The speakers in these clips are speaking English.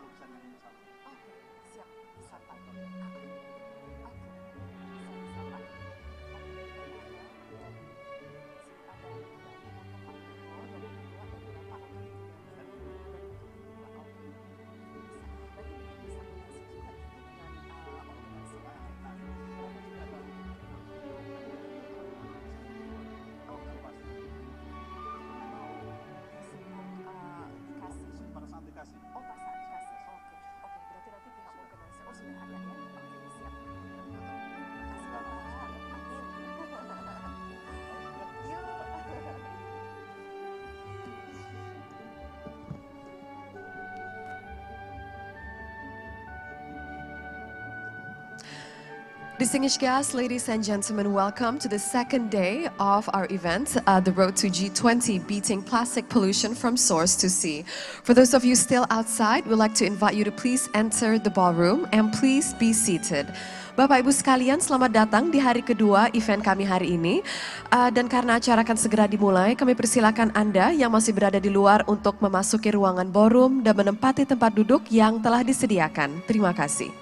kalau bisa nyanyi bersama. Oke, siap. Disapa. Oke, bisa disapa. Oke, baik ada ada dari Kemenko dari kedua dari Bapak untuk ditemani dan untuk dibuka. Oke, bisa. Berarti mungkin bisa mengisi juga gitu dengan organisasi Kami juga ada untuk video kan ya, Oke, pasti mau ngisi untuk dikasih. pada saat dikasih. Oh, pas saat dikasih. Oke, oke. Berarti nanti pihak organizer. Oh, sudah ada ya. Oke, siap. Makasih Bapak. Amin. Yuk. Distinguished guests, ladies and gentlemen, welcome to the second day of our event, the Road to G20, Beating Plastic Pollution from Source to Sea. For those of you still outside, we'd like to invite you to please enter the ballroom and please be seated. Bapak Ibu sekalian, selamat datang di hari kedua event kami hari ini. Dan karena acara akan segera dimulai, kami persilakan Anda yang masih berada di luar untuk memasuki ruangan ballroom dan menempati tempat duduk yang telah disediakan. Terima kasih.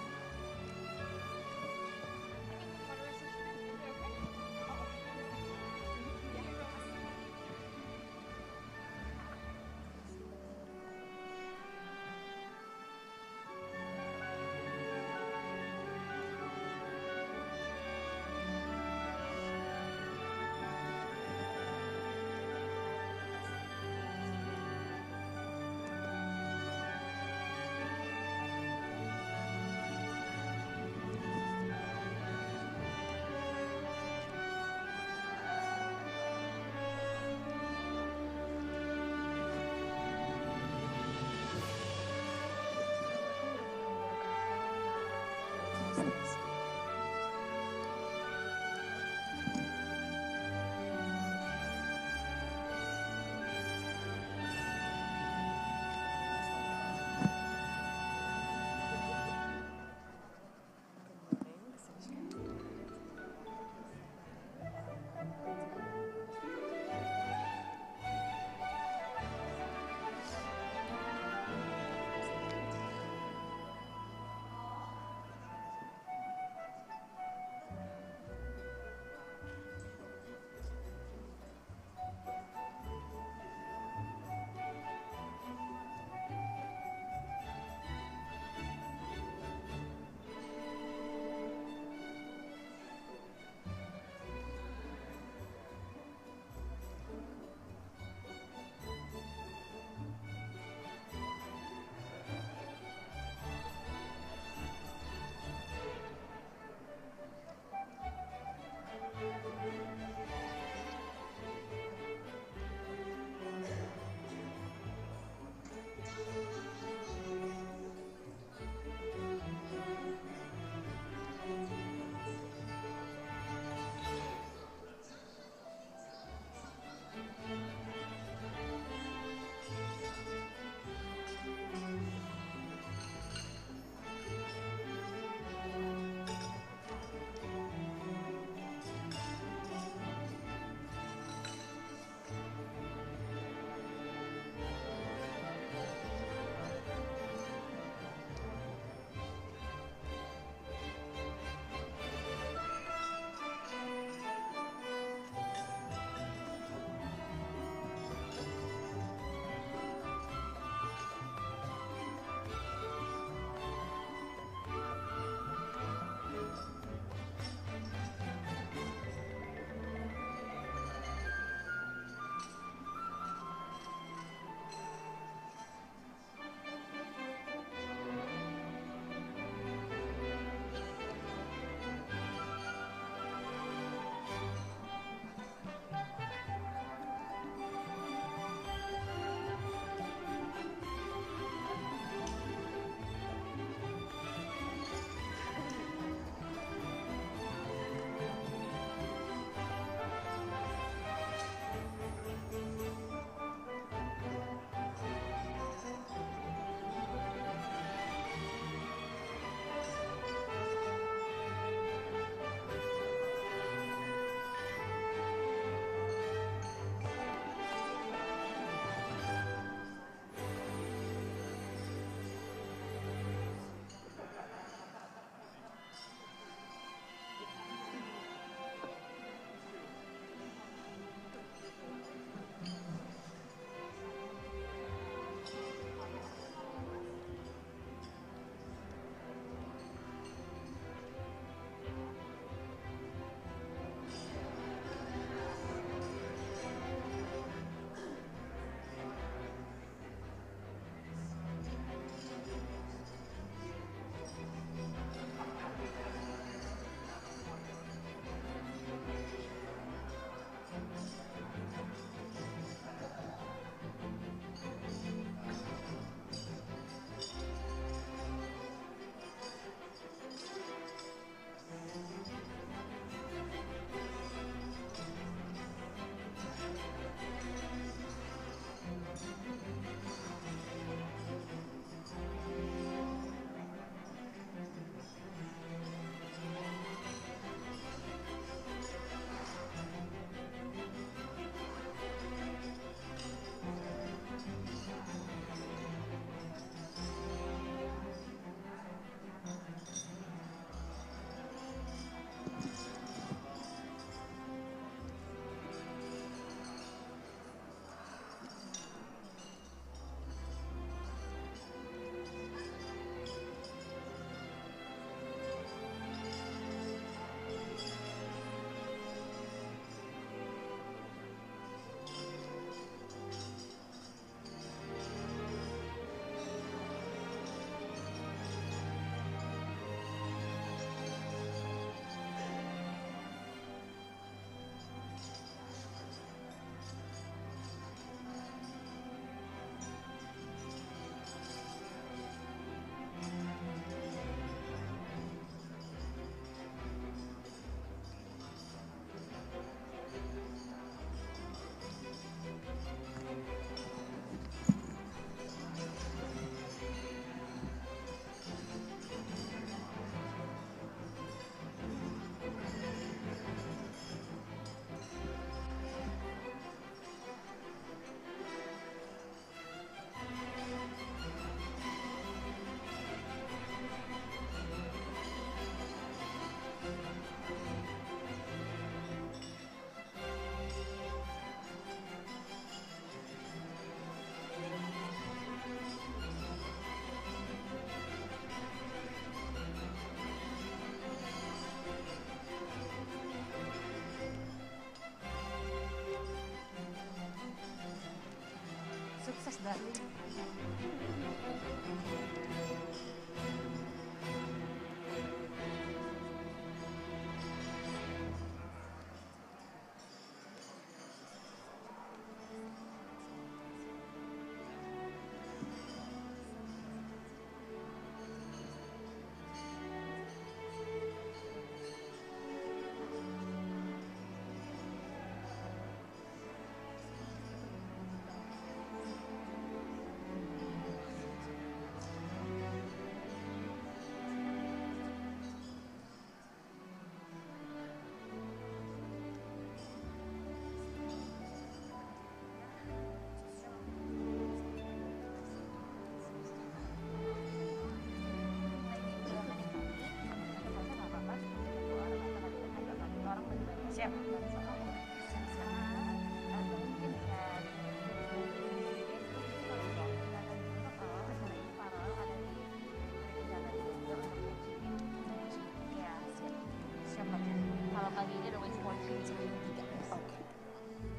Kalau pagi ini ada waste for change jam 3. Oke.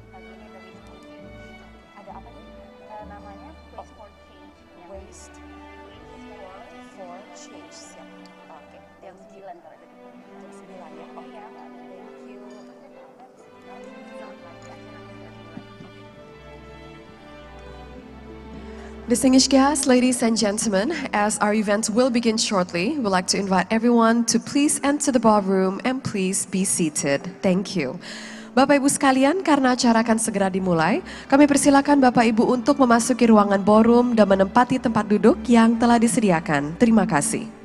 Pagi ini ada waste for change. Ada apa nih? Namanya waste for change. Waste for change. Siap. Oke. Jam 9 kalau ada. Jam 9 ya. Oke ya. Thank you. Distinguished guests, ladies and gentlemen, as our event will begin shortly, we'd like to invite everyone to please enter the ballroom and please be seated. Thank you. Bapak Ibu sekalian, karena acara akan segera dimulai, kami persilakan Bapak Ibu untuk memasuki ruangan ballroom dan menempati tempat duduk yang telah disediakan. Terima kasih.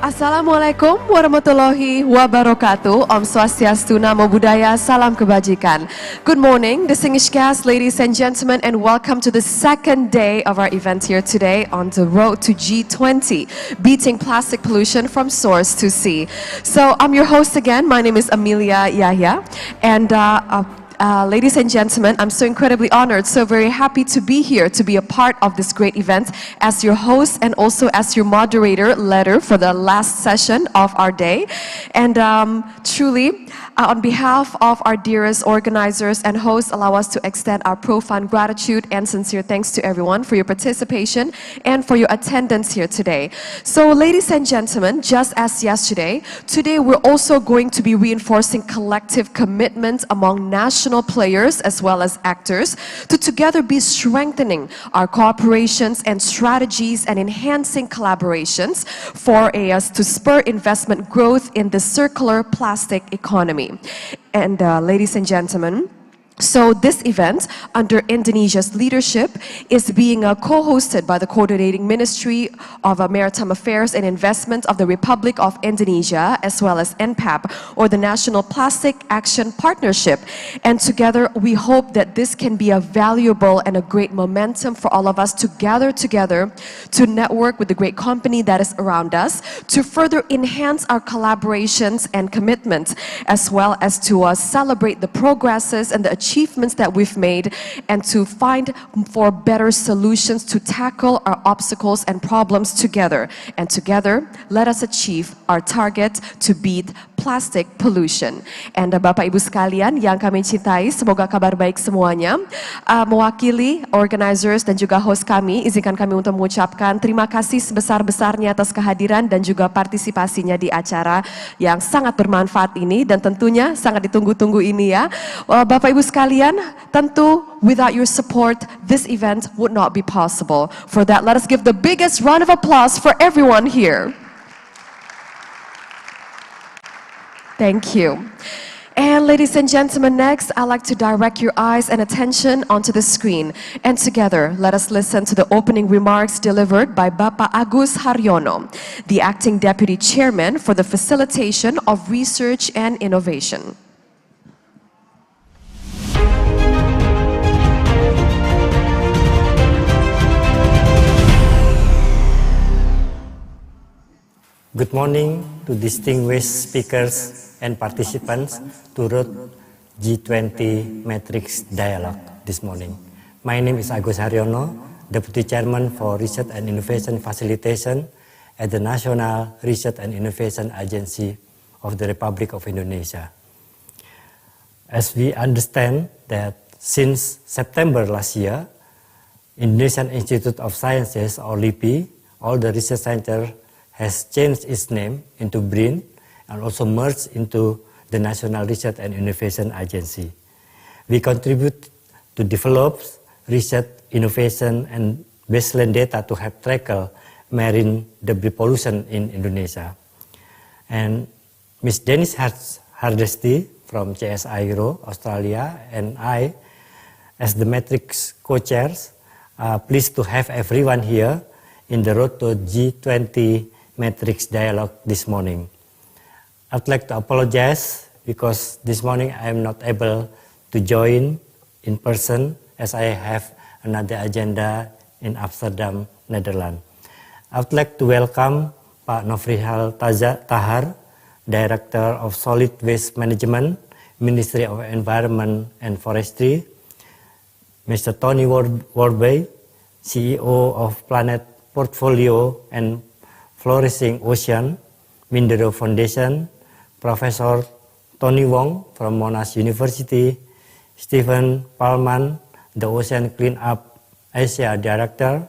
Assalamualaikum warahmatullahi wabarakatuh. Om Swastiastu, Namo Buddhaya, Salam Kebajikan. Good morning, distinguished guests, ladies and gentlemen, and welcome to the second day of our event here today on the road to G20, beating plastic pollution from source to sea. So I'm your host again. My name is Amelia Yahya, and ladies and gentlemen, I'm so incredibly honored, so very happy to be here, to be a part of this great event as your host and also as your moderator leader for the last session of our day. And truly, on behalf of our dearest organizers and hosts, allow us to extend our profound gratitude and sincere thanks to everyone for your participation and for your attendance here today. So ladies and gentlemen, just as yesterday, today we're also going to be reinforcing collective commitment among national players as well as actors to together be strengthening our cooperations and strategies and enhancing collaborations for us to spur investment growth in the circular plastic economy. And ladies and gentlemen, so this event, under Indonesia's leadership, is being co-hosted by the Coordinating Ministry of Maritime Affairs and Investment of the Republic of Indonesia, as well as NPAP, or the National Plastic Action Partnership. And together, we hope that this can be a valuable and a great momentum for all of us to gather together, to network with the great company that is around us, to further enhance our collaborations and commitments, as well as to celebrate the progresses and the achievements that we've made, and to find for better solutions to tackle our obstacles and problems together. And together, let us achieve our target to beat plastic pollution. And Bapak Ibu sekalian yang kami cintai, semoga kabar baik semuanya. Mewakili organizers dan juga host kami, izinkan kami untuk mengucapkan terima kasih sebesar-besarnya atas kehadiran dan juga partisipasinya di acara yang sangat bermanfaat ini dan tentunya sangat ditunggu-tunggu ini ya. Bapak Ibu sekalian, tentu without your support, this event would not be possible. For that, let us give the biggest round of applause for everyone here. Thank you. And ladies and gentlemen, next, I'd like to direct your eyes and attention onto the screen. And together, let us listen to the opening remarks delivered by Bapak Agus Haryono, the Acting Deputy Chairman for the Facilitation of Research and Innovation. Good morning to distinguished speakers and participants to Road G20 Matrix Dialogue this morning. My name is Agus Haryono, Deputy Chairman for Research and Innovation Facilitation at the National Research and Innovation Agency of the Republic of Indonesia. As we understand that since September last year, Indonesian Institute of Sciences, or LIPI, all the research center has changed its name into BRIN and also merged into the National Research and Innovation Agency. We contribute to develop research, innovation, and baseline data to help tackle marine debris pollution in Indonesia. And Ms. Dennis Hardesty from CSI Euro, Australia, and I, as the Matrix co-chairs, are pleased to have everyone here in the Road to G20 Matrix Dialogue this morning. I'd like to apologize because this morning I am not able to join in person as I have another agenda in Amsterdam, Netherlands. I'd like to welcome Pak Nofrihal Tahar, Director of Solid Waste Management, Ministry of Environment and Forestry, Mr. Tony Warbay, CEO of Planet Portfolio and Flourishing Ocean, Mindero Foundation, Professor Tony Wong from Monash University, Stephen Palman, the Ocean Cleanup Asia Director,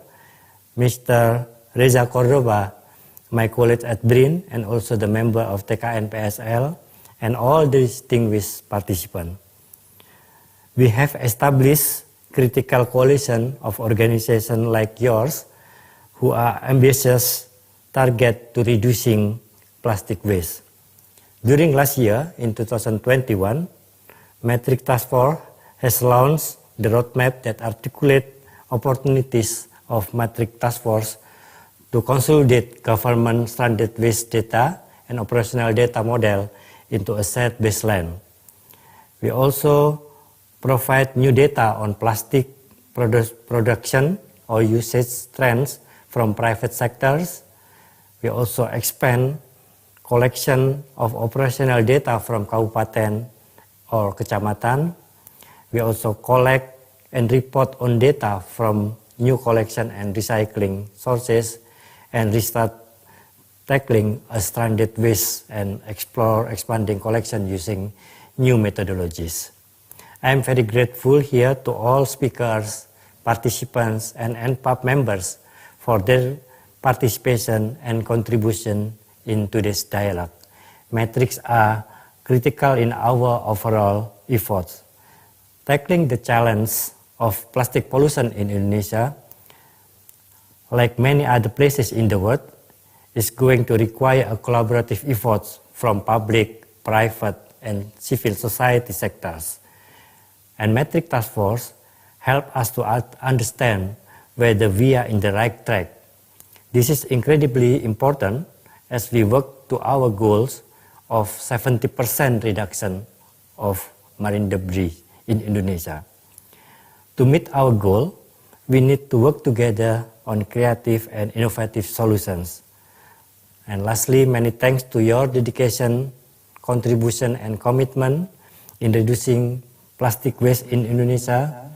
Mr. Reza Cordoba, my colleague at BRIN, and also the member of TKN PSL, and all the distinguished participants. We have established critical coalition of organizations like yours who are ambitious target to reducing plastic waste. During last year, in 2021, Matrix Task Force has launched the roadmap that articulates opportunities of Matrix Task Force to consolidate government stranded waste data and operational data model into a set baseline. We also provide new data on plastic production or usage trends from private sectors. We also expand collection of operational data from kabupaten or kecamatan. We also collect and report on data from new collection and recycling sources and restart tackling a stranded waste and explore expanding collection using new methodologies. I am very grateful here to all speakers, participants, and NPAP members for their participation and contribution in today's dialogue. Metrics are critical in our overall efforts. Tackling the challenge of plastic pollution in Indonesia, like many other places in the world, is going to require a collaborative effort from public, private, and civil society sectors. And Metric Task Force help us to understand whether we are in the right track. This is incredibly important as we work to our goals of 70% reduction of marine debris in Indonesia. To meet our goal, we need to work together on creative and innovative solutions. And lastly, many thanks to your dedication, contribution, and commitment in reducing plastic waste in Indonesia.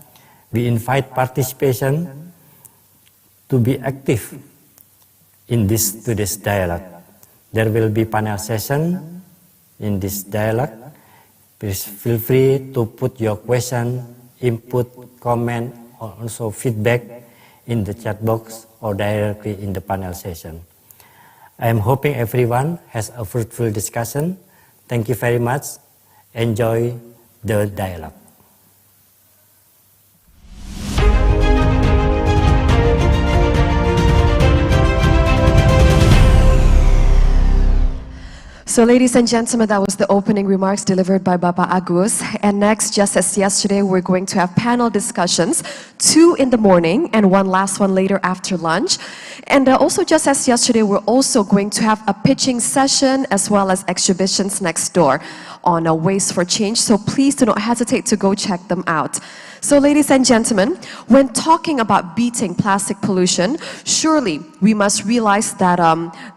We invite participation to be active in today's dialogue. There will be panel session in this dialogue. Please feel free to put your question, input, comment, or also feedback in the chat box or directly in the panel session. I am hoping everyone has a fruitful discussion. Thank you very much. Enjoy the dialogue. So ladies and gentlemen, that was the opening remarks delivered by Bapak Agus. And next, just as yesterday, we're going to have panel discussions, 2 in the morning and one last one later after lunch. And also just as yesterday, we're also going to have a pitching session as well as exhibitions next door on Waste for Change. So please do not hesitate to go check them out. So ladies and gentlemen, when talking about beating plastic pollution, surely we must realize that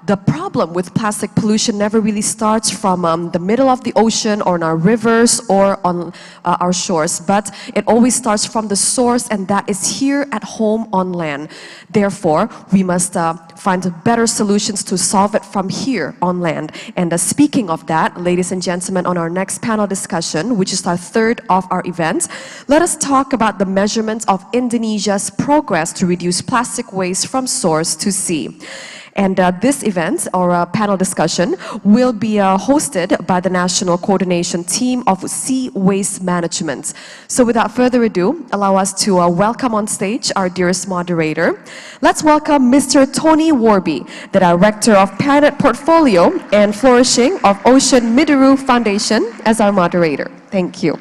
the problem with plastic pollution never really starts from the middle of the ocean or in our rivers or on our shores, but it always starts from the source, and that is here at home on land. Therefore, we must find better solutions to solve it from here on land. And speaking of that, ladies and gentlemen, on our next panel discussion, which is our third of our event, let us talk about the measurements of Indonesia's progress to reduce plastic waste from source to sea. And this event, or panel discussion, will be hosted by the National Coordination Team of Sea Waste Management. So without further ado, allow us to welcome on stage our dearest moderator. Let's welcome Mr. Tony Warby, the Director of Planet Portfolio and Flourishing of Ocean Mideru Foundation, as our moderator. Thank you.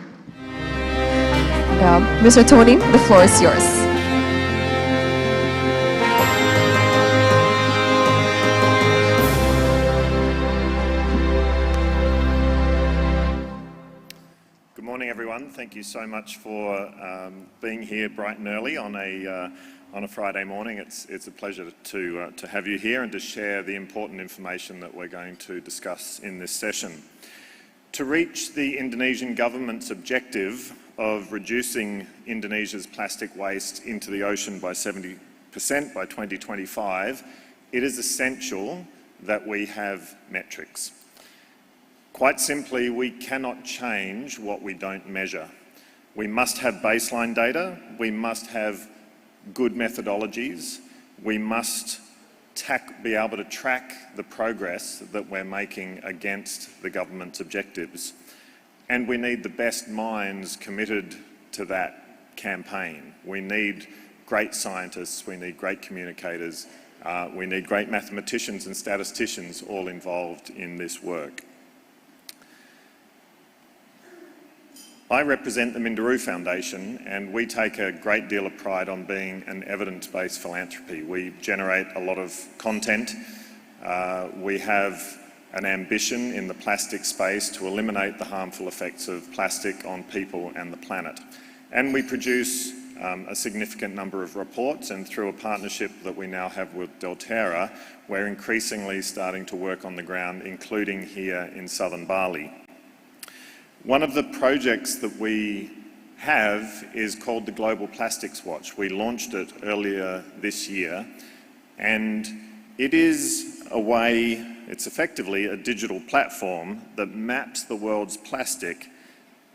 Mr. Tony, the floor is yours. Good morning, everyone. Thank you so much for being here bright and early on a Friday morning. It's a pleasure to have you here and to share the important information that we're going to discuss in this session. To reach the Indonesian government's objective of reducing Indonesia's plastic waste into the ocean by 70% by 2025, it is essential that we have metrics. Quite simply, we cannot change what we don't measure. We must have baseline data, we must have good methodologies, we must be able to track the progress that we're making against the government's objectives. And we need the best minds committed to that campaign. We need great scientists, we need great communicators, we need great mathematicians and statisticians all involved in this work. I represent the Minderoo Foundation, and we take a great deal of pride on being an evidence-based philanthropy. We generate a lot of content. We have an ambition in the plastic space to eliminate the harmful effects of plastic on people and the planet. And we produce a significant number of reports, and through a partnership that we now have with Delterra, we're increasingly starting to work on the ground, including here in southern Bali. One of the projects that we have is called the Global Plastics Watch. We launched it earlier this year, and it is a way, it's effectively a digital platform that maps the world's plastic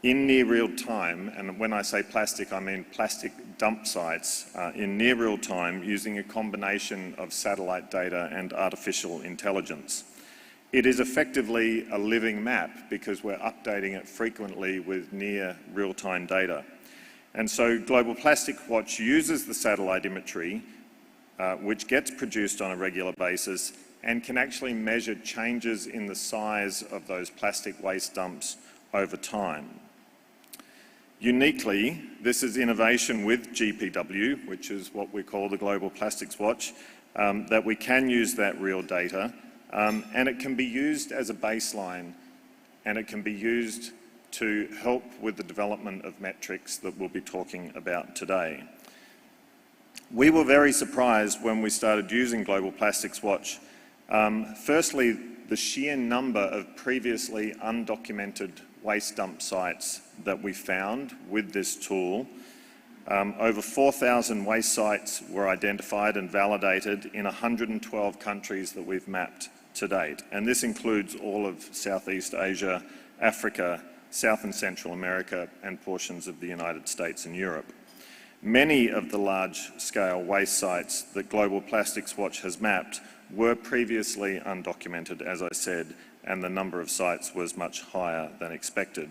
in near real time, and when I say plastic, I mean plastic dump sites in near real time using a combination of satellite data and artificial intelligence. It is effectively a living map because we're updating it frequently with near real-time data. And so Global Plastic Watch uses the satellite imagery, which gets produced on a regular basis, and can actually measure changes in the size of those plastic waste dumps over time. Uniquely, this is innovation with GPW, which is what we call the Global Plastics Watch, that we can use that real data, and it can be used as a baseline, and it can be used to help with the development of metrics that we'll be talking about today. We were very surprised when we started using Global Plastics Watch. Firstly, the sheer number of previously undocumented waste dump sites that we found with this tool. Over 4,000 waste sites were identified and validated in 112 countries that we've mapped to date. And this includes all of Southeast Asia, Africa, South and Central America, and portions of the United States and Europe. Many of the large-scale waste sites that Global Plastics Watch has mapped were previously undocumented, as I said, and the number of sites was much higher than expected.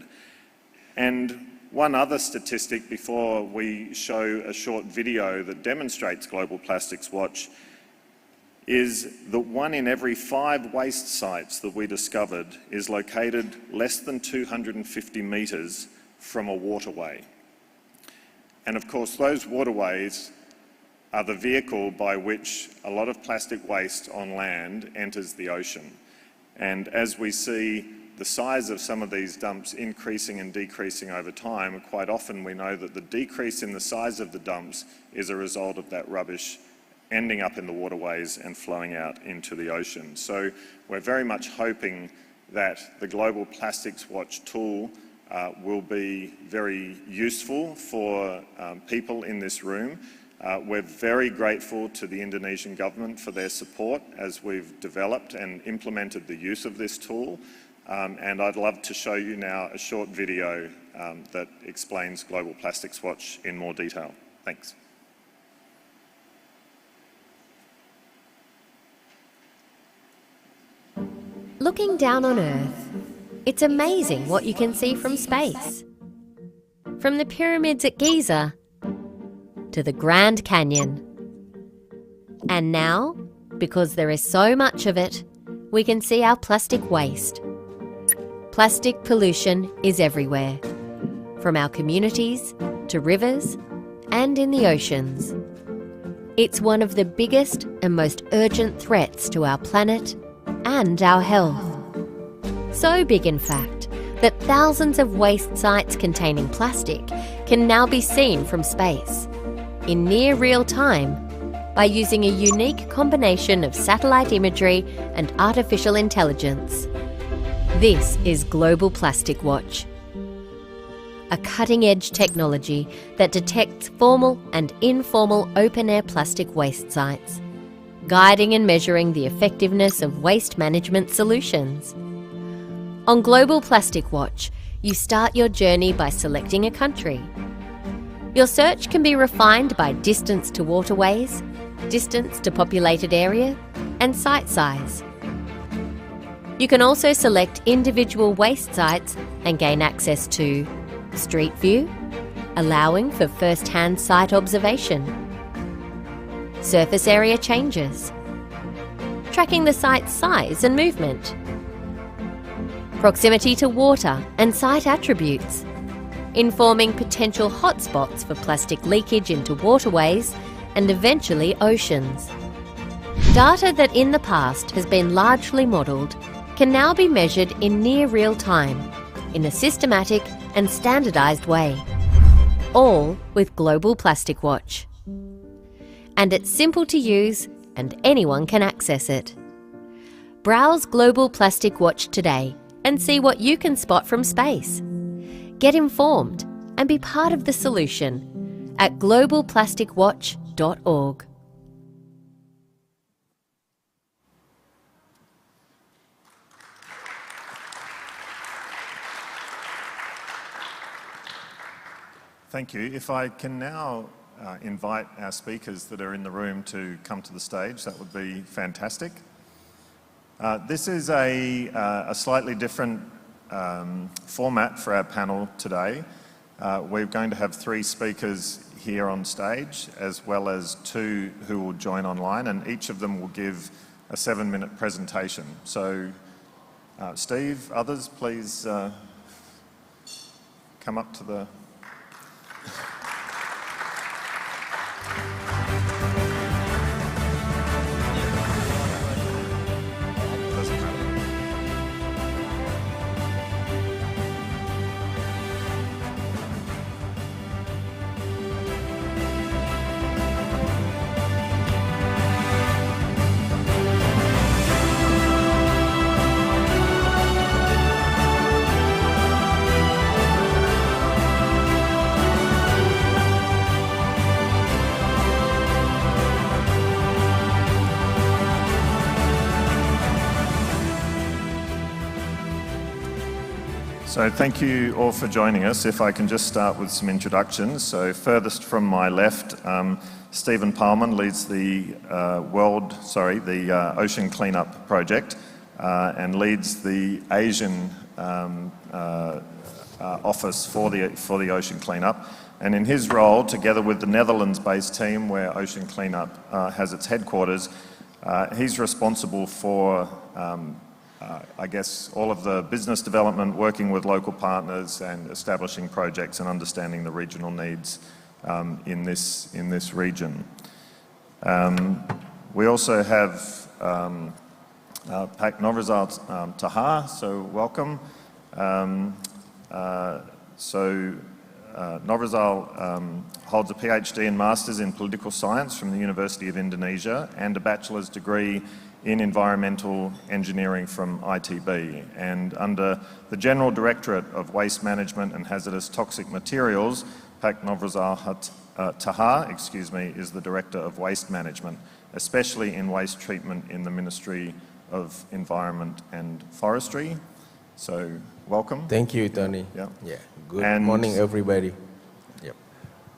And one other statistic before we show a short video that demonstrates Global Plastics Watch is that 1 in every 5 waste sites that we discovered is located less than 250 metres from a waterway. And of course, those waterways are the vehicle by which a lot of plastic waste on land enters the ocean. And as we see the size of some of these dumps increasing and decreasing over time, quite often we know that the decrease in the size of the dumps is a result of that rubbish ending up in the waterways and flowing out into the ocean. So we're very much hoping that the Global Plastics Watch tool will be very useful for people in this room. We're very grateful to the Indonesian government for their support as we've developed and implemented the use of this tool. And I'd love to show you now a short video that explains Global Plastics Watch in more detail. Thanks. Looking down on Earth, it's amazing what you can see from space. From the pyramids at Giza to the Grand Canyon. And now, because there is so much of it, we can see our plastic waste. Plastic pollution is everywhere, from our communities to rivers and in the oceans. It's one of the biggest and most urgent threats to our planet and our health. So big, in fact, that thousands of waste sites containing plastic can now be seen from space, in near real time, by using a unique combination of satellite imagery and artificial intelligence. This is Global Plastic Watch, a cutting-edge technology that detects formal and informal open-air plastic waste sites, guiding and measuring the effectiveness of waste management solutions. On Global Plastic Watch, you start your journey by selecting a country. Your search can be refined by distance to waterways, distance to populated area, and site size. You can also select individual waste sites and gain access to Street View, allowing for first-hand site observation, surface area changes, tracking the site's size and movement, proximity to water and site attributes, informing potential hotspots for plastic leakage into waterways and eventually oceans. Data that in the past has been largely modelled can now be measured in near real time, in a systematic and standardised way, all with Global Plastic Watch. And it's simple to use and anyone can access it. Browse Global Plastic Watch today and see what you can spot from space. Get informed and be part of the solution at globalplasticwatch.org. Thank you. If I can now invite our speakers that are in the room to come to the stage, that would be fantastic. This is a slightly different format for our panel today. We're going to have 3 speakers here on stage, as well as 2 who will join online, and each of them will give a 7-minute presentation. So, Steve, others, please come up to the... So thank you all for joining us. If I can just start with some introductions. So furthest from my left, Stephen Palman leads the Ocean Cleanup Project and leads the Asian office for the Ocean Cleanup. And in his role, together with the Netherlands-based team where Ocean Cleanup has its headquarters, he's responsible for I guess all of the business development, working with local partners and establishing projects and understanding the regional needs in this region. We also have Pak Novrizal Taha, so welcome. Novrizal holds a PhD and Masters in Political Science from the University of Indonesia and a bachelor's degree in Environmental Engineering from ITB. And under the General Directorate of Waste Management and Hazardous Toxic Materials, Pak Novrizal Taha, is the Director of Waste Management, especially in waste treatment in the Ministry of Environment and Forestry. So, welcome. Thank you, Tony. Yeah. Good morning, everybody.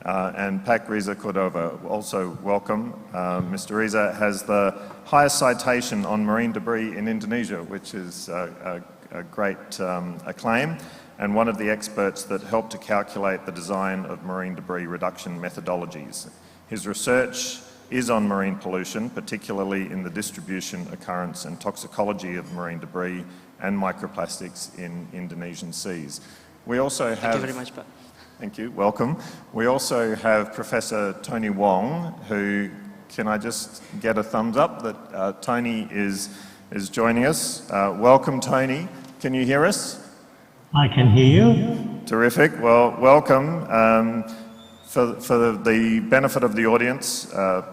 And Pak Riza Cordova, also welcome. Mr. Riza has the highest citation on marine debris in Indonesia, which is a great acclaim, and one of the experts that helped to calculate the design of marine debris reduction methodologies. His research is on marine pollution, particularly in the distribution, occurrence and toxicology of marine debris and microplastics in Indonesian seas. We also have... Thank you very much, Pak. Thank you, welcome. We also have Professor Tony Wong, who, can I just get a thumbs up that Tony is joining us. Welcome, Tony. Can you hear us? I can hear you. Terrific. Well, welcome. For the benefit of the audience,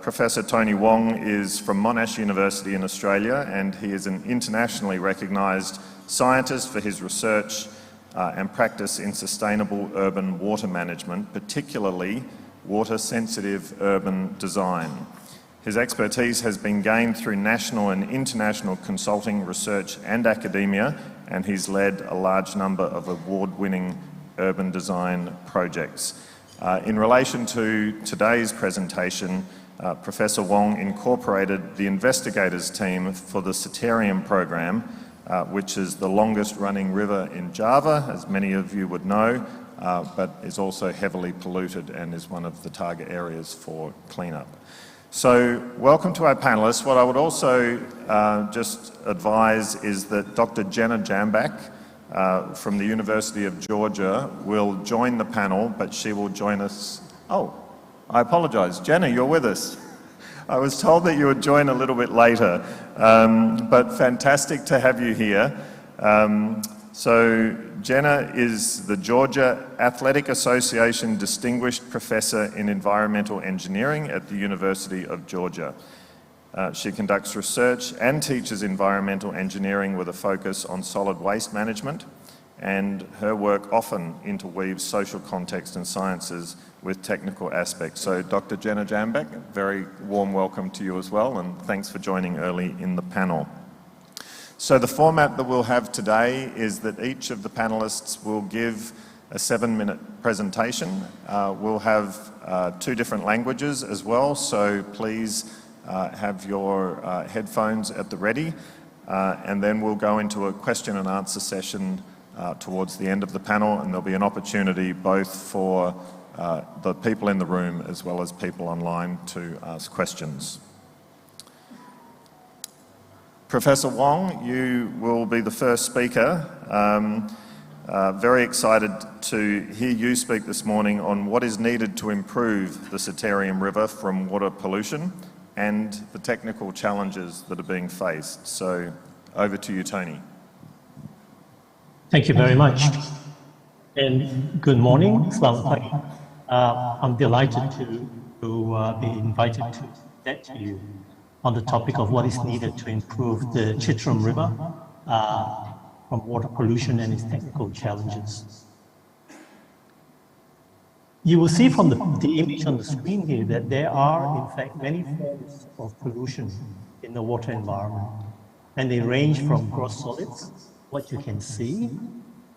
Professor Tony Wong is from Monash University in Australia, and he is an internationally recognised scientist for his research and practice in sustainable urban water management, particularly water-sensitive urban design. His expertise has been gained through national and international consulting, research and academia, and he's led a large number of award-winning urban design projects. In relation to today's presentation, Professor Wong incorporated the investigators team for the Citarium program, which is the longest running river in Java, as many of you would know, but is also heavily polluted and is one of the target areas for cleanup. So, welcome to our panellists. What I would also just advise is that Dr. Jenna Jambak from the University of Georgia will join the panel, but she will join us. Oh, I apologize. Jenna, you're with us. I was told that you would join a little bit later, but fantastic to have you here. So Jenna is the Georgia Athletic Association Distinguished Professor in Environmental Engineering at the University of Georgia. She conducts research and teaches environmental engineering with a focus on solid waste management, and her work often interweaves social context and sciences with technical aspects. So Dr. Jenna Jambeck, very warm welcome to you as well, and thanks for joining early in the panel. So the format that we'll have today is that each of the panelists will give a 7-minute presentation. We'll have 2 different languages as well, so please have your headphones at the ready, and then we'll go into a question and answer session towards the end of the panel, and there'll be an opportunity both for the people in the room as well as people online to ask questions. Professor Wong, you will be the first speaker. Very excited to hear you speak this morning on what is needed to improve the Cetarium River from water pollution and the technical challenges that are being faced. So over to you, Tony. Thank you very much. And good morning. Selamat pagi. I'm delighted to be invited to present to you on the topic of what is needed to improve the Cetarium River from water pollution and its technical challenges. You will see from the image on the screen here that there are, in fact, many forms of pollution in the water environment, and they range from gross solids, what you can see,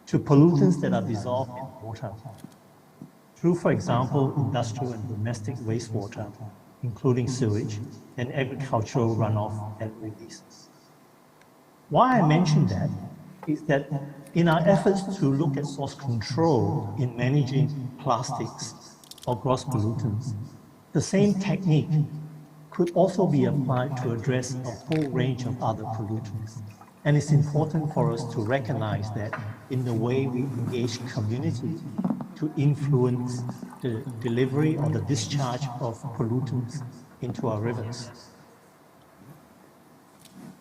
to pollutants that are dissolved in water, through, for example, industrial and domestic wastewater, including sewage and agricultural runoff and releases. Why I mention that is that in our efforts to look at source control in managing plastics or gross pollutants, the same technique could also be applied to address a whole range of other pollutants. And it's important for us to recognize that in the way we engage communities to influence the delivery or the discharge of pollutants into our rivers.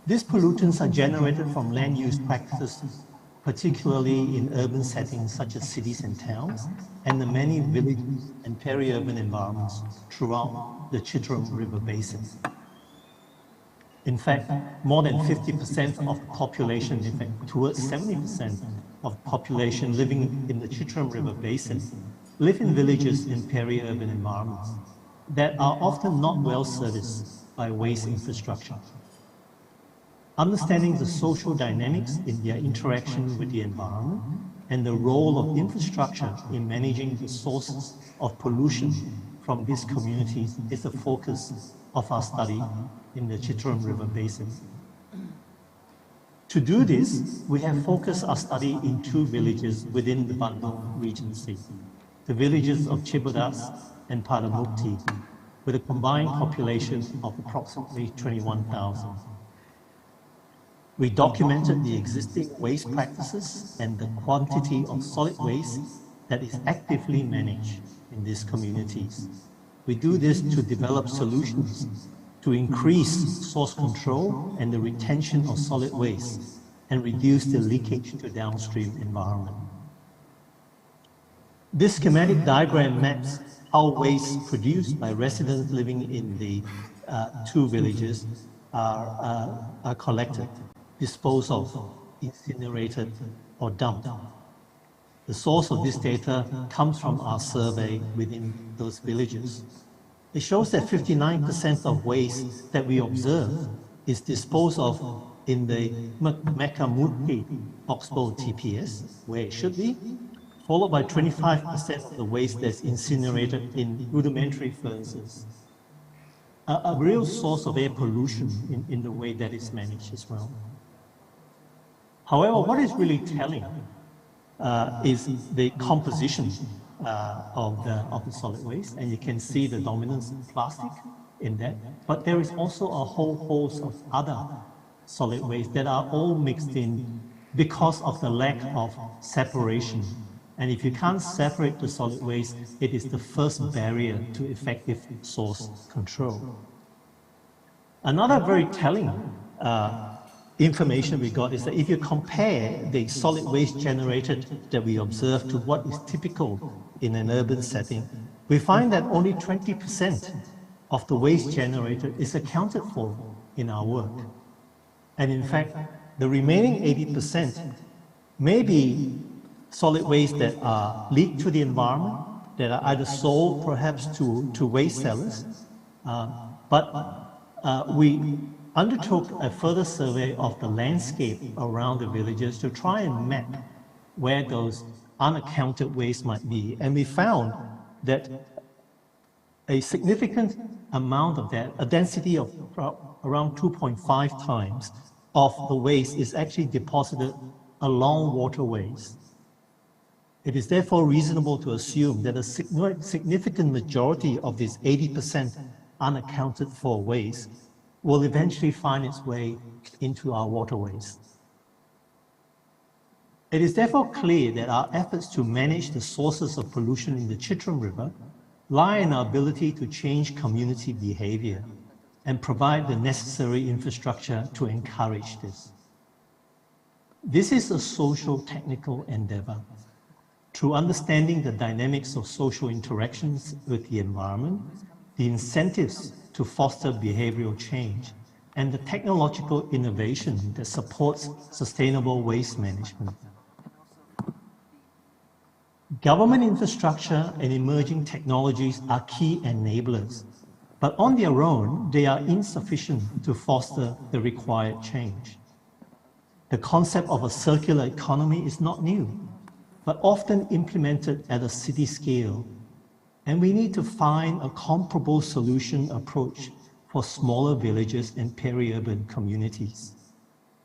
These pollutants are generated from land use practices, particularly in urban settings such as cities and towns, and the many villages and peri-urban environments throughout the Cetarium River Basin. In fact, more than 50% of the population, in fact, towards 70% of the population living in the Cetarium River Basin live in villages in peri-urban environments that are often not well serviced by waste infrastructure. Understanding the social dynamics in their interaction with the environment and the role of infrastructure in managing the sources of pollution from these communities is the focus of our study in the Cetarium River Basin. To do this, we have focused our study in 2 villages within the Bandung Regency, the villages of Cibodas and Padamukti, with a combined population of approximately 21,000. We documented the existing waste practices and the quantity of solid waste that is actively managed in these communities. We do this to develop solutions to increase source control and the retention of solid waste and reduce the leakage to downstream environment. This schematic diagram maps how waste produced by residents living in the 2 villages are collected, disposed of, incinerated, or dumped. The source of this data comes from our survey within those villages. It shows that 59% of waste that we observe is disposed of in the Mekamutri Oxbow TPS, where it should be, followed by 25% of the waste that's incinerated in rudimentary furnaces. A real source of air pollution in the way that it's managed as well. However, what is really telling is the composition of the solid waste, and you can see the dominance of plastic in that. But there is also a whole host of other solid waste that are all mixed in because of the lack of separation. And if you can't separate the solid waste, it is the first barrier to effective source control. Another very telling information we got is that if you compare the solid waste generated that we observe to what is typical in an urban setting, we find that only 20% of the waste generated is accounted for in our work. And in fact, the remaining 80% may be solid waste that are leaked to the environment, that are either sold perhaps to waste sellers, we undertook a further survey of the landscape around the villages to try and map where those unaccounted waste might be. And we found that a significant amount of that, a density of around 2.5 times of the waste is actually deposited along waterways. It is therefore reasonable to assume that a significant majority of this 80% unaccounted for waste will eventually find its way into our waterways. It is therefore clear that our efforts to manage the sources of pollution in the Chitram River lie in our ability to change community behavior and provide the necessary infrastructure to encourage this. This is a social technical endeavor. Through understanding the dynamics of social interactions with the environment, the incentives to foster behavioral change, and the technological innovation that supports sustainable waste management. Government infrastructure and emerging technologies are key enablers, but on their own, they are insufficient to foster the required change. The concept of a circular economy is not new, but often implemented at a city scale, and we need to find a comparable solution approach for smaller villages and peri-urban communities.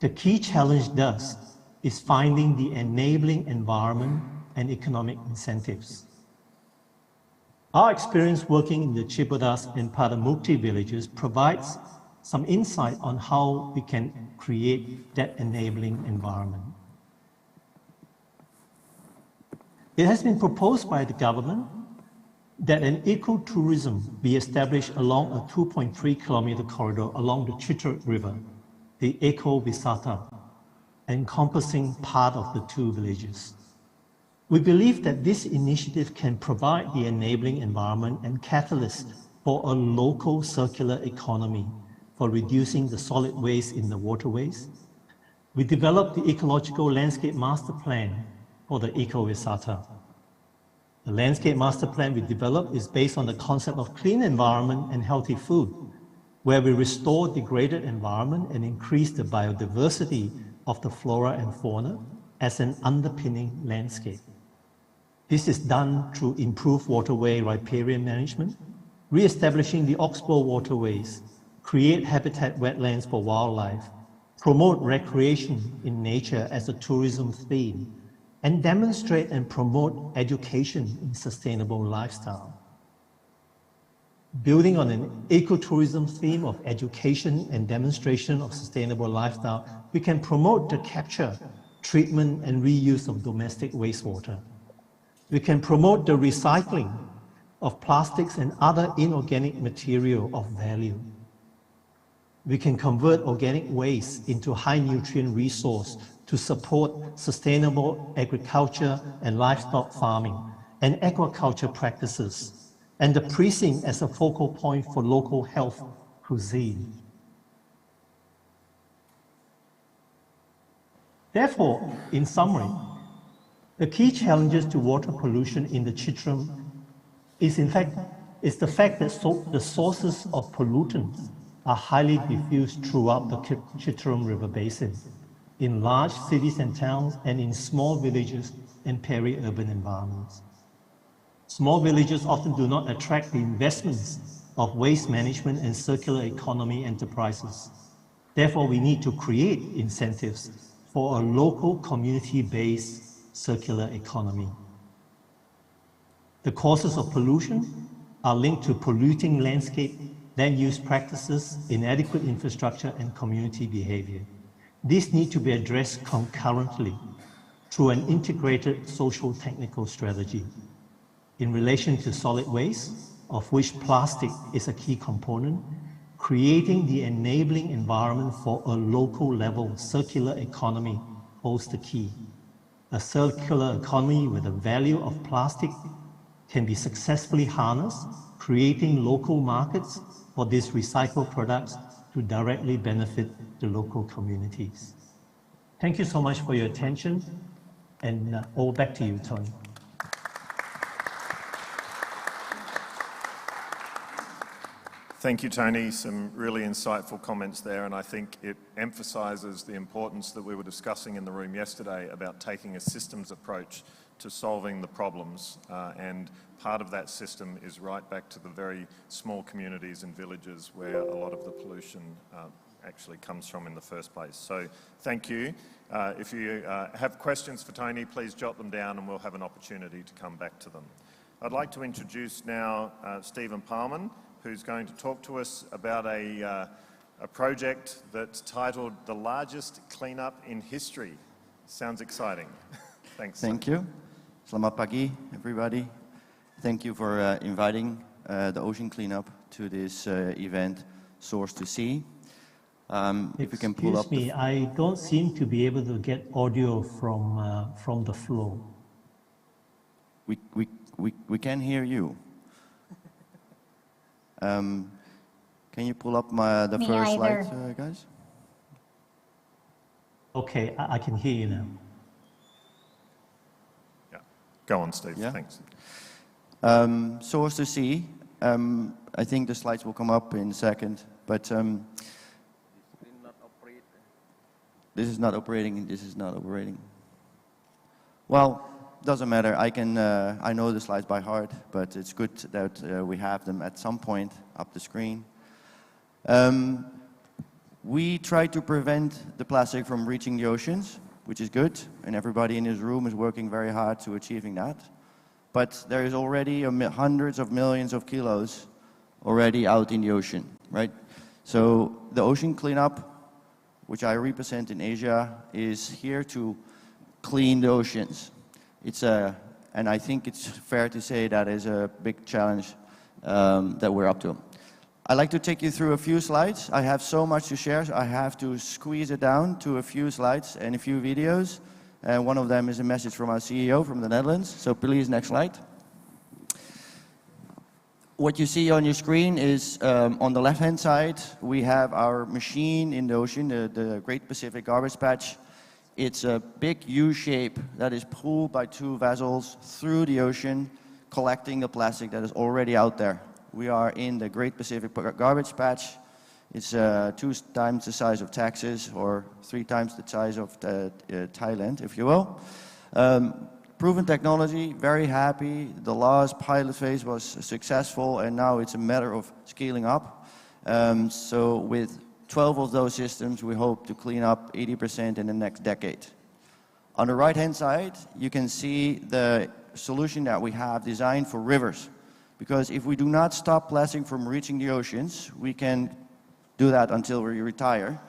The key challenge thus is finding the enabling environment and economic incentives. Our experience working in the Chibodas and Padamukti villages provides some insight on how we can create that enabling environment. It has been proposed by the government that an ecotourism be established along a 2.3 kilometer corridor along the Chitra River, the Eco Visata, encompassing part of the two villages. We believe that this initiative can provide the enabling environment and catalyst for a local circular economy for reducing the solid waste in the waterways. We developed the Ecological Landscape Master Plan for the Eco Visata. The landscape master plan we developed is based on the concept of clean environment and healthy food, where we restore degraded environment and increase the biodiversity of the flora and fauna as an underpinning landscape. This is done through improved waterway riparian management, re-establishing the oxbow waterways, create habitat wetlands for wildlife, promote recreation in nature as a tourism theme, and demonstrate and promote education in sustainable lifestyle. Building on an ecotourism theme of education and demonstration of sustainable lifestyle, we can promote the capture, treatment, and reuse of domestic wastewater. We can promote the recycling of plastics and other inorganic material of value. We can convert organic waste into high nutrient resource to support sustainable agriculture and livestock farming and aquaculture practices, and the precinct as a focal point for local health cuisine. Therefore, in summary, the key challenges to water pollution in the Chitram is the fact that the sources of pollutants are highly diffused throughout the Chitram River Basin, in large cities and towns, and in small villages and peri-urban environments. Small villages often do not attract the investments of waste management and circular economy enterprises. Therefore, we need to create incentives for a local community-based circular economy. The causes of pollution are linked to polluting landscape, land use practices, inadequate infrastructure, and community behavior. These need to be addressed concurrently through an integrated social technical strategy. In relation to solid waste, of which plastic is a key component, creating the enabling environment for a local level circular economy holds the key. A circular economy with the value of plastic can be successfully harnessed, creating local markets for these recycled products to directly benefit the local communities. Thank you so much for your attention, and all back to you, Tony. Thank you, Tony. Some really insightful comments there, and I think it emphasises the importance that we were discussing in the room yesterday about taking a systems approach to solving the problems, and part of that system is right back to the very small communities and villages where a lot of the pollution actually comes from in the first place. So thank you. If you have questions for Tony, please jot them down and we'll have an opportunity to come back to them. I'd like to introduce now Stephen Parman, who's going to talk to us about a project that's titled The Largest Cleanup in History. Sounds exciting. Thanks. Thank you. Selamat pagi, everybody. Thank you for inviting the Ocean Cleanup to this event, Source to Sea. If you can pull up. Excuse me, I don't seem to be able to get audio from the floor. We can hear you. Can you pull up the first slide, guys? Okay, I can hear you now. Yeah, go on, Steve. Yeah? Thanks. Source to Sea. I think the slides will come up in a second, but this is not operating, and this is not operating. Well, doesn't matter. I know the slides by heart, but it's good that we have them at some point up the screen. We try to prevent the plastic from reaching the oceans, which is good, and everybody in this room is working very hard to achieving that. But there is already hundreds of millions of kilos already out in the ocean, right? So the Ocean Cleanup, which I represent in Asia, is here to clean the oceans. And I think it's fair to say that is a big challenge that we're up to. I'd like to take you through a few slides. I have so much to share, so I have to squeeze it down to a few slides and a few videos. And one of them is a message from our CEO from the Netherlands. So please, next slide. What you see on your screen is on the left-hand side, we have our machine in the ocean, the Great Pacific Garbage Patch. It's a big U shape that is pulled by two vessels through the ocean, collecting the plastic that is already out there. We are in the Great Pacific Garbage Patch. It's 2 times the size of Texas, or 3 times the size of Thailand, if you will. Proven technology, very happy. The last pilot phase was successful, and now it's a matter of scaling up. So with 12 of those systems, we hope to clean up 80% in the next decade. On the right-hand side, you can see the solution that we have designed for rivers. Because if we do not stop plastic from reaching the oceans, we can do that until we retire.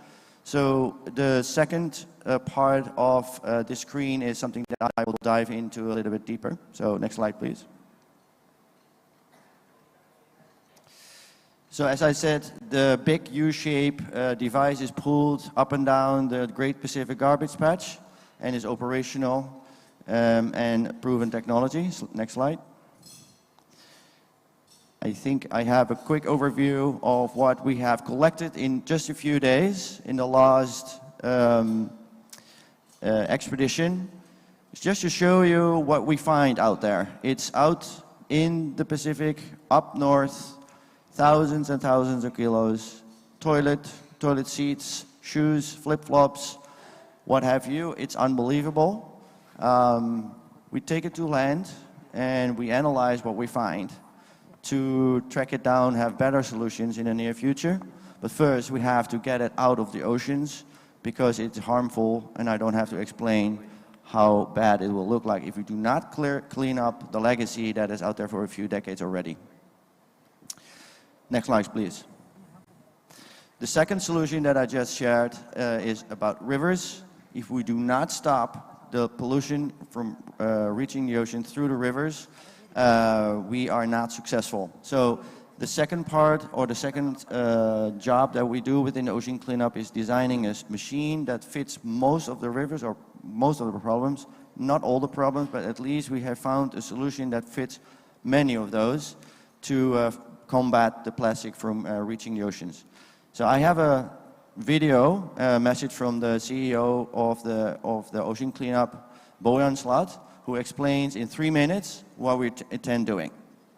So the second part of this screen is something that I will dive into a little bit deeper. So next slide, please. So as I said, the big U-shape device is pulled up and down the Great Pacific Garbage Patch and is operational and proven technology. So next slide. I think I have a quick overview of what we have collected in just a few days in the last expedition. It's just to show you what we find out there. It's out in the Pacific, up north, thousands and thousands of kilos, toilet seats, shoes, flip-flops, what have you. It's unbelievable. We take it to land and we analyze what we find to track it down, have better solutions in the near future. But first, we have to get it out of the oceans because it's harmful, and I don't have to explain how bad it will look like if we do not clean up the legacy that is out there for a few decades already. Next slide, please. The second solution that I just shared is about rivers. If we do not stop the pollution from reaching the ocean through the rivers, we are not successful. So the second part, or the second job that we do within the ocean cleanup, is designing a machine that fits most of the rivers, or most of the problems. Not all the problems, but at least we have found a solution that fits many of those to combat the plastic from reaching the oceans. So I have a video message from the CEO of the ocean cleanup, Bojan Slat, who explains in 3 minutes what we intend doing.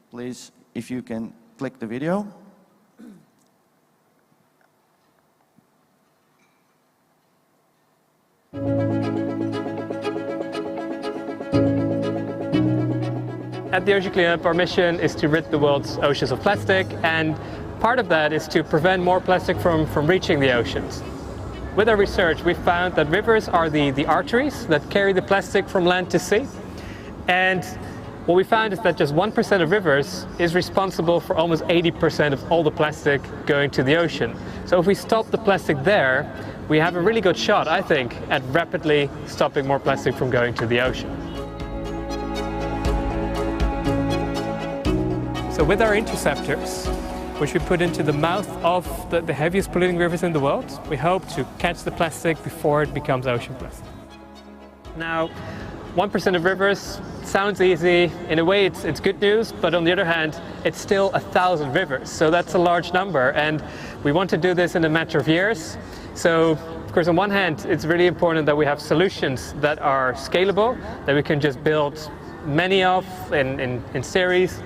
Please, if you can click the video. At the Ocean Cleanup, our mission is to rid the world's oceans of plastic, and part of that is to prevent more plastic from reaching the oceans. With our research, we found that rivers are the arteries that carry the plastic from land to sea. And what we found is that just 1% of rivers is responsible for almost 80% of all the plastic going to the ocean. So if we stop the plastic there, we have a really good shot, I think, at rapidly stopping more plastic from going to the ocean. So with our interceptors, which we put into the mouth of the heaviest polluting rivers in the world, we hope to catch the plastic before it becomes ocean plastic. Now, 1% of rivers sounds easy. In a way, it's good news, but on the other hand, it's still 1,000 rivers. So that's a large number, and we want to do this in a matter of years. So, of course, on one hand, it's really important that we have solutions that are scalable, that we can just build many of in series.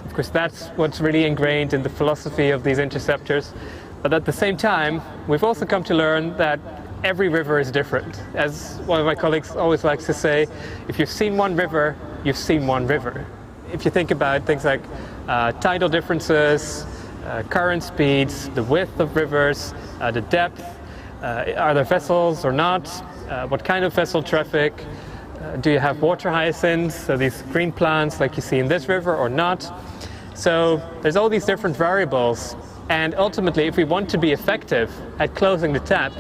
Of course, that's what's really ingrained in the philosophy of these interceptors. But at the same time, we've also come to learn that every river is different. As one of my colleagues always likes to say, if you've seen one river, you've seen one river. If you think about things like tidal differences, current speeds, the width of rivers, the depth, are there vessels or not, what kind of vessel traffic, do you have water hyacinths, so these green plants like you see in this river or not. So there's all these different variables, and ultimately if we want to be effective at closing the tap,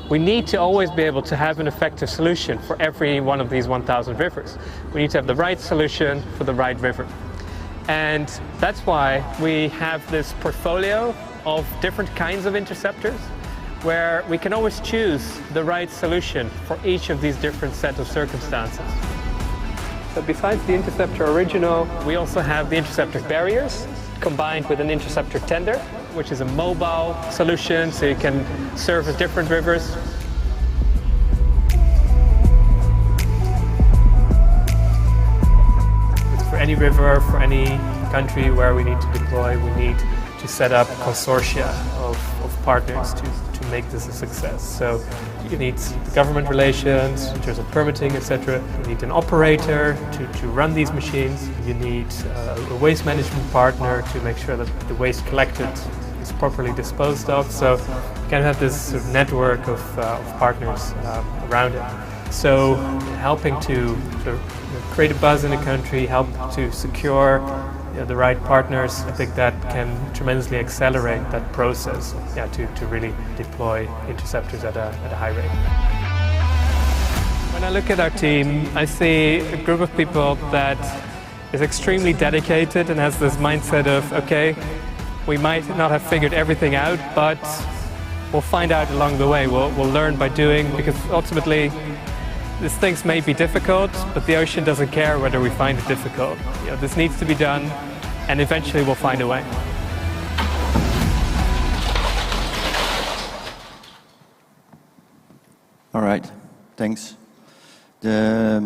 we need to always be able to have an effective solution for every one of these 1,000 rivers. We need to have the right solution for the right river. And that's why we have this portfolio of different kinds of interceptors, where we can always choose the right solution for each of these different set of circumstances. So besides the interceptor original, we also have the interceptor barriers combined with an interceptor tender, which is a mobile solution, so you can service different rivers. For any river, for any country where we need to deploy, we need to set up consortia of partners to make this a success. So you need government relations in terms of permitting, etc. You need an operator to run these machines. You need a waste management partner to make sure that the waste collected is properly disposed of. So you can have this sort of network of partners around it. So helping to sort of create a buzz in the country, help to secure the right partners, I think that can tremendously accelerate that process to really deploy interceptors at a high rate. When I look at our team, I see a group of people that is extremely dedicated and has this mindset of, okay, we might not have figured everything out, but we'll find out along the way. We'll learn by doing, because ultimately these things may be difficult, but the ocean doesn't care whether we find it difficult. This needs to be done, and eventually we'll find a way. All right, thanks. The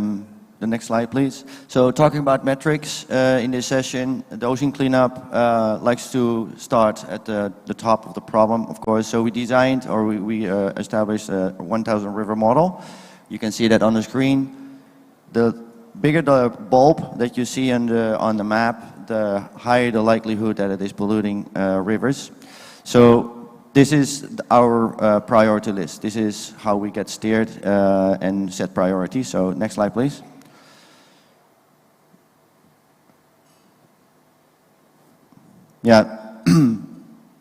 next slide, please. So talking about metrics in this session, the ocean cleanup likes to start at the top of the problem, of course. So we designed, or we established a 1,000 river model. You can see that on the screen. The bigger the bulb that you see on the map, the higher the likelihood that it is polluting rivers. So this is our priority list. This is how we get steered and set priorities. So next slide, please. Yeah.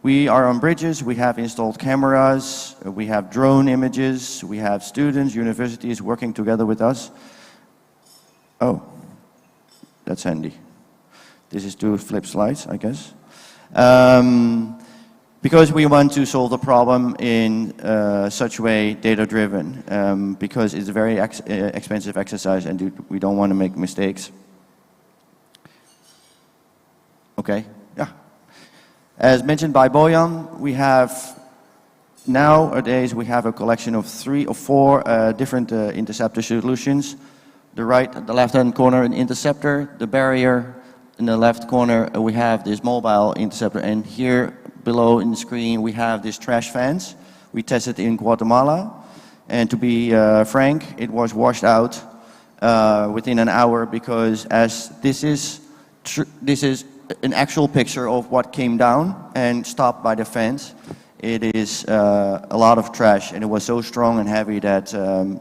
We are on bridges, we have installed cameras, we have drone images, we have students, universities working together with us. Oh, that's handy. This is to flip slides, I guess. Because we want to solve the problem in such a way, data-driven, because it's a very expensive exercise and we don't want to make mistakes. Okay, yeah. As mentioned by Bojan, we have nowadays we have a collection of 3 or 4 different interceptor solutions. The left-hand corner, an interceptor, the barrier. In the left corner, we have this mobile interceptor, and here below in the screen, we have this trash fence. We tested in Guatemala, and to be frank, it was washed out within an hour because as this is an actual picture of what came down and stopped by the fence. It is a lot of trash, and it was so strong and heavy that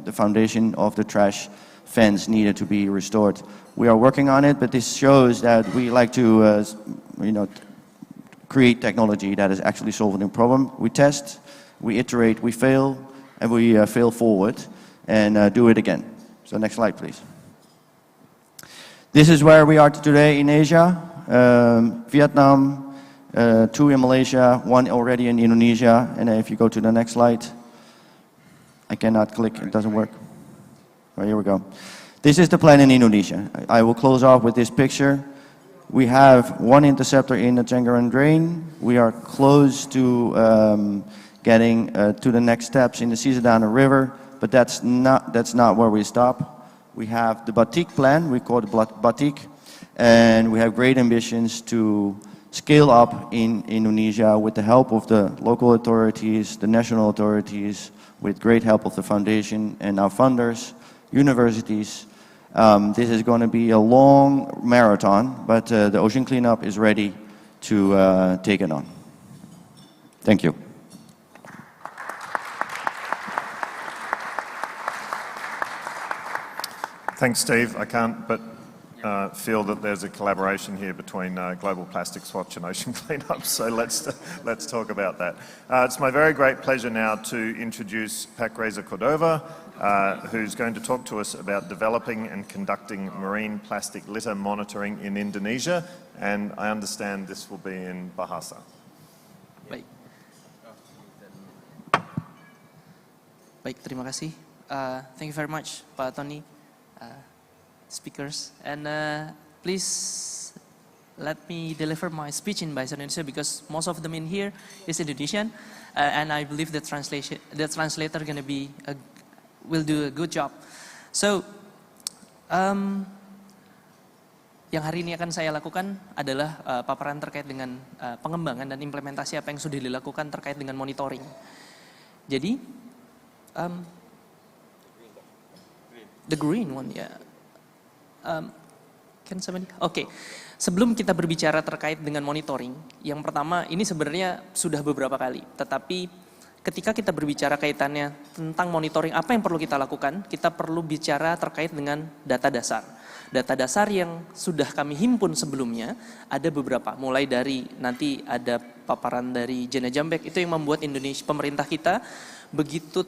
the foundation of the trash fence needed to be restored. We are working on it, but this shows that we like to, create technology that is actually solving the problem. We test, we iterate, we fail, and we fail forward and do it again. So next slide, please. This is where we are today in Asia. Vietnam, 2 in Malaysia, 1 already in Indonesia, and if you go to the next slide, I cannot click, it doesn't work. Oh, here we go. This is the plan in Indonesia. I will close off with this picture. We have 1 interceptor in the Tenggaran Drain. We are close to getting to the next steps in the Cisadana River, but that's not where we stop. We have the Batik plan, we call it Batik, and we have great ambitions to scale up in Indonesia with the help of the local authorities, the national authorities, with great help of the foundation and our funders, universities. This is going to be a long marathon, but the ocean cleanup is ready to take it on. Thank you. Thanks, Steve. I can't but feel that there's a collaboration here between Global Plastics Watch and Ocean Cleanup, so let's talk about that. It's my very great pleasure now to introduce Reza Cordova, who's going to talk to us about developing and conducting marine plastic litter monitoring in Indonesia, and I understand this will be in Bahasa. Baik. Baik, terima kasih. Thank you very much, Pak Tony. Speakers, and please let me deliver my speech in Bahasa Indonesia because most of them in here is Indonesian, and I believe the translator will do a good job. So, yang hari ini akan saya lakukan adalah paparan terkait dengan pengembangan dan implementasi apa yang sudah dilakukan terkait dengan monitoring. Jadi, the green one, ya. Oke. Sebelum kita berbicara terkait dengan monitoring, yang pertama ini sebenarnya sudah beberapa kali, tetapi ketika kita berbicara kaitannya tentang monitoring, apa yang perlu kita lakukan? Kita perlu bicara terkait dengan data dasar. Data dasar yang sudah kami himpun sebelumnya ada beberapa, mulai dari nanti ada paparan dari Jana Jambek, itu yang membuat Indonesia, pemerintah kita begitu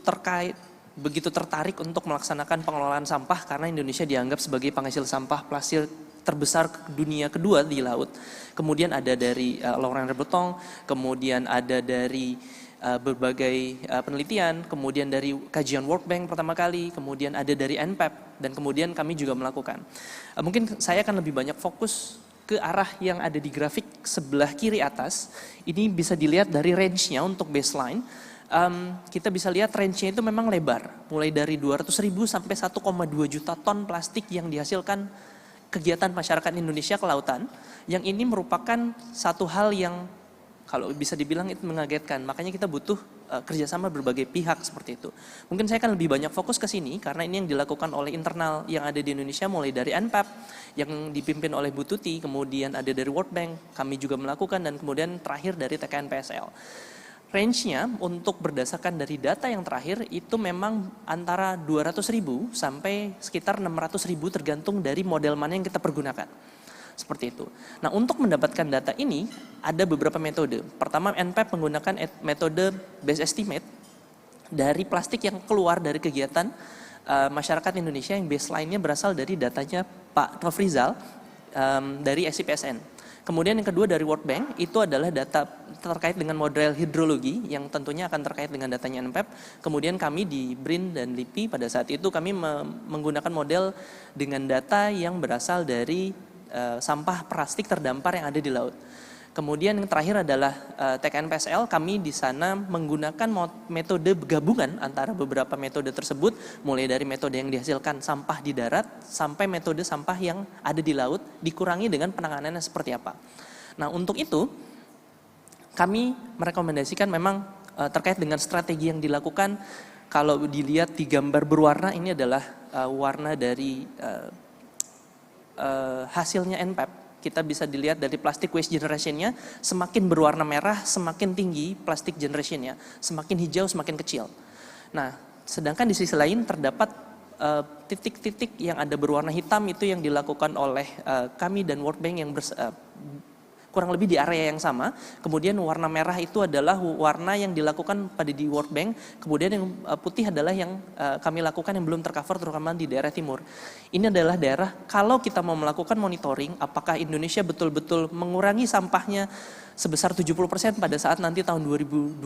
tertarik untuk melaksanakan pengelolaan sampah karena Indonesia dianggap sebagai penghasil sampah plastik terbesar dunia kedua di laut. Kemudian ada dari Laurent Rebetong, kemudian ada dari berbagai penelitian, kemudian dari kajian World Bank pertama kali, kemudian ada dari NPEP, dan kemudian kami juga melakukan. Mungkin saya akan lebih banyak fokus ke arah yang ada di grafik sebelah kiri atas. Ini bisa dilihat dari range-nya untuk baseline. Kita bisa lihat range-nya itu memang lebar, mulai dari 200.000 sampai 1,2 juta ton plastik yang dihasilkan kegiatan masyarakat Indonesia ke lautan, yang ini merupakan satu hal yang kalau bisa dibilang itu mengagetkan, makanya kita butuh kerjasama berbagai pihak seperti itu. Mungkin saya akan lebih banyak fokus ke sini, karena ini yang dilakukan oleh internal yang ada di Indonesia, mulai dari NPEP, yang dipimpin oleh Bu Tuti, kemudian ada dari World Bank, kami juga melakukan, dan kemudian terakhir dari TKN PSL. Range-nya untuk berdasarkan dari data yang terakhir itu memang antara 200.000 sampai sekitar 600.000 tergantung dari model mana yang kita pergunakan. Seperti itu. Nah, untuk mendapatkan data ini ada beberapa metode. Pertama, NPAP menggunakan metode base estimate dari plastik yang keluar dari kegiatan masyarakat Indonesia yang baseline-nya berasal dari datanya Pak Nofrizal dari SIPSN. Kemudian yang kedua dari World Bank itu adalah data terkait dengan model hidrologi yang tentunya akan terkait dengan datanya NPAP. Kemudian kami di BRIN dan LIPI pada saat itu kami menggunakan model dengan data yang berasal dari sampah plastik terdampar yang ada di laut. Kemudian yang terakhir adalah TKNPSL, kami di sana menggunakan metode gabungan antara beberapa metode tersebut, mulai dari metode yang dihasilkan sampah di darat sampai metode sampah yang ada di laut, dikurangi dengan penanganannya seperti apa. Nah, untuk itu kami merekomendasikan memang terkait dengan strategi yang dilakukan. Kalau dilihat di gambar berwarna, ini adalah warna dari hasilnya NPAP. Kita bisa dilihat dari plastic waste generation-nya, semakin berwarna merah semakin tinggi plastic generation-nya, semakin hijau semakin kecil. Nah, sedangkan di sisi lain terdapat titik-titik yang ada berwarna hitam itu yang dilakukan oleh kami dan World Bank yang kurang lebih di area yang sama. Kemudian warna merah itu adalah warna yang dilakukan pada di World Bank. Kemudian yang putih adalah yang kami lakukan yang belum tercover terutama di daerah timur. Ini adalah daerah kalau kita mau melakukan monitoring apakah Indonesia betul-betul mengurangi sampahnya sebesar 70% pada saat nanti tahun 2025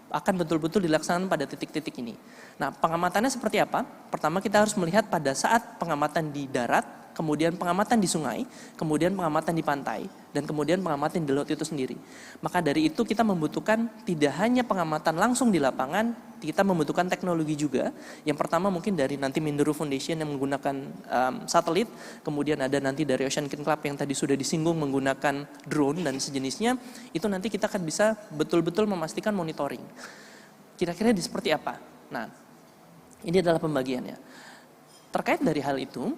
akan betul-betul dilaksanakan pada titik-titik ini. Nah, pengamatannya seperti apa? Pertama kita harus melihat pada saat pengamatan di darat, kemudian pengamatan di sungai, kemudian pengamatan di pantai, dan kemudian pengamatan di laut itu sendiri. Maka dari itu kita membutuhkan tidak hanya pengamatan langsung di lapangan, kita membutuhkan teknologi juga. Yang pertama mungkin dari nanti Mindoro Foundation yang menggunakan satelit, kemudian ada nanti dari Ocean King Club yang tadi sudah disinggung menggunakan drone dan sejenisnya, itu nanti kita akan bisa betul-betul memastikan monitoring. Kira-kira seperti apa? Nah, ini adalah pembagiannya. Terkait dari hal itu,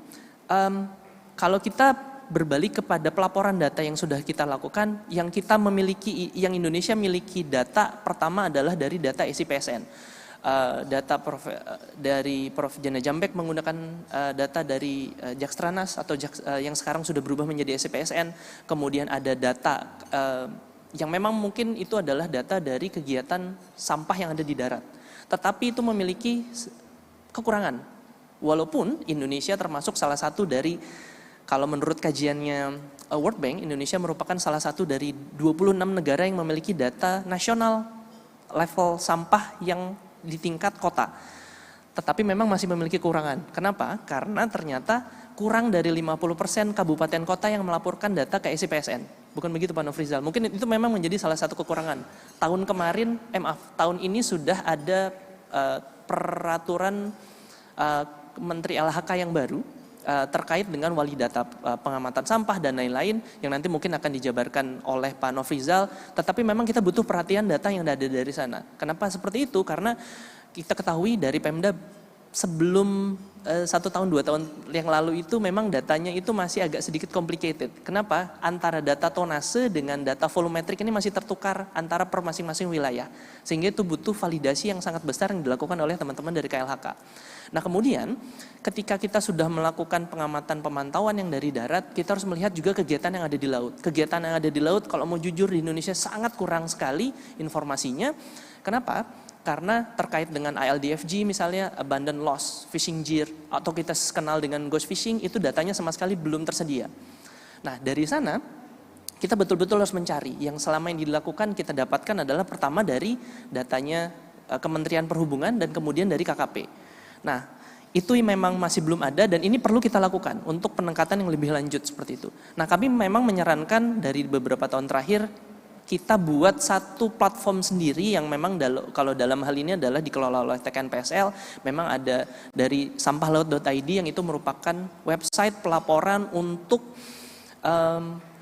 kalau kita berbalik kepada pelaporan data yang sudah kita lakukan, yang kita memiliki, yang Indonesia miliki data pertama adalah dari data SIPSN. Data dari Prof. Jana Jambek menggunakan data dari Jakstranas atau yang sekarang sudah berubah menjadi SIPSN. Kemudian ada data yang memang mungkin itu adalah data dari kegiatan sampah yang ada di darat. Tetapi itu memiliki kekurangan. Walaupun Indonesia termasuk salah satu dari, kalau menurut kajiannya World Bank, Indonesia merupakan salah satu dari 26 negara yang memiliki data nasional level sampah yang di tingkat kota. Tetapi memang masih memiliki kekurangan. Kenapa? Karena ternyata kurang dari 50% kabupaten kota yang melaporkan data ke SIPSN. Bukan begitu Pak Nofrizal? Mungkin itu memang menjadi salah satu kekurangan. Tahun ini sudah ada peraturan Menteri LHK yang baru terkait dengan wali data pengamatan sampah dan lain-lain yang nanti mungkin akan dijabarkan oleh Pak Nofrizal. Tetapi memang kita butuh perhatian data yang ada dari sana. Kenapa seperti itu? Karena kita ketahui dari Pemda sebelum 1 tahun 2 tahun yang lalu itu memang datanya itu masih agak sedikit complicated. Kenapa? Antara data tonase dengan data volumetrik ini masih tertukar antara per masing-masing wilayah. Sehingga itu butuh validasi yang sangat besar yang dilakukan oleh teman-teman dari KLHK. Nah, kemudian ketika kita sudah melakukan pengamatan pemantauan yang dari darat, kita harus melihat juga kegiatan yang ada di laut. Kegiatan yang ada di laut kalau mau jujur di Indonesia sangat kurang sekali informasinya. Kenapa? Karena terkait dengan ILDFG misalnya, abundant loss, fishing gear, atau kita kenal dengan ghost fishing, itu datanya sama sekali belum tersedia. Nah, dari sana kita betul-betul harus mencari. Yang selama ini dilakukan kita dapatkan adalah pertama dari datanya Kementerian Perhubungan dan kemudian dari KKP. Nah, itu memang masih belum ada dan ini perlu kita lakukan untuk peningkatan yang lebih lanjut seperti itu. Nah, kami memang menyarankan dari beberapa tahun terakhir kita buat satu platform sendiri yang memang kalau dalam hal ini adalah dikelola oleh TKNPSL, memang ada dari sampahlaut.id yang itu merupakan website pelaporan untuk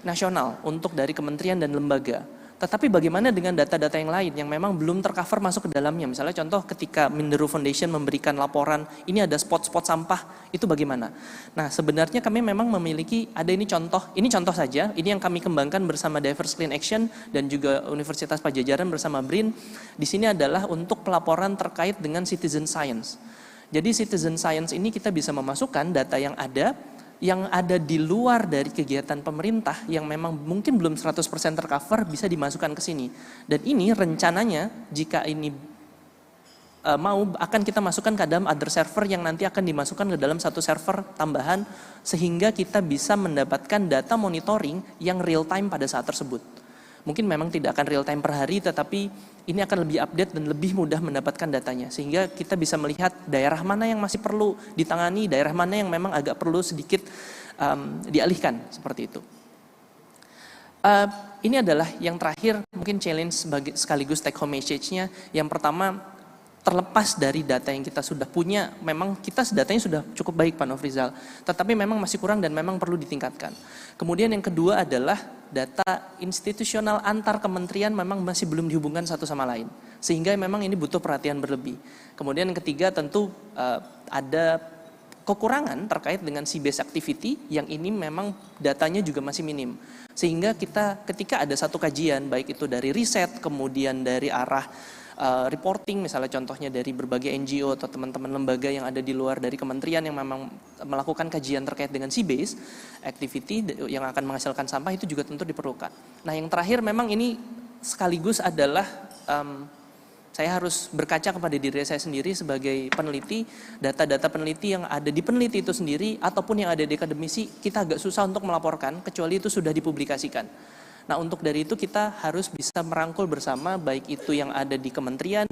nasional, untuk dari kementerian dan lembaga. Tetapi bagaimana dengan data-data yang lain yang memang belum tercover masuk ke dalamnya? Misalnya contoh ketika Mindoro Foundation memberikan laporan, ini ada spot-spot sampah, itu bagaimana? Nah, sebenarnya kami memang memiliki, ada ini contoh saja, ini yang kami kembangkan bersama Diverse Clean Action dan juga Universitas Padjadjaran bersama BRIN. Di sini adalah untuk pelaporan terkait dengan citizen science. Jadi citizen science ini kita bisa memasukkan data yang ada, yang ada di luar dari kegiatan pemerintah yang memang mungkin belum 100% tercover bisa dimasukkan ke sini. Dan ini rencananya jika ini mau akan kita masukkan ke dalam other server yang nanti akan dimasukkan ke dalam satu server tambahan sehingga kita bisa mendapatkan data monitoring yang real time pada saat tersebut. Mungkin memang tidak akan real time per hari tetapi ini akan lebih update dan lebih mudah mendapatkan datanya sehingga kita bisa melihat daerah mana yang masih perlu ditangani, daerah mana yang memang agak perlu sedikit dialihkan seperti itu. Ini adalah yang terakhir mungkin challenge sekaligus take home message-nya. Yang pertama, terlepas dari data yang kita sudah punya, memang kita datanya sudah cukup baik Pak Nofrizal, tetapi memang masih kurang dan memang perlu ditingkatkan. Kemudian yang kedua adalah data institusional antar kementerian memang masih belum dihubungkan satu sama lain, sehingga memang ini butuh perhatian berlebih. Kemudian yang ketiga tentu ada kekurangan terkait dengan sea-based activity yang ini memang datanya juga masih minim. Sehingga kita ketika ada satu kajian, baik itu dari riset, kemudian dari arah reporting, misalnya contohnya dari berbagai NGO atau teman-teman lembaga yang ada di luar dari kementerian yang memang melakukan kajian terkait dengan sea-based activity yang akan menghasilkan sampah itu juga tentu diperlukan. Nah yang terakhir memang ini sekaligus adalah saya harus berkaca kepada diri saya sendiri sebagai peneliti, data-data peneliti yang ada di peneliti itu sendiri ataupun yang ada di akademisi kita agak susah untuk melaporkan kecuali itu sudah dipublikasikan. Nah untuk dari itu kita harus bisa merangkul bersama baik itu yang ada di kementerian,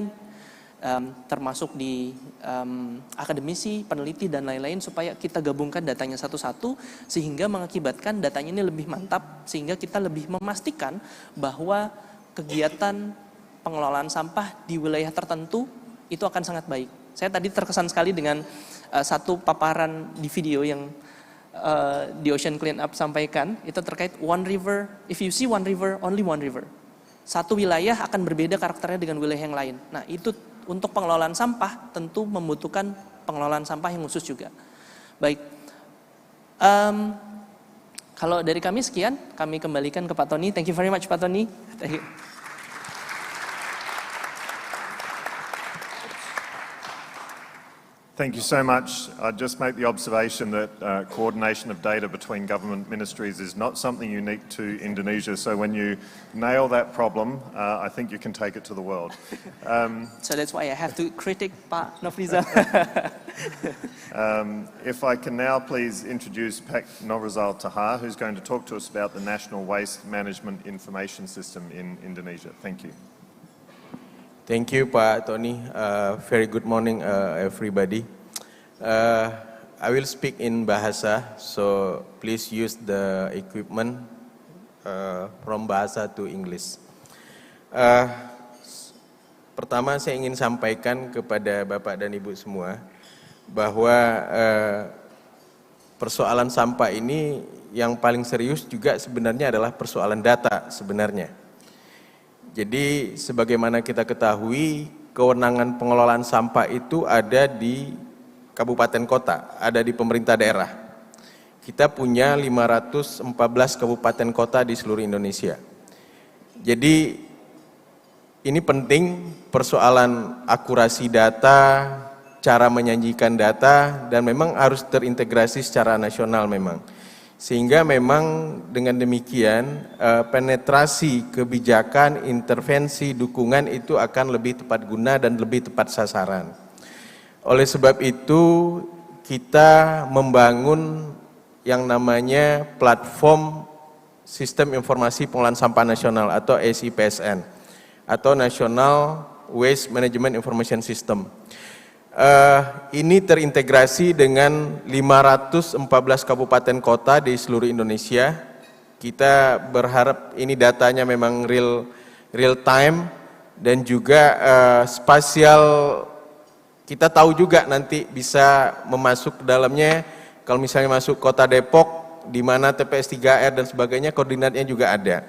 termasuk di akademisi, peneliti dan lain-lain supaya kita gabungkan datanya satu-satu sehingga mengakibatkan datanya ini lebih mantap sehingga kita lebih memastikan bahwa kegiatan pengelolaan sampah di wilayah tertentu itu akan sangat baik. Saya tadi terkesan sekali dengan satu paparan di video yang di Ocean Cleanup sampaikan, itu terkait one river, if you see one river, only one river. Satu wilayah akan berbeda karakternya dengan wilayah yang lain. Nah itu untuk pengelolaan sampah tentu membutuhkan pengelolaan sampah yang khusus juga. Baik, kalau dari kami sekian, kami kembalikan ke Pak Tony. Thank you very much Pak Tony. Thank you. Thank you so much. I'd just make the observation that coordination of data between government ministries is not something unique to Indonesia. So when you nail that problem, I think you can take it to the world. So that's why I have to critique Pak Nofrizal. If I can now please introduce Pak Nofrizal Tahar, who's going to talk to us about the National Waste Management Information System in Indonesia. Thank you. Thank you, Pak Tony. Very good morning, everybody. I will speak in Bahasa, so please use the equipment from Bahasa to English. Pertama, saya ingin sampaikan kepada Bapak dan Ibu semua bahwa persoalan sampah ini yang paling serius juga sebenarnya adalah persoalan data sebenarnya. Jadi sebagaimana kita ketahui, kewenangan pengelolaan sampah itu ada di kabupaten kota, ada di pemerintah daerah. Kita punya 514 kabupaten kota di seluruh Indonesia. Jadi ini penting persoalan akurasi data, cara menyajikan data, dan memang harus terintegrasi secara nasional memang. Sehingga memang dengan demikian penetrasi kebijakan, intervensi, dukungan itu akan lebih tepat guna dan lebih tepat sasaran. Oleh sebab itu kita membangun yang namanya platform Sistem Informasi Pengelolaan Sampah Nasional atau SIPSN atau National Waste Management Information System. Ini terintegrasi dengan 514 kabupaten kota di seluruh Indonesia. Kita berharap ini datanya memang real time dan juga spasial. Kita tahu juga nanti bisa memasuk ke dalamnya. Kalau misalnya masuk kota Depok, di mana TPS 3R dan sebagainya, koordinatnya juga ada.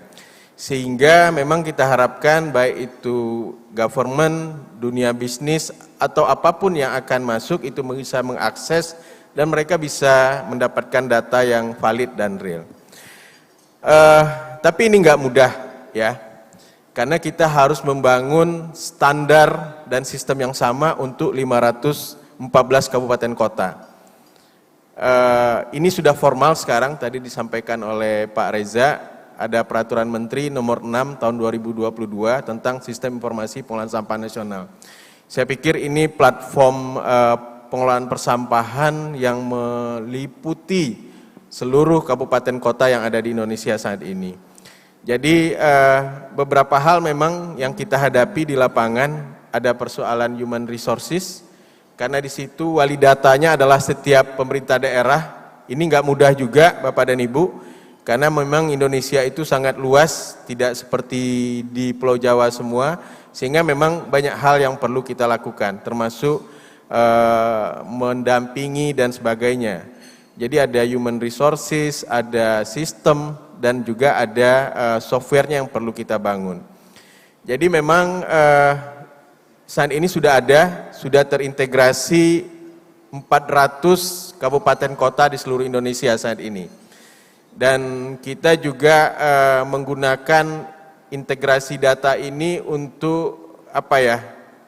Sehingga memang kita harapkan baik itu government, dunia bisnis, atau apapun yang akan masuk itu bisa mengakses dan mereka bisa mendapatkan data yang valid dan real. Tapi ini nggak mudah ya, karena kita harus membangun standar dan sistem yang sama untuk 514 kabupaten kota. Ini sudah formal sekarang, tadi disampaikan oleh Pak Reza, ada Peraturan Menteri nomor 6 tahun 2022 tentang Sistem Informasi Pengelolaan Sampah Nasional. Saya pikir ini platform pengelolaan persampahan yang meliputi seluruh kabupaten kota yang ada di Indonesia saat ini. Jadi beberapa hal memang yang kita hadapi di lapangan, ada persoalan human resources, karena di situ wali datanya adalah setiap pemerintah daerah. Ini nggak mudah juga Bapak dan Ibu, karena memang Indonesia itu sangat luas, tidak seperti di Pulau Jawa semua, sehingga memang banyak hal yang perlu kita lakukan, termasuk mendampingi dan sebagainya. Jadi ada human resources, ada sistem, dan juga ada softwarenya yang perlu kita bangun. Jadi memang saat ini sudah terintegrasi 400 kabupaten kota di seluruh Indonesia saat ini. Dan kita juga menggunakan integrasi data ini untuk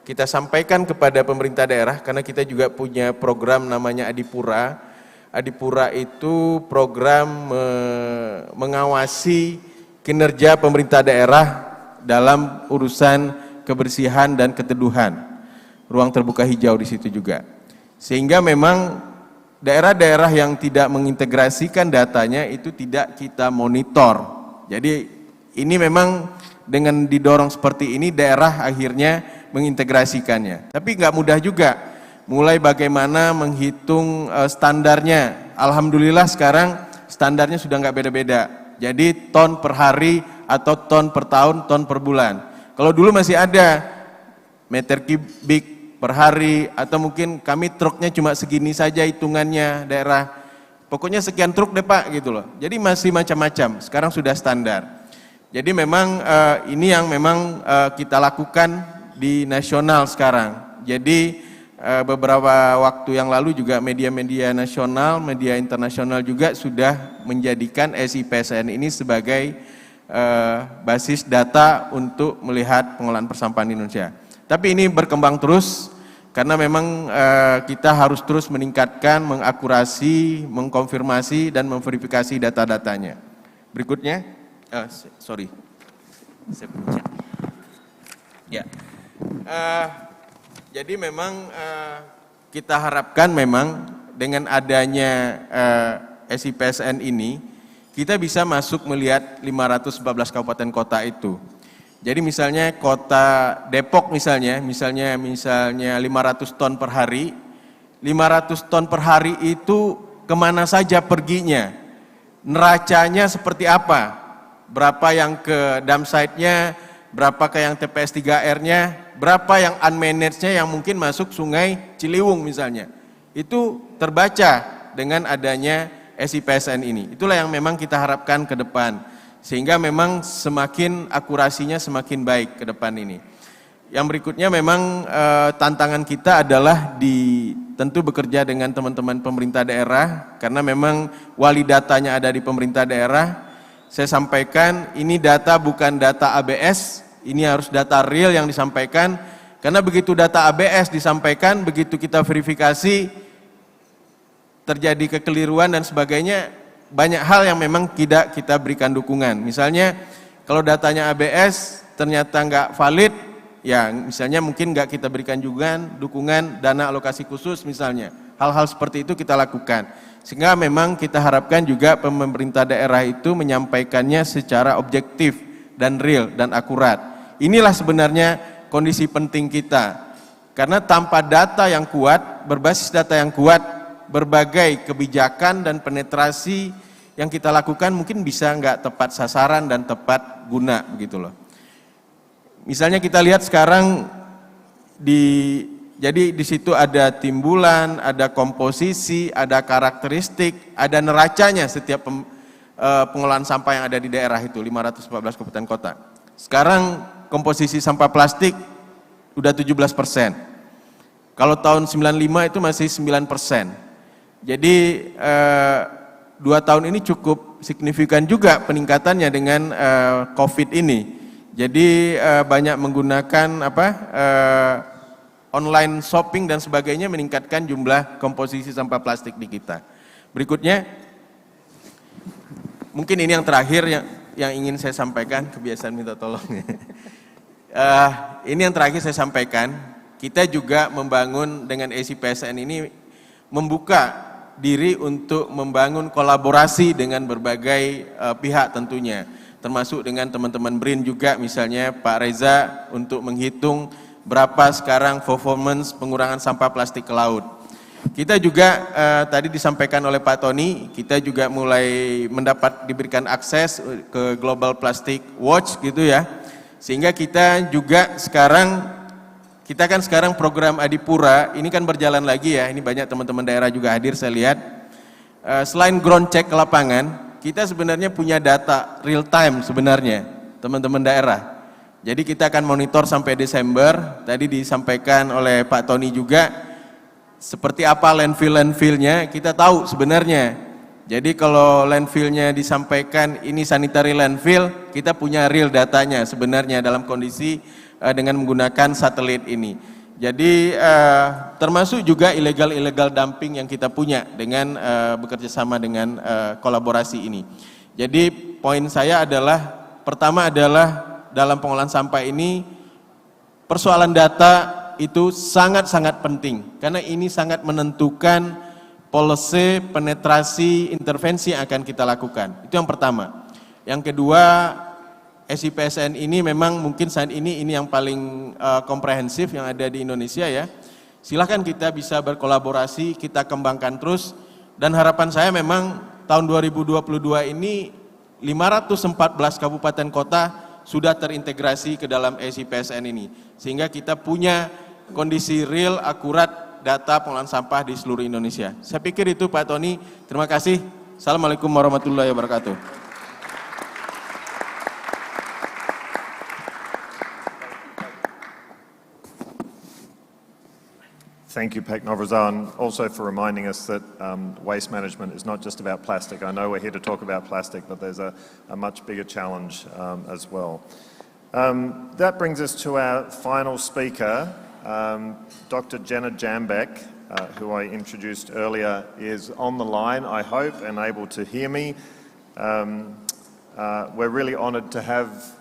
kita sampaikan kepada pemerintah daerah, karena kita juga punya program namanya Adipura. Adipura itu program mengawasi kinerja pemerintah daerah dalam urusan kebersihan dan keteduhan. Ruang terbuka hijau di situ juga. Sehingga memang daerah-daerah yang tidak mengintegrasikan datanya itu tidak kita monitor. Jadi ini memang dengan didorong seperti ini daerah akhirnya mengintegrasikannya. Tapi nggak mudah juga. Mulai bagaimana menghitung standarnya. Alhamdulillah sekarang standarnya sudah nggak beda-beda. Jadi ton per hari atau ton per tahun, ton per bulan. Kalau dulu masih ada meter kubik per hari, atau mungkin kami truknya cuma segini saja hitungannya daerah. Pokoknya sekian truk deh Pak gitu loh. Jadi masih macam-macam. Sekarang sudah standar. Jadi memang ini yang memang kita lakukan di nasional sekarang. Jadi beberapa waktu yang lalu juga media-media nasional, media internasional juga sudah menjadikan SIPSN ini sebagai basis data untuk melihat pengelolaan persampahan di Indonesia. Tapi ini berkembang terus karena memang kita harus terus meningkatkan, mengakurasi, mengkonfirmasi dan memverifikasi data-datanya. Berikutnya, saya pencet. Ya. Jadi memang kita harapkan memang dengan adanya SIPSN ini, kita bisa masuk melihat 514 kabupaten kota itu. Jadi misalnya kota Depok misalnya 500 ton per hari, 500 ton per hari itu kemana saja perginya, neracanya seperti apa, berapa yang ke dump site-nya, berapa ke yang TPS 3R-nya, berapa yang unmanaged-nya yang mungkin masuk sungai Ciliwung misalnya. Itu terbaca dengan adanya SIPSN ini. Itulah yang memang kita harapkan ke depan. Sehingga memang semakin akurasinya semakin baik ke depan ini. Yang berikutnya memang tantangan kita adalah tentu bekerja dengan teman-teman pemerintah daerah, karena memang wali datanya ada di pemerintah daerah. Saya sampaikan ini data bukan data ABS, ini harus data real yang disampaikan, karena begitu data ABS disampaikan, begitu kita verifikasi terjadi kekeliruan dan sebagainya, banyak hal yang memang tidak kita berikan dukungan. Misalnya kalau datanya ABS ternyata nggak valid, ya misalnya mungkin nggak kita berikan juga dukungan dana alokasi khusus misalnya. Hal-hal seperti itu kita lakukan. Sehingga memang kita harapkan juga pemerintah daerah itu menyampaikannya secara objektif dan real dan akurat. Inilah sebenarnya kondisi penting kita. Karena tanpa data yang kuat, berbasis data yang kuat, berbagai kebijakan dan penetrasi yang kita lakukan mungkin bisa nggak tepat sasaran dan tepat guna begitu loh. Misalnya kita lihat sekarang jadi di situ ada timbulan, ada komposisi, ada karakteristik, ada neracanya setiap pengelolaan sampah yang ada di daerah itu 514 kabupaten kota. Sekarang komposisi sampah plastik udah 17%. Kalau tahun 95 itu masih 9%. Jadi 2 tahun ini cukup signifikan juga peningkatannya dengan COVID ini. Jadi banyak menggunakan online shopping dan sebagainya, meningkatkan jumlah komposisi sampah plastik di kita. Berikutnya, mungkin ini yang terakhir yang ingin saya sampaikan, kebiasaan minta tolong. Ini yang terakhir saya sampaikan, kita juga membangun dengan ACPSN ini membuka diri untuk membangun kolaborasi dengan berbagai pihak tentunya, termasuk dengan teman-teman BRIN juga, misalnya Pak Reza untuk menghitung berapa sekarang performance pengurangan sampah plastik ke laut. Kita juga tadi disampaikan oleh Pak Tony, kita juga mulai diberikan akses ke Global Plastic Watch gitu ya, sehingga kita juga kita kan sekarang program Adipura, ini kan berjalan lagi ya, ini banyak teman-teman daerah juga hadir saya lihat. Selain ground check ke lapangan, kita sebenarnya punya data real time sebenarnya, teman-teman daerah. Jadi kita akan monitor sampai Desember, tadi disampaikan oleh Pak Tony juga, seperti apa landfill-landfillnya, kita tahu sebenarnya. Jadi kalau landfillnya disampaikan ini sanitary landfill, kita punya real datanya sebenarnya dalam kondisi dengan menggunakan satelit ini. Jadi termasuk juga illegal dumping yang kita punya dengan bekerja sama dengan kolaborasi ini. Jadi poin saya adalah, pertama adalah dalam pengolahan sampah ini persoalan data itu sangat-sangat penting karena ini sangat menentukan policy, penetrasi, intervensi yang akan kita lakukan. Itu yang pertama. Yang kedua, SIPSN ini memang mungkin saat ini yang paling komprehensif yang ada di Indonesia ya. Silahkan kita bisa berkolaborasi, kita kembangkan terus, dan harapan saya memang tahun 2022 ini 514 kabupaten kota sudah terintegrasi ke dalam SIPSN ini, sehingga kita punya kondisi real, akurat data pengolahan sampah di seluruh Indonesia. Saya pikir itu Pak Tony, terima kasih. Assalamualaikum warahmatullahi wabarakatuh. Thank you, Pak Novroza, and also for reminding us that waste management is not just about plastic. I know we're here to talk about plastic, but there's a much bigger challenge as well. That brings us to our final speaker, Dr. Jenna Jambek, who I introduced earlier, is on the line, I hope, and able to hear me. We're really honoured to have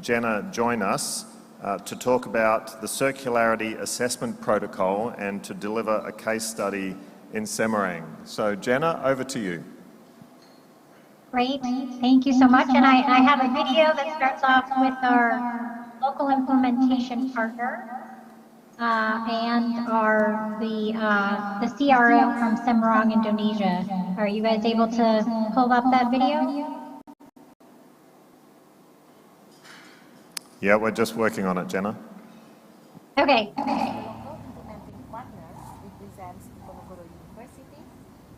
Jenna join us to talk about the Circularity Assessment Protocol and to deliver a case study in Semarang. So Jenna, over to you. Great, thank you so much. And I have a video that starts off with our local implementation partner and the CRO from Semarang, Indonesia. Are you guys able to pull up that video? Yeah, we're just working on it, Jenna. Okay. Local implementing partner represents Kemenko University.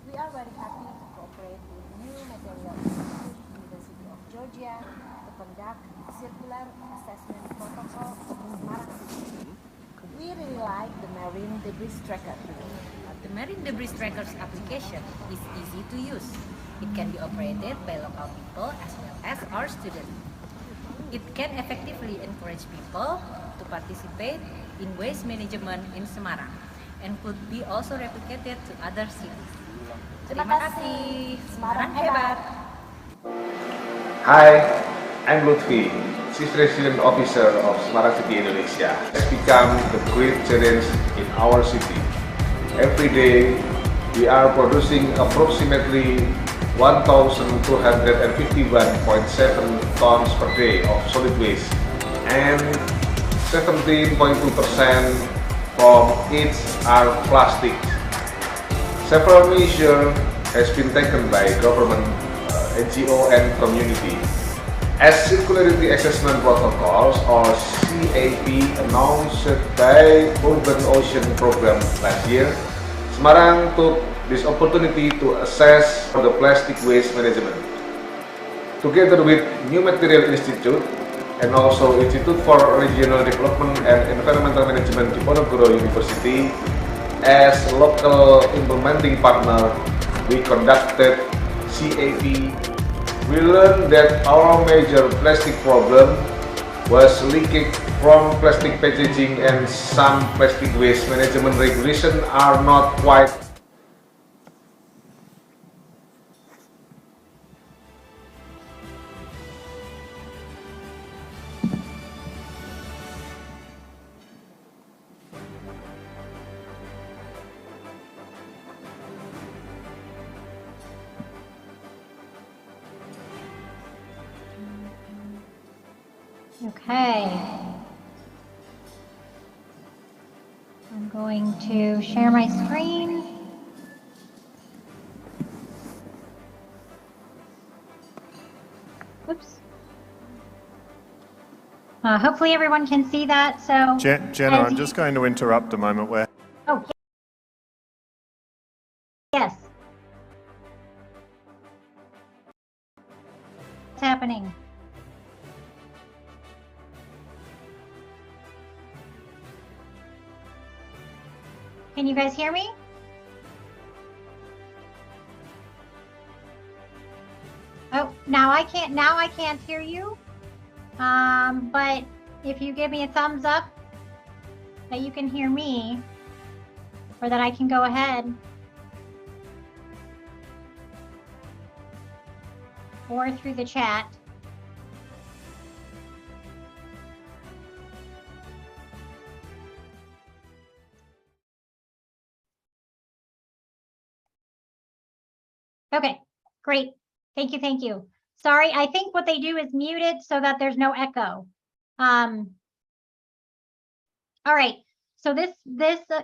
We are very happy to cooperate with New Material Institute, University of Georgia, to conduct circular assessment protocol of Semarang City. We really like the marine debris tracker. The marine debris tracker's application is easy to use. It can be operated by local people as well as our students. It can effectively encourage people to participate in waste management in Semarang and could be also replicated to other cities. Terima kasih. Semarang hebat. Hi, I'm Lutfi, Chief Resident Officer of Semarang City, Indonesia. It's become the great challenge in our city. Every day, we are producing approximately 1,251.7 tons per day of solid waste, and 17.2% from it are plastic. Several measures has been taken by government, NGO and community. As Circularity Assessment Protocols or CAP announced by Urban Ocean Program last year, Semarang took this opportunity to assess the plastic waste management. Together with New Material Institute and also Institute for Regional Development and Environmental Management Kemenko University, as local implementing partner, we conducted CAP. We learned that our major plastic problem was leakage from plastic packaging, and some plastic waste management regulations are not quite Okay. I'm going to share my screen. Oops. Hopefully everyone can see that. So, Jenna, I'm just going to interrupt a moment. Oh, yes. What's happening? Can you guys hear me? Oh, now I can't hear you. But if you give me a thumbs up that you can hear me, or that I can go ahead, or through the chat. Okay, great. Thank you, thank you. Sorry, I think what they do is mute it so that there's no echo. All right, so this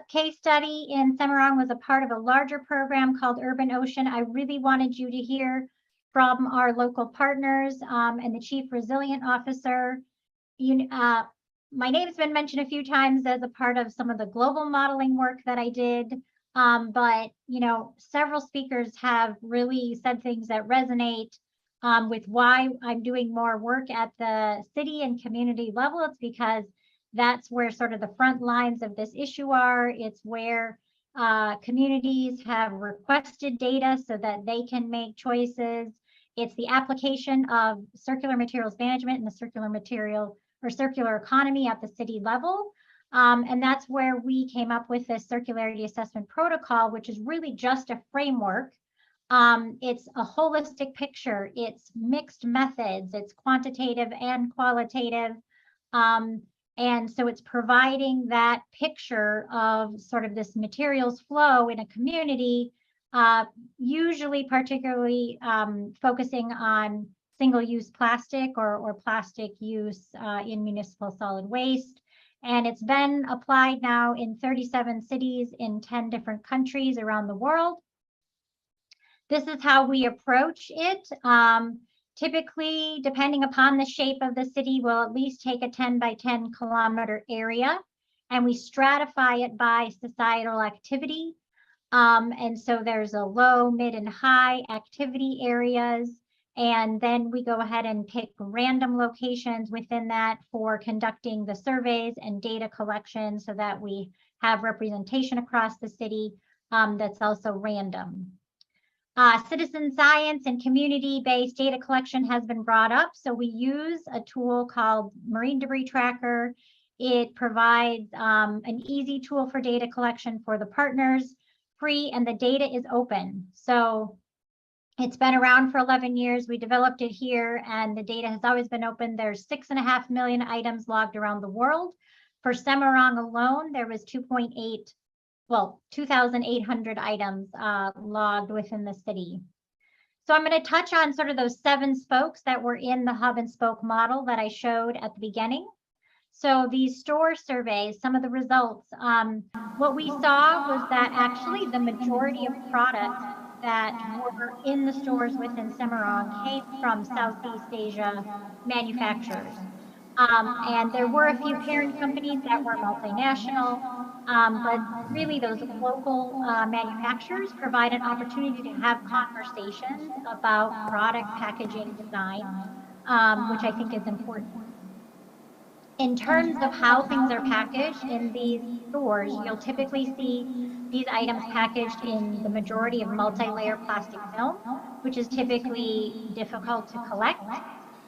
case study in Semarang was a part of a larger program called Urban Ocean. I really wanted you to hear from our local partners and the Chief Resilient Officer. My name's been mentioned a few times as a part of some of the global modeling work that I did. But several speakers have really said things that resonate with why I'm doing more work at the city and community level. It's because that's where sort of the front lines of this issue are. It's where communities have requested data so that they can make choices. It's the application of circular materials management and the circular material or circular economy at the city level. And that's where we came up with this circularity assessment protocol, which is really just a framework. It's a holistic picture. It's mixed methods. It's quantitative and qualitative. And so it's providing that picture of sort of this materials flow in a community, usually particularly focusing on single-use plastic or plastic use in municipal solid waste. And it's been applied now in 37 cities in 10 different countries around the world. This is how we approach it. Typically, depending upon the shape of the city, we'll at least take a 10 by 10 kilometer area and we stratify it by societal activity. And so there's a low, mid, and high activity areas. And then we go ahead and pick random locations within that for conducting the surveys and data collection so that we have representation across the city that's also random. Citizen science and community-based data collection has been brought up. So we use a tool called Marine Debris Tracker. It provides an easy tool for data collection for the partners, free, and the data is open. So it's been around for 11 years. We developed it here and the data has always been open. There's 6.5 million items logged around the world. For Semarang alone, there was 2,800 items logged within the city. So I'm going to touch on sort of those 7 spokes that were in the hub and spoke model that I showed at the beginning. So these store surveys, some of the results, what we saw was that actually the majority of products that were in the stores within Semarang came from Southeast Asia manufacturers. And there were a few parent companies that were multinational, but really those local manufacturers provide an opportunity to have conversations about product packaging design, which I think is important. In terms of how things are packaged in these stores, you'll typically see these items packaged in the majority of multi-layer plastic film, which is typically difficult to collect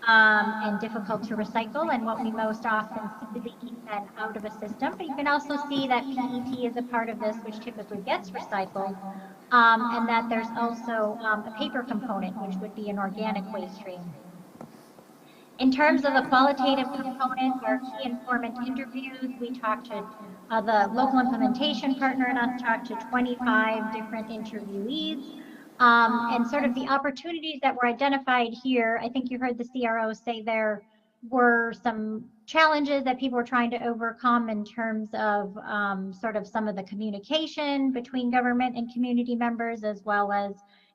and difficult to recycle, and what we most often see leaking then out of a system. But you can also see that PET is a part of this, which typically gets recycled, and that there's also a paper component, which would be an organic waste stream. In terms of the qualitative components, our key informant interviews, we talked to the local implementation partner and us talked to 25 different interviewees. And sort of the opportunities that were identified here, I think you heard the CRO say they're were some challenges that people were trying to overcome in terms of sort of some of the communication between government and community members, as well as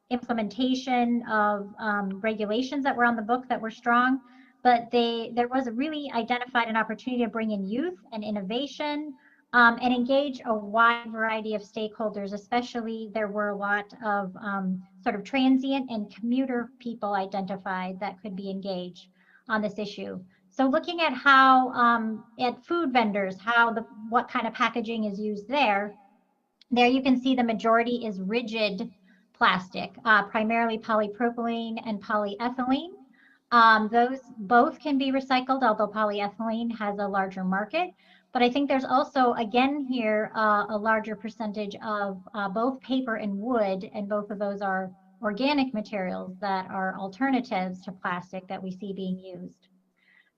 implementation of regulations that were on the book that were strong. But there was a really identified an opportunity to bring in youth and innovation and engage a wide variety of stakeholders. Especially there were a lot of sort of transient and commuter people identified that could be engaged on this issue. So looking at how at food vendors, what kind of packaging is used there you can see the majority is rigid plastic, primarily polypropylene and polyethylene. Those both can be recycled, although polyethylene has a larger market. But I think there's also, again here, a larger percentage of both paper and wood, and both of those are organic materials that are alternatives to plastic that we see being used.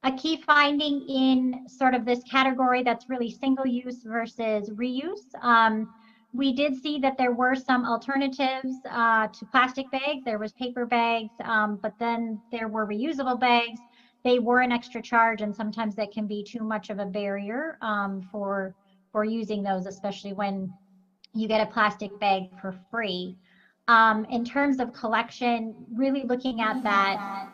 A key finding in sort of this category that's really single use versus reuse, we did see that there were some alternatives to plastic bags. There was paper bags, but then there were reusable bags. They were an extra charge, and sometimes that can be too much of a barrier for using those, especially when you get a plastic bag for free. In terms of collection, really looking at that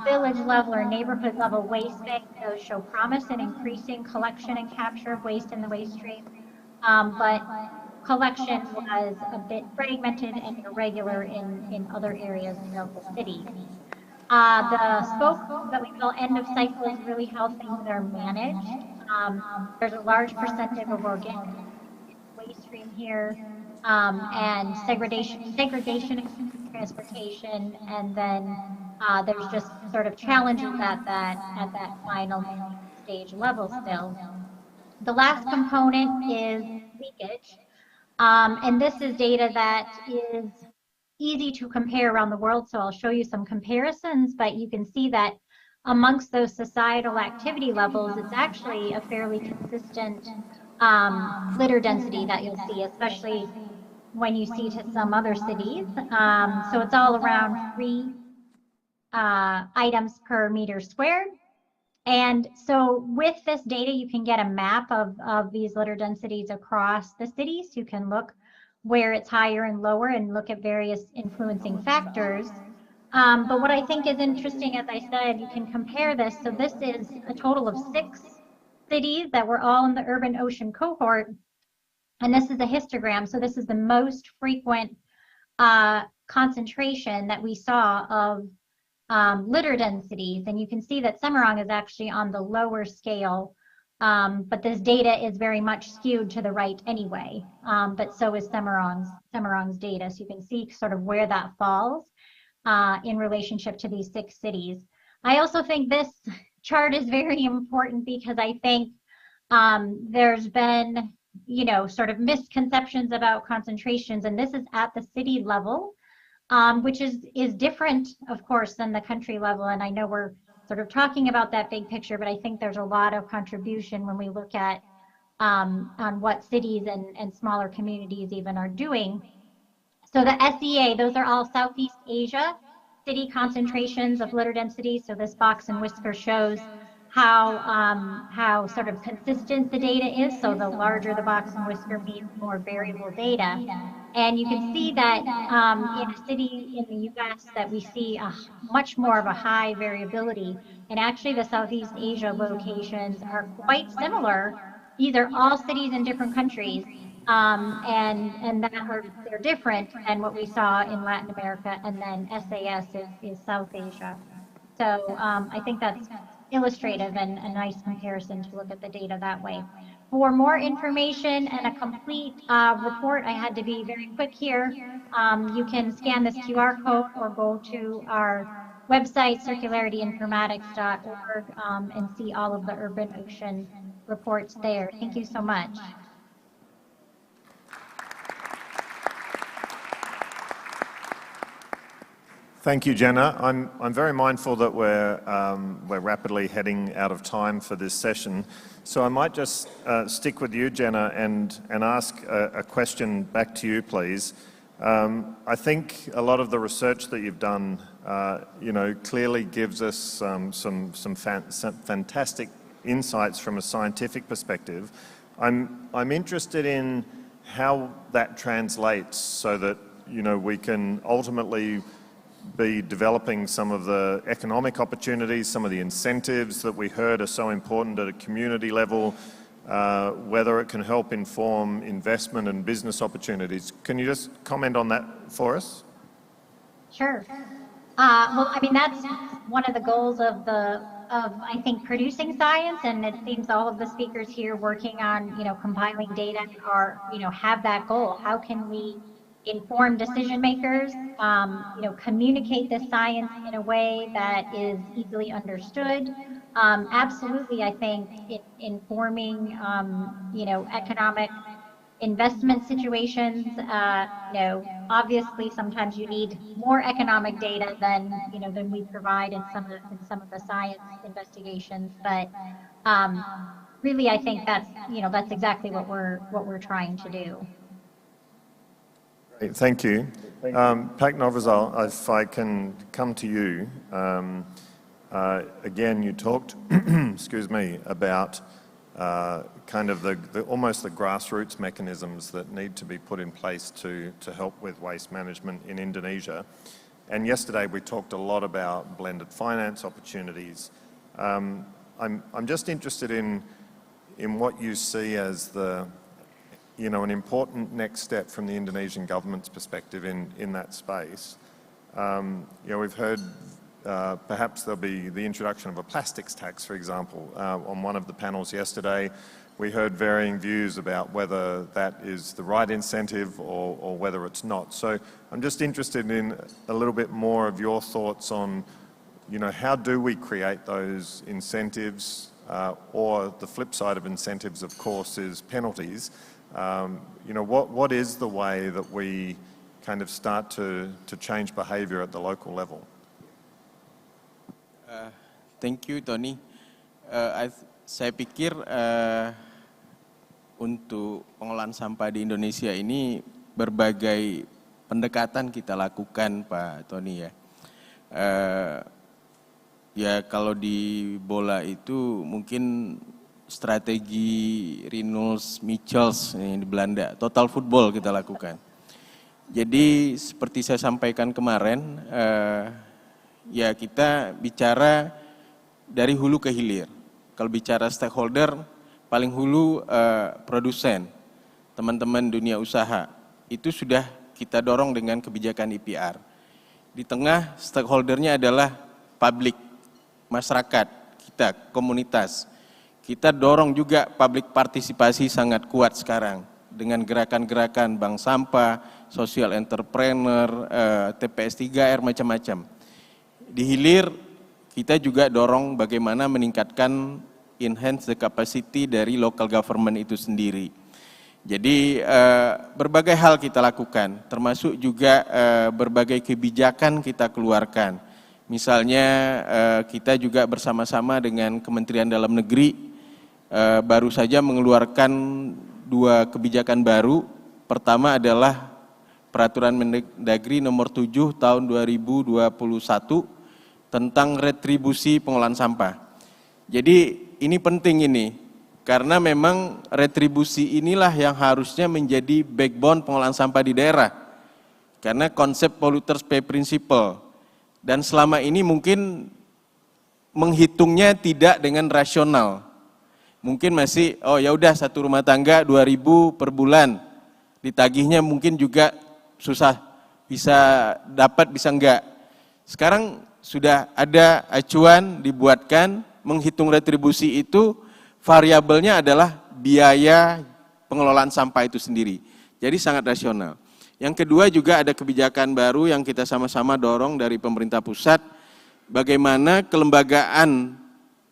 village level or neighborhood level waste bags, those show promise in increasing collection and capture of waste in the waste stream. But collection was a bit fragmented and irregular in other areas throughout the city. The scope that we call end of cycle is really how things are managed. There's a large percentage of organic waste stream here, and segregation and transportation, and then there's just sort of challenges at that final stage level still. The last component is leakage. And this is data that is easy to compare around the world, so I'll show you some comparisons, but you can see that amongst those societal activity levels, it's actually a fairly consistent litter density that you'll see, especially when you see to some other cities. So it's all around 3 items per meter squared. And so with this data, you can get a map of these litter densities across the cities. You can look where it's higher and lower and look at various influencing factors. But what I think is interesting, as I said, you can compare this. So this is a total of 6 cities that were all in the urban ocean cohort. And this is a histogram. So this is the most frequent concentration that we saw of litter densities, and you can see that Semarang is actually on the lower scale, but this data is very much skewed to the right anyway, but so is Semarang's data, so you can see sort of where that falls in relationship to these 6 cities. I also think this chart is very important because I think there's been, sort of misconceptions about concentrations, and this is at the city level. Which is different, of course, than the country level. And I know we're sort of talking about that big picture, but I think there's a lot of contribution when we look at on what cities and smaller communities even are doing. So the SEA, those are all Southeast Asia city concentrations of litter density. So this box and whisker shows how sort of consistent the data is. So the larger the box and whisker means more variable data. And you can see that in a city in the US that we see much more of a high variability. And actually the Southeast Asia locations are quite similar. These are all cities in different countries. And they're different than what we saw in Latin America, and then SAS is South Asia. So I think that's illustrative and a nice comparison to look at the data that way. For more information and a complete report, I had to be very quick here. You can scan this QR code or go to our website, circularityinformatics.org, and see all of the urban ocean reports there. Thank you so much. Thank you, Jenna. I'm very mindful that we're rapidly heading out of time for this session, so I might just stick with you, Jenna, and ask a question back to you, please. I think a lot of the research that you've done, clearly gives us some fantastic insights from a scientific perspective. I'm interested in how that translates so that we can ultimately be developing some of the economic opportunities, some of the incentives that we heard are so important at a community level, whether it can help inform investment and business opportunities. Can you just comment on that for us? Sure. Well, I mean, that's one of the goals of I think producing science, and it seems all of the speakers here working on, compiling data are, have that goal. How can we inform decision makers, communicate this science in a way that is easily understood? Absolutely, I think informing, economic investment situations, obviously sometimes you need more economic data than we provide in some of the science investigations, but really I think that's exactly what we're trying to do. Great, thank you. Kemenkomarves, if I can come to you, again you talked, excuse me, about kind of almost the grassroots mechanisms that need to be put in place to help with waste management in Indonesia. And yesterday we talked a lot about blended finance opportunities. I'm just interested in what you see as an important next step from the Indonesian government's perspective in that space. We've heard perhaps there'll be the introduction of a plastics tax, for example. On one of the panels yesterday, we heard varying views about whether that is the right incentive or whether it's not. So I'm just interested in a little bit more of your thoughts on, how do we create those incentives, or the flip side of incentives, of course, is penalties. What is the way that we kind of start to change behavior at the local level? Thank you, Tony. Saya pikir untuk pengolahan sampah di Indonesia ini berbagai pendekatan kita lakukan, Pak Tony ya. Ya kalau di bola itu mungkin strategi Rinus-Michels di Belanda, total football kita lakukan. Jadi seperti saya sampaikan kemarin, ya kita bicara dari hulu ke hilir. Kalau bicara stakeholder, paling hulu produsen, teman-teman dunia usaha, itu sudah kita dorong dengan kebijakan IPR. Di tengah stakeholdernya adalah publik, masyarakat, kita, komunitas. Kita dorong juga public partisipasi sangat kuat sekarang dengan gerakan-gerakan bank sampah, social entrepreneur, TPS 3R, macam-macam. Di hilir kita juga dorong bagaimana meningkatkan enhance the capacity dari local government itu sendiri. Jadi berbagai hal kita lakukan, termasuk juga berbagai kebijakan kita keluarkan. Misalnya kita juga bersama-sama dengan Kementerian Dalam Negeri baru saja mengeluarkan 2 kebijakan baru. Pertama adalah Peraturan Mendagri nomor 7 tahun 2021 tentang retribusi pengolahan sampah. Jadi ini penting ini, karena memang retribusi inilah yang harusnya menjadi backbone pengolahan sampah di daerah. Karena konsep polluters pay principle, dan selama ini mungkin menghitungnya tidak dengan rasional. Mungkin masih, oh ya udah satu rumah tangga 2.000 per bulan, ditagihnya mungkin juga susah, bisa dapat bisa enggak. Sekarang sudah ada acuan dibuatkan, menghitung retribusi itu variabelnya adalah biaya pengelolaan sampah itu sendiri. Jadi sangat rasional. Yang kedua juga ada kebijakan baru yang kita sama-sama dorong dari pemerintah pusat, bagaimana kelembagaan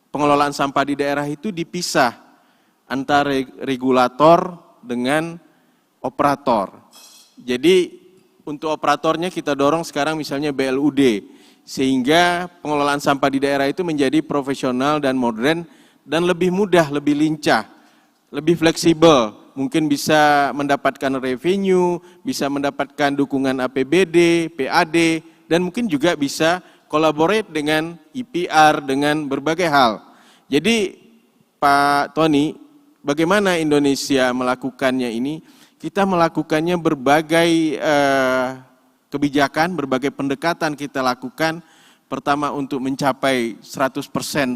pengelolaan sampah di daerah itu dipisah antara regulator dengan operator. Jadi untuk operatornya kita dorong sekarang misalnya BLUD, sehingga pengelolaan sampah di daerah itu menjadi profesional dan modern dan lebih mudah, lebih lincah, lebih fleksibel, mungkin bisa mendapatkan revenue, bisa mendapatkan dukungan APBD, PAD, dan mungkin juga bisa collaborate dengan IPR, dengan berbagai hal. Jadi Pak Tony, bagaimana Indonesia melakukannya ini? Kita melakukannya berbagai kebijakan, berbagai pendekatan kita lakukan. Pertama untuk mencapai 100%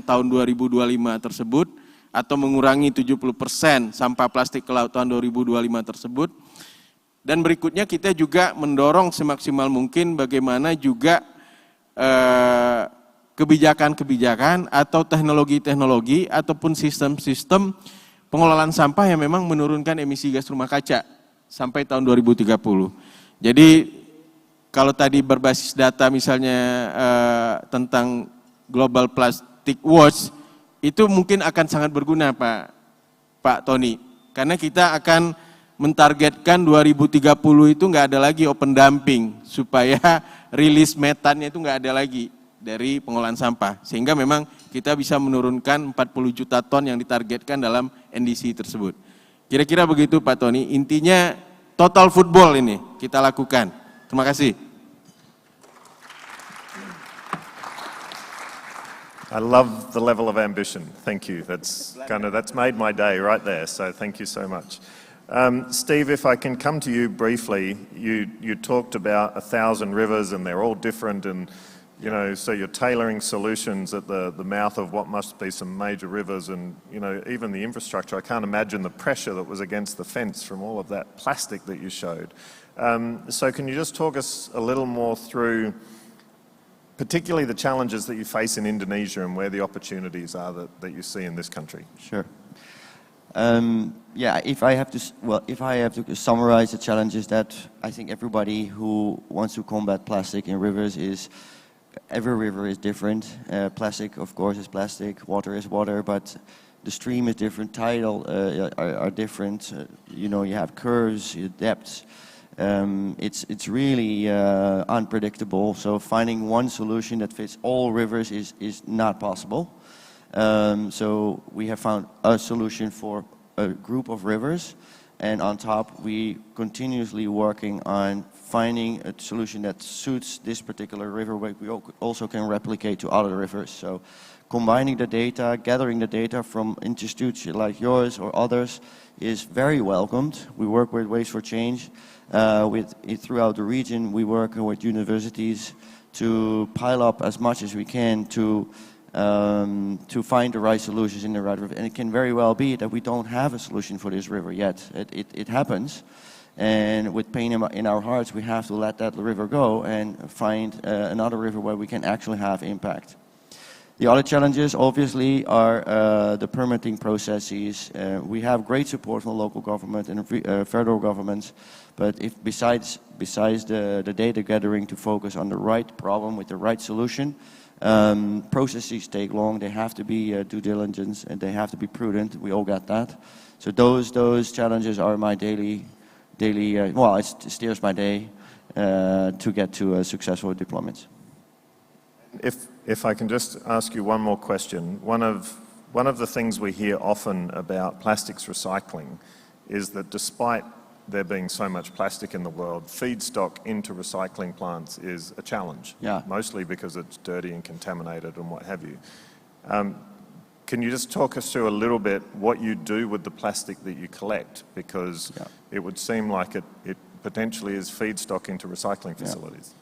tahun 2025 tersebut, atau mengurangi 70% sampah plastik ke laut tahun 2025 tersebut. Dan berikutnya kita juga mendorong semaksimal mungkin bagaimana juga kebijakan-kebijakan atau teknologi-teknologi ataupun sistem-sistem pengelolaan sampah yang memang menurunkan emisi gas rumah kaca sampai tahun 2030. Jadi kalau tadi berbasis data misalnya tentang Global Plastic Watch, itu mungkin akan sangat berguna Pak Tony. Karena kita akan mentargetkan 2030 itu nggak ada lagi open dumping, supaya rilis metannya itu nggak ada lagi dari pengolahan sampah. Sehingga memang kita bisa menurunkan 40 juta ton yang ditargetkan dalam NDC tersebut. Kira-kira begitu Pak Tony, intinya total football ini kita lakukan. Terima kasih. I love the level of ambition. Thank you. That's made my day right there. So thank you so much. Steve, if I can come to you briefly, you talked about 1,000 rivers and they're all different, and so you're tailoring solutions at the mouth of what must be some major rivers, and even the infrastructure. I can't imagine the pressure that was against the fence from all of that plastic that you showed. So can you just talk us a little more through particularly the challenges that you face in Indonesia and where the opportunities are that you see in this country? Sure. Yeah, if I have to summarize the challenges that I think everybody who wants to combat plastic in rivers is, every river is different. Plastic, of course, is plastic. Water is water, but the stream is different. Tidal are different. You have curves, depths. It's really unpredictable. So finding one solution that fits all rivers is not possible. So we have found a solution for a group of rivers, and on top we continuously working on finding a solution that suits this particular river, where we also can replicate to other rivers. So combining the data, gathering the data from institutes like yours or others is very welcomed. We work with Waste for Change throughout the region. We work with universities to pile up as much as we can to find the right solutions in the right river. And it can very well be that we don't have a solution for this river yet. It happens. And with pain in our hearts, we have to let that river go and find another river where we can actually have impact. The other challenges, obviously, are the permitting processes. We have great support from local government and federal governments, but if besides the data gathering to focus on the right problem with the right solution, processes take long. They have to be due diligence and they have to be prudent. We all get that. So those challenges are my daily. Well, it steers my day to get to successful deployments. If I can just ask you one more question. One of the things we hear often about plastics recycling is that despite there being so much plastic in the world, feedstock into recycling plants is a challenge. Yeah. Mostly because it's dirty and contaminated and what have you. Can you just talk us through a little bit what you do with the plastic that you collect? Because it would seem like it potentially is feedstock into recycling facilities.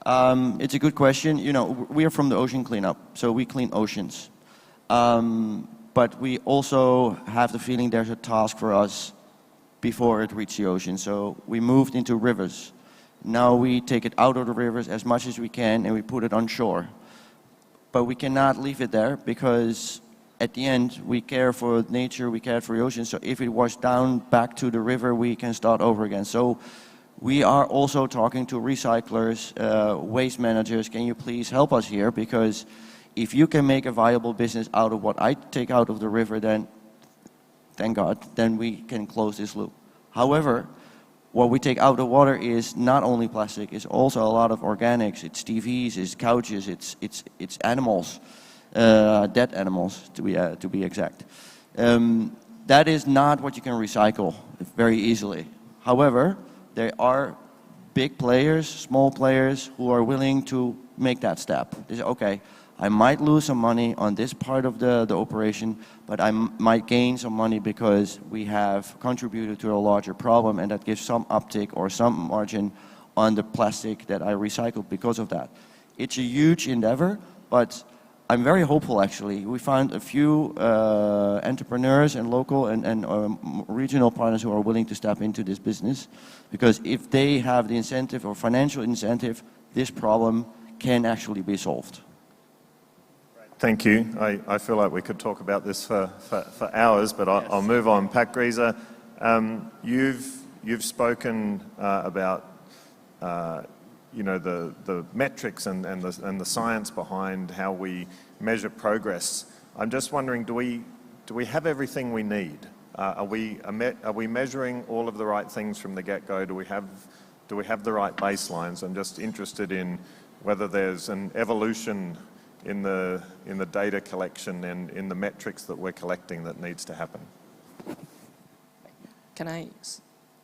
It's a good question. We are from the ocean cleanup, so we clean oceans. But we also have the feeling there's a task for us before it reaches the ocean. So we moved into rivers. Now we take it out of the rivers as much as we can and we put it on shore. But we cannot leave it there because at the end we care for nature, we care for the ocean. So if it washes down back to the river, we can start over again. So we are also talking to recyclers, waste managers. Can you please help us here? Because if you can make a viable business out of what I take out of the river, then thank God, then we can close this loop. However, what we take out of the water is not only plastic, it's also a lot of organics, it's TVs, it's couches, it's animals, dead animals to be exact. that is not what you can recycle very easily. However, there are big players, small players who are willing to make that step. They say, okay, I might lose some money on this part of the operation, but I might gain some money because we have contributed to a larger problem, and that gives some uptick or some margin on the plastic that I recycled because of that. It's a huge endeavor, but I'm very hopeful actually. We found a few entrepreneurs and local and regional partners who are willing to step into this business, because if they have the incentive or financial incentive, this problem can actually be solved. Thank you. I feel like we could talk about this for hours, but I'll move on. Pat Grieser, you've spoken about the metrics and the science behind how we measure progress. I'm just wondering, do we have everything we need? Are we measuring all of the right things from the get-go? Do we have the right baselines? I'm just interested in whether there's an evolution in the data collection and in the metrics that we're collecting that needs to happen. Can I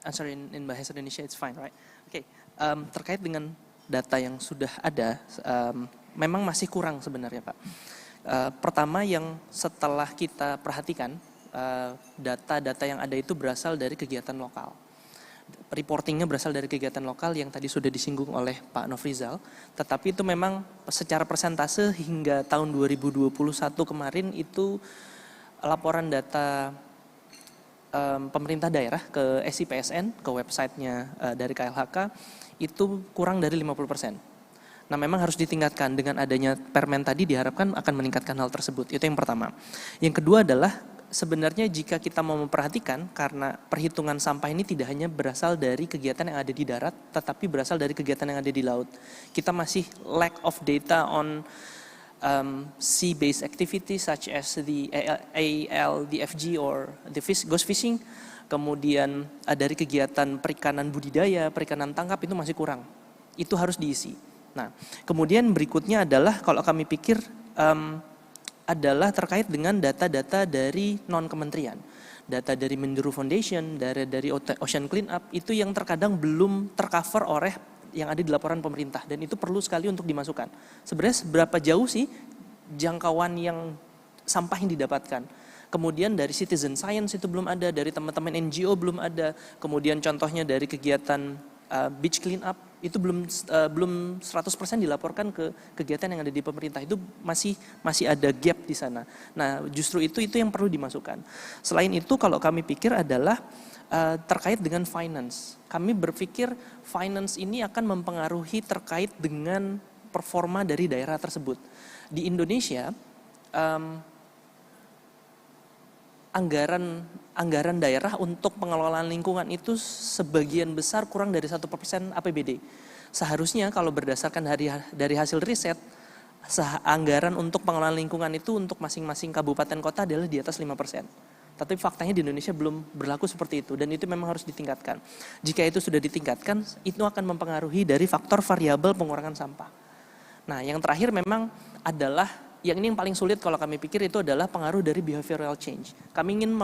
answer in bahasa Indonesia? It's fine, right? Okay. Terkait dengan data yang sudah ada, memang masih kurang sebenarnya, Pak. Pertama yang setelah kita perhatikan, data-data yang ada itu berasal dari kegiatan lokal. Reportingnya berasal dari kegiatan lokal yang tadi sudah disinggung oleh Pak Nofrizal, tetapi itu memang secara persentase hingga tahun 2021 kemarin itu laporan data pemerintah daerah ke SIPSN, ke websitenya dari KLHK, itu kurang dari 50%. Nah memang harus ditingkatkan, dengan adanya permen tadi diharapkan akan meningkatkan hal tersebut, itu yang pertama. Yang kedua adalah sebenarnya jika kita mau memperhatikan, karena perhitungan sampah ini tidak hanya berasal dari kegiatan yang ada di darat, tetapi berasal dari kegiatan yang ada di laut. Kita masih lack of data on sea-based activities such as the ALDFG or the ghost fishing. Kemudian dari kegiatan perikanan budidaya, perikanan tangkap itu masih kurang. Itu harus diisi. Nah, kemudian berikutnya adalah kalau kami pikir adalah terkait dengan data-data dari non-kementerian. Data dari Menderu Foundation, dari Ocean Cleanup, itu yang terkadang belum tercover oleh yang ada di laporan pemerintah. Dan itu perlu sekali untuk dimasukkan. Sebenarnya seberapa jauh sih jangkauan yang sampah yang didapatkan. Kemudian dari citizen science itu belum ada, dari teman-teman NGO belum ada. Kemudian contohnya dari kegiatan beach cleanup, itu belum 100% dilaporkan ke kegiatan yang ada di pemerintah. Itu masih ada gap di sana. Nah, justru itu yang perlu dimasukkan. Selain itu kalau kami pikir adalah terkait dengan finance. Kami berpikir finance ini akan mempengaruhi terkait dengan performa dari daerah tersebut. Di Indonesia anggaran daerah untuk pengelolaan lingkungan itu sebagian besar kurang dari 1% APBD. Seharusnya kalau berdasarkan dari hasil riset, anggaran untuk pengelolaan lingkungan itu untuk masing-masing kabupaten kota adalah di atas 5%. Tapi faktanya di Indonesia belum berlaku seperti itu, dan itu memang harus ditingkatkan. Jika itu sudah ditingkatkan, itu akan mempengaruhi dari faktor variabel pengurangan sampah. Nah, yang terakhir memang adalah, yang ini yang paling sulit kalau kami pikir itu adalah pengaruh dari behavioral change. Kami ingin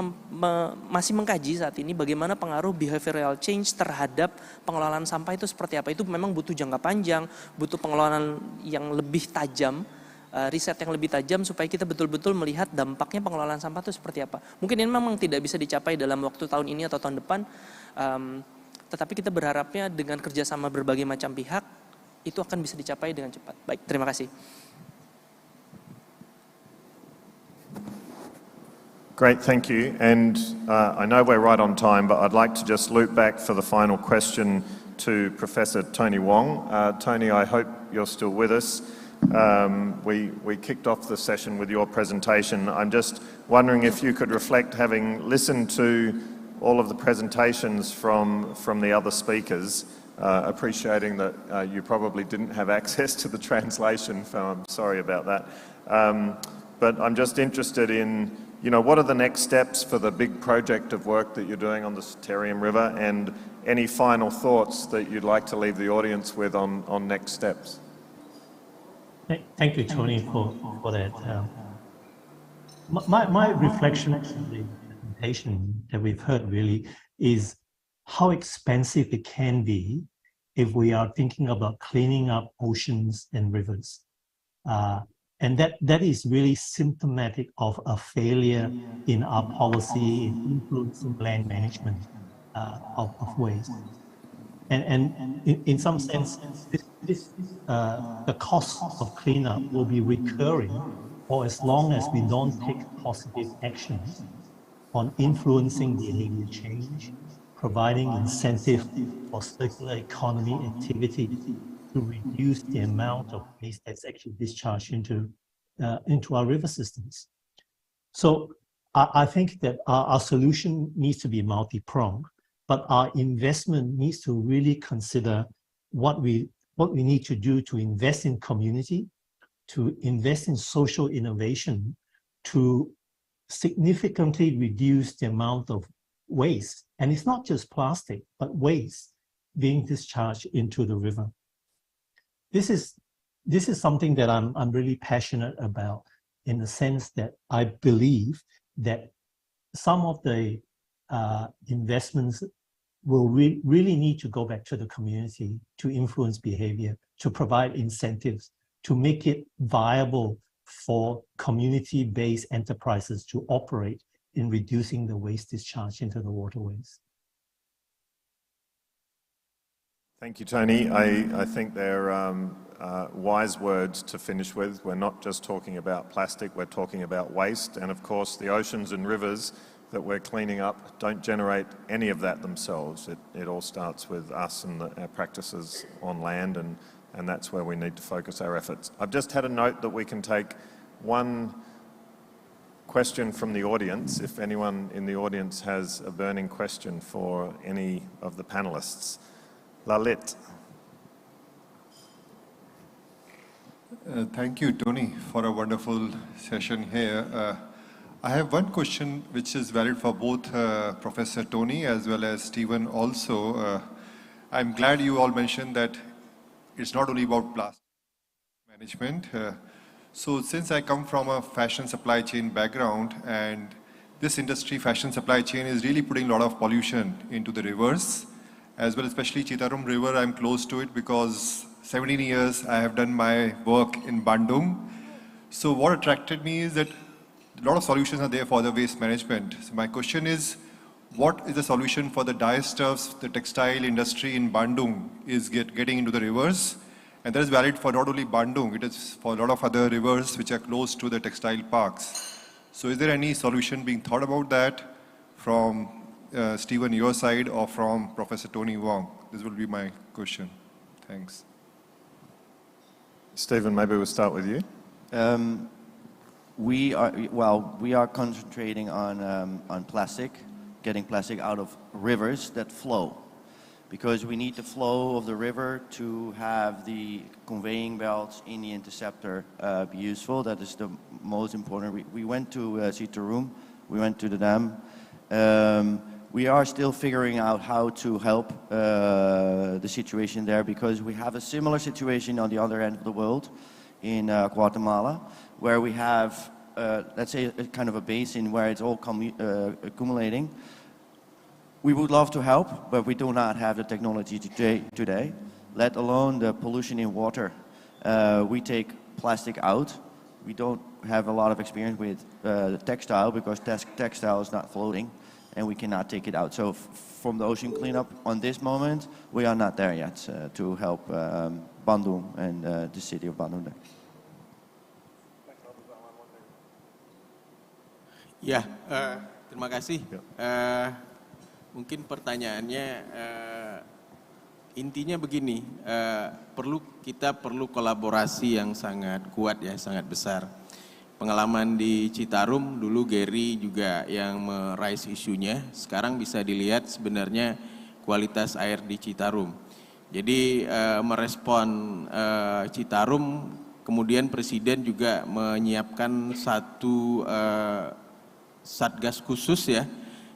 masih mengkaji saat ini bagaimana pengaruh behavioral change terhadap pengelolaan sampah itu seperti apa. Itu memang butuh jangka panjang, butuh pengelolaan yang lebih tajam, riset yang lebih tajam supaya kita betul-betul melihat dampaknya pengelolaan sampah itu seperti apa. Mungkin ini memang tidak bisa dicapai dalam waktu tahun ini atau tahun depan, tetapi kita berharapnya dengan kerjasama berbagai macam pihak, itu akan bisa dicapai dengan cepat. Baik, terima kasih. Great, thank you. And I know we're right on time, but I'd like to just loop back for the final question to Professor Tony Wong. Tony, I hope you're still with us. We kicked off the session with your presentation. I'm just wondering if you could reflect, having listened to all of the presentations from the other speakers, appreciating that you probably didn't have access to the translation, so I'm sorry about that. But I'm just interested in, what are the next steps for the big project of work that you're doing on the Cetarium River, and any final thoughts that you'd like to leave the audience with on next steps? Thank you, Tony, for that. My reflection on the presentation that we've heard really is how expensive it can be if we are thinking about cleaning up oceans and rivers. And that is really symptomatic of a failure in our policy in influencing land management of waste. And in some sense, the cost of cleanup will be recurring for as long as we don't take positive actions on influencing behavior change, providing incentive for circular economy activity to reduce the amount of waste that's actually discharged into our river systems. So I think that our solution needs to be multi-pronged, but our investment needs to really consider what we need to do to invest in community, to invest in social innovation, to significantly reduce the amount of waste. And it's not just plastic, but waste being discharged into the river. This is something that I'm really passionate about, in the sense that I believe that some of the investments will really need to go back to the community to influence behavior, to provide incentives, to make it viable for community-based enterprises to operate in reducing the waste discharge into the waterways. Thank you, Tony. I think they're wise words to finish with. We're not just talking about plastic, we're talking about waste. And of course, the oceans and rivers that we're cleaning up don't generate any of that themselves. It all starts with us and our practices on land, and that's where we need to focus our efforts. I've just had a note that we can take one question from the audience, if anyone in the audience has a burning question for any of the panelists. Lalit. Thank you, Tony, for a wonderful session here. I have one question which is valid for both Professor Tony as well as Stephen also. I'm glad you all mentioned that it's not only about plastic management. So since I come from a fashion supply chain background, and this industry, fashion supply chain, is really putting a lot of pollution into the rivers, as well, especially Citarum River. I'm close to it because 17 years I have done my work in Bandung. So what attracted me is that a lot of solutions are there for the waste management. So my question is, what is the solution for the dyestuffs, the textile industry in Bandung is getting into the rivers? And that is valid for not only Bandung, it is for a lot of other rivers which are close to the textile parks. So is there any solution being thought about that from Stephen, your side, or from Professor Tony Wong? This will be my question. Thanks. Stephen, maybe we'll start with you. We are concentrating on plastic, getting plastic out of rivers that flow, because we need the flow of the river to have the conveying belts in the interceptor be useful. That is the most important. We went to Citarum, we went to the dam. We are still figuring out how to help the situation there, because we have a similar situation on the other end of the world in Guatemala, where we have, let's say, a kind of a basin where it's all accumulating. We would love to help, but we do not have the technology today, let alone the pollution in water. We take plastic out. We don't have a lot of experience with textile, because textile is not floating, and we cannot take it out. So from the ocean cleanup on this moment, we are not there yet to help Bandung and the city of Bandung there. Ya, terima kasih. Mungkin pertanyaannya intinya begini, kita perlu kolaborasi yang sangat kuat ya, sangat besar. Pengalaman di Citarum dulu Gary juga yang meraise isunya. Sekarang bisa dilihat sebenarnya kualitas air di Citarum. Jadi merespon Citarum, kemudian Presiden juga menyiapkan satu satgas khusus ya.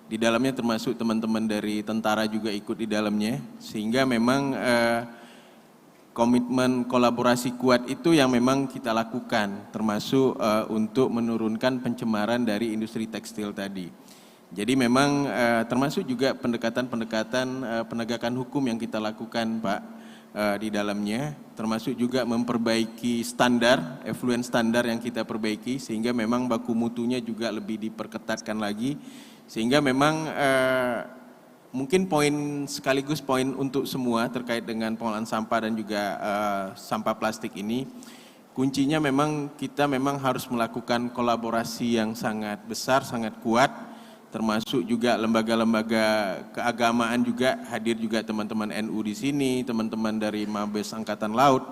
Di dalamnya termasuk teman-teman dari tentara juga ikut di dalamnya. Sehingga memang komitmen kolaborasi kuat itu yang memang kita lakukan, termasuk untuk menurunkan pencemaran dari industri tekstil tadi. Jadi memang termasuk juga pendekatan-pendekatan penegakan hukum yang kita lakukan, Pak, di dalamnya, termasuk juga memperbaiki standar, effluent standar yang kita perbaiki, sehingga memang baku mutunya juga lebih diperketatkan lagi, sehingga memang mungkin sekaligus poin untuk semua terkait dengan pengolahan sampah dan juga sampah plastik ini. Kuncinya memang kita harus melakukan kolaborasi yang sangat besar, sangat kuat, termasuk juga lembaga-lembaga keagamaan juga, hadir juga teman-teman NU di sini, teman-teman dari Mabes Angkatan Laut,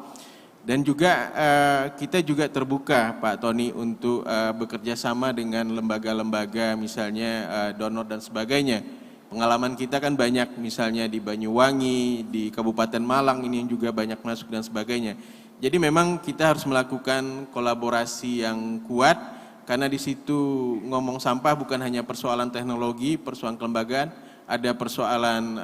dan juga kita juga terbuka, Pak Tony, untuk bekerja sama dengan lembaga-lembaga misalnya donor dan sebagainya. Pengalaman kita kan banyak, misalnya di Banyuwangi, di Kabupaten Malang ini juga banyak masuk dan sebagainya. Jadi memang kita harus melakukan kolaborasi yang kuat, karena di situ ngomong sampah bukan hanya persoalan teknologi, persoalan kelembagaan, ada persoalan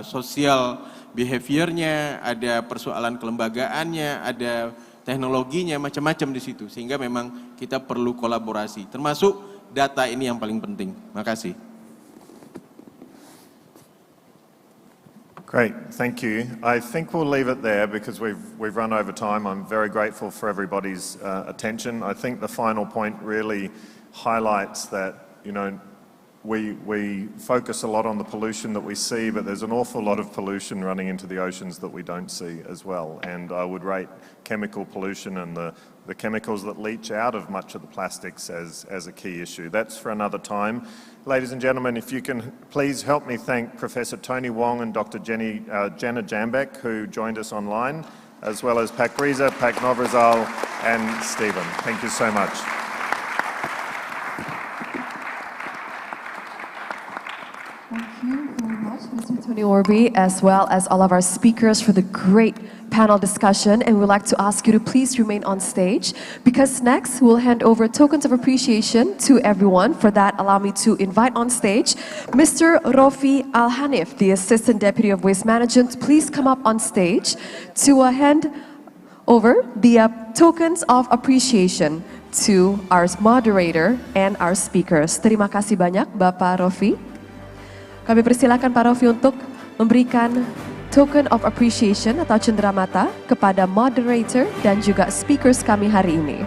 sosial behaviornya, ada persoalan kelembagaannya, ada teknologinya, macam-macam di situ. Sehingga memang kita perlu kolaborasi, termasuk data ini yang paling penting. Makasih. Great, thank you. I think we'll leave it there because we've run over time. I'm very grateful for everybody's attention. I think the final point really highlights that, we focus a lot on the pollution that we see, but there's an awful lot of pollution running into the oceans that we don't see as well. And I would rate chemical pollution and the chemicals that leach out of much of the plastics as a key issue. That's for another time. Ladies and gentlemen, if you can please help me thank Professor Tony Wong and Dr. Jenna Jambek, who joined us online, as well as Pak Riza, Pak Novrizal, and Stephen. Thank you so much. Thank you very much, Mr. Tony Warby, as well as all of our speakers for the great panel discussion. And we'd like to ask you to please remain on stage, because next we'll hand over tokens of appreciation to everyone. For that, allow me to invite on stage Mr. Rofi Al-Hanif, the Assistant Deputy of Waste Management. Please come up on stage to hand over the tokens of appreciation to our moderator and our speakers. Terima kasih banyak, Bapak Rofi. Kami persilakan Pak Rofi untuk memberikan token of appreciation atau cenderamata kepada moderator dan juga speakers kami hari ini.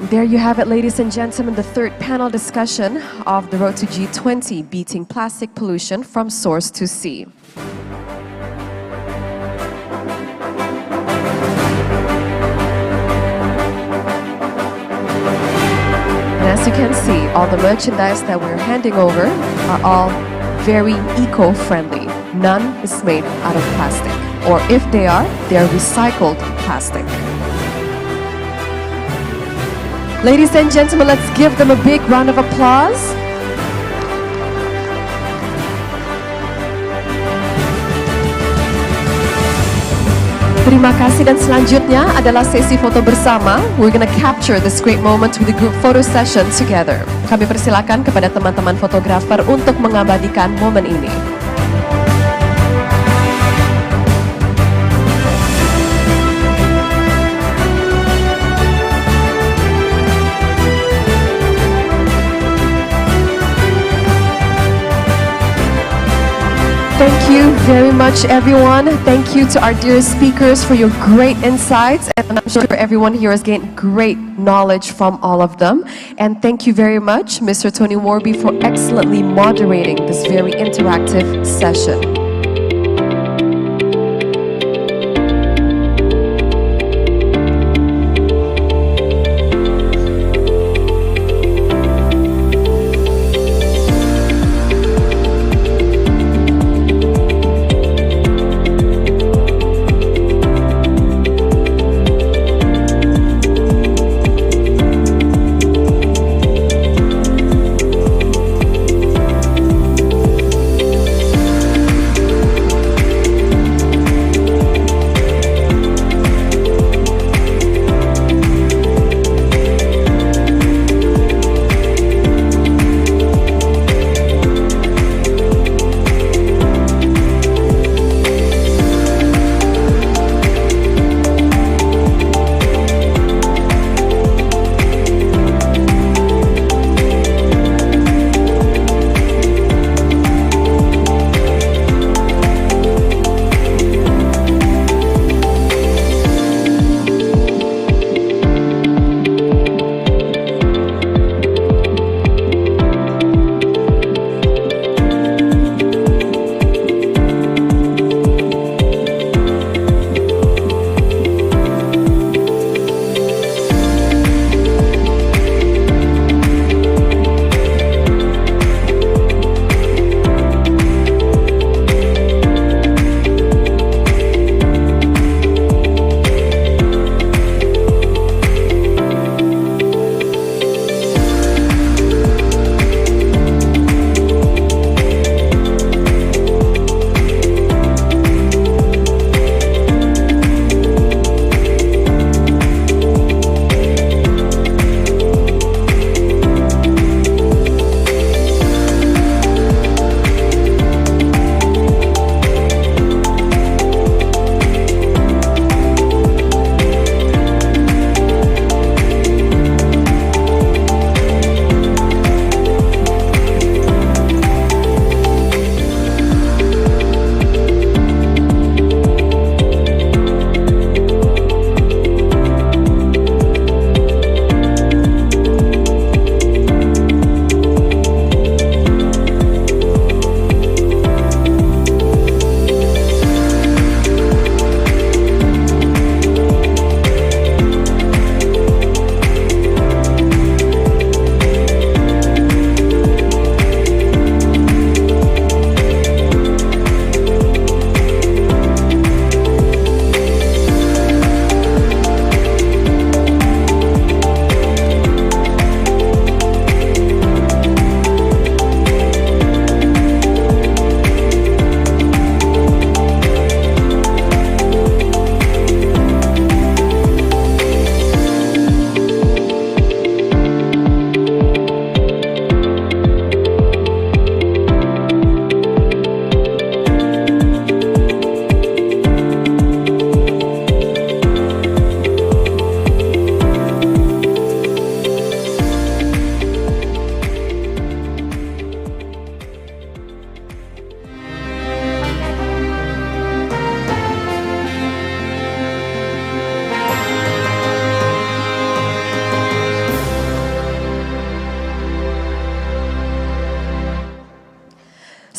There you have it, ladies and gentlemen, the third panel discussion of the Road to G20, Beating Plastic Pollution from Source to Sea. As you can see, all the merchandise that we're handing over are all very eco-friendly. None is made out of plastic, or if they are recycled plastic. Ladies and gentlemen, let's give them a big round of applause. Terima kasih, dan selanjutnya adalah sesi foto bersama. We're gonna capture this great moment with the group photo session together. Kami persilakan kepada teman-teman fotografer untuk mengabadikan momen ini. Thank you very much, everyone. Thank you to our dear speakers for your great insights, and I'm sure everyone here has gained great knowledge from all of them. And thank you very much, Mr. Tony Warby, for excellently moderating this very interactive session.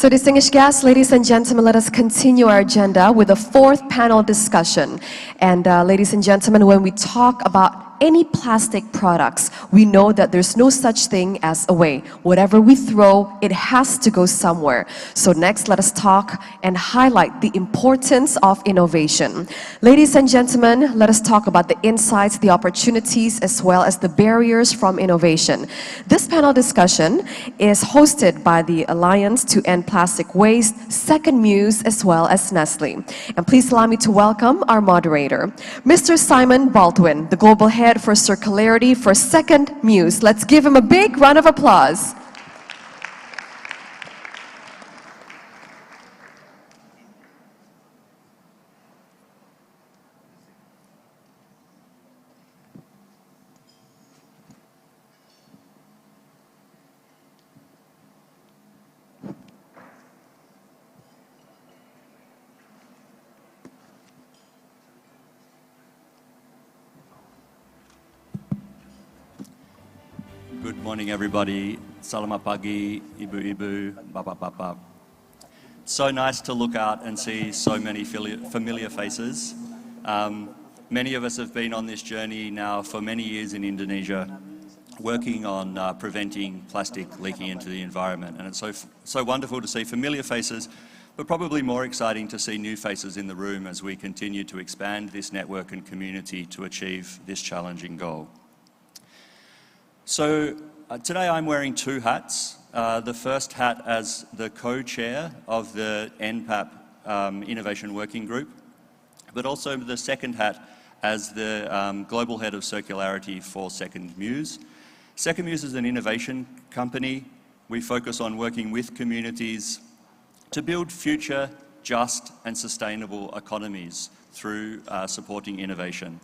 So distinguished guests, ladies and gentlemen, let us continue our agenda with a fourth panel discussion. And ladies and gentlemen, when we talk about any plastic products, we know that there's no such thing as a waste. Whatever we throw, it has to go somewhere. So next, let us talk and highlight the importance of innovation. Ladies and gentlemen, let us talk about the insights, the opportunities, as well as the barriers from innovation. This panel discussion is hosted by the Alliance to End Plastic Waste, Second Muse, as well as Nestle. And please allow me to welcome our moderator, Mr. Simon Baldwin, the Global Head for Circularity for Second Muse. Let's give him a big round of applause. Good morning, everybody. Selamat pagi, ibu-ibu, bapak-bapak. So nice to look out and see so many familiar faces. Many of us have been on this journey now for many years in Indonesia, working on preventing plastic leaking into the environment. And it's so wonderful to see familiar faces, but probably more exciting to see new faces in the room as we continue to expand this network and community to achieve this challenging goal. So today I'm wearing two hats. The first hat as the co-chair of the NPAP Innovation Working Group, but also the second hat as the Global Head of Circularity for Second Muse. Second Muse is an innovation company. We focus on working with communities to build future, just and sustainable economies through supporting innovation.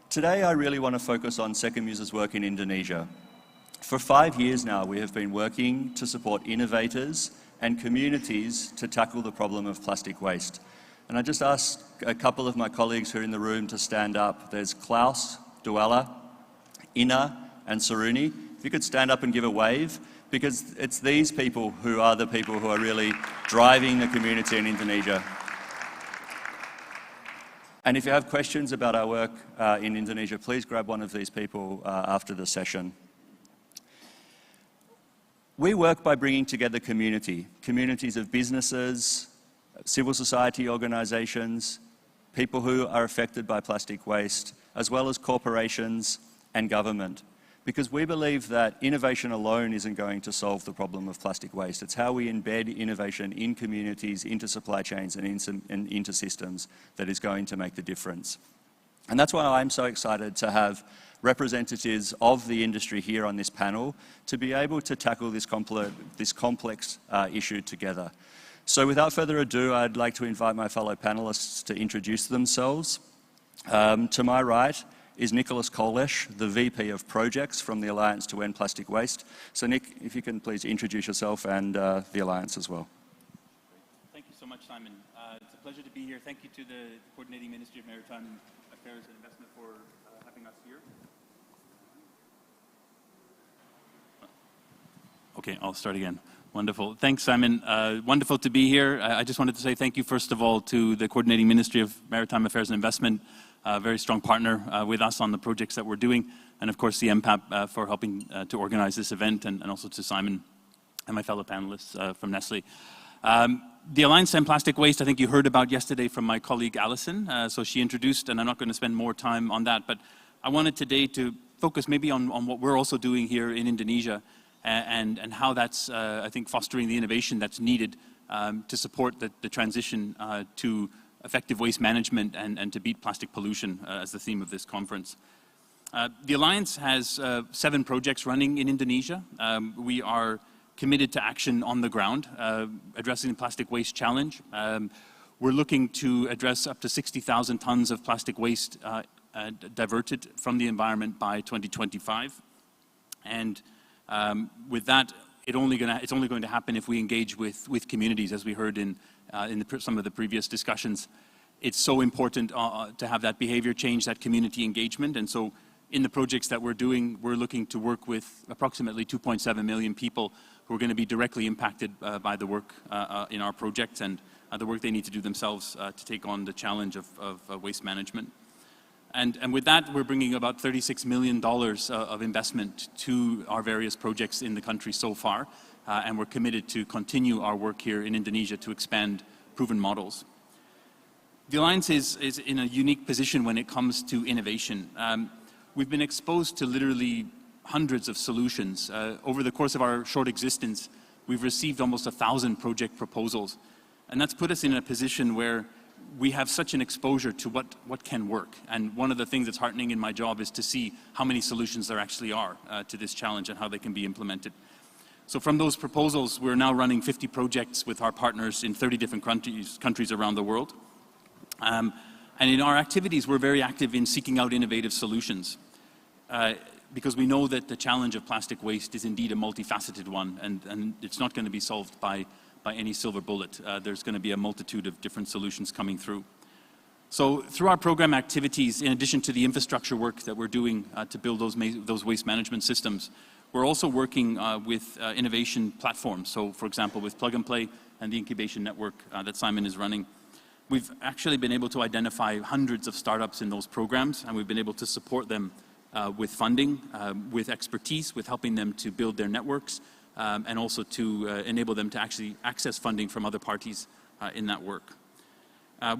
Today, I really want to focus on Second Muse's work in Indonesia. For 5 years now, we have been working to support innovators and communities to tackle the problem of plastic waste. And I just asked a couple of my colleagues who are in the room to stand up. There's Klaus, Duella, Ina, and Saruni. If you could stand up and give a wave, because it's these people who are the people who are really driving the community in Indonesia. And if you have questions about our work in Indonesia, please grab one of these people after the session. We work by bringing together communities of businesses, civil society organizations, people who are affected by plastic waste, as well as corporations and government. Because we believe that innovation alone isn't going to solve the problem of plastic waste. It's how we embed innovation in communities, into supply chains, and into systems that is going to make the difference. And that's why I'm so excited to have representatives of the industry here on this panel to be able to tackle this complex issue together. So without further ado, I'd like to invite my fellow panelists to introduce themselves. To my right is Nicholas Kolesh, the VP of Projects from the Alliance to End Plastic Waste. So Nick, if you can please introduce yourself and the Alliance as well. Thank you so much, Simon. It's a pleasure to be here. Thank you to the Coordinating Ministry of Maritime Affairs and Investment for having us here. Okay, I'll start again. Wonderful. Thanks, Simon. Wonderful to be here. I just wanted to say thank you, first of all, to the Coordinating Ministry of Maritime Affairs and Investment, a very strong partner with us on the projects that we're doing, and of course the MPAP for helping to organize this event, and also to Simon and my fellow panelists from Nestle. The Alliance to End Plastic Waste, I think you heard about yesterday from my colleague Alison, so she introduced, and I'm not going to spend more time on that, but I wanted today to focus maybe on what we're also doing here in Indonesia, and how that's, I think, fostering the innovation that's needed to support the transition to effective waste management and to beat plastic pollution as the theme of this conference. The Alliance has 7 projects running in Indonesia. We are committed to action on the ground, addressing the plastic waste challenge. We're looking to address up to 60,000 tons of plastic waste diverted from the environment by 2025. And with that, it's only going to happen if we engage with communities, as we heard in some of the previous discussions. It's so important to have that behavior change, that community engagement. And so in the projects that we're doing, we're looking to work with approximately 2.7 million people who who are going to be directly impacted by the work in our project and the work they need to do themselves to take on the challenge of waste management. And with that, we're bringing about $36 million of investment to our various projects in the country so far, and we're committed to continue our work here in Indonesia to expand proven models. The Alliance is in a unique position when it comes to innovation. We've been exposed to literally hundreds of solutions. Over the course of our short existence, we've received almost 1,000 project proposals, and that's put us in a position where we have such an exposure to what can work. And one of the things that's heartening in my job is to see how many solutions there actually are to this challenge and how they can be implemented. So from those proposals, we're now running 50 projects with our partners in 30 different countries around the world. And in our activities, we're very active in seeking out innovative solutions because we know that the challenge of plastic waste is indeed a multifaceted one, and it's not going to be solved by any silver bullet. There's going to be a multitude of different solutions coming through. So through our program activities, in addition to the infrastructure work that we're doing to build those waste management systems, we're also working with innovation platforms. So for example, with Plug and Play and the incubation network that Simon is running, we've actually been able to identify hundreds of startups in those programs, and we've been able to support them with funding, with expertise, with helping them to build their networks, and also to enable them to actually access funding from other parties in that work.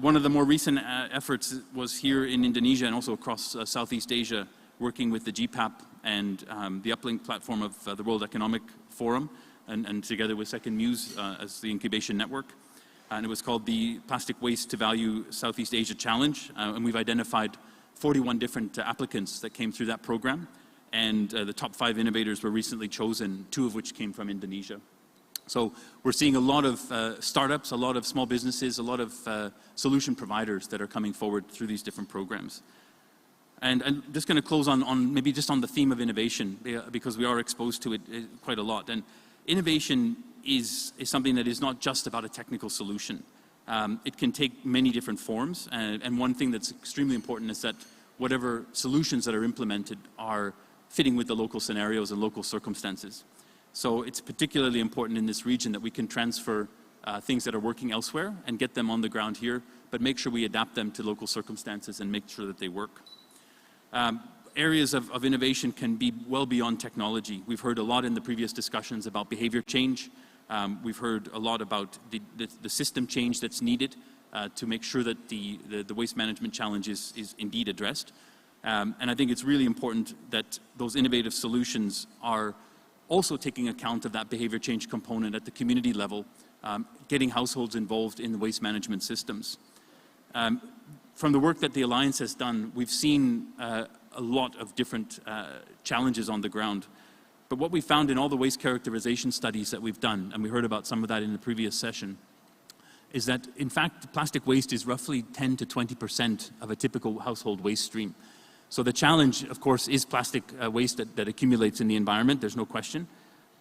One of the more recent efforts was here in Indonesia and also across Southeast Asia, working with the GPAP and the Uplink platform of the World Economic Forum, and together with Second Muse as the incubation network. And it was called the Plastic Waste to Value Southeast Asia Challenge, and we've identified 41 different applicants that came through that program. And the top 5 innovators were recently chosen, 2 of which came from Indonesia. So we're seeing a lot of startups, a lot of small businesses, a lot of solution providers that are coming forward through these different programs. And I'm just going to close on maybe just on the theme of innovation, because we are exposed to it quite a lot. And innovation is something that is not just about a technical solution. It can take many different forms. And one thing that's extremely important is that whatever solutions that are implemented are fitting with the local scenarios and local circumstances. So it's particularly important in this region that we can transfer things that are working elsewhere and get them on the ground here, but make sure we adapt them to local circumstances and make sure that they work. Areas of innovation can be well beyond technology. We've heard a lot in the previous discussions about behavior change. We've heard a lot about the system change that's needed to make sure that the waste management challenge is indeed addressed. And I think it's really important that those innovative solutions are also taking account of that behavior change component at the community level, getting households involved in the waste management systems. From the work that the Alliance has done, we've seen a lot of different challenges on the ground. But what we found in all the waste characterization studies that we've done, and we heard about some of that in the previous session, is that in fact plastic waste is roughly 10 to 20% of a typical household waste stream. So the challenge, of course, is plastic waste that accumulates in the environment, there's no question.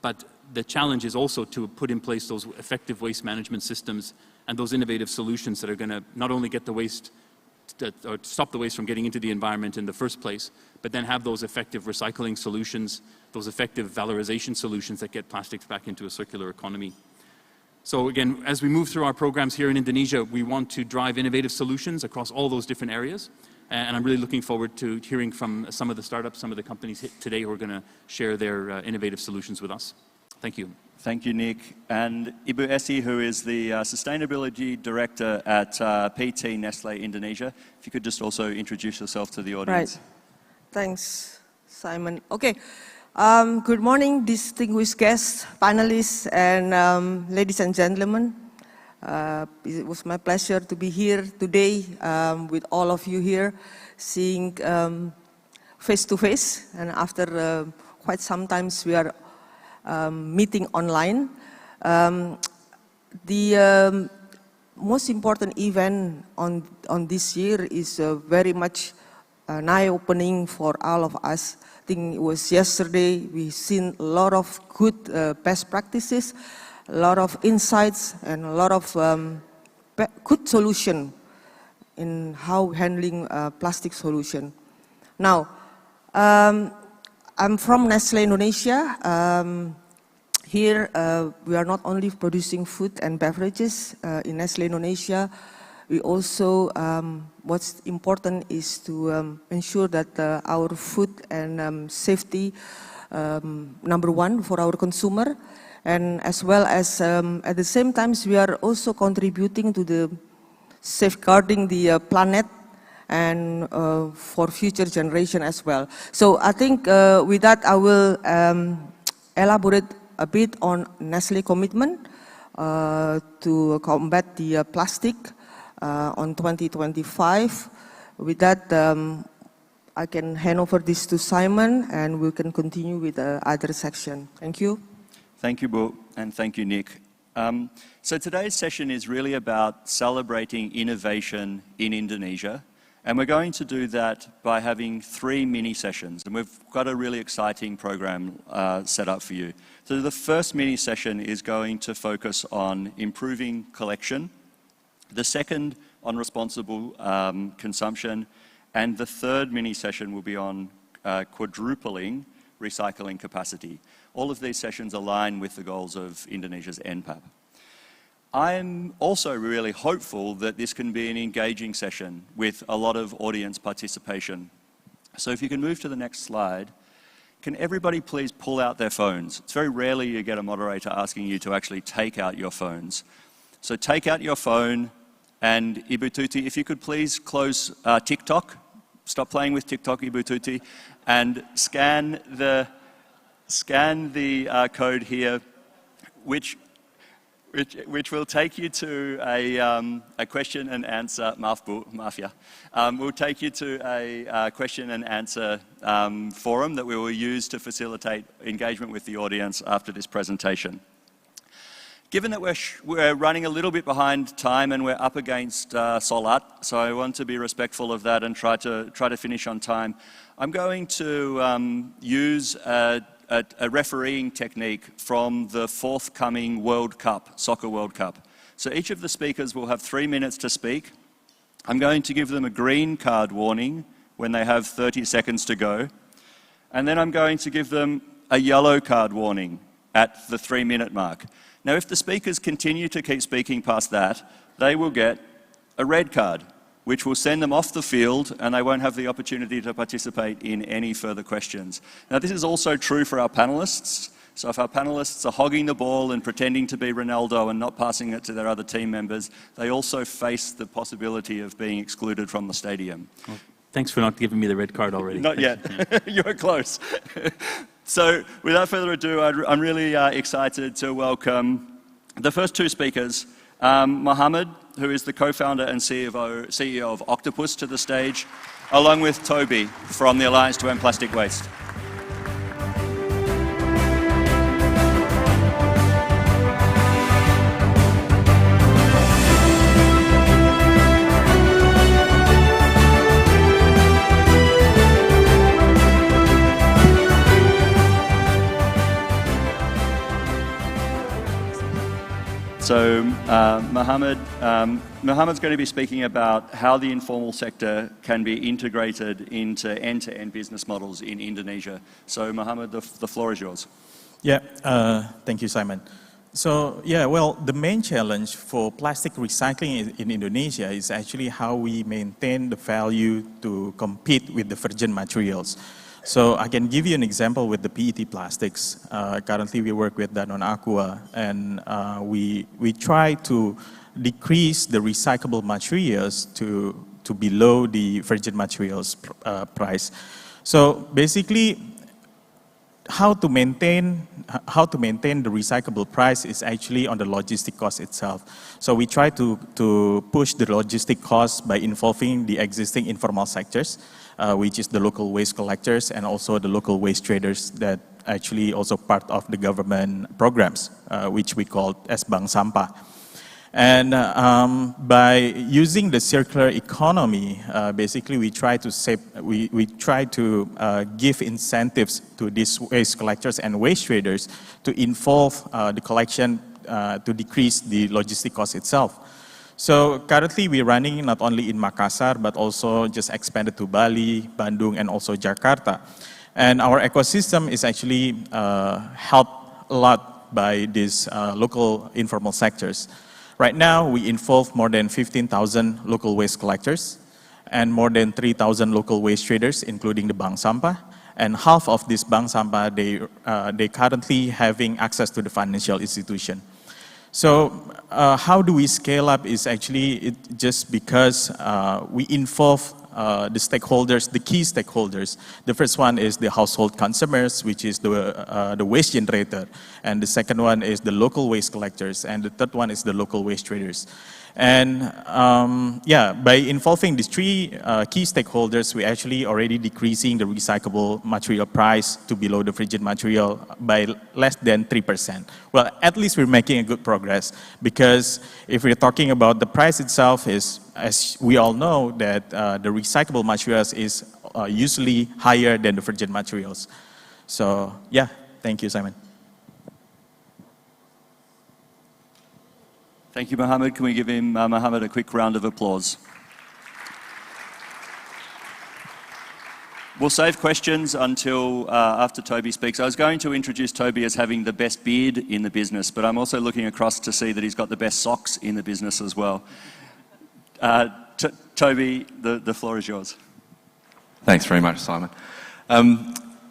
But the challenge is also to put in place those effective waste management systems and those innovative solutions that are going to not only get the waste, or stop the waste from getting into the environment in the first place, but then have those effective recycling solutions, those effective valorization solutions that get plastics back into a circular economy. So again, as we move through our programs here in Indonesia, we want to drive innovative solutions across all those different areas. And I'm really looking forward to hearing from some of the startups, some of the companies today who are going to share their innovative solutions with us. Thank you. Thank you, Nick. And Ibu Esi, who is the Sustainability Director at PT Nestle Indonesia, if you could just also introduce yourself to the audience. Right. Thanks, Simon. Okay. Good morning, distinguished guests, panelists, and ladies and gentlemen. It was my pleasure to be here today with all of you here, seeing face to face, and after quite some time we are meeting online. The most important event on this year is very much an eye-opening for all of us. I think it was yesterday, we've seen a lot of good best practices, a lot of insights, and a lot of good solution in how handling plastic solution. Now, I'm from Nestle Indonesia. here we are not only producing food and beverages in Nestle Indonesia, we also, what's important is to ensure that our food and safety number one for our consumer, and as well as at the same time we are also contributing to the safeguarding the planet and for future generation as well. So I think with that I will elaborate a bit on Nestle commitment to combat the plastic on 2025. With that, I can hand over this to Simon, and we can continue with the other section. Thank you. Thank you, Bu, and thank you, Nick. So today's session is really about celebrating innovation in Indonesia, and we're going to do that by having 3 mini sessions, and we've got a really exciting program set up for you. So the first mini session is going to focus on improving collection, the second on responsible consumption, and the third mini session will be on quadrupling recycling capacity. All of these sessions align with the goals of Indonesia's NPAP. I'm also really hopeful that this can be an engaging session with a lot of audience participation. So if you can move to the next slide, can everybody please pull out their phones? It's very rarely you get a moderator asking you to actually take out your phones. So take out your phone, and Ibu Tuti, if you could please close TikTok, stop playing with TikTok, Ibu Tuti, and scan the code here, which will take you to a question and answer, will take you to a question and answer forum that we will use to facilitate engagement with the audience after this presentation. Given that we're running a little bit behind time and we're up against Solat, so I want to be respectful of that and try to finish on time, I'm going to use a refereeing technique from the forthcoming World Cup, Soccer World Cup. So each of the speakers will have 3 minutes to speak. I'm going to give them a green card warning when they have 30 seconds to go. And then I'm going to give them a yellow card warning at the 3-minute mark. Now, if the speakers continue to keep speaking past that, they will get a red card, which will send them off the field and they won't have the opportunity to participate in any further questions. Now, this is also true for our panelists. So if our panelists are hogging the ball and pretending to be Ronaldo and not passing it to their other team members, they also face the possibility of being excluded from the stadium. Well, thanks for not giving me the red card already. Not yet. You were close. So without further ado, I'm really excited to welcome the first 2 speakers, Mohammed, who is the co-founder and CEO of Octopus, to the stage, along with Toby from the Alliance to End Plastic Waste. So Mohammed's going to be speaking about how the informal sector can be integrated into end-to-end business models in Indonesia. So Mohammed, the floor is yours. Yeah, thank you, Simon. So yeah, well, the main challenge for plastic recycling in Indonesia is actually how we maintain the value to compete with the virgin materials. So I can give you an example with the PET plastics. Currently we work with Danone Aqua, and we try to decrease the recyclable materials to below the virgin materials price. So basically, how to maintain the recyclable price is actually on the logistic cost itself. So we try to push the logistic cost by involving the existing informal sectors, which is the local waste collectors and also the local waste traders that actually also part of the government programs, which we call as Bank Sampah. And by using the circular economy, basically we try to save, we try to give incentives to these waste collectors and waste traders to involve the collection to decrease the logistic cost itself. So currently we're running not only in Makassar, but also just expanded to Bali, Bandung, and also Jakarta. And our ecosystem is actually helped a lot by these local informal sectors. Right now, we involve more than 15,000 local waste collectors and more than 3,000 local waste traders, including the bank sampah. And half of this bank sampah, they currently having access to the financial institution. So how do we scale up is actually just because we involve the stakeholders, the key stakeholders. The first one is the household consumers, which is the waste generator. And the second one is the local waste collectors. And the third one is the local waste traders. And yeah, by involving these three key stakeholders, we actually already decreasing the recyclable material price to below the virgin material by less than 3%. Well, at least we're making a good progress, because if we're talking about the price itself, is, as we all know, that the recyclable materials is usually higher than the virgin materials. So yeah, thank you, Simon. Thank you, Mohammed. Can we give him, Mohammed, a quick round of applause? We'll save questions until after Toby speaks. I was going to introduce Toby as having the best beard in the business, but I'm also looking across to see that he's got the best socks in the business as well. Toby, the floor is yours. Thanks very much, Simon.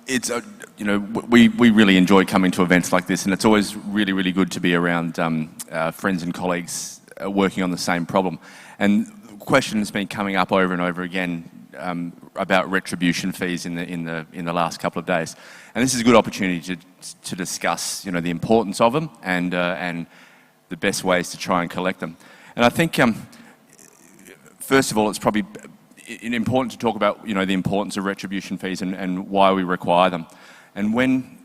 It's you know, we really enjoy coming to events like this, and it's always really, really good to be around friends and colleagues working on the same problem. And the question has been coming up over and over again about retribution fees in the last couple of days, and this is a good opportunity to discuss, you know, the importance of them and the best ways to try and collect them. And I think first of all, it's probably important to talk about, you know, the importance of retribution fees and why we require them. And when,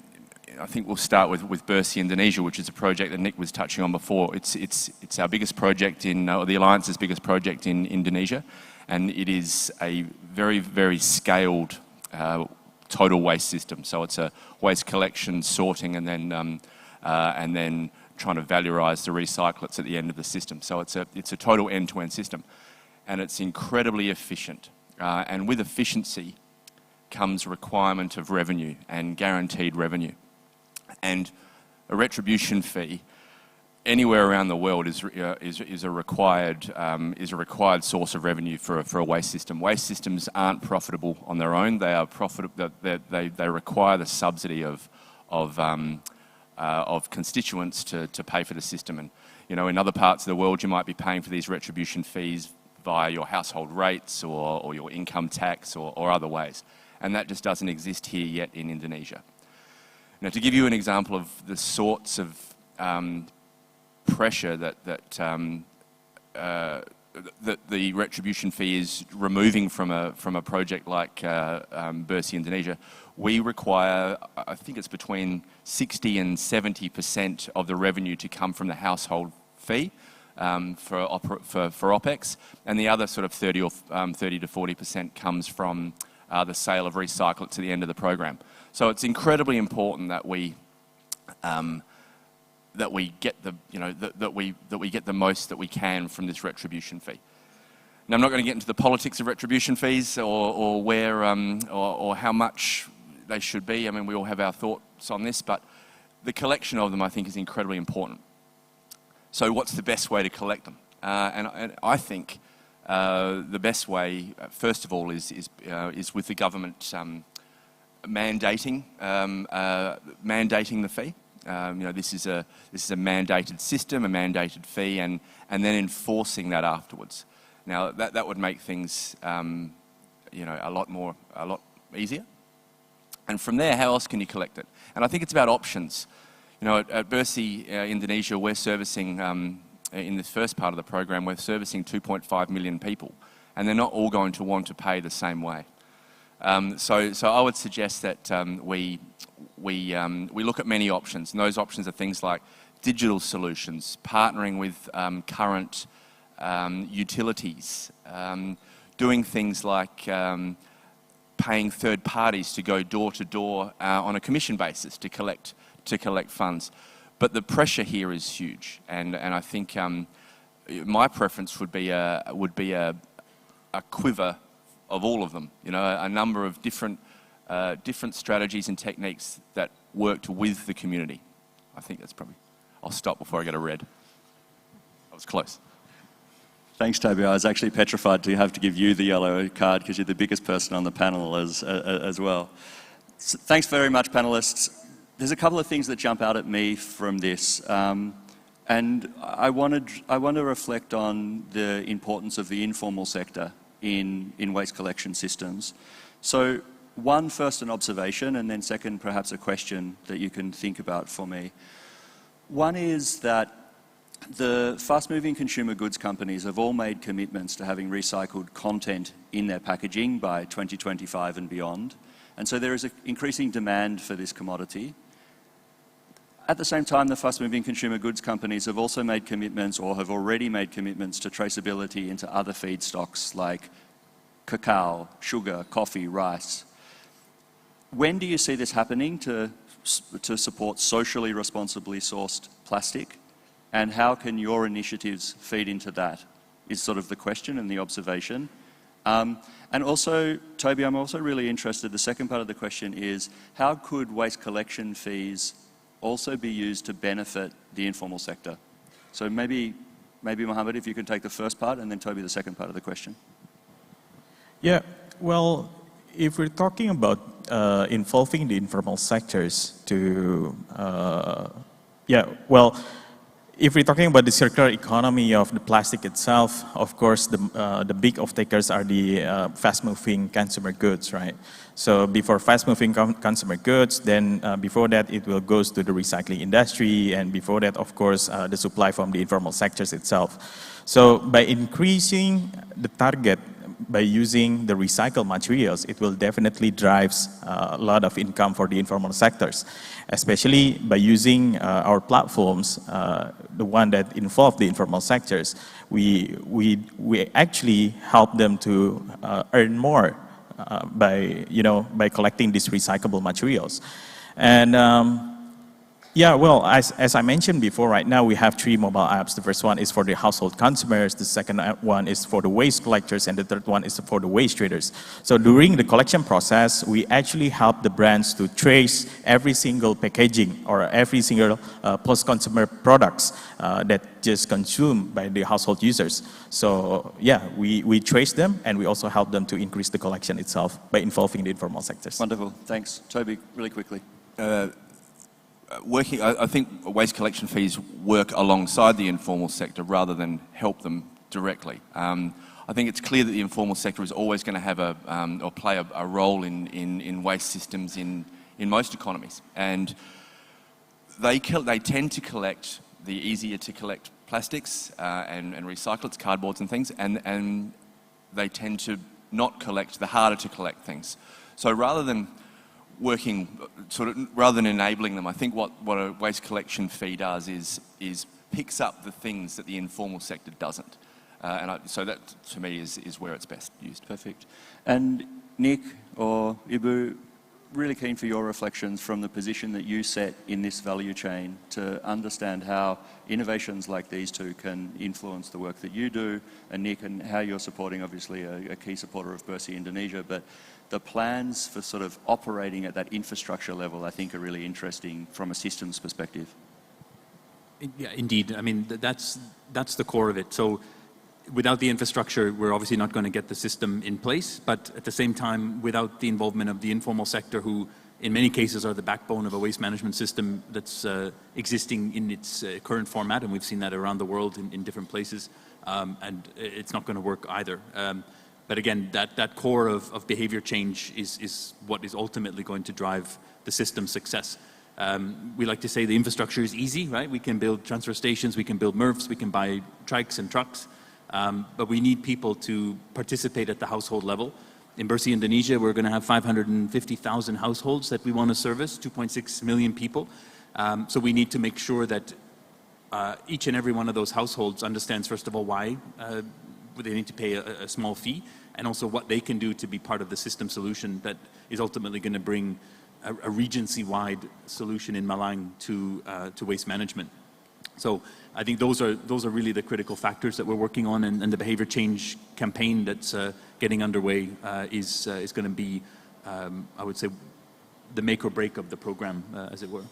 I think we'll start with Bersih Indonesia, which is a project that Nick was touching on before. It's our biggest project or the Alliance's biggest project in Indonesia, and it is a very, very scaled total waste system. So it's a waste collection, sorting, and then trying to valorize the recyclates at the end of the system. So it's a total end-to-end system, and it's incredibly efficient. And with efficiency comes requirement of revenue and guaranteed revenue. And a retribution fee anywhere around the world is a required source of revenue for a waste system. Waste systems aren't profitable on their own. They are profitable. They require the subsidy of constituents to pay for the system. And you know, in other parts of the world, you might be paying for these retribution fees via your household rates or your income tax or other ways. And that just doesn't exist here yet in Indonesia. Now, to give you an example of the sorts of pressure that the retribution fee is removing from a project like Bersih Indonesia, we require, I think it's between 60 and 70% of the revenue to come from the household fee for OPEX, and the other sort of 30 to 40% comes from the sale of recyclates to the end of the program. So it's incredibly important that we get the most that we can from this retribution fee. Now, I'm not going to get into the politics of retribution fees or where or how much they should be. I mean, we all have our thoughts on this, but the collection of them, I think, is incredibly important. So what's the best way to collect them? And I think the best way, first of all, is with the government mandating the fee. You know, this is a mandated system, a mandated fee, and then enforcing that afterwards. Now that would make things you know, a lot easier. And from there, how else can you collect it? And I think it's about options. You know, at Bersih Indonesia, we're servicing in the first part of the program, we're servicing 2.5 million people, and they're not all going to want to pay the same way. So I would suggest that we look at many options, and those options are things like digital solutions, partnering with current utilities, doing things like paying third parties to go door to door on a commission basis to collect funds. But the pressure here is huge, and I think my preference would be a quiver of all of them. You know, a number of different strategies and techniques that worked with the community. I think that's probably, I'll stop before I get a red. I was close. Thanks, Toby. I was actually petrified to have to give you the yellow card because you're the biggest person on the panel as well. So thanks very much, panelists. There's a couple of things that jump out at me from this. And I want to reflect on the importance of the informal sector in waste collection systems. So one, first an observation, and then second, perhaps a question that you can think about for me. One is that the fast-moving consumer goods companies have all made commitments to having recycled content in their packaging by 2025 and beyond. And so there is an increasing demand for this commodity. At the same time, the fast-moving consumer goods companies have also made commitments or have already made commitments to traceability into other feedstocks like cacao, sugar, coffee, rice. When do you see this happening to support socially responsibly sourced plastic? And how can your initiatives feed into that, is sort of the question and the observation. And also, Toby, I'm also really interested, the second part of the question is, how could waste collection fees also be used to benefit the informal sector? So maybe Mohammed, if you can take the first part, and then Toby, the second part of the question. Yeah, well, if we're talking about involving the informal sectors to, if we're talking about the circular economy of the plastic itself, of course, the big off-takers are the fast-moving consumer goods, right? So before fast-moving consumer goods, then before that, it will goes to the recycling industry, and before that, of course, the supply from the informal sectors itself. So by increasing the target, by using the recycled materials, it will definitely drive a lot of income for the informal sectors, especially by using our platforms, the one that involve the informal sectors. We actually help them to earn more by collecting these recyclable materials. And yeah, well, as I mentioned before, right now we have 3 mobile apps. The first one is for the household consumers, the second one is for the waste collectors, and the third one is for the waste traders. So during the collection process, we actually help the brands to trace every single packaging or every single post-consumer products that just consumed by the household users. So yeah, we trace them, and we also help them to increase the collection itself by involving the informal sectors. Wonderful, thanks. Toby, really quickly. I think waste collection fees work alongside the informal sector rather than help them directly. I think it's clear that the informal sector is always going to have or play a role in waste systems in most economies, and they tend to collect the easier to collect plastics and recyclables, cardboards and things, and they tend to not collect the harder to collect things. So rather than rather than enabling them, I think what a waste collection fee does is picks up the things that the informal sector doesn't. So that, to me, is where it's best used. Perfect. And Nick or Ibu, really keen for your reflections from the position that you set in this value chain to understand how innovations like these two can influence the work that you do, and Nick, and how you're supporting, obviously, a key supporter of Bersih Indonesia, but the plans for sort of operating at that infrastructure level, I think, are really interesting from a systems perspective. Yeah, indeed. I mean, that's the core of it. So without the infrastructure, we're obviously not going to get the system in place, but at the same time, without the involvement of the informal sector, who in many cases are the backbone of a waste management system that's existing in its current format, and we've seen that around the world in different places, and it's not going to work either. But again, that core of behavior change is what is ultimately going to drive the system's success. We like to say the infrastructure is easy, right? We can build transfer stations, we can build MRFs, we can buy trikes and trucks, but we need people to participate at the household level. In Bersih Indonesia, we're going to have 550,000 households that we want to service, 2.6 million people. So we need to make sure that each and every one of those households understands, first of all, why they need to pay a small fee, and also what they can do to be part of the system solution that is ultimately going to bring a Regency-wide solution in Malang to waste management. So I think those are really the critical factors that we're working on, and the behavior change campaign that's getting underway is going to be, I would say, the make or break of the program, as it were.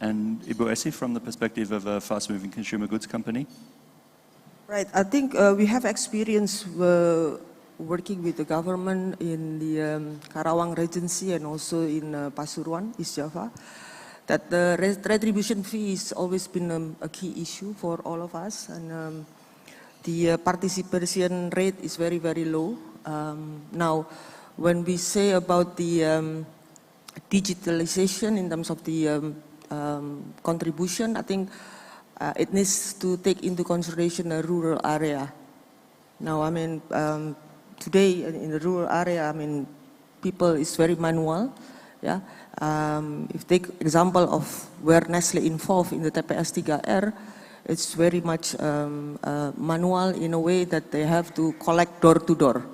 And Ibu Esi, from the perspective of a fast-moving consumer goods company? Right, I think we have experience working with the government in the Karawang Regency and also in Pasuruan, East Java, that the retribution fee has always been a key issue for all of us, and the participation rate is very, very low. Now, when we say about the digitalization in terms of the contribution, I think it needs to take into consideration a rural area. Now, I mean, today in the rural area, I mean, people is very manual. Yeah. If take example of where Nestle involved in the TPS 3R, it's very much manual in a way that they have to collect door to door.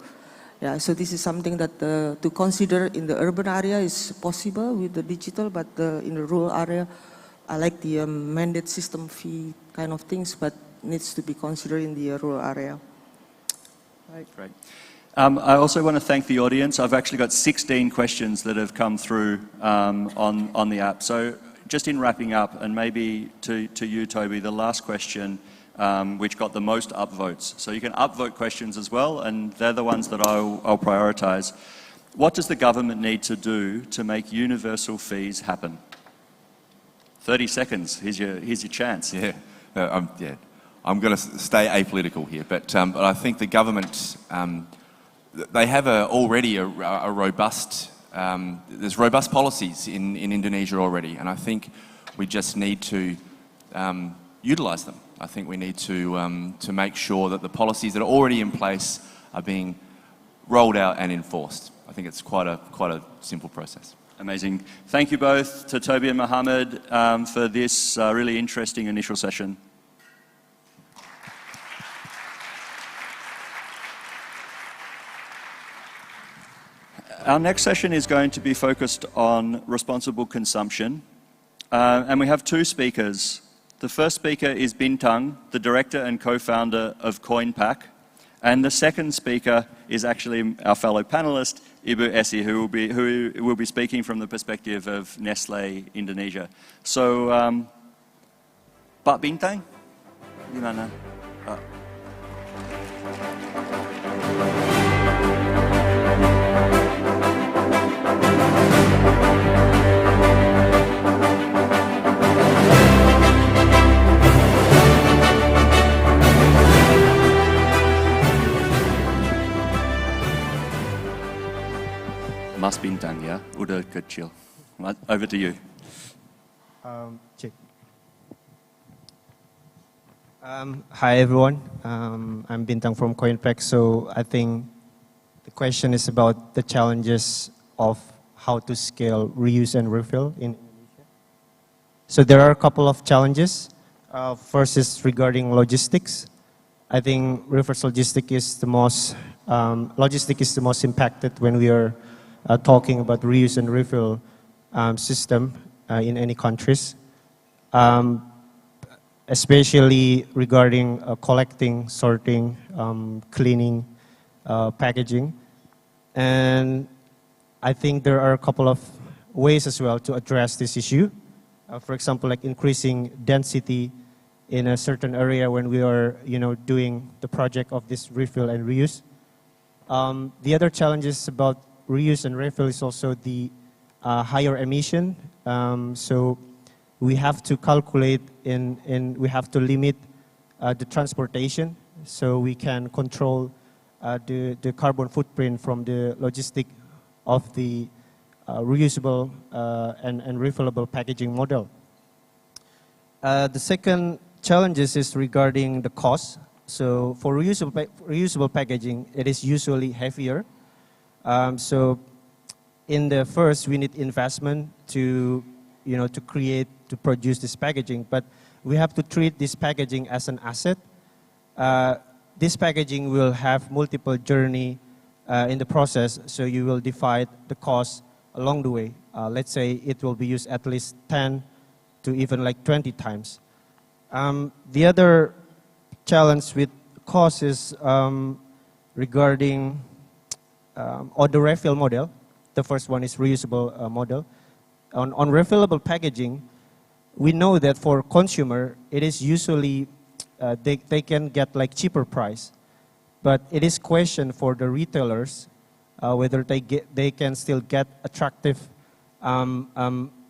Yeah, so this is something that to consider in the urban area is possible with the digital, but in the rural area, I like the mandate system fee kind of things, but needs to be considered in the rural area. Right. Great. I also want to thank the audience. I've actually got 16 questions that have come through on the app. So just in wrapping up, and maybe to you, Toby, the last question, which got the most upvotes. So you can upvote questions as well, and they're the ones that I'll prioritize. What does the government need to do to make universal fees happen? 30 seconds, here's your chance. Yeah, I'm going to stay apolitical here, but I think the government, they have already a robust, there's robust policies in Indonesia already, and I think we just need to utilise them. I think we need to make sure that the policies that are already in place are being rolled out and enforced. I think it's quite a simple process. Amazing. Thank you both, to Toby and Mohammed, for this really interesting initial session. Our next session is going to be focused on responsible consumption, and we have two speakers. The first speaker is Bintang, the director and co-founder of CoinPack, and the second speaker is actually our fellow panelist, Ibu Esi, who will be speaking from the perspective of Nestle Indonesia. So, Pak Bintang, gimana? Mas Bintang ya, udah kecil. Over to you. Check. Hi everyone, I'm Bintang from CoinPack. So I think the question is about the challenges of how to scale reuse and refill in Indonesia. So there are a couple of challenges. First is regarding logistics. I think reverse logistics is the most impacted when we are talking about reuse and refill system in any countries, especially regarding collecting, sorting, cleaning, packaging. And I think there are a couple of ways as well to address this issue. For example, like increasing density in a certain area when we are, doing the project of this refill and reuse. The other challenges about reuse and refill is also the higher emission. So we have to calculate we have to limit the transportation so we can control the carbon footprint from the logistic of the reusable and refillable packaging model. The second challenges is regarding the cost. So for reusable packaging, it is usually heavier. So in the first, we need investment to produce this packaging, but we have to treat this packaging as an asset. This packaging will have multiple journey in the process, so you will divide the cost along the way. Let's say it will be used at least 10 to even like 20 times. The other challenge with cost is regarding on the refill model. The first one is reusable model. On refillable packaging, we know that for consumer, it is usually, they can get like cheaper price. But it is question for the retailers whether they can still get attractive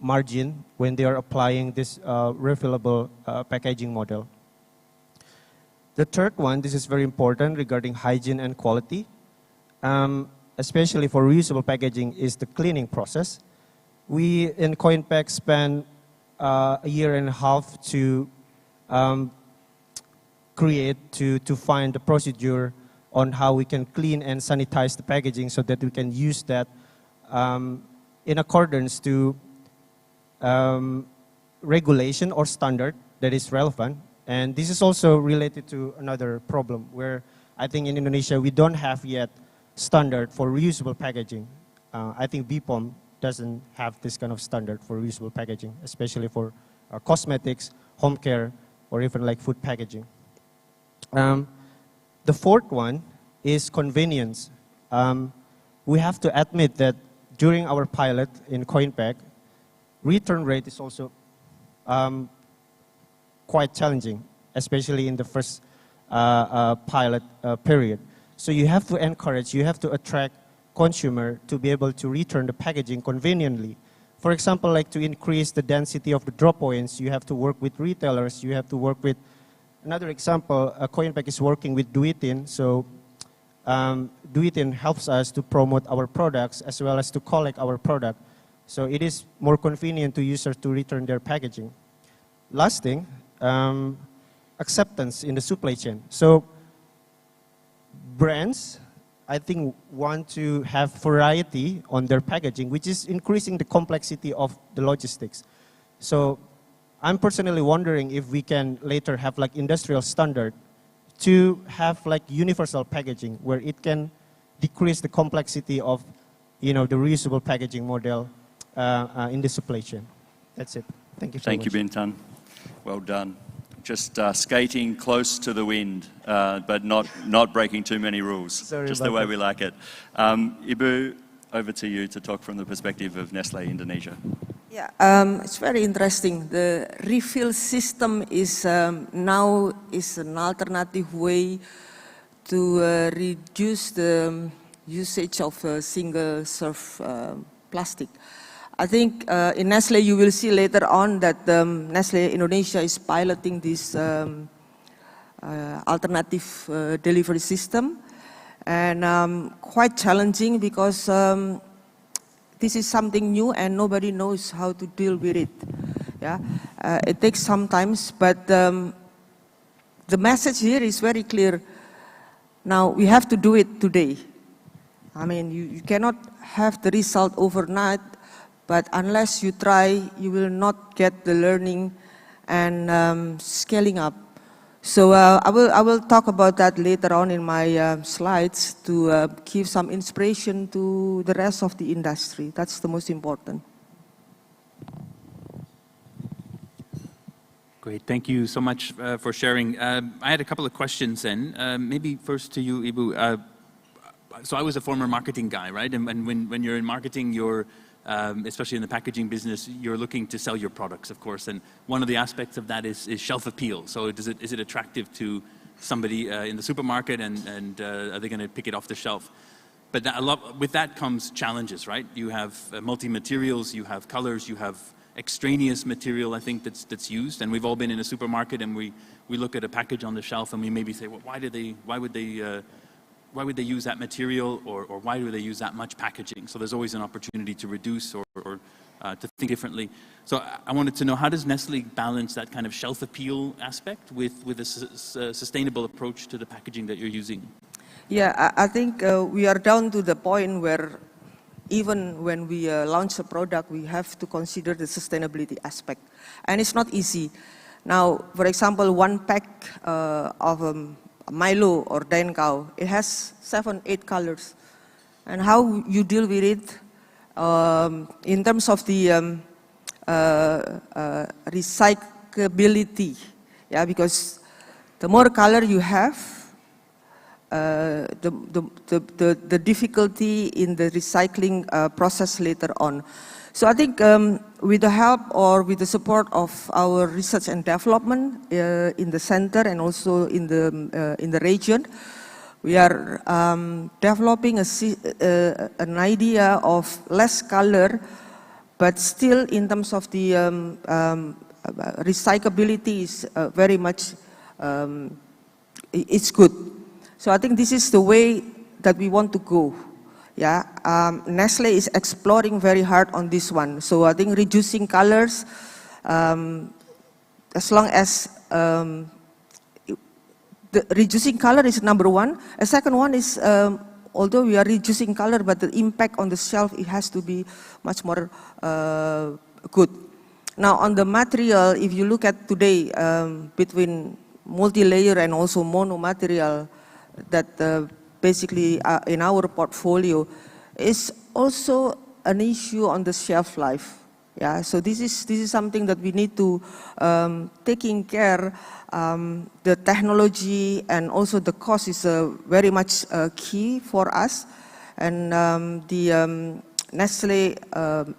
margin when they are applying this refillable packaging model. The third one, this is very important regarding hygiene and quality, especially for reusable packaging, is the cleaning process. We in Coinpack spent a year and a half to to find the procedure on how we can clean and sanitize the packaging so that we can use that in accordance to regulation or standard that is relevant. And this is also related to another problem where I think in Indonesia we don't have yet standard for reusable packaging. I think BPOM doesn't have this kind of standard for reusable packaging, especially for cosmetics, home care, or even like food packaging. The fourth one is convenience. We have to admit that during our pilot in Coinpack, return rate is also quite challenging, especially in the first pilot period. So you have to encourage, you have to attract consumer to be able to return the packaging conveniently. For example, like to increase the density of the drop points, you have to work with retailers, you have to work with, another example, Coinpack is working with Duitin, so Duitin helps us to promote our products as well as to collect our product. So it is more convenient to users to return their packaging. Last thing, acceptance in the supply chain. So brands, I think, want to have variety on their packaging, which is increasing the complexity of the logistics. So I'm personally wondering if we can later have like industrial standard to have like universal packaging where it can decrease the complexity of, the reusable packaging model in the supply chain. That's it. Thank you so much. Thank you, Bintan. Well done. Just skating close to the wind, but not breaking too many rules. Sorry just about the way that. we like it. Ibu, over to you to talk from the perspective of Nestle Indonesia. Yeah, it's very interesting. The refill system is now is an alternative way to reduce the usage of single-serve plastic. I think in Nestle you will see later on that Nestle Indonesia is piloting this alternative delivery system, and quite challenging because this is something new and nobody knows how to deal with it. Yeah, it takes some time, but the message here is very clear. Now we have to do it today. I mean, you cannot have the result overnight, but unless you try, you will not get the learning and scaling up. So I will talk about that later on in my slides to give some inspiration to the rest of the industry. That's the most important. Great, thank you so much for sharing. I had a couple of questions then. Maybe first to you, Ibu. So I was a former marketing guy, right? And when you're in marketing, you're especially in the packaging business, you're looking to sell your products, of course. And one of the aspects of that is shelf appeal. So is it attractive to somebody in the supermarket, and are they going to pick it off the shelf? But with that comes challenges, right? You have multi-materials, you have colors, you have extraneous material, I think, that's used. And we've all been in a supermarket and we look at a package on the shelf and we maybe say, well, why would they use that material, or why do they use that much packaging? So there's always an opportunity to reduce or to think differently. So I wanted to know, how does Nestle balance that kind of shelf appeal aspect with a sustainable approach to the packaging that you're using? Yeah, I think we are down to the point where even when we launch a product, we have to consider the sustainability aspect. And it's not easy. Now, for example, one pack of Milo or Kemenko, it has 7, 8 colors. And how you deal with it in terms of the recyclability, yeah, because the more color you have, the difficulty in the recycling process later on. So I think with the help or with the support of our research and development in the center and also in the region, we are developing an idea of less color, but still in terms of the recyclability is very much, it's good. So I think this is the way that we want to go. Yeah, Nestle is exploring very hard on this one. So I think reducing colors, as long as reducing color is number one. A second one is, although we are reducing color, but the impact on the shelf, it has to be much more good. Now on the material, if you look at today, between multi-layer and also mono material, that basically in our portfolio is also an issue on the shelf life. Yeah, so this is something that we need to taking care. The technology and also the cost is very much key for us, and the Nestle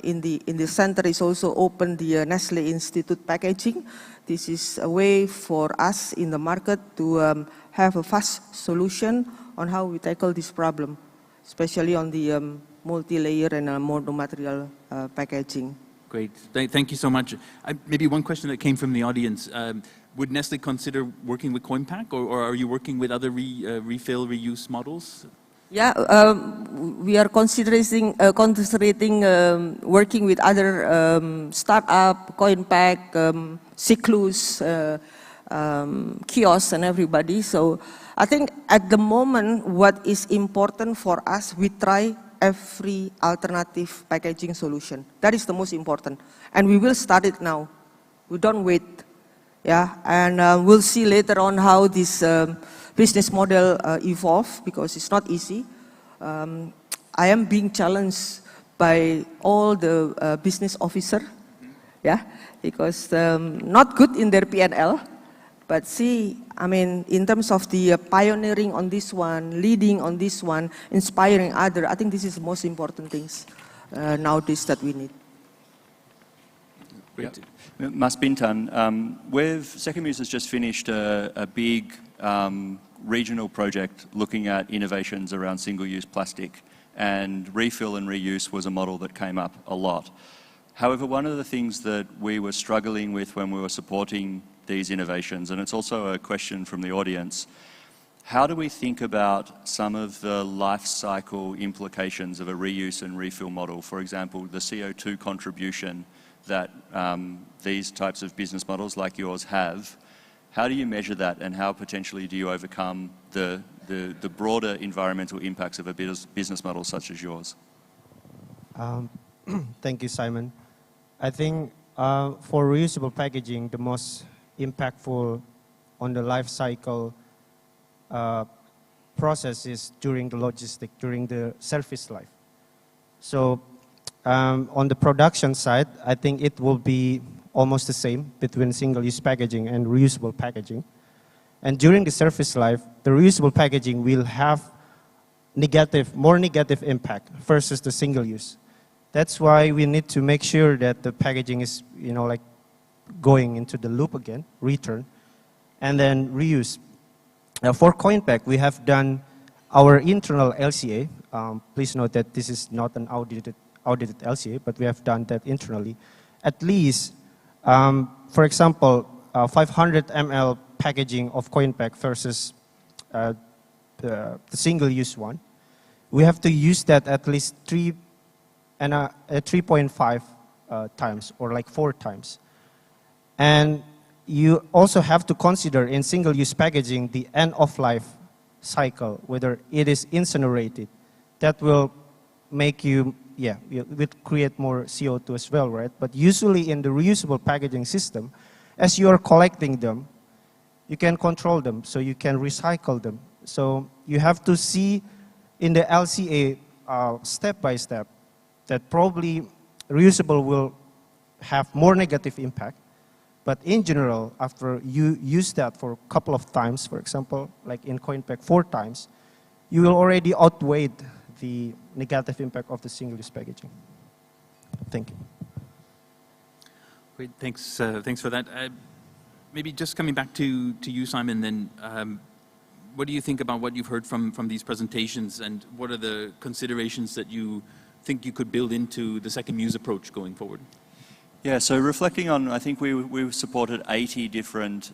in the center is also open the Nestle Institute Packaging. This is a way for us in the market to have a fast solution on how we tackle this problem, especially on the multi-layer and mono-material packaging. Great, thank you so much. Maybe one question that came from the audience. Would Nestle consider working with CoinPack, or are you working with other refill, reuse models? Yeah, we are considering working with other startup, CoinPack, Cyclus, kiosks and everybody. So I think at the moment, what is important for us, we try every alternative packaging solution. That is the most important. And we will start it now. We don't wait. Yeah, and we'll see later on how this business model evolve, because it's not easy. I am being challenged by all the business officer, yeah, because not good in their P&L. But see, I mean, in terms of the pioneering on this one, leading on this one, inspiring other, I think this is the most important things nowadays that we need. Great. Mas Bintan, Sekimuse has just finished a big regional project looking at innovations around single-use plastic, and refill and reuse was a model that came up a lot. However, one of the things that we were struggling with when we were supporting these innovations, and it's also a question from the audience, how do we think about some of the life cycle implications of a reuse and refill model? For example, the CO2 contribution that these types of business models like yours have. How do you measure that, and how potentially do you overcome the broader environmental impacts of a business model such as yours? Thank you, Simon. I think for reusable packaging, the most impactful on the life cycle process is during the logistic, during the service life. So on the production side, I think it will be almost the same between single-use packaging and reusable packaging. And during the service life, the reusable packaging will have more negative impact versus the single-use. That's why we need to make sure that the packaging is, like going into the loop again, return, and then reuse. Now for CoinPack, we have done our internal LCA. Please note that this is not an audited LCA, but we have done that internally. At least, for example, 500 ml packaging of CoinPack versus the single-use one, we have to use that at least 3.5 times, or like 4 times. And you also have to consider in single-use packaging the end-of-life cycle, whether it is incinerated. That will make you, it will create more CO2 as well, right? But usually in the reusable packaging system, as you are collecting them, you can control them, so you can recycle them. So you have to see in the LCA step by step that probably reusable will have more negative impact. But in general, after you use that for a couple of times, for example, like in CoinPack 4 times, you will already outweigh the negative impact of the single-use packaging. Thank you. Great, thanks, thanks for that. Maybe just coming back to you, Simon, then, what do you think about what you've heard from these presentations, and what are the considerations that you think you could build into the second Muse approach going forward? Yeah, so reflecting on, I think we've supported 80 different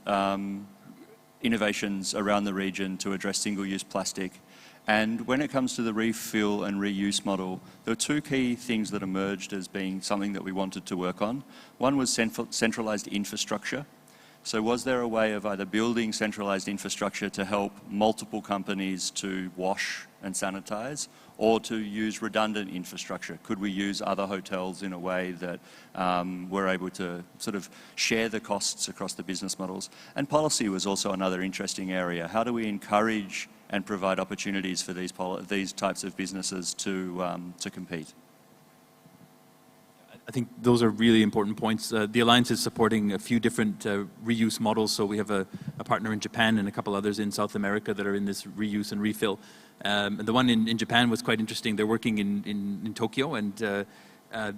innovations around the region to address single-use plastic. And when it comes to the refill and reuse model, there were two key things that emerged as being something that we wanted to work on. One was centralized infrastructure. So was there a way of either building centralized infrastructure to help multiple companies to wash and sanitize, or to use redundant infrastructure? Could we use other hotels in a way that we're able to sort of share the costs across the business models? And policy was also another interesting area. How do we encourage and provide opportunities for these types of businesses to compete? I think those are really important points. The Alliance is supporting a few different reuse models. So we have a partner in Japan and a couple others in South America that are in this reuse and refill. And the one in Japan was quite interesting. They're working in Tokyo, and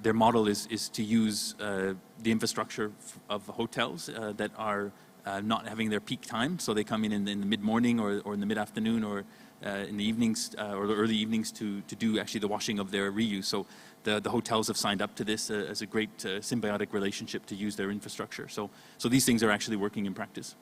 their model is to use the infrastructure of hotels that are not having their peak time. So they come in the mid-morning or in the mid-afternoon or in the evenings or the early evenings to do actually the washing of their reuse. So the hotels have signed up to this as a great symbiotic relationship to use their infrastructure. So these things are actually working in practice.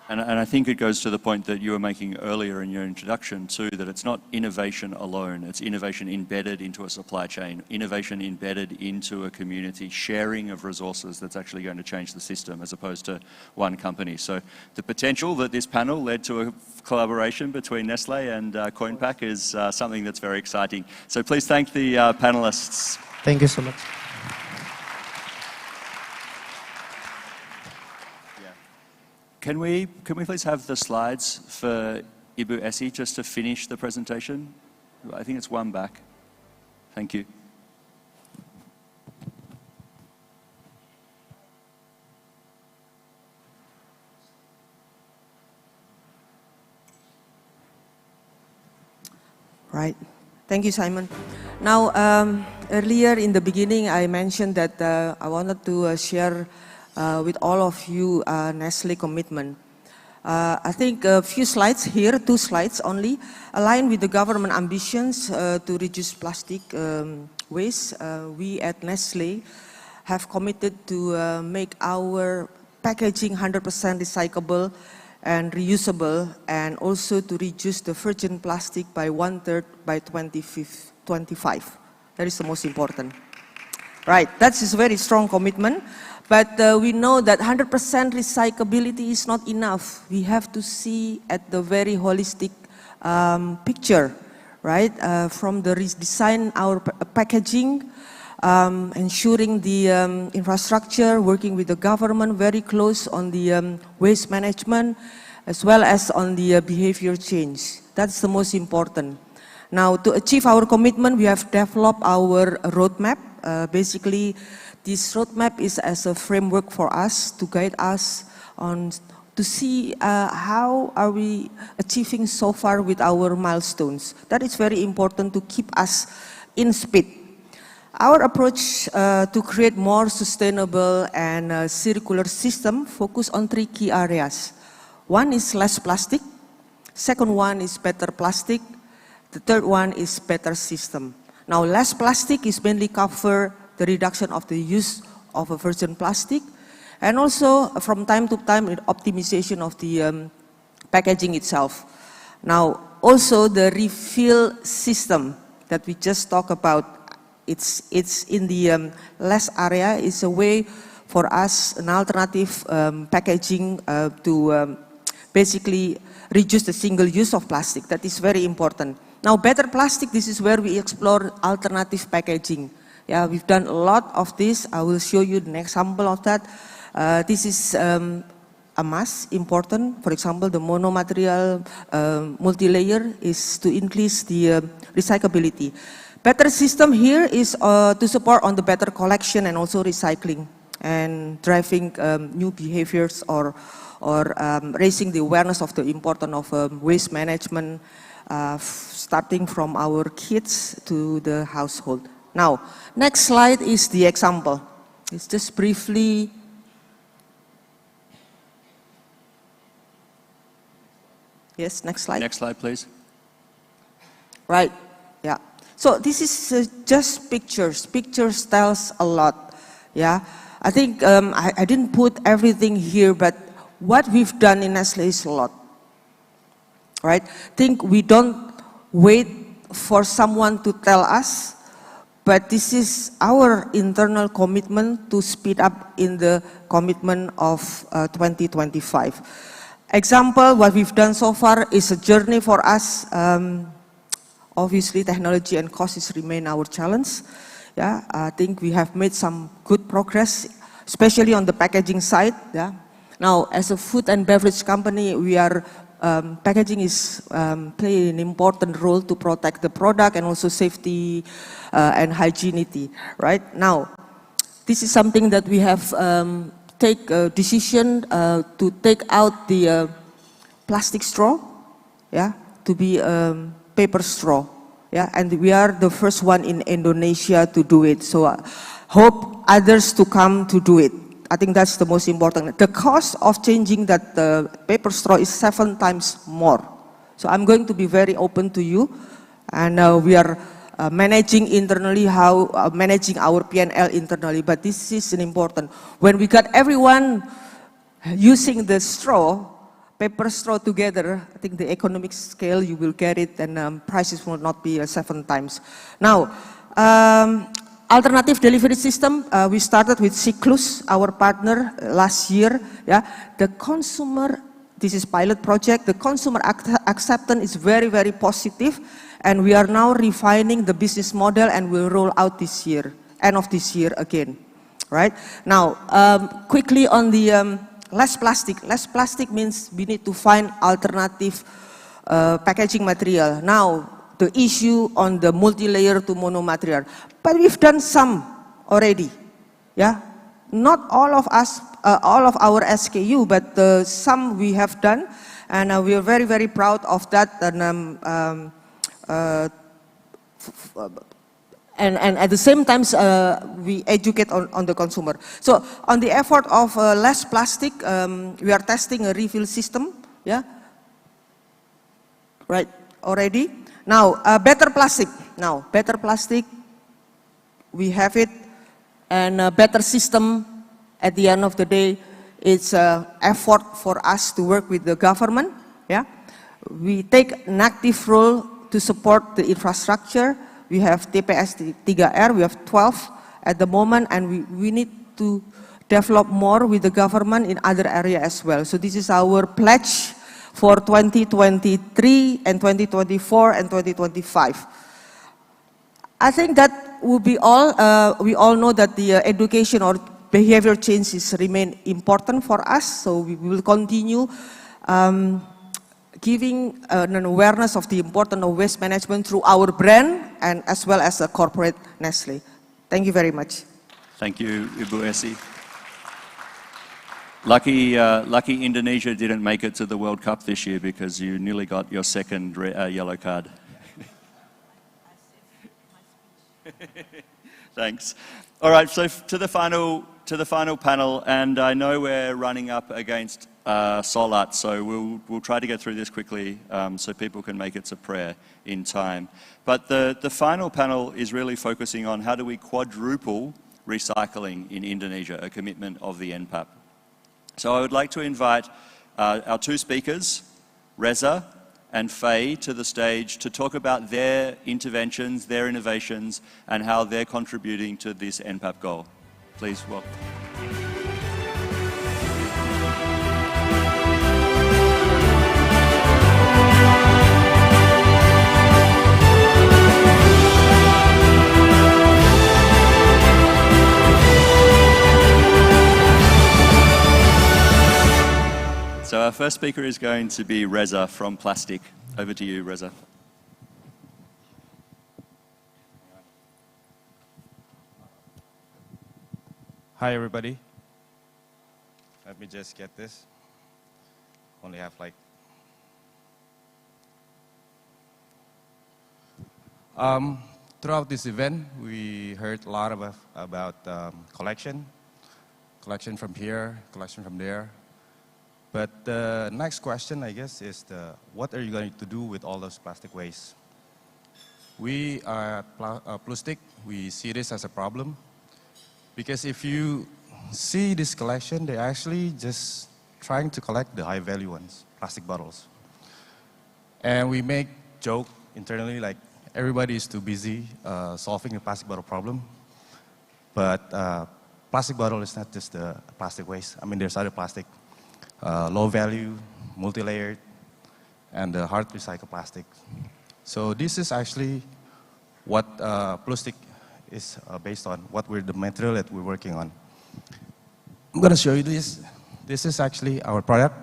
And I think it goes to the point that you were making earlier in your introduction too, that it's not innovation alone, it's innovation embedded into a supply chain, innovation embedded into a community, sharing of resources that's actually going to change the system as opposed to one company. So the potential that this panel led to a collaboration between Nestle and CoinPack is something that's very exciting. So please thank the panelists. Thank you so much. Can we please have the slides for Ibu Essie just to finish the presentation? I think it's one back. Thank you. Right. Thank you, Simon. Now, earlier in the beginning, I mentioned that I wanted to share with all of you Nestle commitment. I think a few slides here, 2 slides only, align with the government ambitions to reduce plastic waste. We at Nestle have committed to make our packaging 100% recyclable and reusable, and also to reduce the virgin plastic by 1/3 by 2025. That is the most important. Right, that is a very strong commitment. But we know that 100% recyclability is not enough. We have to see at the very holistic picture, right? From the design our packaging, ensuring the infrastructure, working with the government very close on the waste management, as well as on the behavior change. That's the most important. Now, to achieve our commitment, we have developed our roadmap. Basically, this roadmap is as a framework for us to guide us on to see how are we achieving so far with our milestones. That is very important to keep us in speed. Our approach to create more sustainable and circular system focus on 3 key areas. One is less plastic. Second one is better plastic. The third one is better system. Now, less plastic is mainly cover the reduction of the use of a virgin plastic, and also from time to time optimization of the packaging itself. Now, also the refill system that we just talked about, it's in the less area, is a way for us, an alternative packaging to basically reduce the single use of plastic. That is very important. Now, better plastic, this is where we explore alternative packaging. Yeah, we've done a lot of this. I will show you the next example of that. This is a must, important. For example, the monomaterial multi-layer is to increase the recyclability. Better system here is to support on the better collection and also recycling, and driving new behaviors or raising the awareness of the importance of waste management, starting from our kids to the household. Now, next slide is the example. It's just briefly. Yes, next slide. Next slide, please. Right, yeah. So this is just pictures. Pictures tells a lot, yeah. I think I didn't put everything here, but what we've done in Nestle is a lot, right? Think we don't wait for someone to tell us, but this is our internal commitment to speed up in the commitment of 2025. Example, what we've done so far is a journey for us. Obviously, technology and costs remain our challenge. Yeah, I think we have made some good progress, especially on the packaging side. Yeah. Now, as a food and beverage company, we are packaging is play an important role to protect the product and also safety and hygienity. Right now, this is something that we have take a decision to take out the plastic straw, yeah, to be paper straw, yeah, and we are the first one in Indonesia to do it. So hope others to come to do it. I think that's the most important. The cost of changing that paper straw is 7 times more. So I'm going to be very open to you, and we are managing internally managing our P&L internally. But this is an important. When we got everyone using the straw, paper straw together, I think the economic scale you will get it, and prices will not be 7 times. Now, alternative delivery system, we started with Cyclus, our partner, last year. Yeah, the consumer, this is pilot project. The consumer acceptance is very, very positive, and we are now refining the business model, and will roll out this year, end of this year again. Right now, quickly on the less plastic. Less plastic means we need to find alternative packaging material. Now, the issue on the multi-layer to mono material. But we've done some already, yeah. Not all of us, all of our SKU, but some we have done, and we are very, very proud of that. And at the same time, we educate on the consumer. So on the effort of less plastic, we are testing a refill system, yeah. Right, already. Now, better plastic. Now, better plastic, we have it, and a better system. At the end of the day, it's an effort for us to work with the government. Yeah, we take an active role to support the infrastructure. We have TPS 3R, we have 12 at the moment, and we need to develop more with the government in other areas as well. So this is our pledge for 2023 and 2024 and 2025. I think that will be all. We all know that the education or behavior changes remain important for us, so we will continue giving an awareness of the importance of waste management through our brand and as well as a corporate Nestle. Thank you very much. Thank you, Ibu Esi. Lucky Indonesia didn't make it to the World Cup this year because you nearly got your second yellow card. Thanks. All right, so to the final panel, and I know we're running up against Solat, so we'll try to get through this quickly so people can make it to prayer in time. But the final panel is really focusing on how do we quadruple recycling in Indonesia, a commitment of the NPAP. So I would like to invite our two speakers, Reza and Faye, to the stage to talk about their interventions, their innovations, and how they're contributing to this NPAP goal. Please welcome. So our first speaker is going to be Reza from Plastic. Over to you, Reza. Hi, everybody. Let me just get this. Only have like Throughout this event, we heard a lot about collection from here, collection from there. But the next question, I guess, is what are you going to do with all those plastic waste? We at Plustic, we see this as a problem because if you see this collection, they're actually just trying to collect the high value ones, plastic bottles. And we make joke internally like everybody is too busy solving the plastic bottle problem. But plastic bottle is not just the plastic waste. I mean, there's other plastic, low value, multi-layered, and hard recycled plastic. So this is actually what Plustic is based on, the material that we're working on. I'm going to show you this. This is actually our product,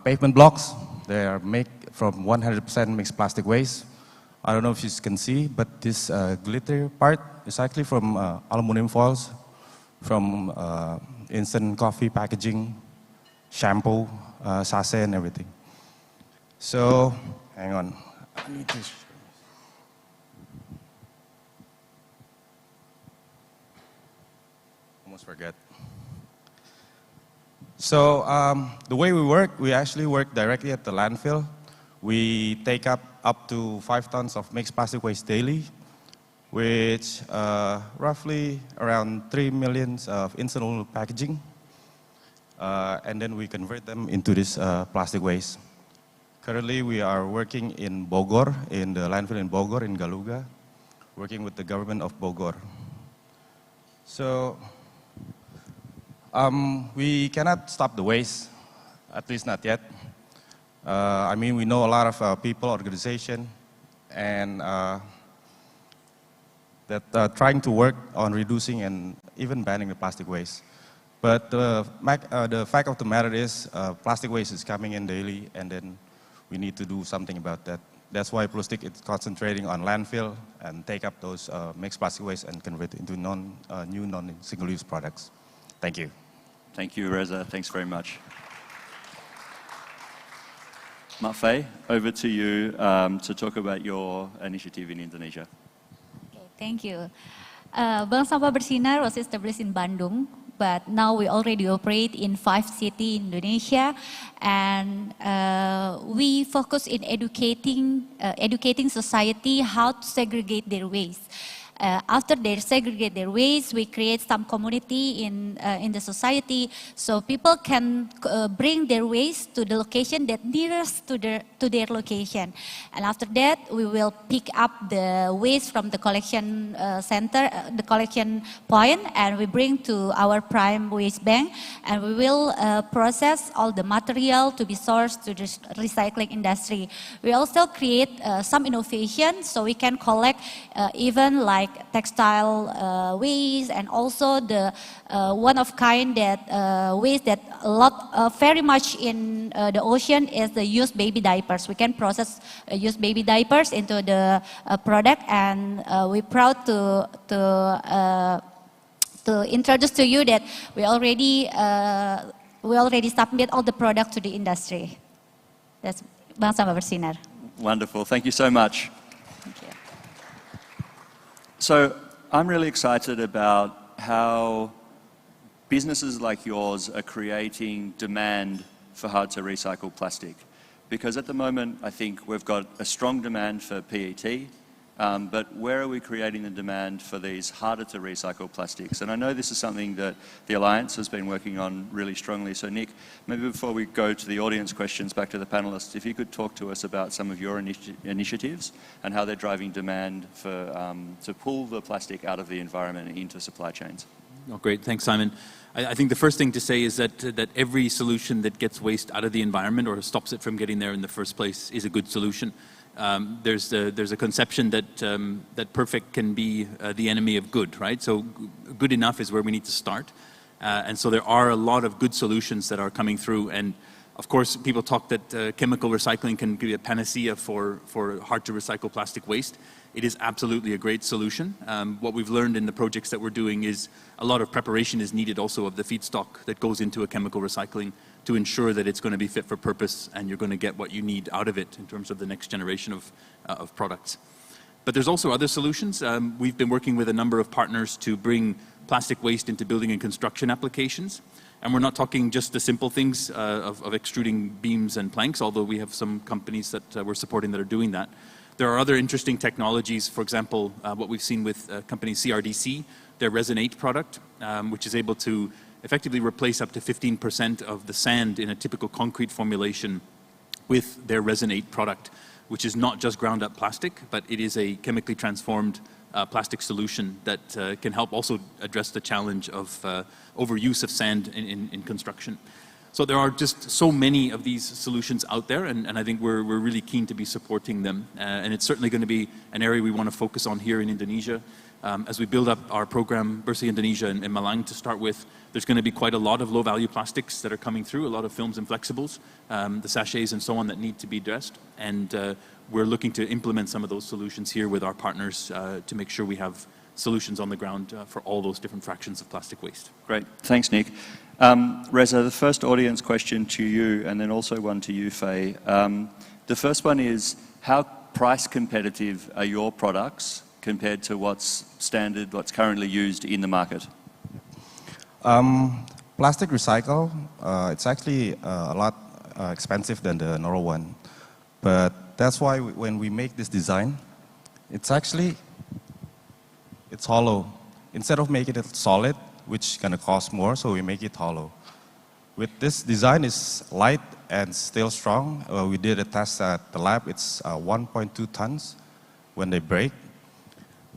pavement blocks. They are made from 100% mixed plastic waste. I don't know if you can see, but this glitter part is actually from aluminum foils, from instant coffee packaging, shampoo, sachet, and everything. So, hang on. I need to. Almost forget. So, the way we work, we actually work directly at the landfill. We take up to 5 tons of mixed plastic waste daily, which roughly around 3 million of instant packaging. And then we convert them into this plastic waste. Currently, we are working in Bogor, in the landfill in Bogor, in Galuga, working with the government of Bogor. So, we cannot stop the waste, at least not yet. I mean, we know a lot of people, organization, and that are trying to work on reducing and even banning the plastic waste. But the fact of the matter is, plastic waste is coming in daily, and then we need to do something about that. That's why Plustic is concentrating on landfill and take up those mixed plastic waste and convert it into new non-single-use products. Thank you. Thank you, Reza. Thanks very much. Mafei, over to you to talk about your initiative in Indonesia. Okay, thank you. Bank Sampah Bersinar was established in Bandung, but now we already operate in 5 cities in Indonesia, and we focus in educating society how to segregate their waste. After they segregate their waste, we create some community in the society, so people can bring their waste to the location that nearest to their location. And after that, we will pick up the waste from the collection center, the collection point, and we bring to our prime waste bank, and we will process all the material to be sourced to the recycling industry. We also create some innovation, so we can collect even like textile waste, and also the one of kind that waste that very much in the ocean is the used baby diapers. We can process used baby diapers into the product, and we're proud to introduce to you that we already submit all the product to the industry. That's Bank Sampah Bersinar. Wonderful. Thank you so much. Thank you. So I'm really excited about how businesses like yours are creating demand for hard-to-recycle plastic. Because at the moment, I think we've got a strong demand for PET, but where are we creating the demand for these harder-to-recycle plastics? And I know this is something that the Alliance has been working on really strongly. So Nick, maybe before we go to the audience questions back to the panelists, if you could talk to us about some of your initiatives and how they're driving demand for, to pull the plastic out of the environment and into supply chains. Oh, great. Thanks, Simon. I think the first thing to say is that every solution that gets waste out of the environment or stops it from getting there in the first place is a good solution. There's a conception that perfect can be the enemy of good, right? So good enough is where we need to start. And so there are a lot of good solutions that are coming through. And of course, people talk that chemical recycling can be a panacea for hard to recycle plastic waste. It is absolutely a great solution. What we've learned in the projects that we're doing is a lot of preparation is needed also of the feedstock that goes into a chemical recycling to ensure that it's going to be fit for purpose and you're going to get what you need out of it in terms of the next generation of products. But there's also other solutions. We've been working with a number of partners to bring plastic waste into building and construction applications. And we're not talking just the simple things of extruding beams and planks, although we have some companies that we're supporting that are doing that. There are other interesting technologies, for example, what we've seen with company CRDC, their Resonate product, which is able to effectively replace up to 15% of the sand in a typical concrete formulation with their Resonate product, which is not just ground up plastic, but it is a chemically transformed plastic solution that can help also address the challenge of overuse of sand in construction. So there are just so many of these solutions out there, and I think we're really keen to be supporting them. And it's certainly going to be an area we want to focus on here in Indonesia. As we build up our program, Bersih Indonesia in Malang to start with, there's going to be quite a lot of low-value plastics that are coming through, a lot of films and flexibles, the sachets and so on that need to be addressed. And we're looking to implement some of those solutions here with our partners to make sure we have solutions on the ground for all those different fractions of plastic waste. Great, thanks Nick. Reza, the first audience question to you, and then also one to you, Faye. The first one is, how price competitive are your products compared to what's standard, what's currently used in the market? Plastic recycle, it's actually a lot expensive than the normal one. But that's why when we make this design, it's hollow. Instead of making it solid, which is going to cost more, so we make it hollow. With this design, it's light and still strong. We did a test at the lab. It's 1.2 tons when they break.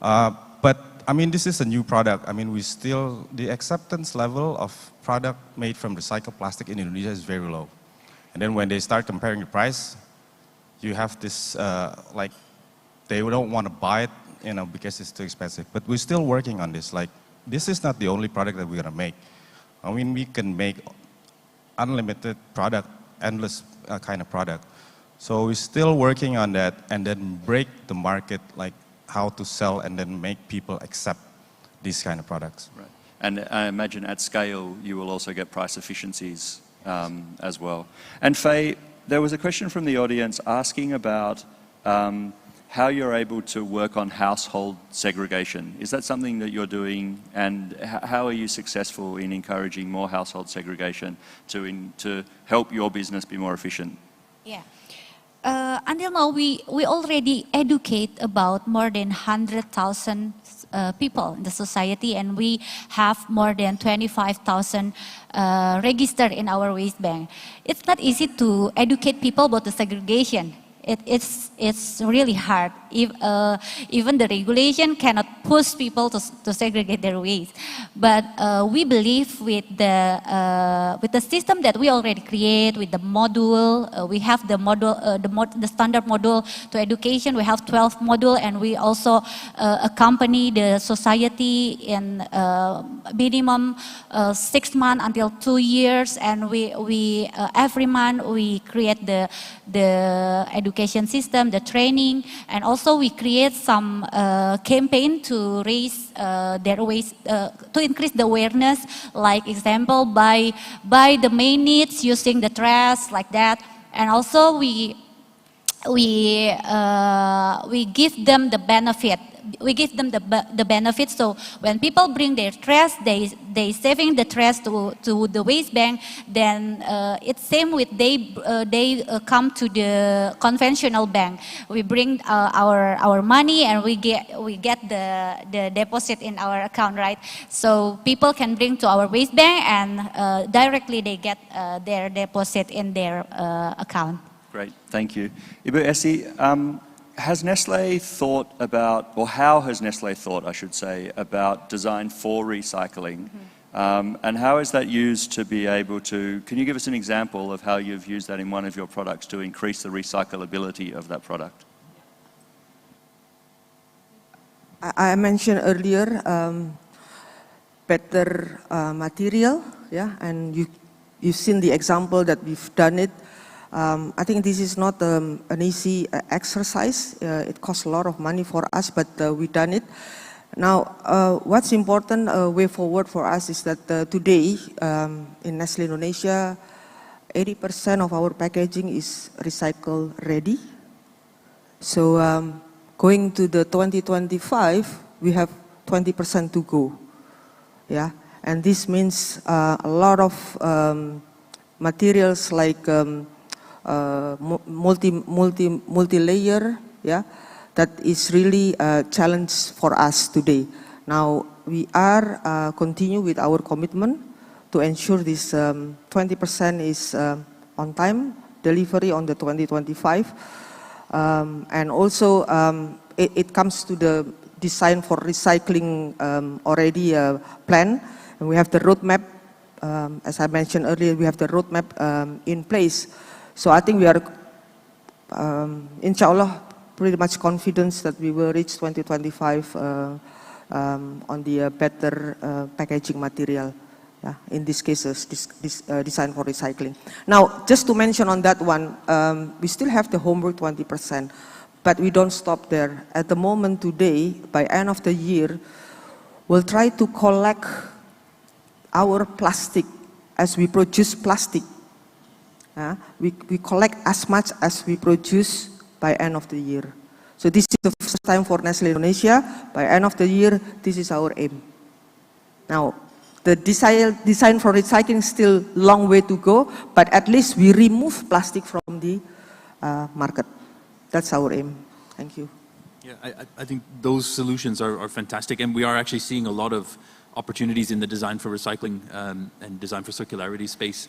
But I mean, this is a new product. I mean, the acceptance level of product made from recycled plastic in Indonesia is very low. And then when they start comparing the price, you have this, like, they don't want to buy it, you know, because it's too expensive. But we're still working on this. Like, this is not the only product that we're going to make. I mean, we can make unlimited product, endless kind of product. So we're still working on that and then break the market, like how to sell and then make people accept these kind of products. Right. And I imagine at scale, you will also get price efficiencies as well. And Faye, there was a question from the audience asking about how you're able to work on household segregation. Is that something that you're doing, and how are you successful in encouraging more household segregation to help your business be more efficient? Yeah. Until now, we already educate about more than 100,000 people in the society, and we have more than 25,000 registered in our waste bank. It's not easy to educate people about the segregation. It's really hard. Even the regulation cannot push people to segregate their waste. But we believe with the system that we already create, with the module, we have the module, the standard module to education. We have 12 module, and we also accompany the society in minimum 6 months until 2 years, and we every month we create the education system, the training, and also we create some campaign to raise their waste, to increase the awareness, like example by the main needs using the trash like that, and also we give them the benefit. We give them the benefits. So when people bring their trash, they saving the trash to the waste bank. Then it's same with they come to the conventional bank. We bring our money and we get the deposit in our account, right? So people can bring to our waste bank and directly they get their deposit in their account. Great, thank you. Ibu Essie, has Nestle thought about, or how has Nestle thought, I should say, about design for recycling? And how is that used to be able to, can you give us an example of how you've used that in one of your products to increase the recyclability of that product? I mentioned earlier better material, yeah, and you've seen the example that we've done it. I think this is not an easy exercise. It costs a lot of money for us, but we've done it. Now, what's important way forward for us is that today in Nestle Indonesia, 80% of our packaging is recycle ready. So going to the 2025, we have 20% to go. Yeah, and this means a lot of materials like multi-layer. Yeah, that is really a challenge for us today. Now we are continue with our commitment to ensure this 20% is on time delivery on the 2025, and also it comes to the design for recycling already plan, and we have the roadmap. As I mentioned earlier, we have the roadmap in place. So I think we are, inshallah, pretty much confident that we will reach 2025 on the better packaging material. Yeah, in this case, design for recycling. Now, just to mention on that one, we still have the homework 20%, but we don't stop there. At the moment today, by end of the year, we'll try to collect our plastic as we produce plastic. We collect as much as we produce by end of the year. So this is the first time for Nestle Indonesia. By end of the year, this is our aim. Now, the design for recycling is still long way to go, but at least we remove plastic from the market. That's our aim. Thank you. Yeah, I think those solutions are fantastic, and we are actually seeing a lot of opportunities in the design for recycling and design for circularity space.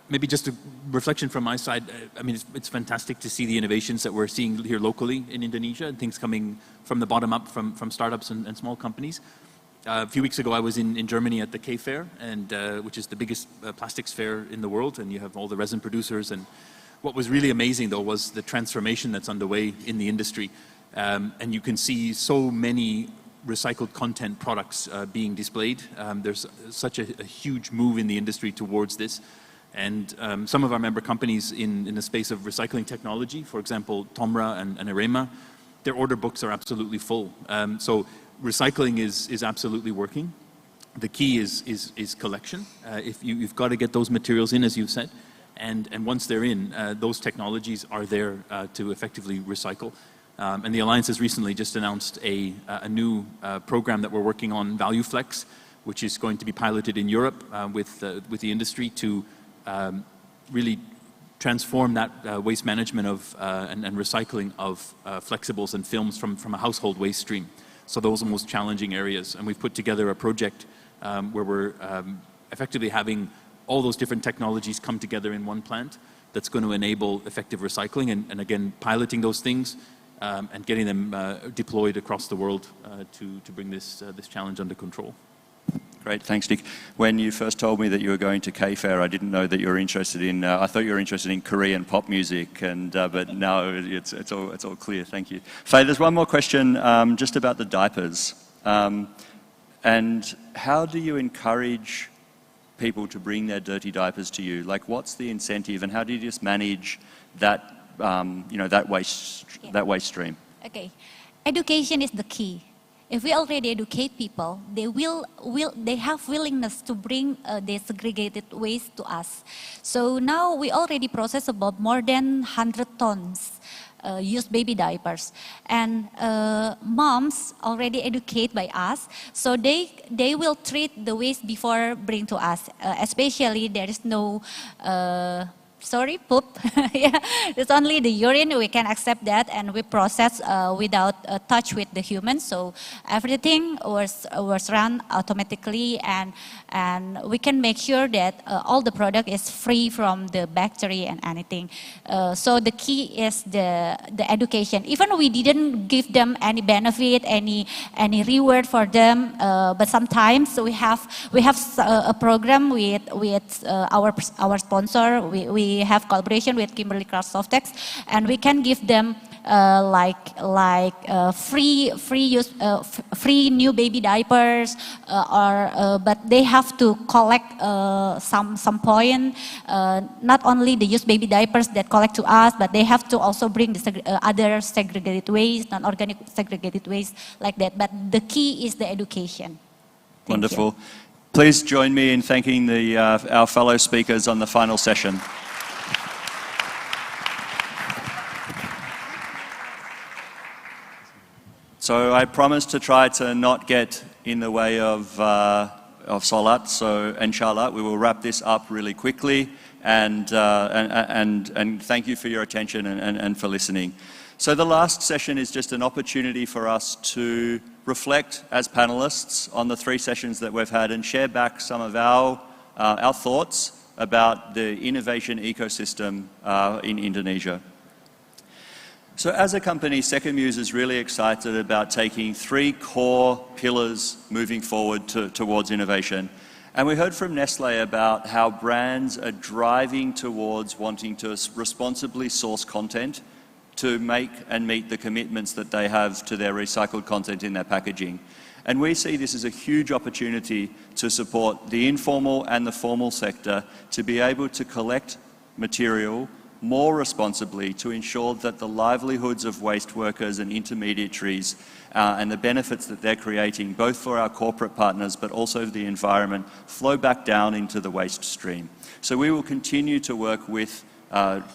Maybe just a reflection from my side, I mean, it's fantastic to see the innovations that we're seeing here locally in Indonesia, and things coming from the bottom up, from startups and small companies. A few weeks ago, I was in Germany at the K Fair, and which is the biggest plastics fair in the world, and you have all the resin producers. And what was really amazing, though, was the transformation that's underway in the industry. And you can see so many recycled content products being displayed. There's such a huge move in the industry towards this. And some of our member companies in the space of recycling technology, for example, Tomra and Arema, their order books are absolutely full. So recycling is absolutely working. The key is collection. If you've got to get those materials in, as you've said, and once they're in, those technologies are there to effectively recycle. And the Alliance has recently just announced a new program that we're working on, ValueFlex, which is going to be piloted in Europe with the industry to really transform that waste management of and recycling of flexibles and films from a household waste stream. So those are the most challenging areas. And we've put together a project where we're effectively having all those different technologies come together in one plant that's going to enable effective recycling and again, piloting those things and getting them deployed across the world to bring this challenge under control. Great, thanks, Nick. When you first told me that you were going to K Fair, I didn't know that you were interested in. I thought you were interested in Korean pop music, and but now it's all clear. Thank you. Faye, there's one more question just about the diapers, and how do you encourage people to bring their dirty diapers to you? Like, what's the incentive, and how do you just manage that that waste stream? Okay, education is the key. If we already educate people, they have willingness to bring their segregated waste to us. So now we already process about more than 100 tons used baby diapers, and moms already educate by us, so they will treat the waste before bring to us. Especially there is no poop. Yeah, it's only the urine. We can accept that, and we process without touch with the human. So everything was run automatically, and we can make sure that all the product is free from the bacteria and anything. So the key is the education. Even we didn't give them any benefit, any reward for them, but sometimes we have a program with our sponsor. We have collaboration with Kimberly-Clark Softex, and we can give them free new baby diapers, but they have to collect some point. Not only the used baby diapers that collect to us, but they have to also bring the other segregated waste, non-organic segregated waste like that. But the key is the education. Wonderful. Please join me in thanking our fellow speakers on the final session. So I promise to try to not get in the way of Salat. So inshallah, we will wrap this up really quickly. And thank you for your attention and for listening. So the last session is just an opportunity for us to reflect as panelists on the 3 sessions that we've had and share back some of our thoughts about the innovation ecosystem in Indonesia. So as a company, Second Muse is really excited about taking 3 core pillars moving forward towards innovation. And we heard from Nestlé about how brands are driving towards wanting to responsibly source content to make and meet the commitments that they have to their recycled content in their packaging. And we see this as a huge opportunity to support the informal and the formal sector to be able to collect material more responsibly to ensure that the livelihoods of waste workers and intermediaries and the benefits that they're creating, both for our corporate partners but also the environment, flow back down into the waste stream. So we will continue to work with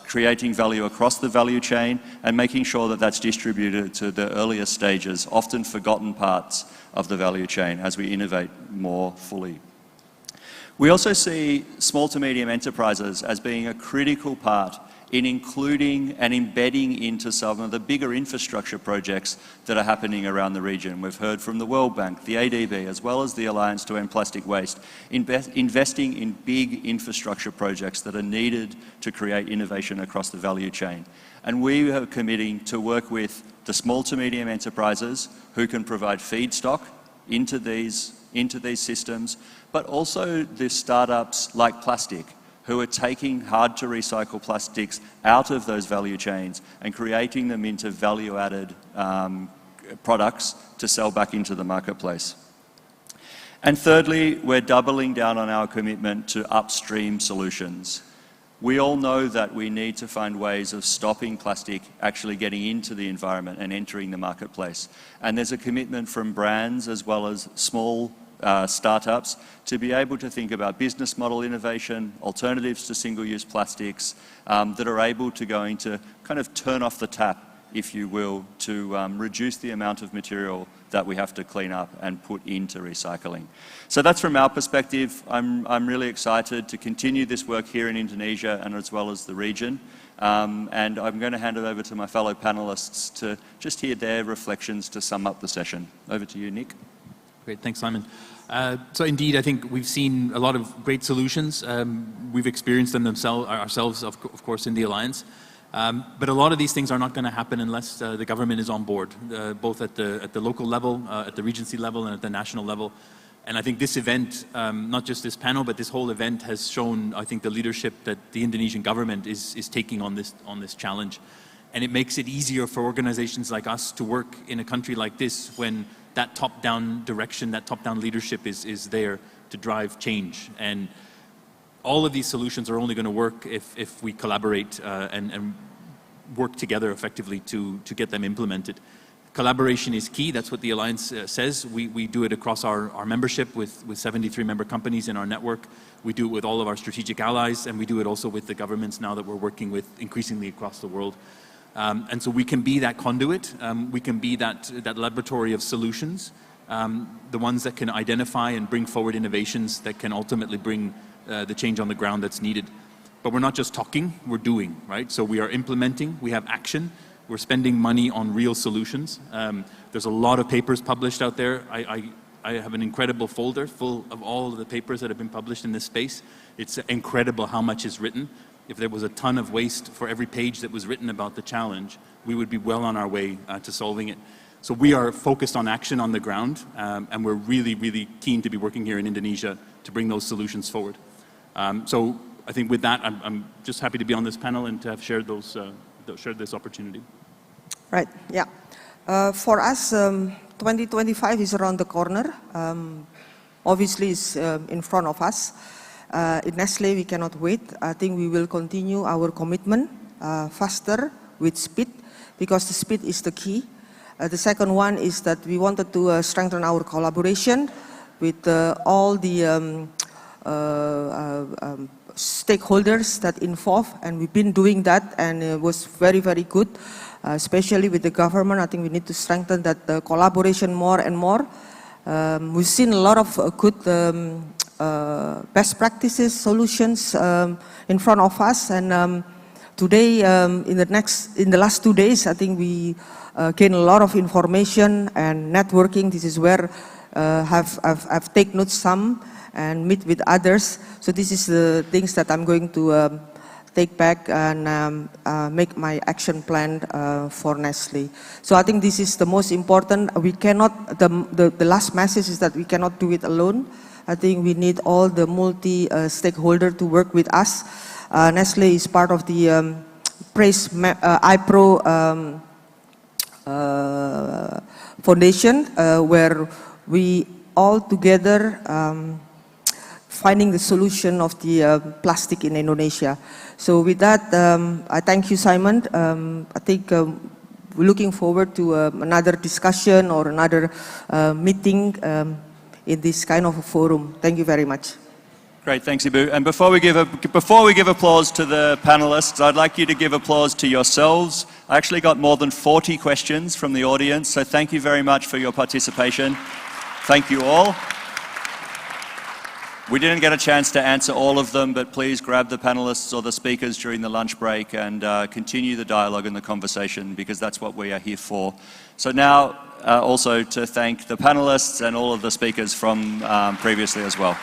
creating value across the value chain and making sure that that's distributed to the earlier stages, often forgotten parts of the value chain as we innovate more fully. We also see small to medium enterprises as being a critical part in including and embedding into some of the bigger infrastructure projects that are happening around the region. We've heard from the World Bank, the ADB, as well as the Alliance to End Plastic Waste, investing in big infrastructure projects that are needed to create innovation across the value chain. And we are committing to work with the small to medium enterprises who can provide feedstock into these systems, but also the startups like plastic, who are taking hard-to-recycle plastics out of those value chains and creating them into value-added products to sell back into the marketplace. And thirdly, we're doubling down on our commitment to upstream solutions. We all know that we need to find ways of stopping plastic actually getting into the environment and entering the marketplace. And there's a commitment from brands as well as small startups to be able to think about business model innovation, alternatives to single-use plastics that are able to kind of turn off the tap, if you will, to reduce the amount of material that we have to clean up and put into recycling. So that's from our perspective. I'm really excited to continue this work here in Indonesia and as well as the region. And I'm going to hand it over to my fellow panelists to just hear their reflections to sum up the session. Over to you, Nick. Great, thanks, Simon. So indeed, I think we've seen a lot of great solutions. We've experienced them ourselves, of course, in the Alliance. But a lot of these things are not going to happen unless the government is on board, both at the local level, at the Regency level, and at the national level. And I think this event, not just this panel, but this whole event has shown, I think, the leadership that the Indonesian government is taking on this challenge. And it makes it easier for organizations like us to work in a country like this when that top-down direction, that top-down leadership is there to drive change. And all of these solutions are only going to work if we collaborate and work together effectively to get them implemented. Collaboration is key. That's what the Alliance says. We do it across our membership with 73 member companies in our network. We do it with all of our strategic allies, and we do it also with the governments now that we're working with increasingly across the world. And so we can be that conduit, we can be that laboratory of solutions, the ones that can identify and bring forward innovations that can ultimately bring the change on the ground that's needed. But we're not just talking, we're doing, right? So we are implementing, we have action, we're spending money on real solutions. There's a lot of papers published out there. I have an incredible folder full of all of the papers that have been published in this space. It's incredible how much is written. If there was a ton of waste for every page that was written about the challenge, we would be well on our way to solving it. So we are focused on action on the ground, and we're really, really keen to be working here in Indonesia to bring those solutions forward. So I think with that, I'm just happy to be on this panel and to have shared this opportunity. Right, yeah. For us, 2025 is around the corner. Obviously, it's in front of us. In Nestlé, we cannot wait. I think we will continue our commitment faster with speed, because the speed is the key. The second one is that we wanted to strengthen our collaboration with all the stakeholders that involved, and we've been doing that, and it was very, very good, especially with the government. I think we need to strengthen that collaboration more and more. We've seen a lot of good best practices, solutions in front of us, and today, in the last 2 days, I think we gained a lot of information and networking. This is where I've taken notes some and meet with others. So this is the things that I'm going to take back and make my action plan for Nestle. So I think this is the most important. We cannot, the last message is that we cannot do it alone. I think we need all the multi-stakeholder to work with us. Nestle is part of the iPro Foundation, where we all together finding the solution of the plastic in Indonesia. So with that, I thank you, Simon. I think we're looking forward to another discussion or another meeting in this kind of a forum. Thank you very much. Great, thanks, Ibu. And before we give applause to the panelists, I'd like you to give applause to yourselves. I actually got more than 40 questions from the audience, so thank you very much for your participation. Thank you all. We didn't get a chance to answer all of them, but please grab the panelists or the speakers during the lunch break and continue the dialogue and the conversation, because that's what we are here for. So now, also to thank the panelists and all of the speakers from previously as well.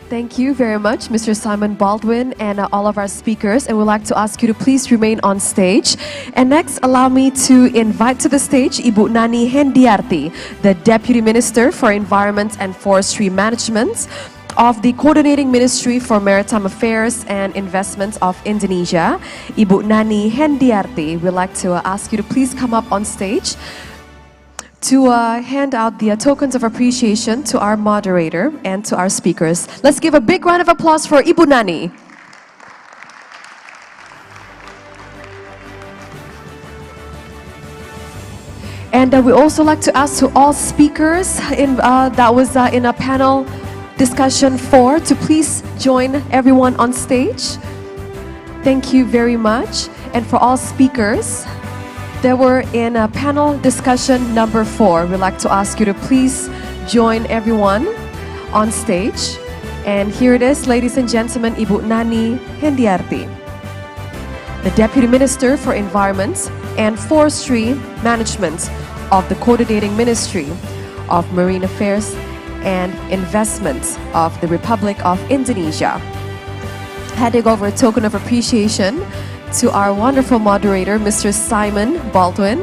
Thank you very much, Mr. Simon Baldwin, and all of our speakers. And we'd like to ask you to please remain on stage. And next, allow me to invite to the stage Ibu Nani Hendiarti, the Deputy Minister for Environment and Forestry Management of the Coordinating Ministry for Maritime Affairs and Investments of Indonesia. Ibu Nani Hendiarti, we'd like to ask you to please come up on stage to hand out the tokens of appreciation to our moderator and to our speakers. Let's give a big round of applause for Ibu Nani. And we also like to ask to all speakers that was in a panel discussion 4 to please join everyone on stage. Thank you very much. And for all speakers that were in a panel discussion number 4, we'd like to ask you to please join everyone on stage. And here it is, ladies and gentlemen, Ibu Nani Hendiarti, the Deputy Minister for Environment and Forestry Management of the Coordinating Ministry of Marine Affairs and Investments of the Republic of Indonesia. Handing over a token of appreciation to our wonderful moderator, Mr. Simon Baldwin.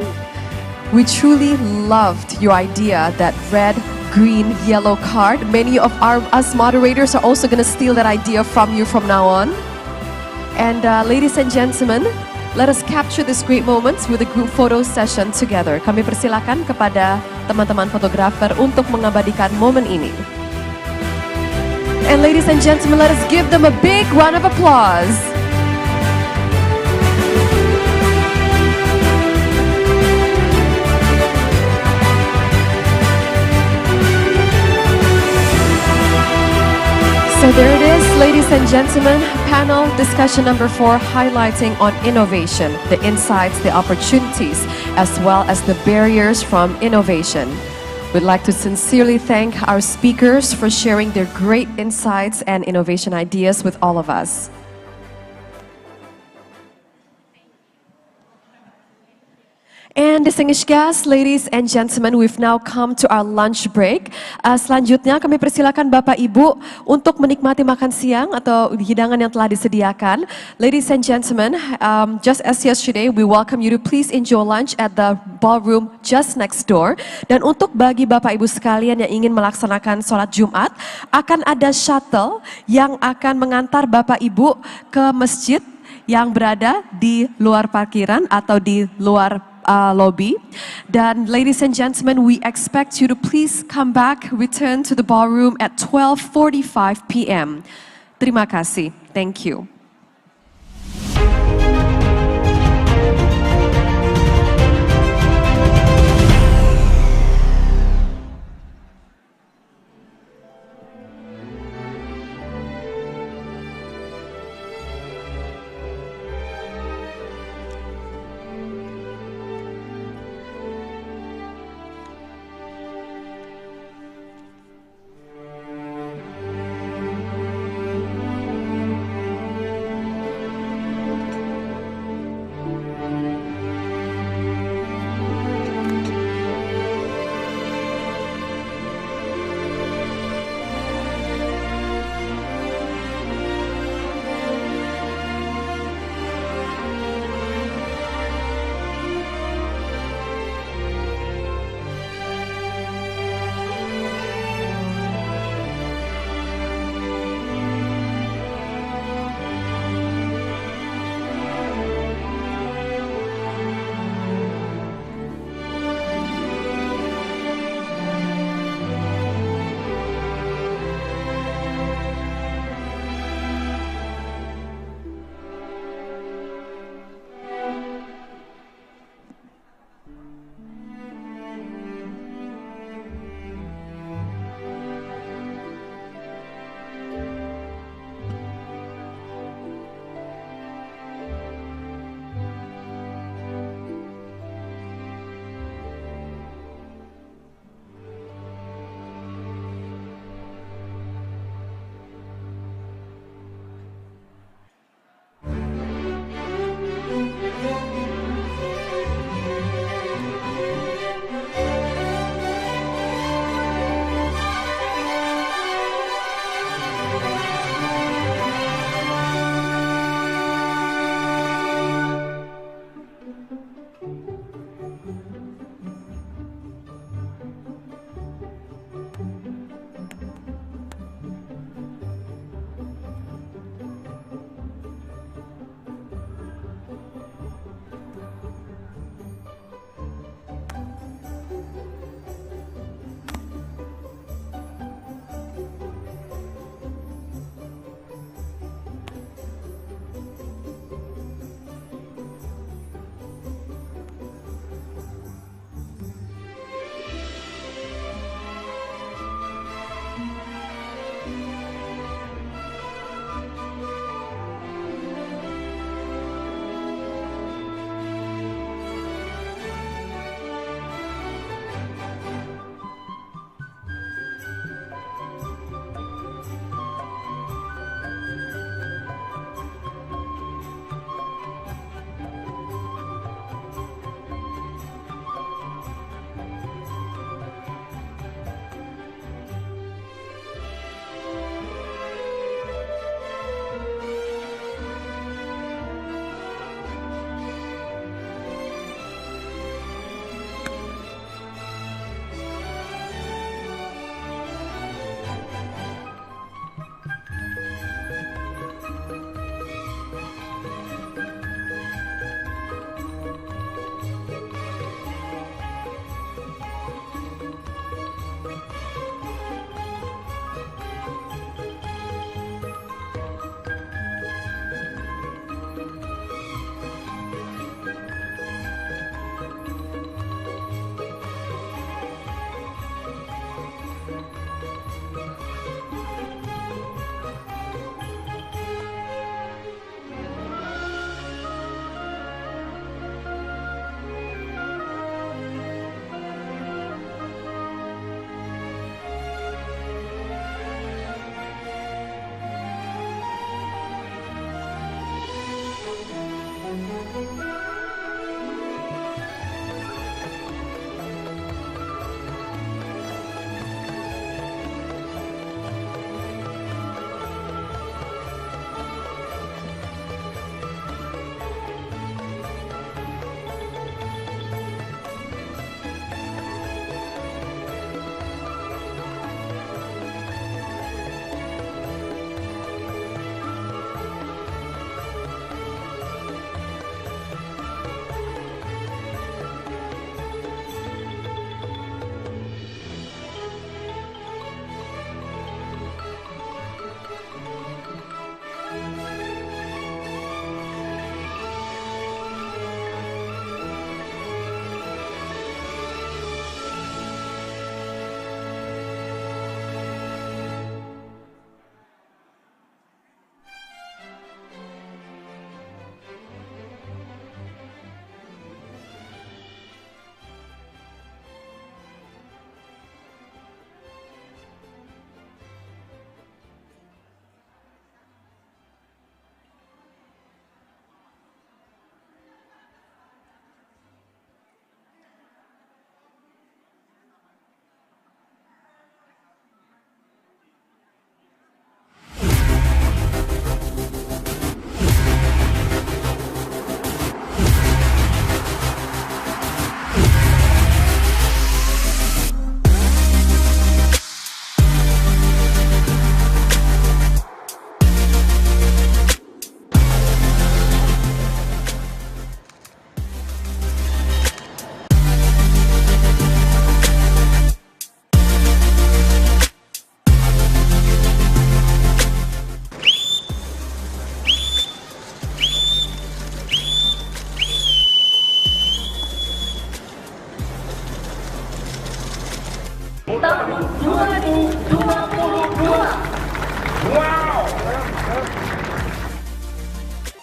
We truly loved your idea, that red, green, yellow card. Many of us moderators are also going to steal that idea from you from now on. And ladies and gentlemen, let us capture this great moment with a group photo session together. Kami persilakan kepada teman-teman fotografer untuk mengabadikan momen ini. And ladies and gentlemen, let us give them a big round of applause. So there it is, ladies and gentlemen, panel discussion number 4, highlighting on innovation, the insights, the opportunities, as well as the barriers from innovation. We'd like to sincerely thank our speakers for sharing their great insights and innovation ideas with all of us. And distinguished guests, ladies and gentlemen, we've now come to our lunch break. Selanjutnya kami persilakan Bapak Ibu untuk menikmati makan siang atau hidangan yang telah disediakan. Ladies and gentlemen, just as yesterday, we welcome you to please enjoy lunch at the ballroom just next door. Dan untuk bagi Bapak Ibu sekalian yang ingin melaksanakan sholat Jumat, akan ada shuttle yang akan mengantar Bapak Ibu ke masjid yang berada di luar parkiran atau di luar lobby. Dan ladies and gentlemen, we expect you to please come back, return to the ballroom at 12:45 p.m. Terima kasih. Thank you.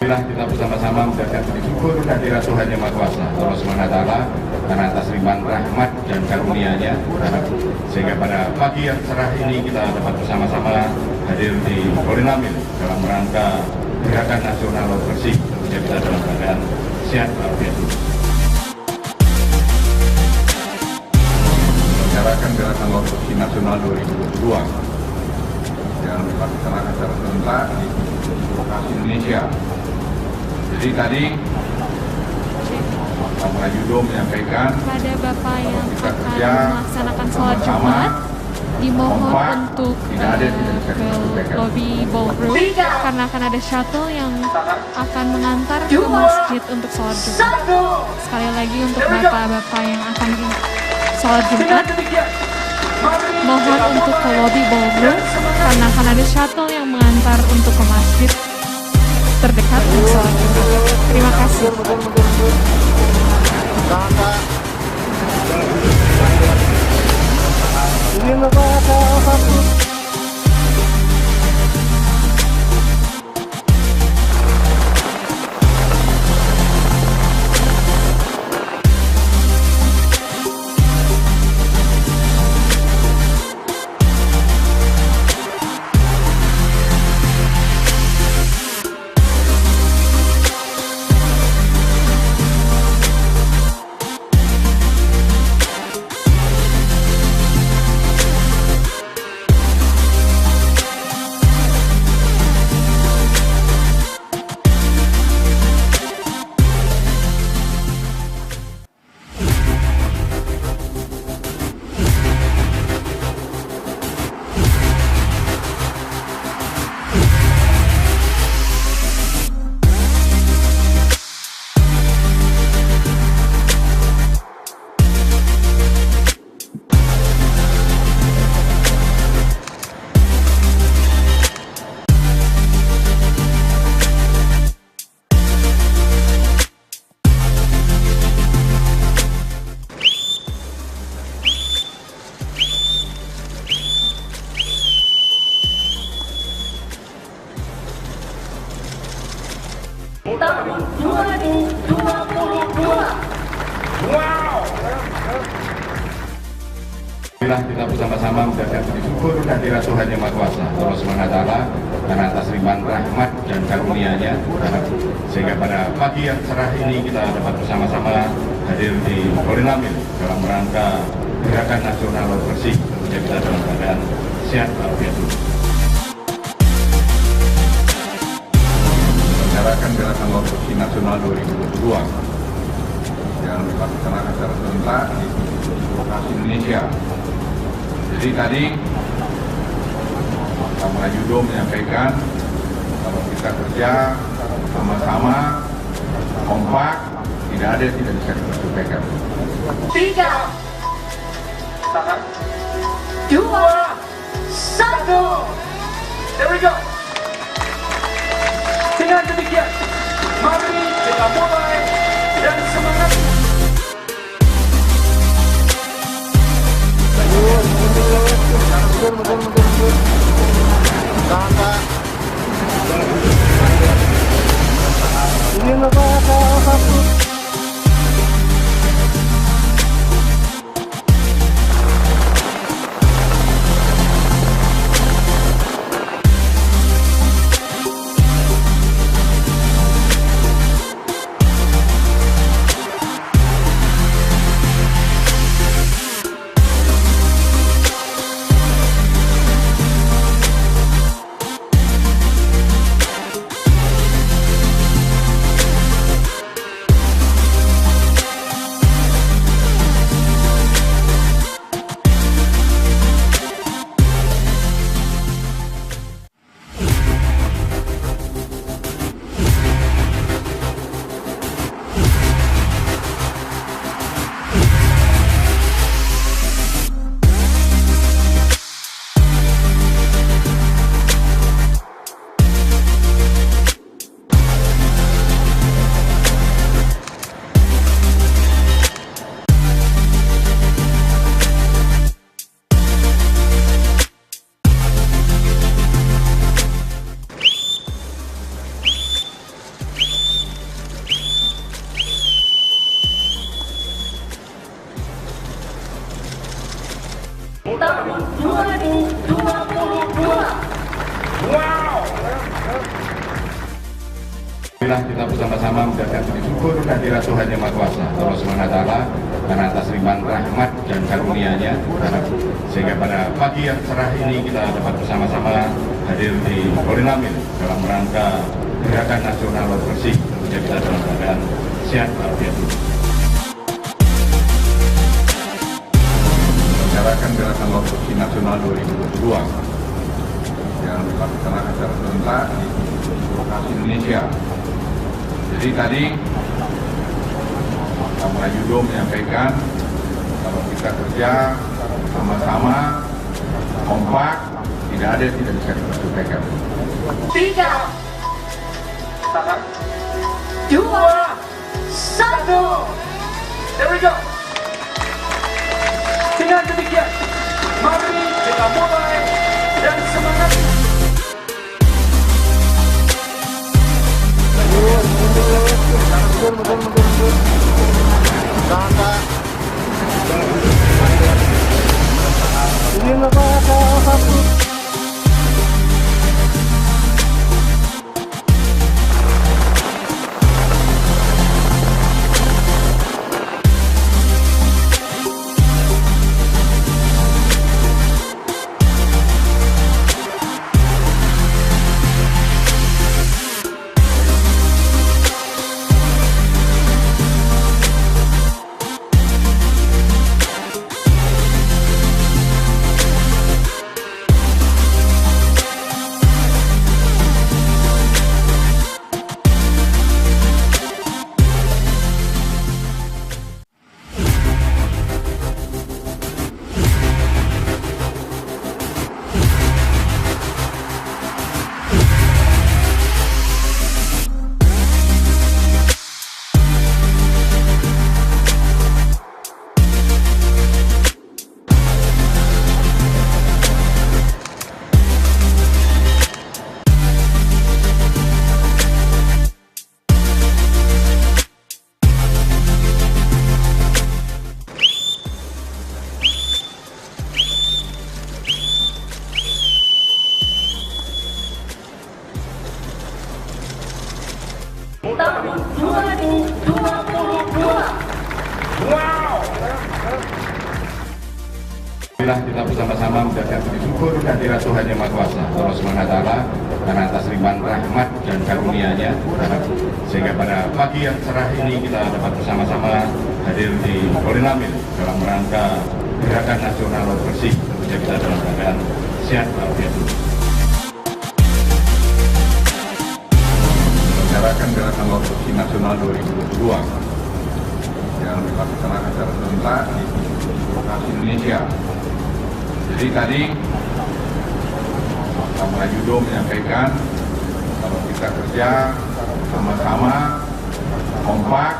Kita bersama-sama menjaga syukur kehadirat Tuhan Yang Maha Kuasa Allah SWT karena atas limpahan rahmat dan karunia-Nya, sehingga pada pagi yang cerah ini kita dapat bersama-sama hadir di Kolinamil dalam rangka gerakan nasional laut bersih, tentunya kita dalam keadaan sehat walafiat. Menyelenggarakan gerakan laut bersih nasional 2022 yang dilaksanakan secara serentak di lokasi Indonesia. Jadi tadi Pak Prajudo menyampaikan pada Bapak yang akan melaksanakan sholat Jumat dimohon untuk lobby ballroom karena akan ada shuttle yang akan mengantar ke masjid untuk sholat Jumat. Sekali lagi untuk Bapak-Bapak yang akan sholat Jumat, mohon untuk ke lobby ballroom karena akan ada shuttle yang mengantar untuk ke masjid terdekat untuk sholat Jumat. Terima kasih. Kita bersama-sama menjaga syukur kehadirat Tuhan Yang Maha Kuasa Allah SWT karena atas limpahan rahmat dan karunia-Nya, sehingga pada pagi yang cerah ini kita dapat bersama-sama hadir di Kolinamil dalam rangka gerakan nasional laut bersih, tentunya kita dalam keadaan sehat walafiat. Menyelenggarakan gerakan laut bersih nasional 2022 yang dilaksanakan secara serentak di lokasi Indonesia. Jadi tadi Pak Prajudo menyampaikan kalau kita kerja sama-sama kompak, tidak ada yang tidak bisa diselesaikan. 3, 2, 1. There we go. Dengan demikian, mari kita mulai dan semangat. 2022. Wow. Kita bersama-sama menjaga syukur kehadirat Tuhan Yang Maha Kuasa Allah SWT karena atas limpahan rahmat dan karunia-Nya, sehingga pada pagi yang cerah ini kita dapat bersama-sama hadir di Kolinamil dalam rangka gerakan nasional laut bersih. Tentunya kita dalam keadaan sehat walafiat. Menjalankan gerakan laut bersih nasional 2022 yang dilaksanakan secara serentak di lokasi Indonesia. Jadi tadi Pak Yudo menyampaikan kalau kita kerja sama-sama kompak, tidak ada yang tidak bisa diselesaikan. 3, 2, 1. There we go. Dengan demikian, mari kita mulai dan semangat. Tahun 2022. Wow. Kita bersama-sama menjaga syukur kehadirat Tuhan Yang Maha Kuasa Allah SWT karena atas limpahan rahmat dan karunia-Nya, sehingga pada pagi yang cerah ini kita dapat bersama-sama hadir di Kolinamil dalam rangka gerakan nasional laut bersih. Tentunya kita dalam keadaan sehat walafiat. Menjalankan gerakan laut bersih nasional 2022 yang dilaksanakan secara serentak di lokasi Indonesia. Jadi tadi Pak Yudo menyampaikan kalau kita kerja sama-sama kompak,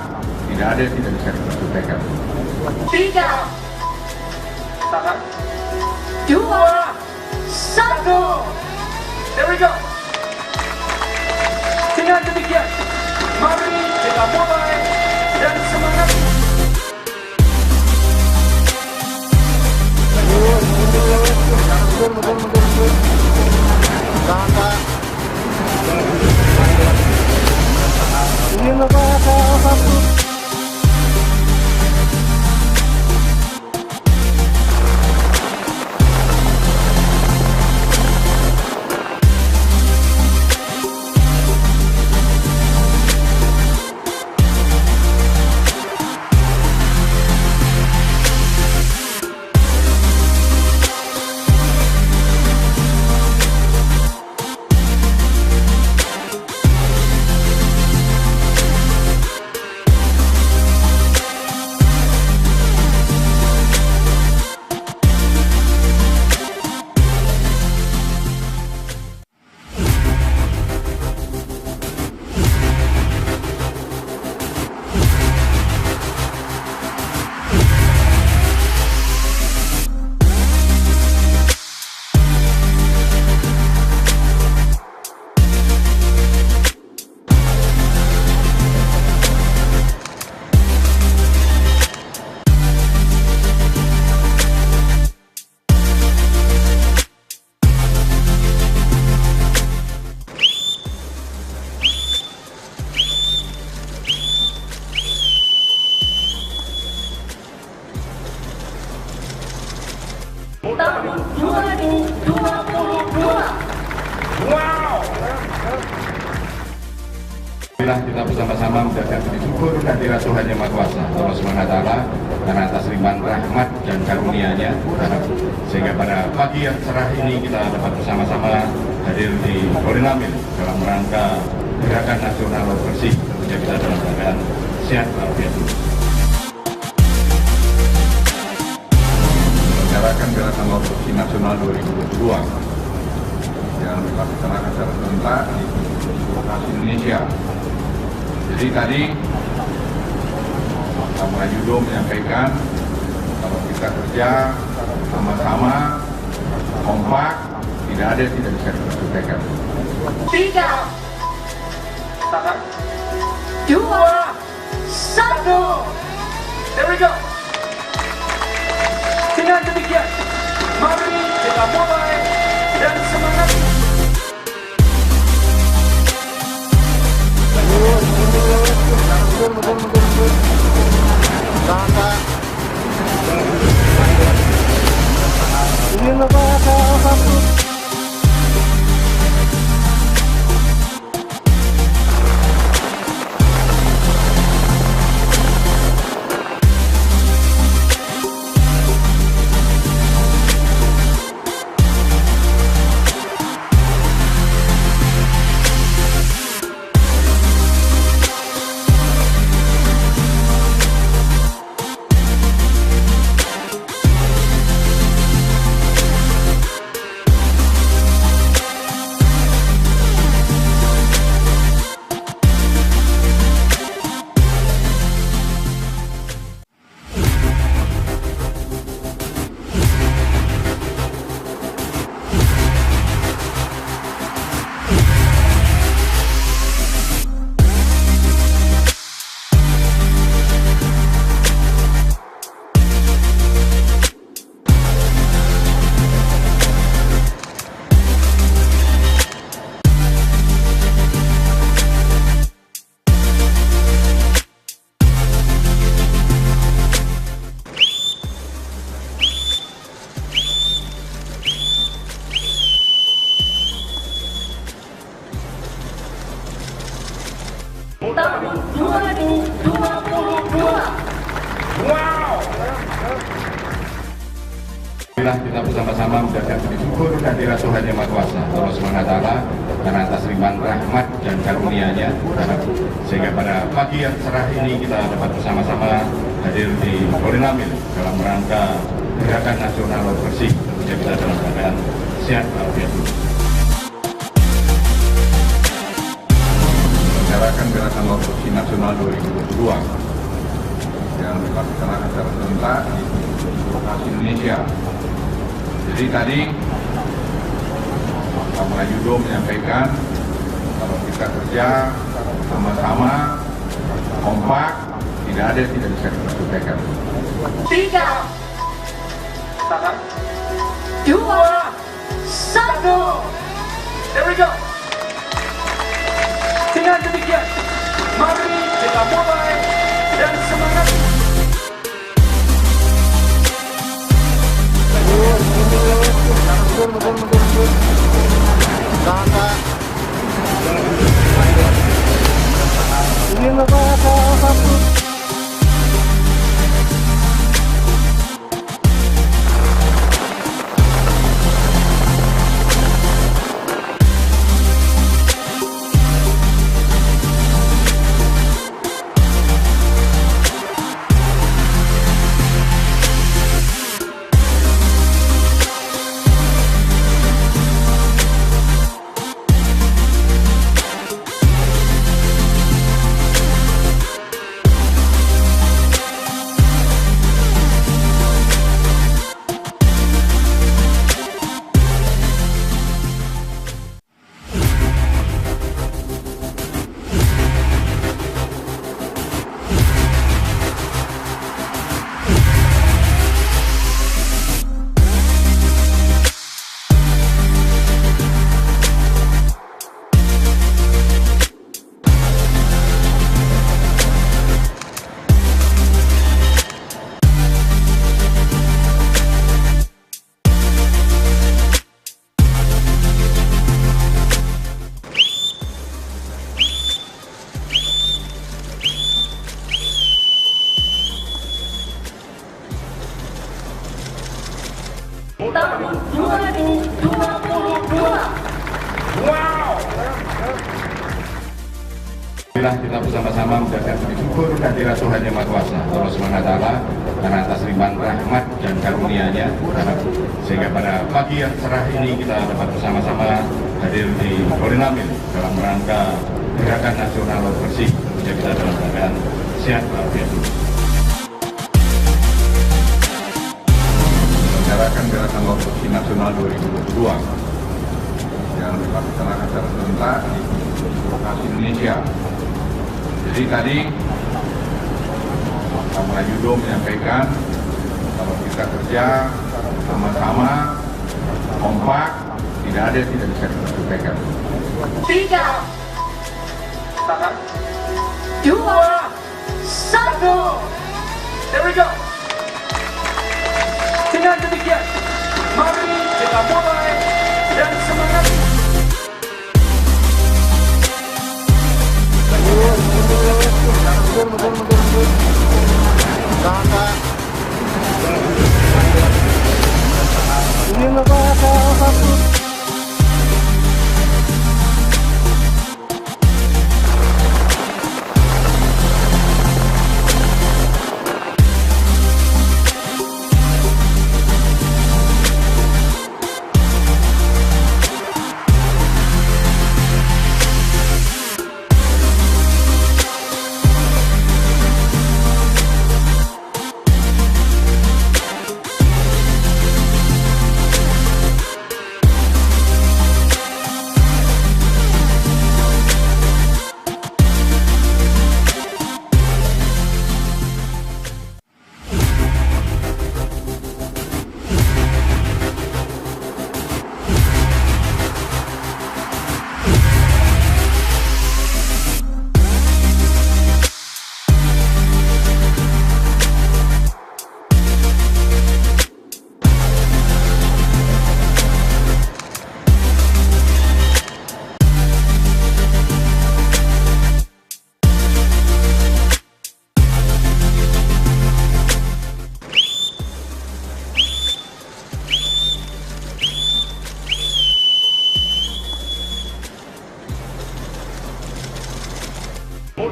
tidak ada yang tidak bisa diselesaikan. 3, 2, 1. There we go. Dengan demikian, mari kita mulai dan semangat. Marilah kita bersama-sama menjaga puji syukur kehadirat Tuhan Yang Maha Kuasa Allah SWT karena atas limpahan rahmat dan karunia-Nya, sehingga pada pagi yang cerah ini kita dapat bersama-sama hadir di Koordinamil dalam rangka gerakan nasional bersih, tentunya kita dalam keadaan sehat walafiat. Menyelenggarakan gerakan laut bersih nasional 2022 yang dilaksanakan secara serentak di lokasi Indonesia. Jadi tadi Pak Yudo menyampaikan kalau kita kerja sama-sama kompak, tidak ada yang tidak bisa kita selesaikan. 3, 2, 1. There we go. Dengan demikian, mari kita mulai dan semangat. Tahun 2022. Wow. Marilah kita bersama-sama menjaga puji syukur kehadirat Tuhan Yang Maha Kuasa Allah SWT karena atas limpahan rahmat dan karunia-Nya, sehingga pada pagi yang cerah ini kita dapat bersama-sama hadir di Koordinamil dalam rangka gerakan nasional bersih, tentunya kita dalam keadaan sehat walafiat. Menyelenggarakan gerakan laut bersih nasional 2022 yang dilaksanakan secara serentak di lokasi Indonesia. Jadi tadi Pak Yudo menyampaikan kalau kita kerja sama-sama kompak, tidak ada yang tidak bisa kita selesaikan. 3, 2, 1. There we go. Dengan demikian, mari kita mulai dan semangat. 2022. Wow. Marilah kita bersama-sama mengucapkan puji syukur kehadirat Tuhan Yang Maha Kuasa, Allah SWT, karena atas limpahan rahmat dan karunia-Nya, sehingga pada pagi yang cerah ini kita dapat bersama-sama hadir di Koordinamil dalam rangka gerakan nasional laut bersih, tentunya kita dalam keadaan sehat walafiat. Menyelenggarakan gerakan laut bersih nasional 2022 yang dilaksanakan secara serentak di lokasi Indonesia. Jadi tadi Pak Yudo menyampaikan kalau kita kerja sama-sama kompak, tidak ada yang tidak bisa diselesaikan. 3, 2, 1. There we go. Dengan demikian, mari kita mulai dan semangat.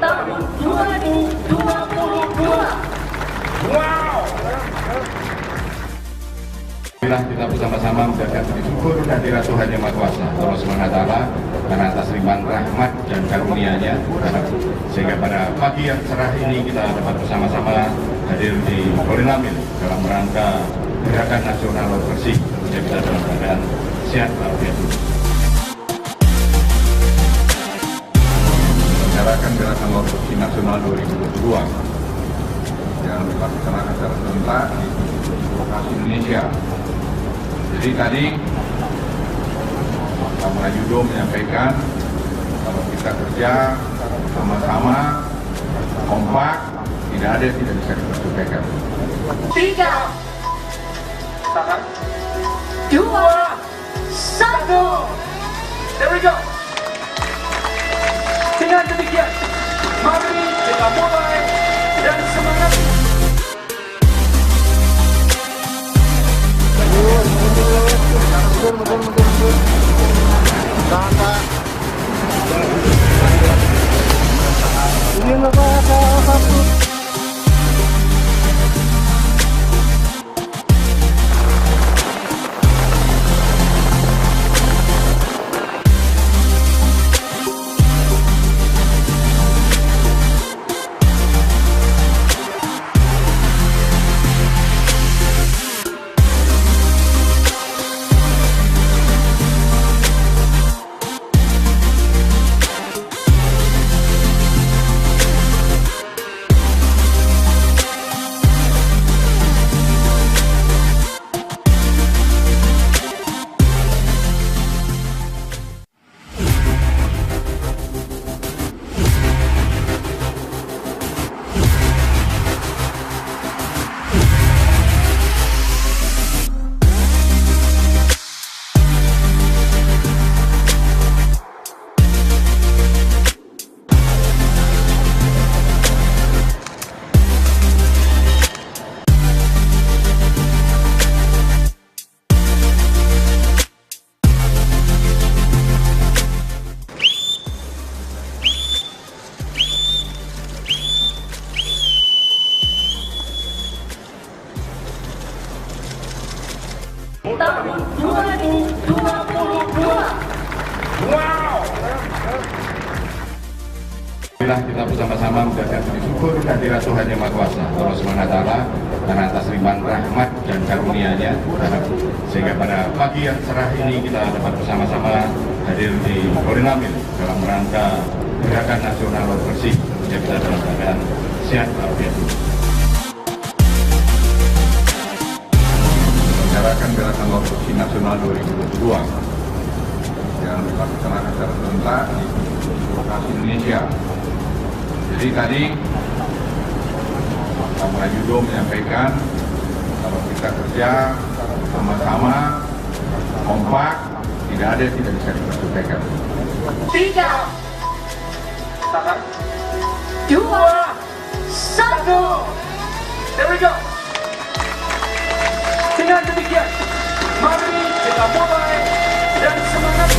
Tahun 2022. Wow. Marilah kita bersama-sama mengucapkan puji syukur kehadirat Tuhan Yang Maha Kuasa, Allah SWT, karena atas limpahan rahmat dan karunia-Nya, sehingga pada pagi yang cerah ini kita dapat bersama-sama hadir di Koordinamil dalam rangka gerakan nasional laut bersih, tentunya kita dalam keadaan sehat walafiat. Menyelenggarakan gerakan laut bersih nasional 2022 yang dilaksanakan secara serentak di lokasi Indonesia. Jadi tadi Pak Yudo menyampaikan kalau kita kerja sama-sama kompak, tidak ada yang tidak bisa diselesaikan. 3, 2, 1. There we go. Dengan demikian, mari kita mulai dan semangat. Marilah kita bersama-sama menjaga puji syukur kehadirat Tuhan Yang Maha Kuasa, Allah Subhanahu wa Ta'ala, karena atas limpahan rahmat dan karunia-Nya, sehingga pada pagi yang cerah ini kita dapat bersama-sama hadir di Koordinamil dalam rangka gerakan nasional laut bersih, tentunya kita dalam keadaan sehat walafiat. Menyelenggarakan gerakan laut bersih nasional 2022 yang dilaksanakan secara serentak di lokasi Indonesia. Jadi tadi Pak Yudo menyampaikan kalau kita kerja sama-sama kompak, tidak ada yang tidak bisa diselesaikan. 3, 2, 1, there we go. Dengan demikian, mari kita mulai dan semangat.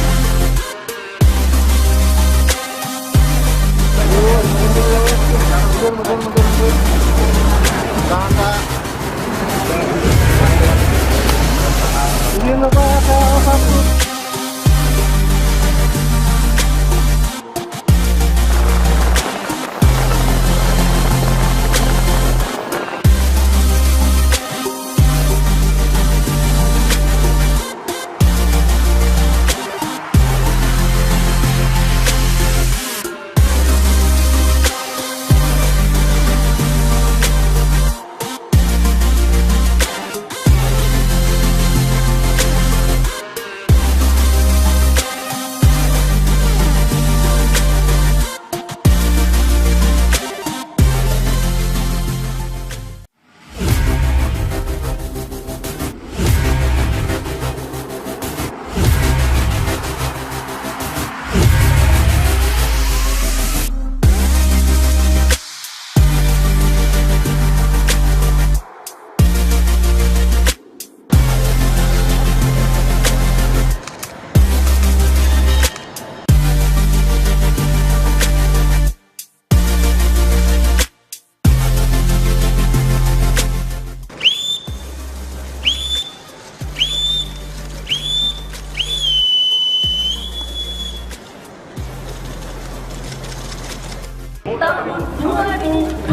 Tahun 2022.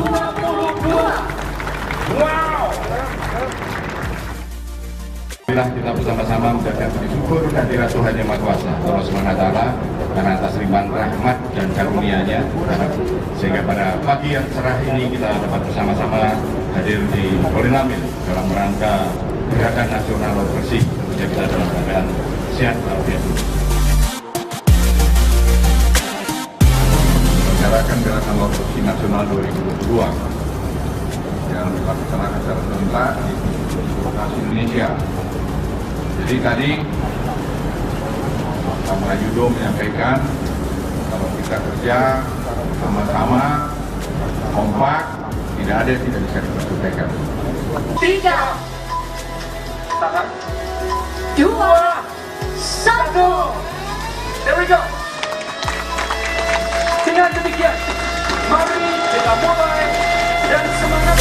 Wow. Marilah kita bersama-sama menjaga puji syukur kehadirat Tuhan Yang Maha Kuasa, Allah Subhanahu wa Ta'ala, karena atas limpahan rahmat dan karunia-Nya, sehingga pada pagi yang cerah ini kita dapat bersama-sama hadir di Koordinamil dalam rangka gerakan nasional laut bersih, tentunya kita dalam keadaan sehat walafiat. Menyelenggarakan gerakan laut bersih nasional 2022 yang dilaksanakan secara serentak di lokasi Indonesia. Jadi tadi Pak Yudo menyampaikan kalau kita kerja sama-sama kompak, tidak ada yang tidak bisa diselesaikan. 3, 2, 1, there we go. Dengan demikian, mari kita mulai dan semangat.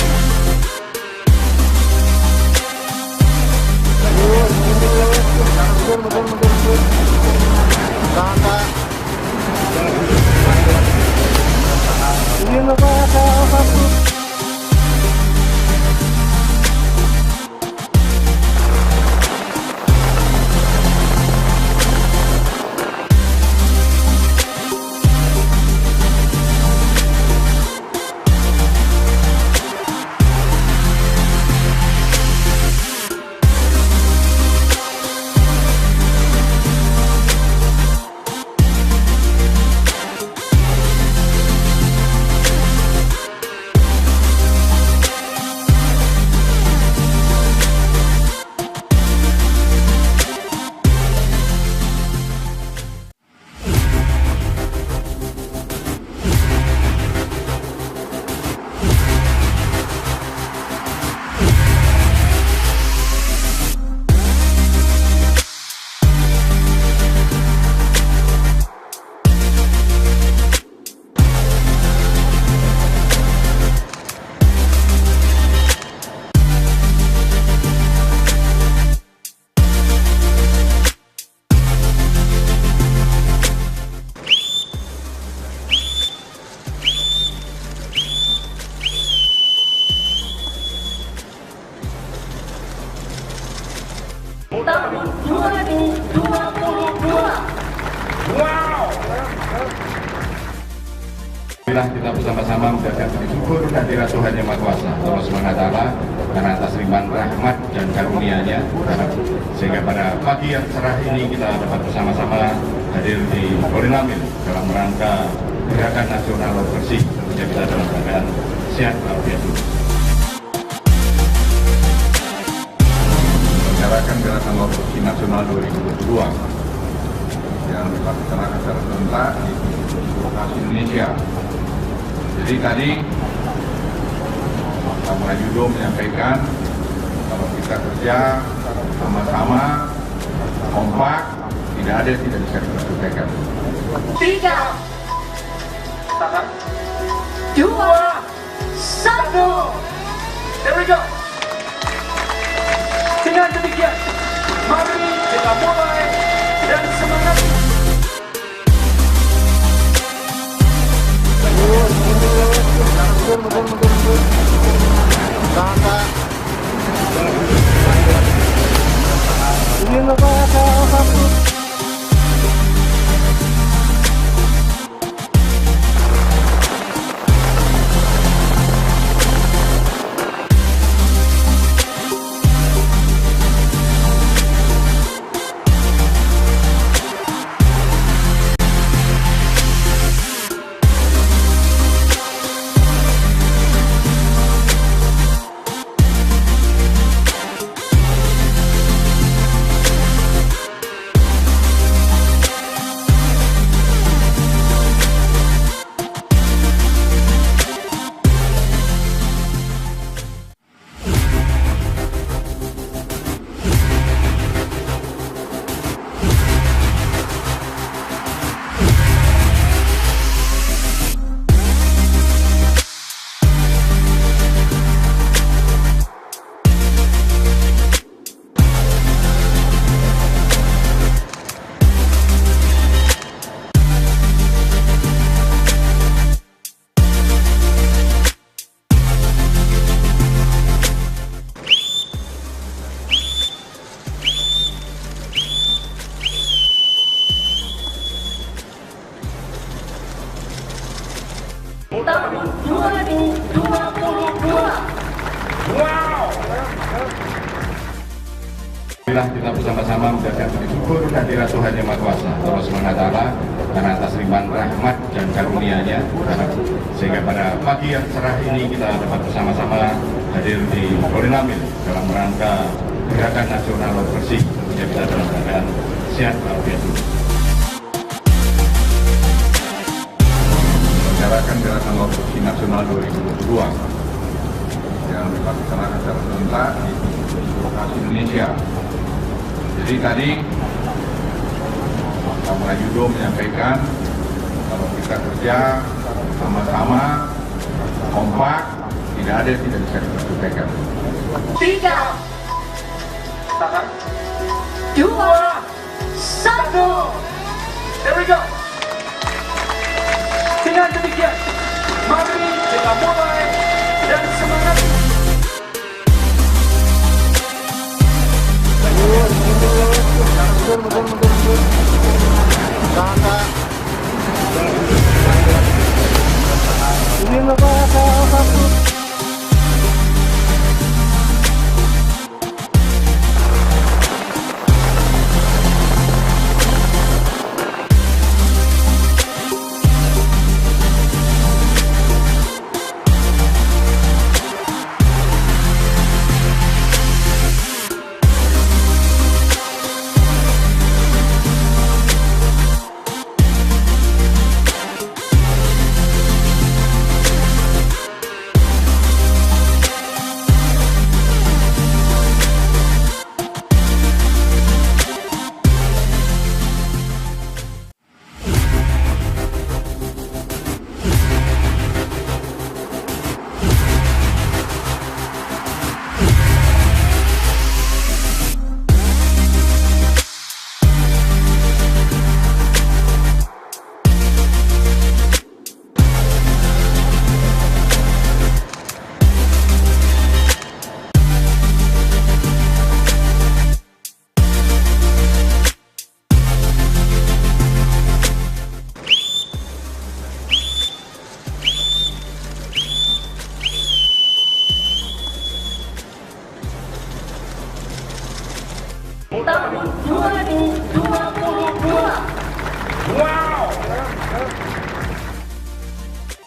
Kita bersama-sama menjaga syukur kehadirat Tuhan Yang Maha Kuasa, Allah Subhanahu wa Ta'ala, karena atas limpahan rahmat dan karunia-Nya, sehingga pada pagi yang cerah ini kita dapat bersama-sama hadir di Kolinamil dalam rangka gerakan nasional bersih, tentunya kita dalam keadaan sehat walafiat. Menyelenggarakan gerakan laut bersih nasional 2022 yang dilaksanakan secara serentak di lokasi Indonesia. Jadi tadi Pak Yudo menyampaikan kalau kita kerja sama-sama kompak, tidak ada yang tidak bisa diselesaikan. 3, 2, 1. There we go. Dengan demikian, mari kita mulai dan semangat. Tahun 2022. Wow. Kita bersama-sama menjaga syukur kehadirat Tuhan Yang Maha Kuasa, Allah Subhanahu wa Ta'ala, karena atas limpahan rahmat dan karunia-Nya, sehingga pada pagi yang cerah ini kita dapat bersama-sama hadir di Kolinamil dalam rangka gerakan nasional bersih, tentunya kita dalam keadaan sehat walafiat. Menyelenggarakan gerakan laut bersih nasional 2022 yang dilaksanakan secara serentak di lokasi Indonesia. Jadi tadi Pak Yudo menyampaikan kalau kita kerja sama-sama kompak, tidak ada yang tidak bisa diselesaikan. 3, 2, 1. There we go. Dengan demikian, mari kita mulai dan semangat.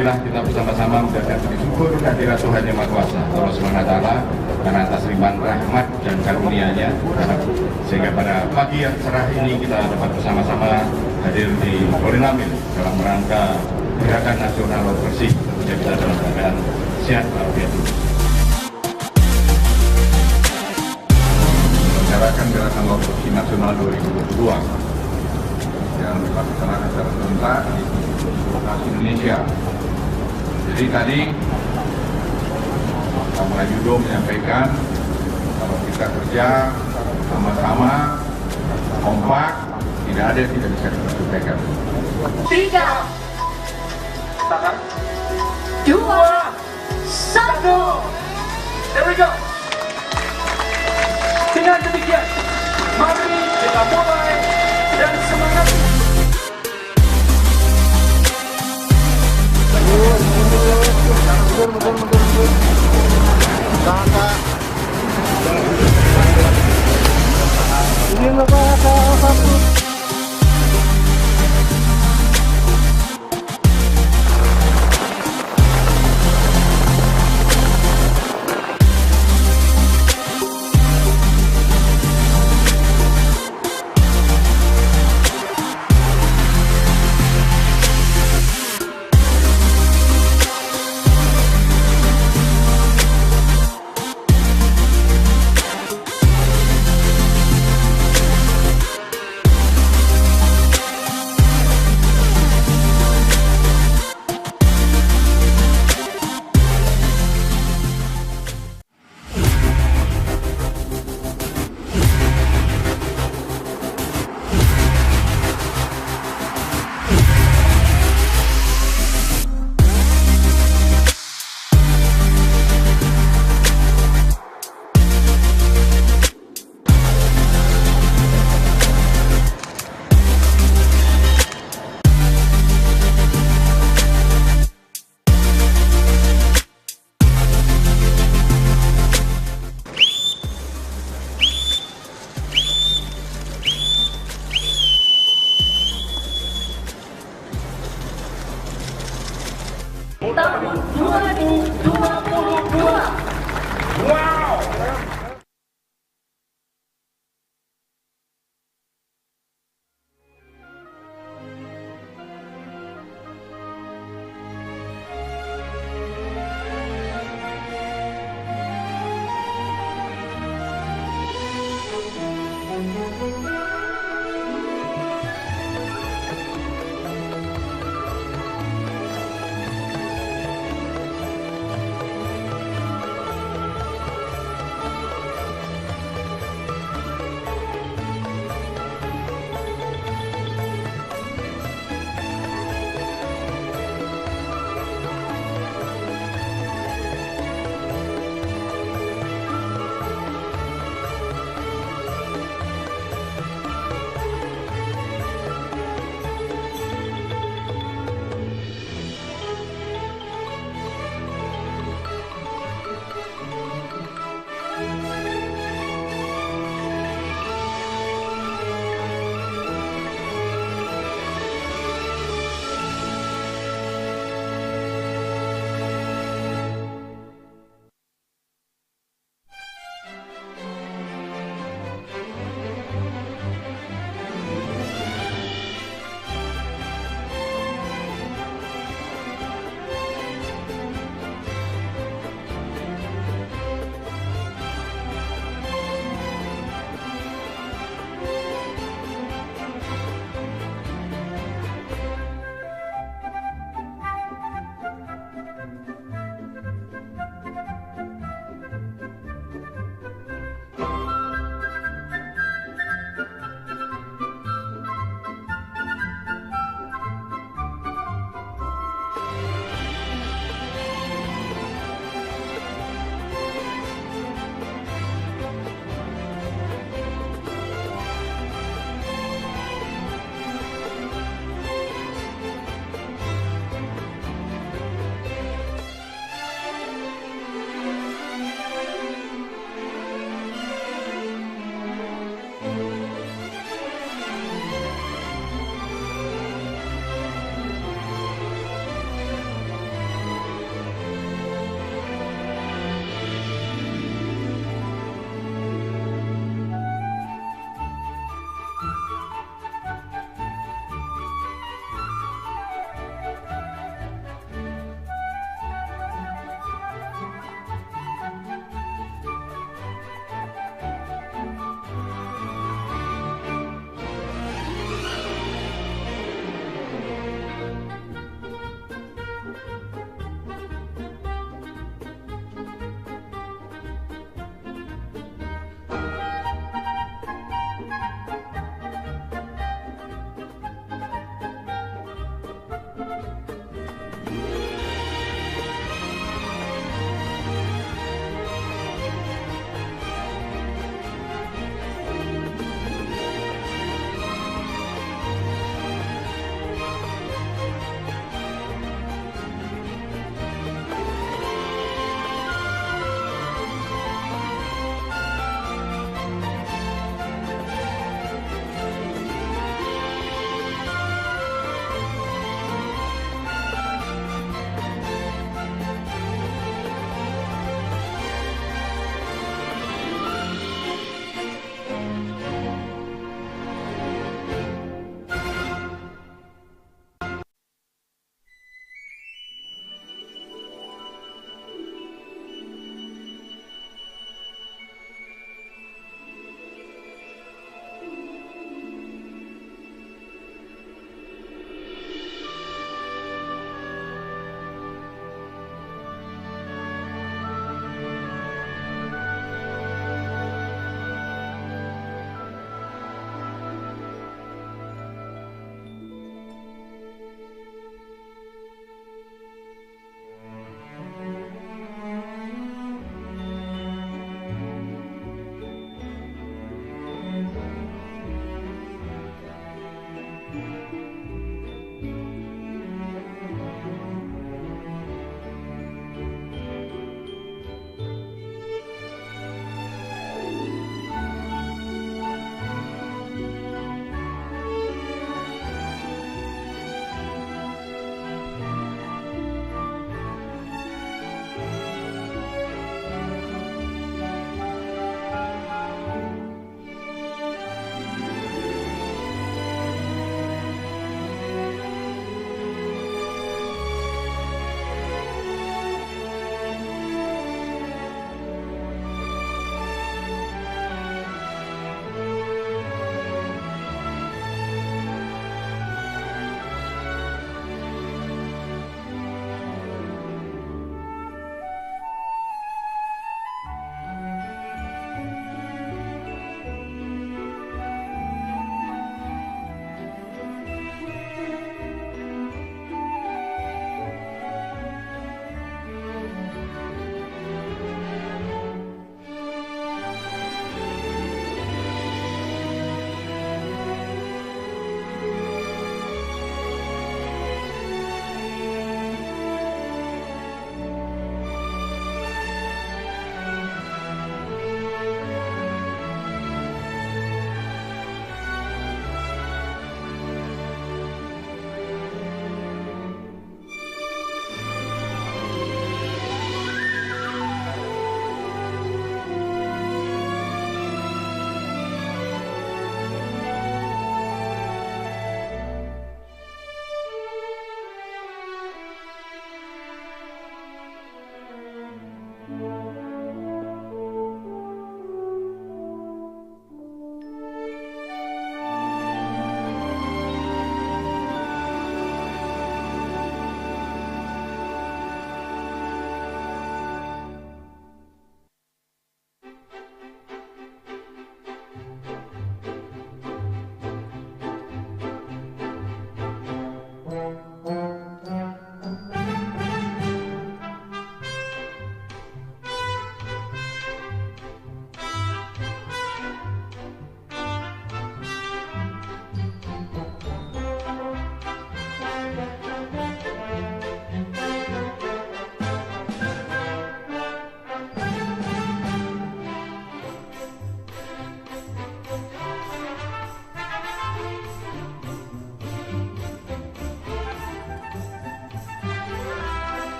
Kita bersama-sama mengucapkan syukur kehadirat Tuhan Yang Maha Kuasa Allah SWT karena atas limpahan rahmat dan karunia-Nya, sehingga pada pagi yang cerah ini kita dapat bersama-sama hadir di Kolinamil dalam rangka gerakan nasional laut bersih, tentunya kita dalam keadaan sehat walafiat. Menyelenggarakan gerakan laut bersih nasional 2022 yang dilaksanakan secara serentak di lokasi Indonesia. Jadi tadi Pak Yudo menyampaikan kalau kita kerja sama-sama kompak, tidak ada yang tidak bisa diselesaikan. 3, 2, 1, there we go. Dengan demikian, mari kita mulai dan semangat. Tahun 2022. Wow.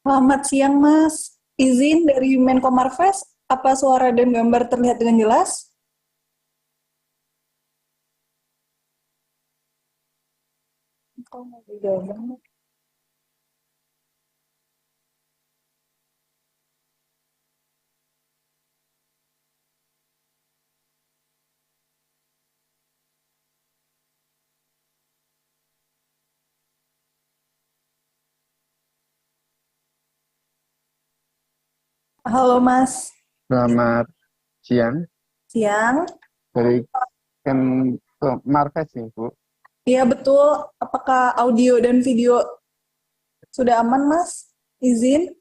Selamat siang, Mas. Izin dari Kemenkomarves, apa suara dan gambar terlihat dengan jelas? Kok mau digabung? Halo, Mas. Selamat siang. Siang. Dari Kemenkomarves nih, Bu. Iya, betul. Apakah audio dan video sudah aman, Mas? Izin?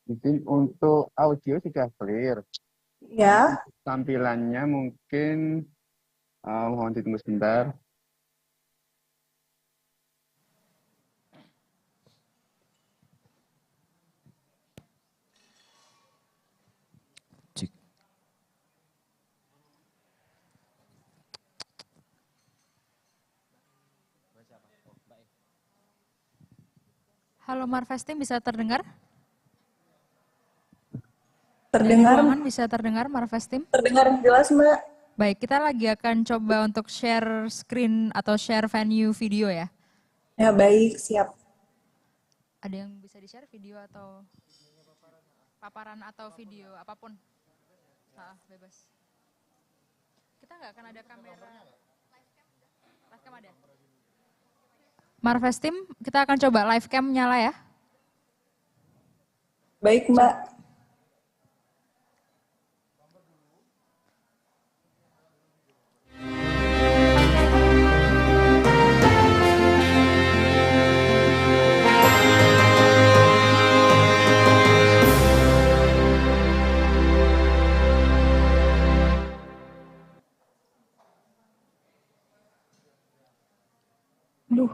Izin untuk audio sudah clear. Ya. Tampilannya mungkin mohon ditunggu sebentar. Halo Marves Team, bisa terdengar? Terdengar. Dari ruangan bisa terdengar Marves Team? Terdengar jelas, Mbak. Baik, kita lagi akan coba untuk share screen atau share venue video ya. Ya, baik, siap. Ada yang bisa di-share video atau paparan atau video apapun? Bebas. Kita nggak akan ada kamera. Live cam ada? Marves Team, kita akan coba live cam nyala ya. Baik, Mbak. Duh.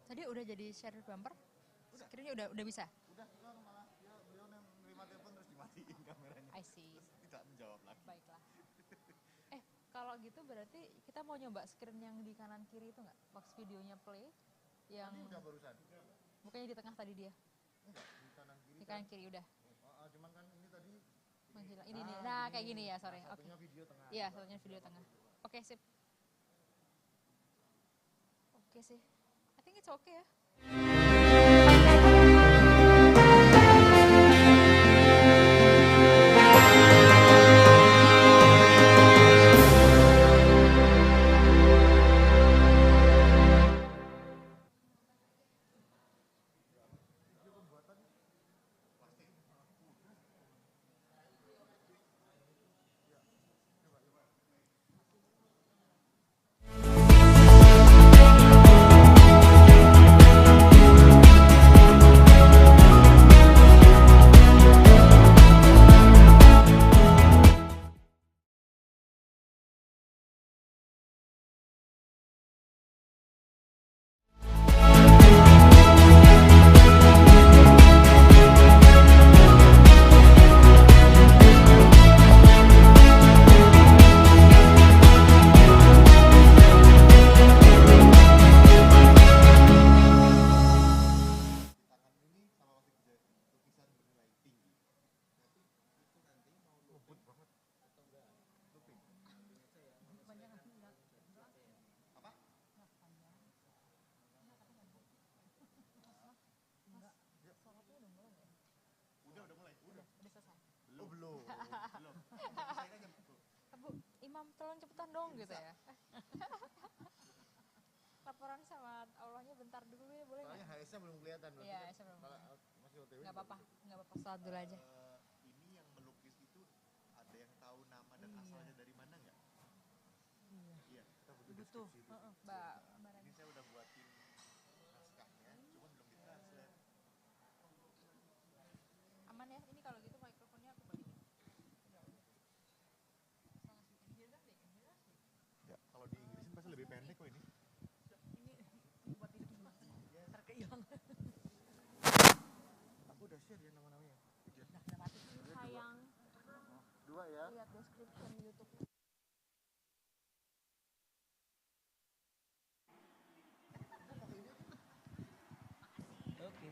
Tadi udah jadi share bumper? Screen-nya udah bisa? Udah malah beliau nerima telepon terus dimatiin kameranya. I see. Tidak menjawab lagi. Baiklah. Kalau gitu berarti kita mau nyoba screen yang di kanan kiri itu nggak? Box videonya play yang Tadi udah barusan. Bukannya di tengah tadi dia? Enggak, di kanan kiri. Di kanan kiri udah. Cuman kan ini tadi menghilang. Ini nih. Nah, kayak gini ya, sorry. Oke. Satunya video tengah. Iya, satunya video tengah. Oke, sip. Oke sih. I think it's okay ya. dong, cepetan dong gitu ya. Laporan sama Allahnya bentar dulu ya, boleh nggak? Soalnya HS-nya belum kelihatan. Iya, HS-nya belum kelihatan. Masih OTW. Nggak apa-apa, salat dulu aja. Ini yang melukis itu ada yang tahu nama dan asalnya dari mana nggak? Iya, kita butuh deskripsi itu. Mbak. Ini saya udah buatin naskahnya, cuma belum ditranslate. Aman ya, ini kalau gitu mikrofonnya aku balikin. Ya, kalau di Inggrisin pasti lebih pendek kok ini. Ini buat hidup dulu. Ntar kehilang. Aku udah share ya nama-namanya. Sayang. 2 ya. Lihat description YouTube. Oke.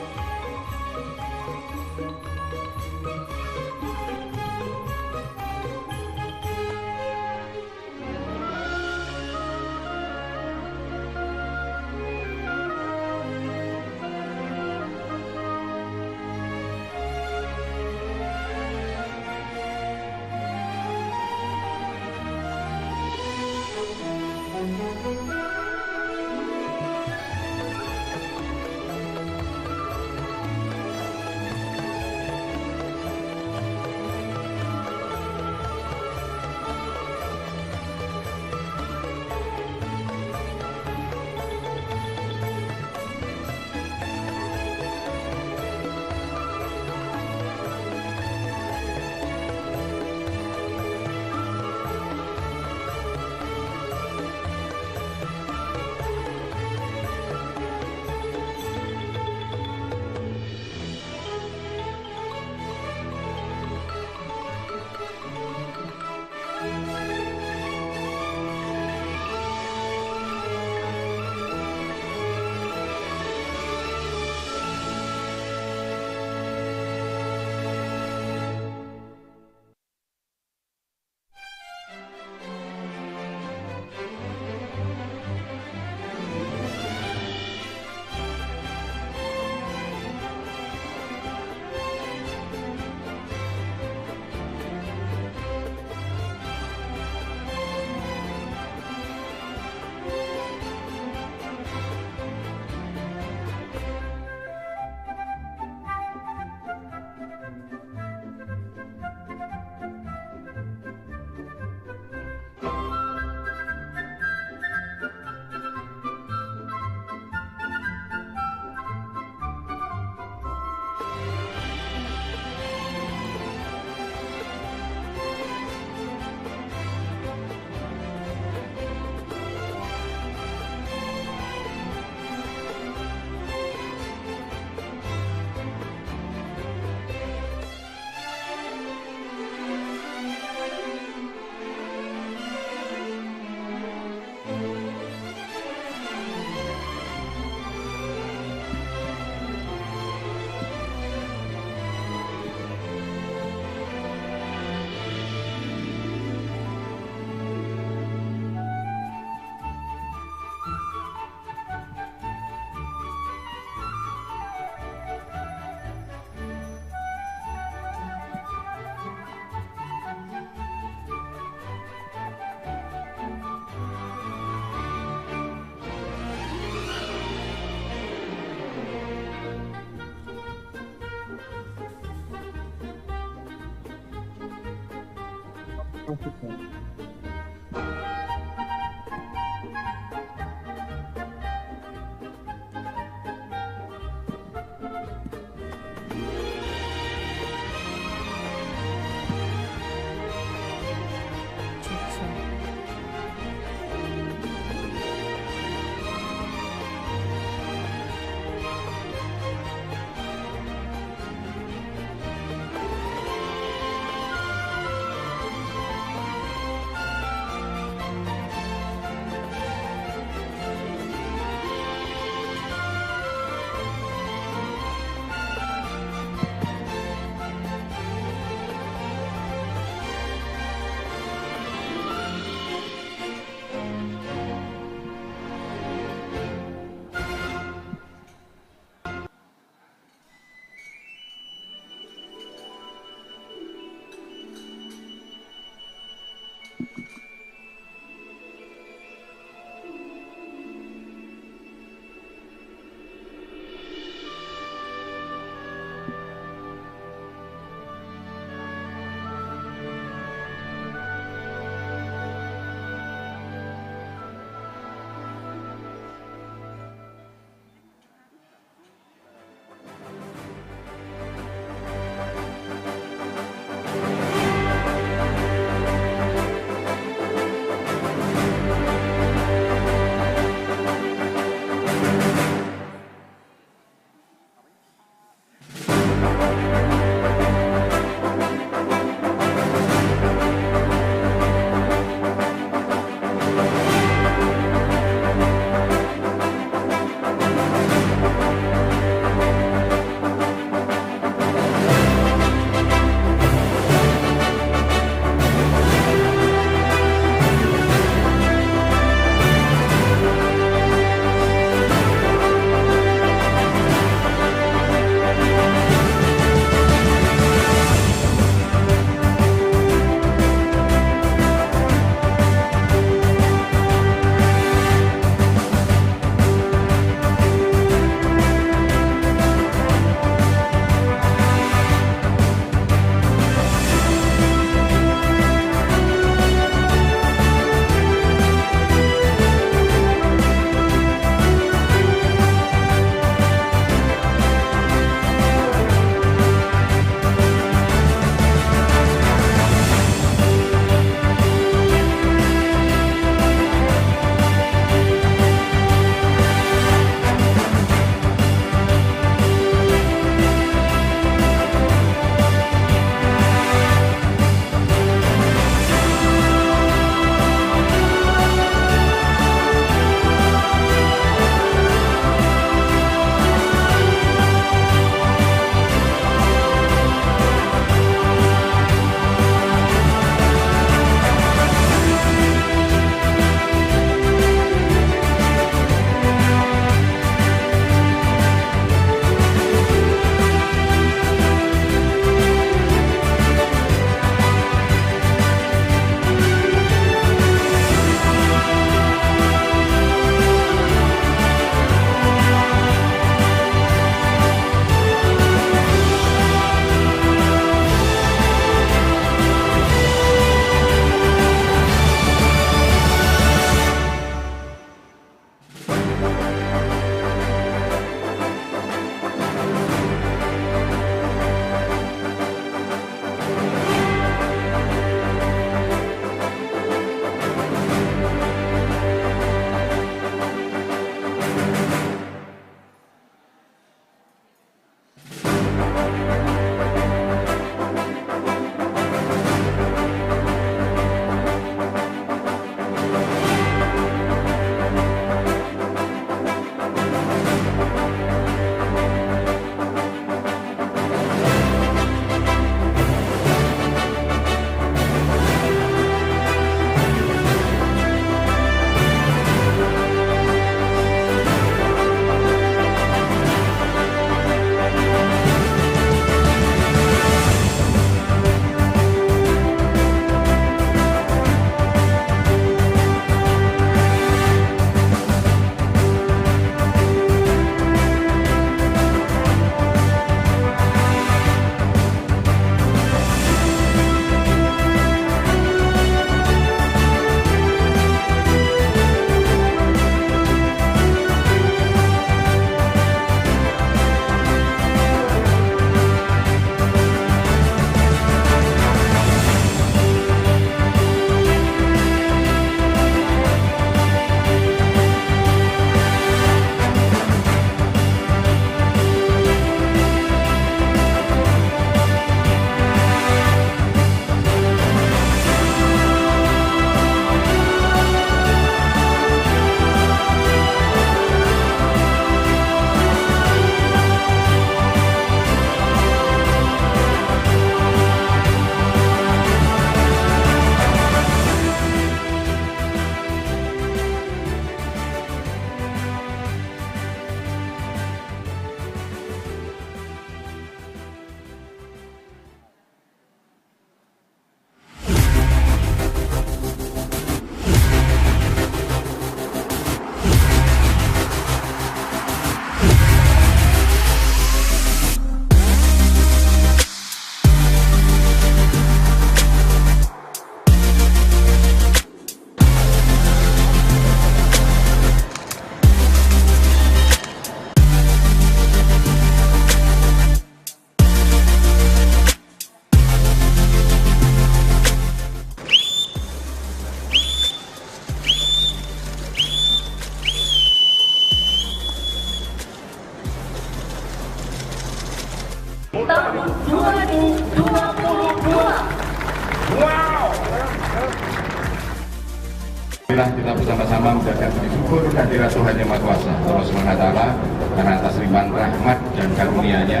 Kita bersama-sama menjaga syukur dan dirasa Tuhan Yang Maha Kuasa Allah Subhanahu wa Ta'ala karena atas limpahan rahmat dan karunia-Nya,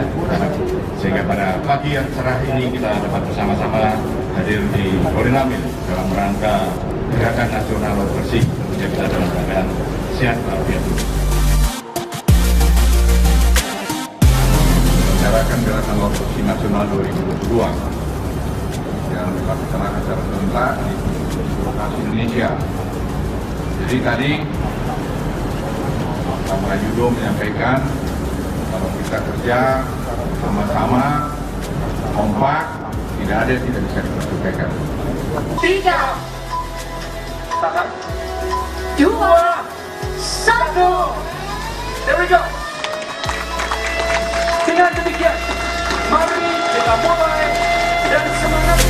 sehingga pada pagi yang cerah ini kita dapat bersama-sama hadir di Koordinamil dalam rangka gerakan nasional bersih, tentunya kita dalam keadaan sehat walafiat. Menyelenggarakan gerakan laut bersih nasional 2022 yang dilaksanakan secara serentak di lokasi Indonesia. Jadi tadi Pak Yudo menyampaikan kalau kita kerja sama-sama kompak, tidak ada yang tidak bisa dipercayai. 3, 2, 1. There we go. Dengan demikian, mari kita mulai dan semangat.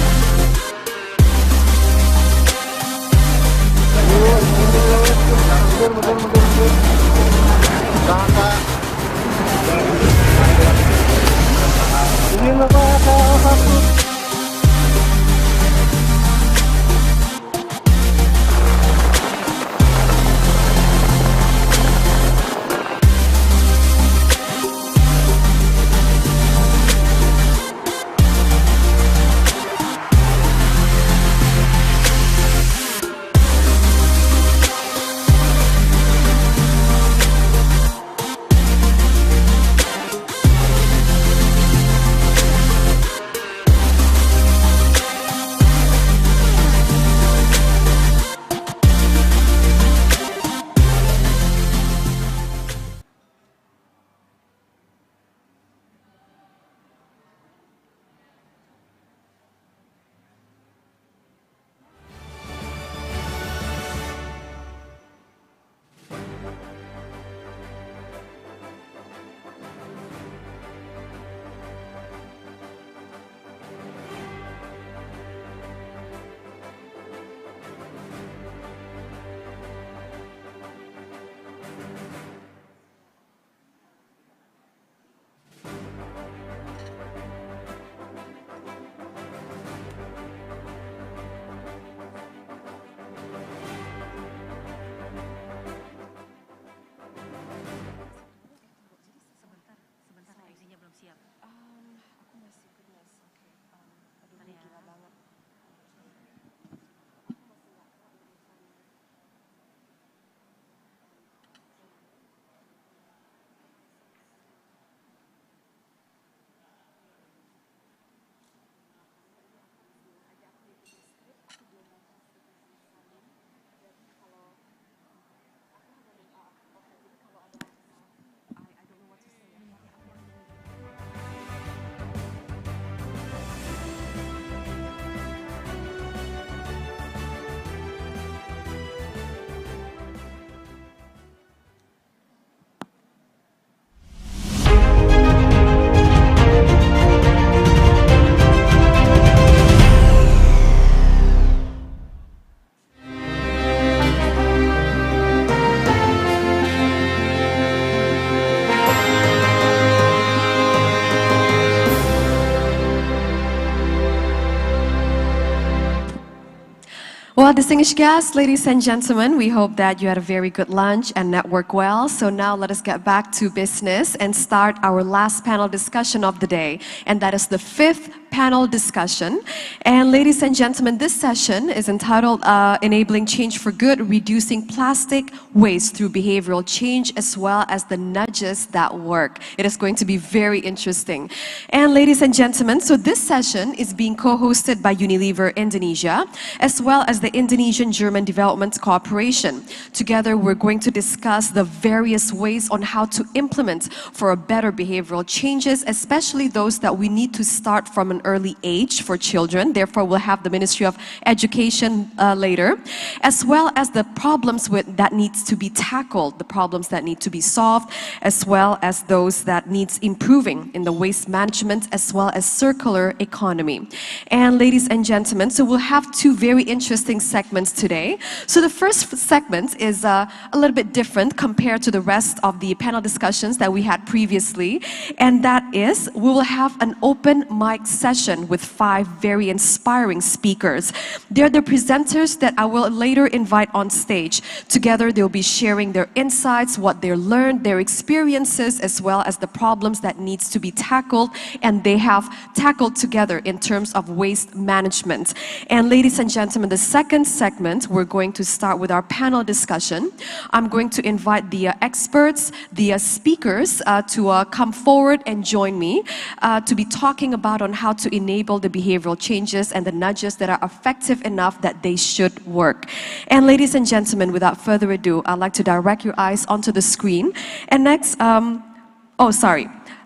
Well, distinguished guests, ladies and gentlemen, we hope that you had a very good lunch and network well. So now let us get back to business and start our last panel discussion of the day. And that is the 5th panel discussion. And ladies and gentlemen, this session is entitled Enabling Change for Good, Reducing Plastic Waste Through Behavioral Change, as well as the nudges that work. It is going to be very interesting. And ladies and gentlemen, so this session is being co-hosted by Unilever Indonesia, as well as the Indonesian-German Development Cooperation. Together, we're going to discuss the various ways on how to implement for a better behavioral changes, especially those that we need to start from an early age for children. Therefore, we'll have the Ministry of Education later, as well as the problems that needs to be tackled, the problems that need to be solved, as well as those that needs improving in the waste management, as well as circular economy. And ladies and gentlemen, so we'll have two very interesting segments today. So the first segment is a little bit different compared to the rest of the panel discussions that we had previously, and that is we will have an open mic session session with 5 very inspiring speakers. They're the presenters that I will later invite on stage. Together, they'll be sharing their insights, what they learned, their experiences, as well as the problems that needs to be tackled, and they have tackled together in terms of waste management. And ladies and gentlemen, the second segment, we're going to start with our panel discussion. I'm going to invite the experts, the speakers to come forward and join me to be talking about on how to enable the behavioral changes and the nudges that are effective enough that they should work. And ladies and gentlemen, without further ado, I'd like to direct your eyes onto the screen. And next,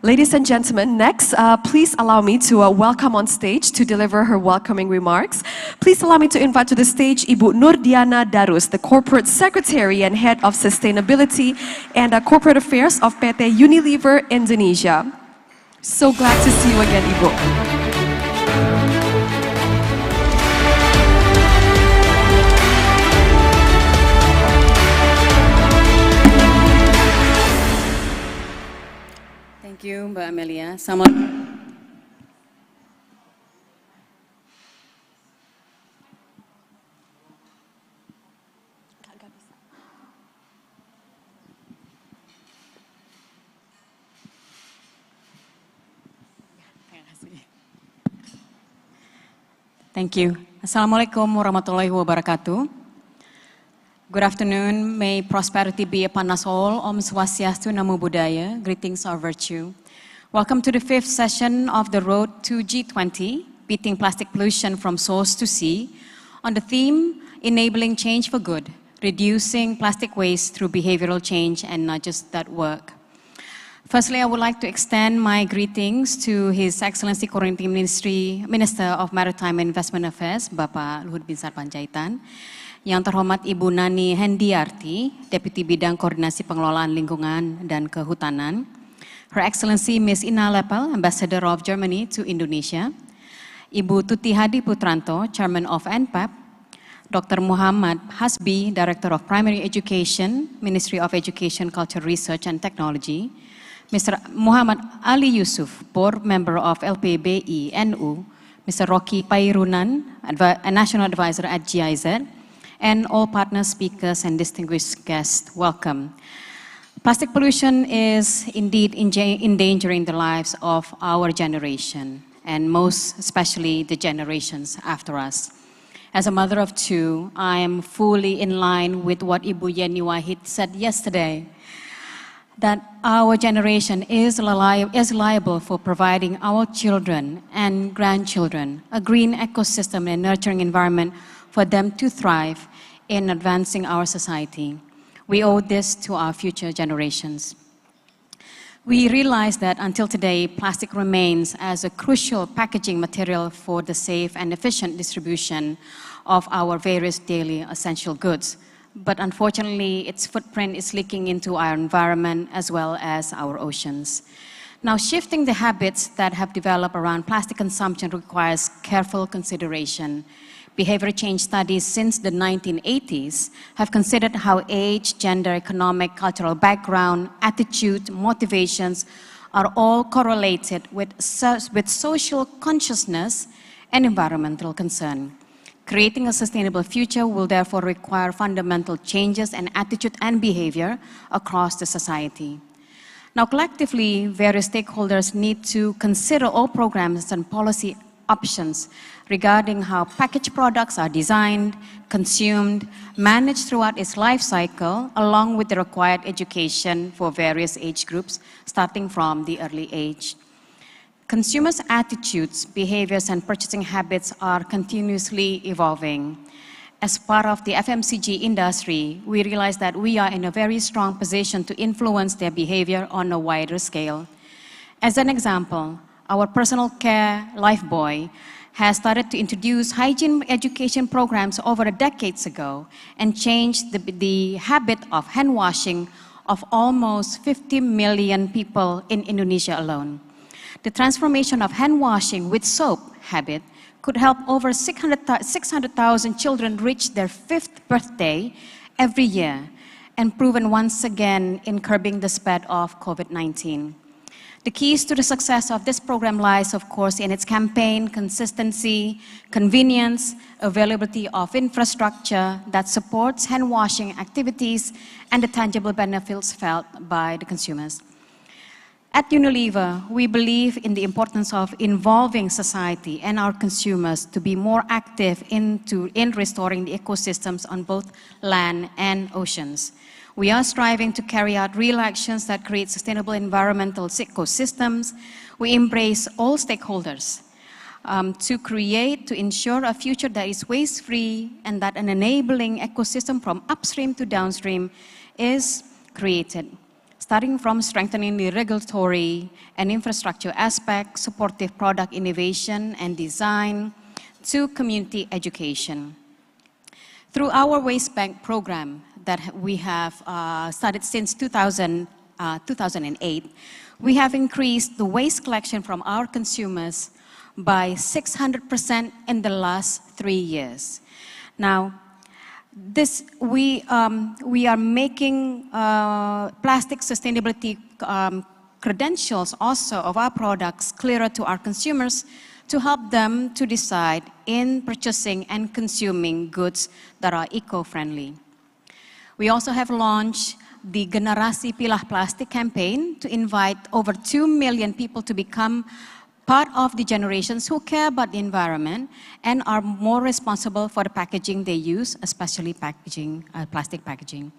Ladies and gentlemen, next, please allow me to welcome on stage to deliver her welcoming remarks. Please allow me to invite to the stage Ibu Nurdiana Darus, the Corporate Secretary and Head of Sustainability and Corporate Affairs of PT Unilever Indonesia. So glad to see you again, Ibu. Thank you, Mbak Amelia. Thank you. Assalamualaikum warahmatullahi wabarakatuh. Good afternoon. May prosperity be upon us all. Om Swastiastu, Namo Buddhaya. Greetings of virtue. Welcome to the 5th session of the Road to G20, Beating Plastic Pollution from Source to Sea, on the theme, Enabling Change for Good, Reducing Plastic Waste through Behavioral Change and Nudges That Work. Firstly, I would like to extend my greetings to His Excellency Coordinating Minister of Maritime and Investment Affairs, Bapak Luhut Binsar Panjaitan, Yang terhormat Ibu Nani Hendiarti, Deputi Bidang Koordinasi Pengelolaan Lingkungan dan Kehutanan, Her Excellency Ms. Ina Lepel, Ambassador of Germany to Indonesia, Ibu Tuti Hadi Putranto, Chairman of NPEP, Dr. Muhammad Hasbi, Director of Primary Education, Ministry of Education, Culture, Research and Technology, Mr. Muhammad Ali Yusuf, Board Member of LPBI NU, Mr. Rocky Pairunan, a National Advisor at GIZ, and all partner speakers and distinguished guests, welcome. Plastic pollution is indeed endangering the lives of our generation, and most especially the generations after us. As a mother of 2, I am fully in line with what Ibu Yeni Wahid said yesterday, that our generation is liable for providing our children and grandchildren a green ecosystem and nurturing environment for them to thrive in advancing our society. We owe this to our future generations. We realize that until today, plastic remains as a crucial packaging material for the safe and efficient distribution of our various daily essential goods. But unfortunately, its footprint is leaking into our environment as well as our oceans. Now, shifting the habits that have developed around plastic consumption requires careful consideration. Behavior change studies since the 1980s have considered how age, gender, economic, cultural background, attitude, motivations are all correlated with social consciousness and environmental concern. Creating a sustainable future will therefore require fundamental changes in attitude and behavior across the society. Now, collectively, various stakeholders need to consider all programs and policy options regarding how packaged products are designed, consumed, managed throughout its life cycle, along with the required education for various age groups, starting from the early age. Consumers' attitudes, behaviors, and purchasing habits are continuously evolving. As part of the FMCG industry, we realize that we are in a very strong position to influence their behavior on a wider scale. As an example, our personal care Lifebuoy has started to introduce hygiene education programs over decades ago and changed the habit of hand washing of almost 50 million people in Indonesia alone. The transformation of hand washing with soap habit could help over 600,000 children reach their 5th birthday every year and proven once again in curbing the spread of COVID-19. The keys to the success of this program lies, of course, in its campaign, consistency, convenience, availability of infrastructure that supports hand washing activities, and the tangible benefits felt by the consumers. At Unilever, we believe in the importance of involving society and our consumers to be more active in restoring the ecosystems on both land and oceans. We are striving to carry out real actions that create sustainable environmental ecosystems. We embrace all stakeholders to ensure a future that is waste-free and that an enabling ecosystem from upstream to downstream is created. Starting from strengthening the regulatory and infrastructure aspects, supportive product innovation and design, to community education. Through our Waste Bank program that we have started since 2008, we have increased the waste collection from our consumers by 600% in the last 3 years. Now, we are making plastic sustainability credentials also of our products clearer to our consumers to help them to decide in purchasing and consuming goods that are eco-friendly. We also have launched the Generasi Pilah Plastik campaign to invite over 2 million people to become part of the generations who care about the environment and are more responsible for the packaging they use, especially plastic packaging.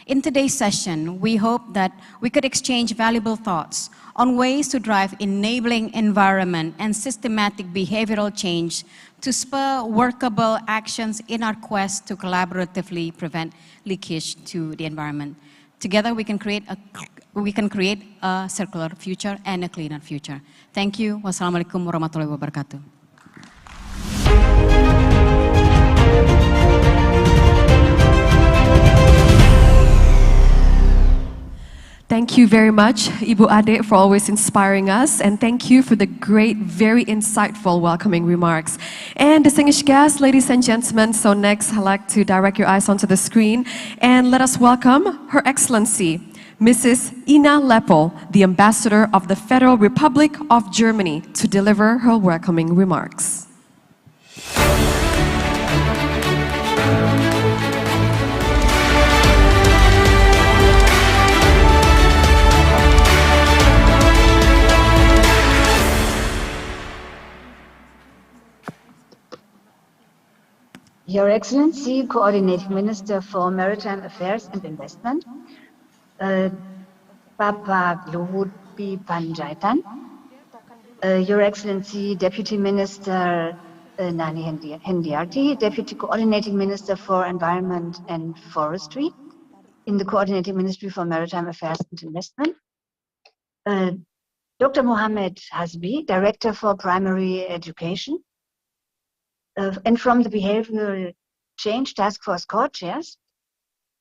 In today's session, we hope that we could exchange valuable thoughts on ways to drive enabling environment and systematic behavioral change to spur workable actions in our quest to collaboratively prevent leakage to the environment. Together, we can create a circular future and a cleaner future. Thank you. Wassalamualaikum warahmatullahi wabarakatuh. Thank you very much, Ibu Ade, for always inspiring us, and thank you for the great, very insightful welcoming remarks. And distinguished guests, ladies and gentlemen, so next I'd like to direct your eyes onto the screen and let us welcome Her Excellency, Mrs. Ina Leppel, the Ambassador of the Federal Republic of Germany, to deliver her welcoming remarks. Your Excellency, Coordinating Minister for Maritime Affairs and Investment, Bapak Luhut P. Panjaitan, Your Excellency, Deputy Minister Nani Hendiarti, Deputy Coordinating Minister for Environment and Forestry in the Coordinating Ministry for Maritime Affairs and Investment, Dr. Mohammed Hasbi, Director for Primary Education, and from the Behavioral Change Task Force co-chairs,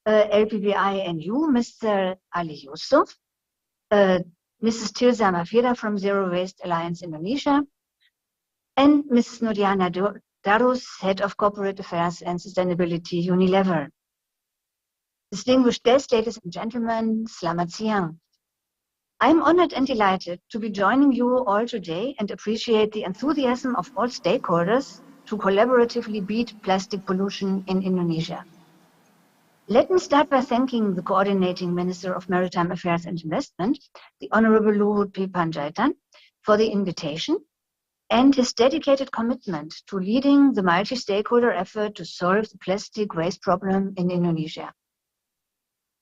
LPBI and you, Mr. Ali Yusuf, Mrs. Tirza Mafira from Zero Waste Alliance Indonesia, and Mrs. Nuriana Darus, Head of Corporate Affairs and Sustainability, Unilever. Distinguished guests, ladies and gentlemen, Selamat Siang. I'm honored and delighted to be joining you all today and appreciate the enthusiasm of all stakeholders to collaboratively beat plastic pollution in Indonesia. Let me start by thanking the Coordinating Minister of Maritime Affairs and Investment, the Honorable Luhut P. Panjaitan, for the invitation and his dedicated commitment to leading the multi-stakeholder effort to solve the plastic waste problem in Indonesia.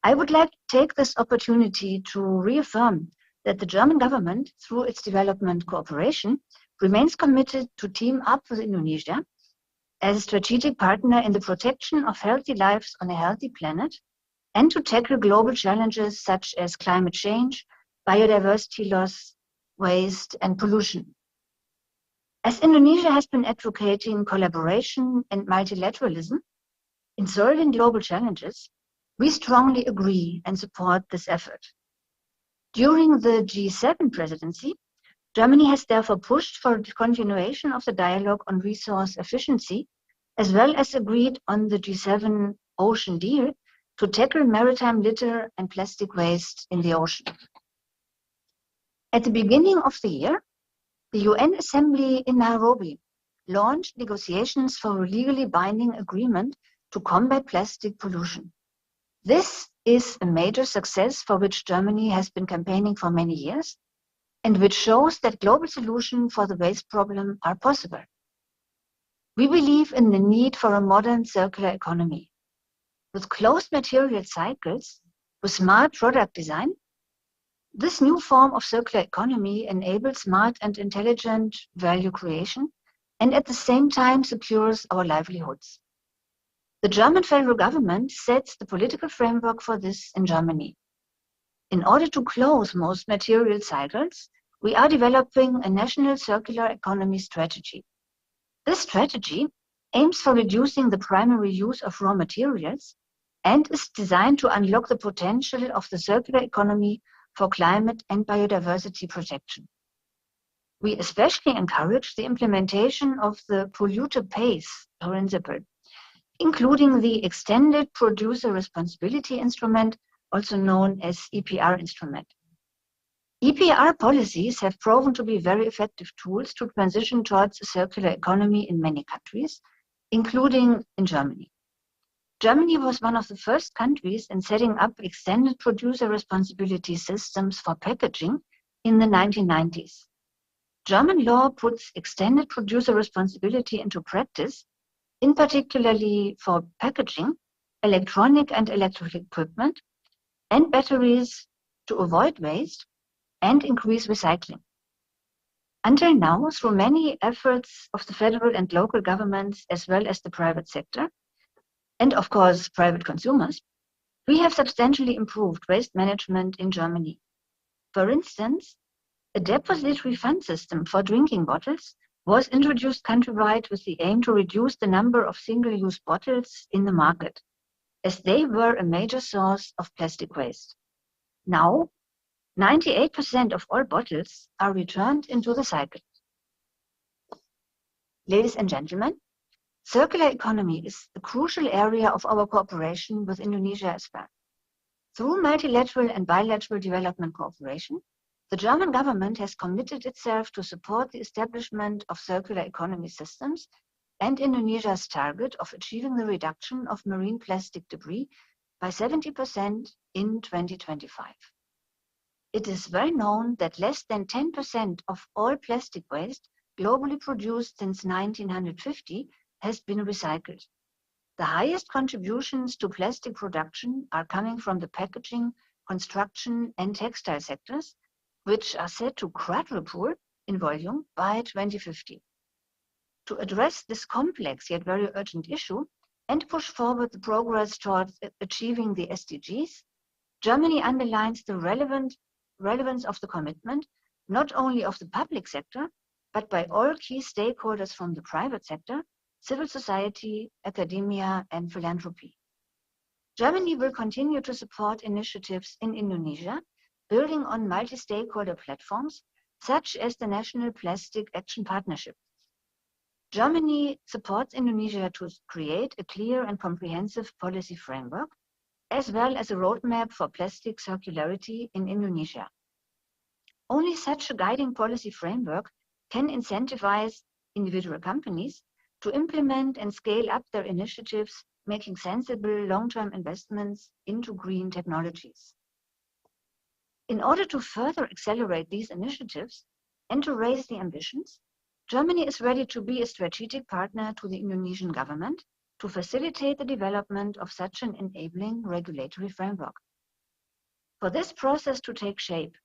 I would like to take this opportunity to reaffirm that the German government, through its development cooperation, remains committed to team up with Indonesia as a strategic partner in the protection of healthy lives on a healthy planet and to tackle global challenges such as climate change, biodiversity loss, waste, and pollution. As Indonesia has been advocating collaboration and multilateralism in solving global challenges, we strongly agree and support this effort. During the G7 presidency, Germany has therefore pushed for the continuation of the dialogue on resource efficiency, as well as agreed on the G7 Ocean Deal to tackle maritime litter and plastic waste in the ocean. At the beginning of the year, the UN Assembly in Nairobi launched negotiations for a legally binding agreement to combat plastic pollution. This is a major success for which Germany has been campaigning for many years, and which shows that global solutions for the waste problem are possible. We believe in the need for a modern circular economy. With closed material cycles, with smart product design, this new form of circular economy enables smart and intelligent value creation and at the same time secures our livelihoods. The German federal government sets the political framework for this in Germany. In order to close most material cycles, we are developing a national circular economy strategy. This strategy aims for reducing the primary use of raw materials and is designed to unlock the potential of the circular economy for climate and biodiversity protection. We especially encourage the implementation of the polluter pays principle, including the Extended Producer Responsibility Instrument, also known as EPR instrument. EPR policies have proven to be very effective tools to transition towards a circular economy in many countries, including in Germany. Germany was one of the first countries in setting up extended producer responsibility systems for packaging in the 1990s. German law puts extended producer responsibility into practice, in particularly for packaging, electronic and electrical equipment, and batteries to avoid waste and increase recycling. Until now, through many efforts of the federal and local governments, as well as the private sector, and of course private consumers, we have substantially improved waste management in Germany. For instance, a depository fund system for drinking bottles was introduced countrywide with the aim to reduce the number of single-use bottles in the market, as they were a major source of plastic waste. Now, 98% of all bottles are returned into the cycle. Ladies and gentlemen, circular economy is a crucial area of our cooperation with Indonesia as well. Through multilateral and bilateral development cooperation, the German government has committed itself to support the establishment of circular economy systems and Indonesia's target of achieving the reduction of marine plastic debris by 70% in 2025. It is well known that less than 10% of all plastic waste globally produced since 1950 has been recycled. The highest contributions to plastic production are coming from the packaging, construction, and textile sectors, which are set to quadruple in volume by 2050. To address this complex yet very urgent issue and push forward the progress towards achieving the SDGs, Germany underlines the relevance of the commitment, not only of the public sector, but by all key stakeholders from the private sector, civil society, academia, and philanthropy. Germany will continue to support initiatives in Indonesia, building on multi-stakeholder platforms, such as the National Plastic Action Partnership. Germany supports Indonesia to create a clear and comprehensive policy framework, as well as a roadmap for plastic circularity in Indonesia. Only such a guiding policy framework can incentivize individual companies to implement and scale up their initiatives, making sensible long-term investments into green technologies. In order to further accelerate these initiatives and to raise the ambitions, Germany is ready to be a strategic partner to the Indonesian government to facilitate the development of such an enabling regulatory framework. For this process to take shape,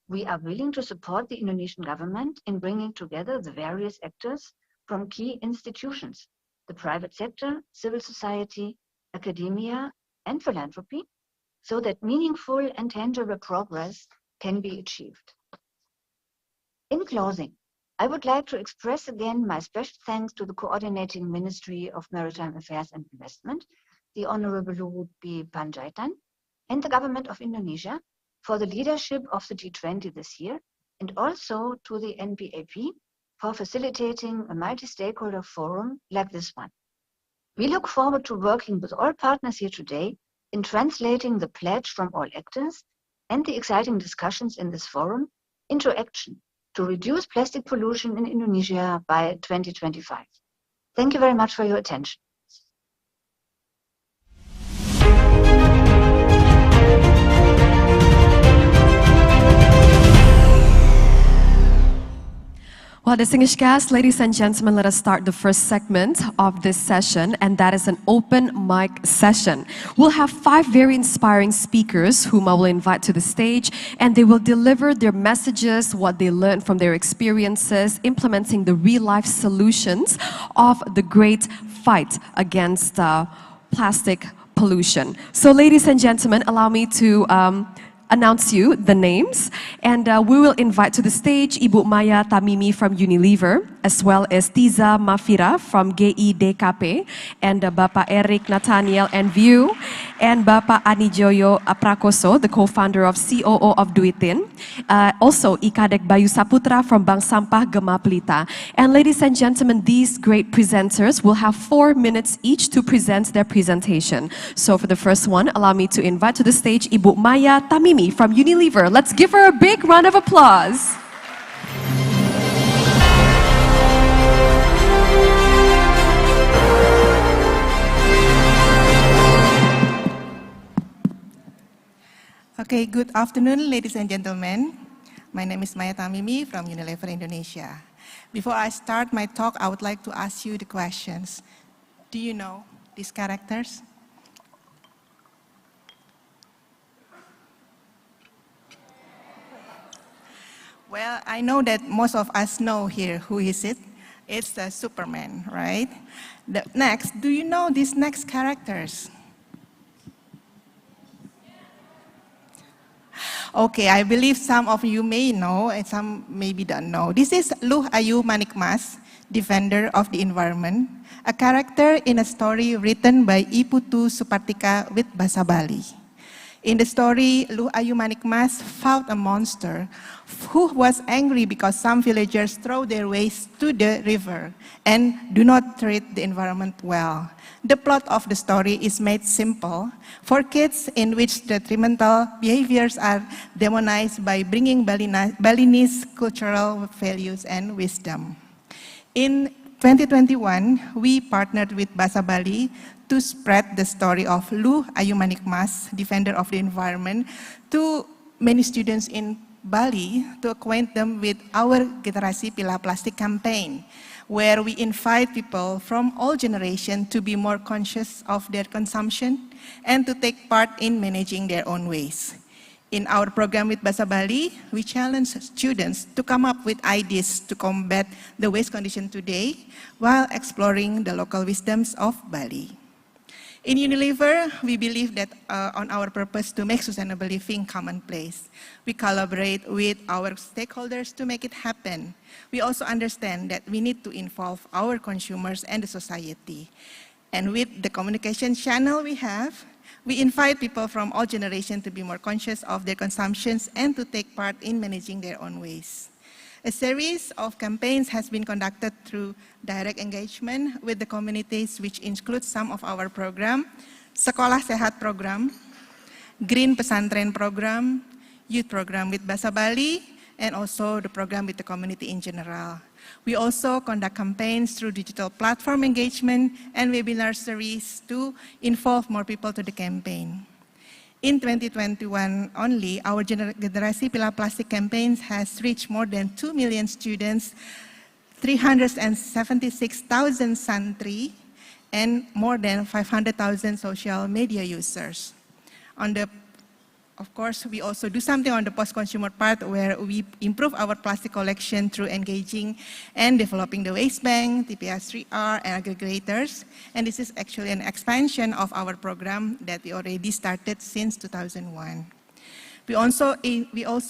we are willing to support the Indonesian government in bringing together the various actors from key institutions, the private sector, civil society, academia, and philanthropy, so that meaningful and tangible progress can be achieved. In closing, I would like to express again my special thanks to the Coordinating Ministry of Maritime Affairs and Investment, the Honorable Luhut B. Panjaitan, and the Government of Indonesia for the leadership of the G20 this year, and also to the NPAP for facilitating a multi-stakeholder forum like this one. We look forward to working with all partners here today in translating the pledge from all actors and the exciting discussions in this forum into action to reduce plastic pollution in Indonesia by 2025. Thank you very much for your attention. Well, distinguished guests, ladies and gentlemen, let us start the first segment of this session, and that is an open mic session. We'll have 5 very inspiring speakers whom I will invite to the stage, and they will deliver their messages, what they learned from their experiences, implementing the real-life solutions of the great fight against plastic pollution. So, ladies and gentlemen, allow me to announce you the names, and we will invite to the stage Ibu Maya Tamimi from Unilever, as well as Tiza Mafira from GIDKP, and Bapak Eric Nathaniel and View, and Bapak Anijoyo Prakoso, the co-founder of COO of Duitin, also Ikadek Bayu Saputra from Bank Sampah Gema Pelita. And ladies and gentlemen, these great presenters will have 4 minutes each to present their presentation. So for the first one, allow me to invite to the stage Ibu Maya Tamimi from Unilever. Let's give her a big round of applause. Okay, good afternoon, ladies and gentlemen. My name is Maya Tamimi from Unilever Indonesia. Before I start my talk, I would like to ask you the questions. Do you know these characters? Well, I know that most of us know here who is it. It's the Superman, right? Next, do you know these next characters? Okay, I believe some of you may know and some maybe don't know. This is Luh Ayu Manikmas, defender of the environment, a character in a story written by Iputu Supartika with Bahasa Bali. In the story, Luh Ayu Manikmas fought a monster who was angry because some villagers throw their waste to the river and do not treat the environment well. The plot of the story is made simple for kids, in which the detrimental behaviors are demonized by bringing Balinese cultural values and wisdom. In 2021, we partnered with Bahasa Bali to spread the story of Luh Ayu Manikmas, defender of the environment, to many students in Bali to acquaint them with our Generasi Pilah Plastik campaign, where we invite people from all generations to be more conscious of their consumption and to take part in managing their own waste. In our program with Bahasa Bali, we challenge students to come up with ideas to combat the waste condition today while exploring the local wisdoms of Bali. In Unilever, we believe that on our purpose to make sustainable living commonplace. We collaborate with our stakeholders to make it happen. We also understand that we need to involve our consumers and the society. And with the communication channel we have, we invite people from all generations to be more conscious of their consumptions and to take part in managing their own waste. A series of campaigns has been conducted through direct engagement with the communities, which includes some of our program, Sekolah Sehat program, Green Pesantren program, Youth program with Bahasa Bali, and also the program with the community in general. We also conduct campaigns through digital platform engagement and webinar series to involve more people to the campaign. In 2021 only, our Generasi Pilah Plastik campaign has reached more than 2 million students, 376,000 santri, and more than 500,000 social media users. Of course, we also do something on the post-consumer part where we improve our plastic collection through engaging and developing the waste bank, TPS 3R, and aggregators. And this is actually an expansion of our program that we already started since 2001. We also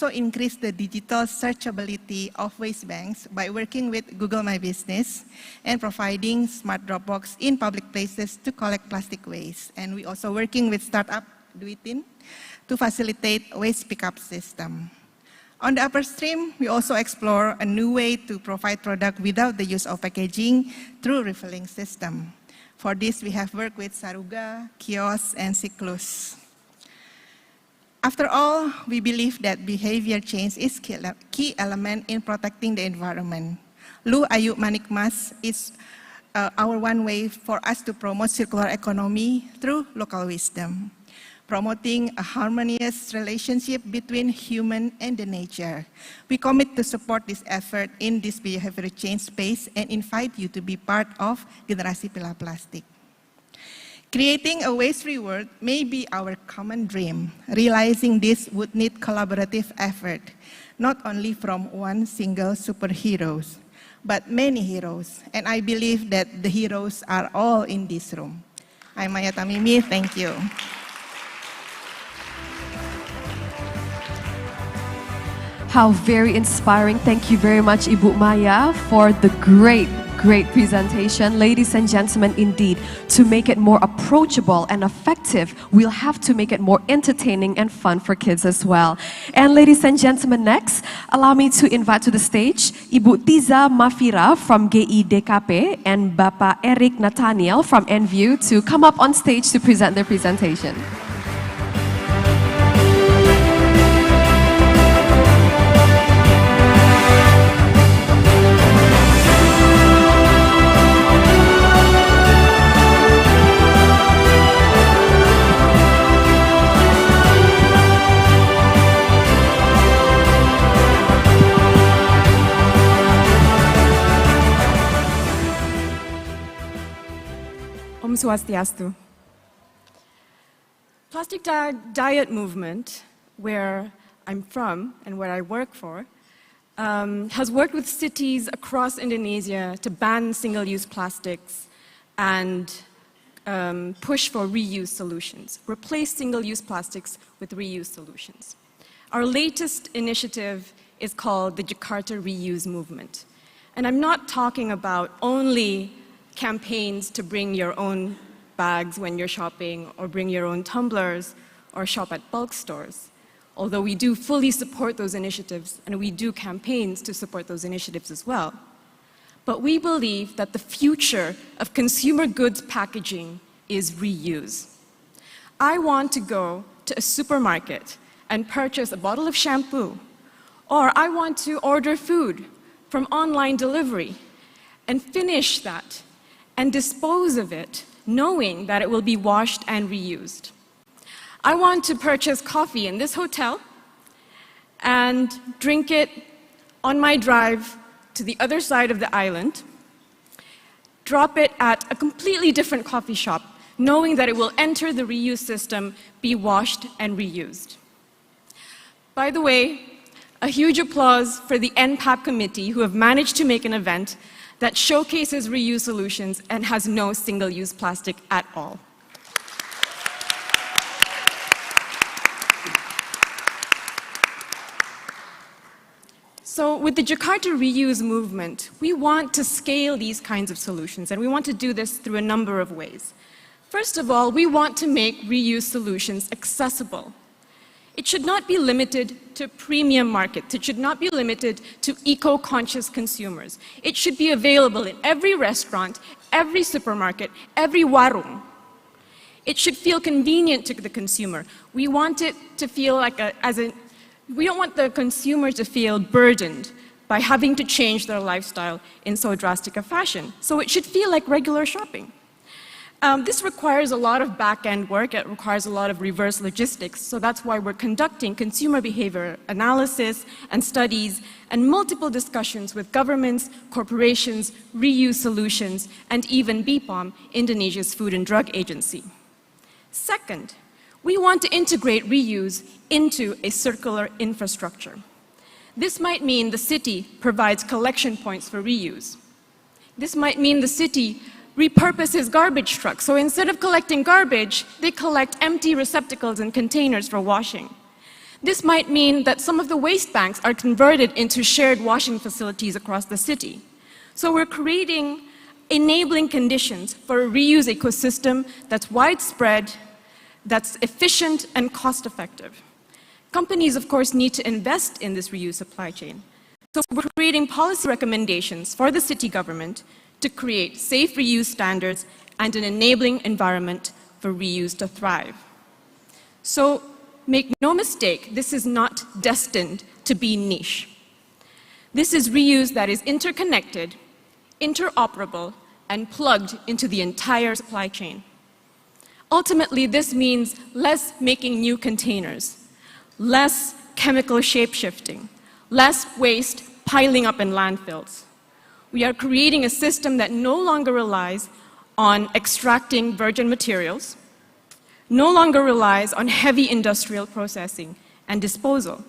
increased the digital searchability of waste banks by working with Google My Business and providing smart drop box in public places to collect plastic waste. And we also working with startup Duitin to facilitate waste pickup system. On the upper stream, we also explore a new way to provide product without the use of packaging through refilling system. For this, we have worked with Saruga, Kios, and Cyclus. After all, we believe that behavior change is key element in protecting the environment. Lu Ayu Manik Mas is our one way for us to promote circular economy through local wisdom, promoting a harmonious relationship between human and the nature. We commit to support this effort in this behavior change space and invite you to be part of Generasi Pilah Plastik. Creating a waste-free world may be our common dream. Realizing this would need collaborative effort, not only from one single superhero, but many heroes. And I believe that the heroes are all in this room. I'm Maya Tamimi, thank you. How very inspiring. Thank you very much, Ibu Maya, for the great presentation. Ladies and gentlemen, indeed, to make it more approachable and effective, we'll have to make it more entertaining and fun for kids as well. And ladies and gentlemen, next, allow me to invite to the stage Ibu Tiza Mafira from GIDKP and Bapak Eric Nathaniel from NView to come up on stage to present their presentation. Om Swastiastu. Plastic diet movement, where I'm from and where I work for, has worked with cities across Indonesia to ban single-use plastics and push for reuse solutions, replace single-use plastics with reuse solutions. Our latest initiative is called the Jakarta Reuse Movement. And I'm not talking about only campaigns to bring your own bags when you're shopping or bring your own tumblers or shop at bulk stores. Although we do fully support those initiatives and we do campaigns to support those initiatives as well. But we believe that the future of consumer goods packaging is reuse. I want to go to a supermarket and purchase a bottle of shampoo, or I want to order food from online delivery and finish that and dispose of it, knowing that it will be washed and reused. I want to purchase coffee in this hotel and drink it on my drive to the other side of the island, drop it at a completely different coffee shop, knowing that it will enter the reuse system, be washed and reused. By the way, a huge applause for the NPAP committee who have managed to make an event that showcases reuse solutions and has no single-use plastic at all. So with the Jakarta Reuse Movement, we want to scale these kinds of solutions, and we want to do this through a number of ways. First of all, we want to make reuse solutions accessible. It should not be limited to premium markets. It should not be limited to eco-conscious consumers. It should be available in every restaurant, every supermarket, every warung. It should feel convenient to the consumer. We want it to feel like we don't want the consumer to feel burdened by having to change their lifestyle in so drastic a fashion. So it should feel like regular shopping. This requires a lot of back-end work. It requires a lot of reverse logistics. So that's why we're conducting consumer behavior analysis and studies and multiple discussions with governments, corporations, reuse solutions, and even BPOM, Indonesia's Food and Drug Agency. Second, we want to integrate reuse into a circular infrastructure. This might mean the city provides collection points for reuse. This might mean the city repurposes garbage trucks. So instead of collecting garbage, they collect empty receptacles and containers for washing. This might mean that some of the waste banks are converted into shared washing facilities across the city. So we're creating enabling conditions for a reuse ecosystem that's widespread, that's efficient and cost-effective. Companies, of course, need to invest in this reuse supply chain. So we're creating policy recommendations for the city government to create safe reuse standards and an enabling environment for reuse to thrive. So make no mistake, this is not destined to be niche. This is reuse that is interconnected, interoperable, and plugged into the entire supply chain. Ultimately, this means less making new containers, less chemical shape-shifting, less waste piling up in landfills. We are creating a system that no longer relies on extracting virgin materials, no longer relies on heavy industrial processing and disposal.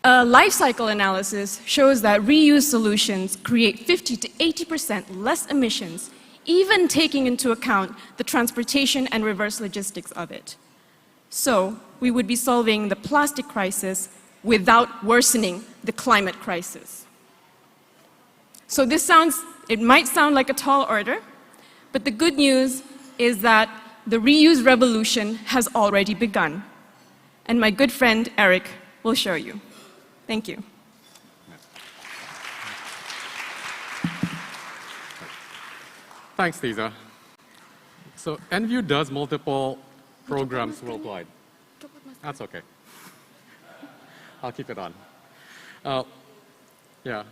A life cycle analysis shows that reuse solutions create 50 to 80% less emissions, even taking into account the transportation and reverse logistics of it. So, we would be solving the plastic crisis without worsening the climate crisis. So it might sound like a tall order, but the good news is that the reuse revolution has already begun. And my good friend Eric will show you. Thank you. Thanks, Lisa. So NVU does multiple programs worldwide. That's okay. I'll keep it on. Yeah.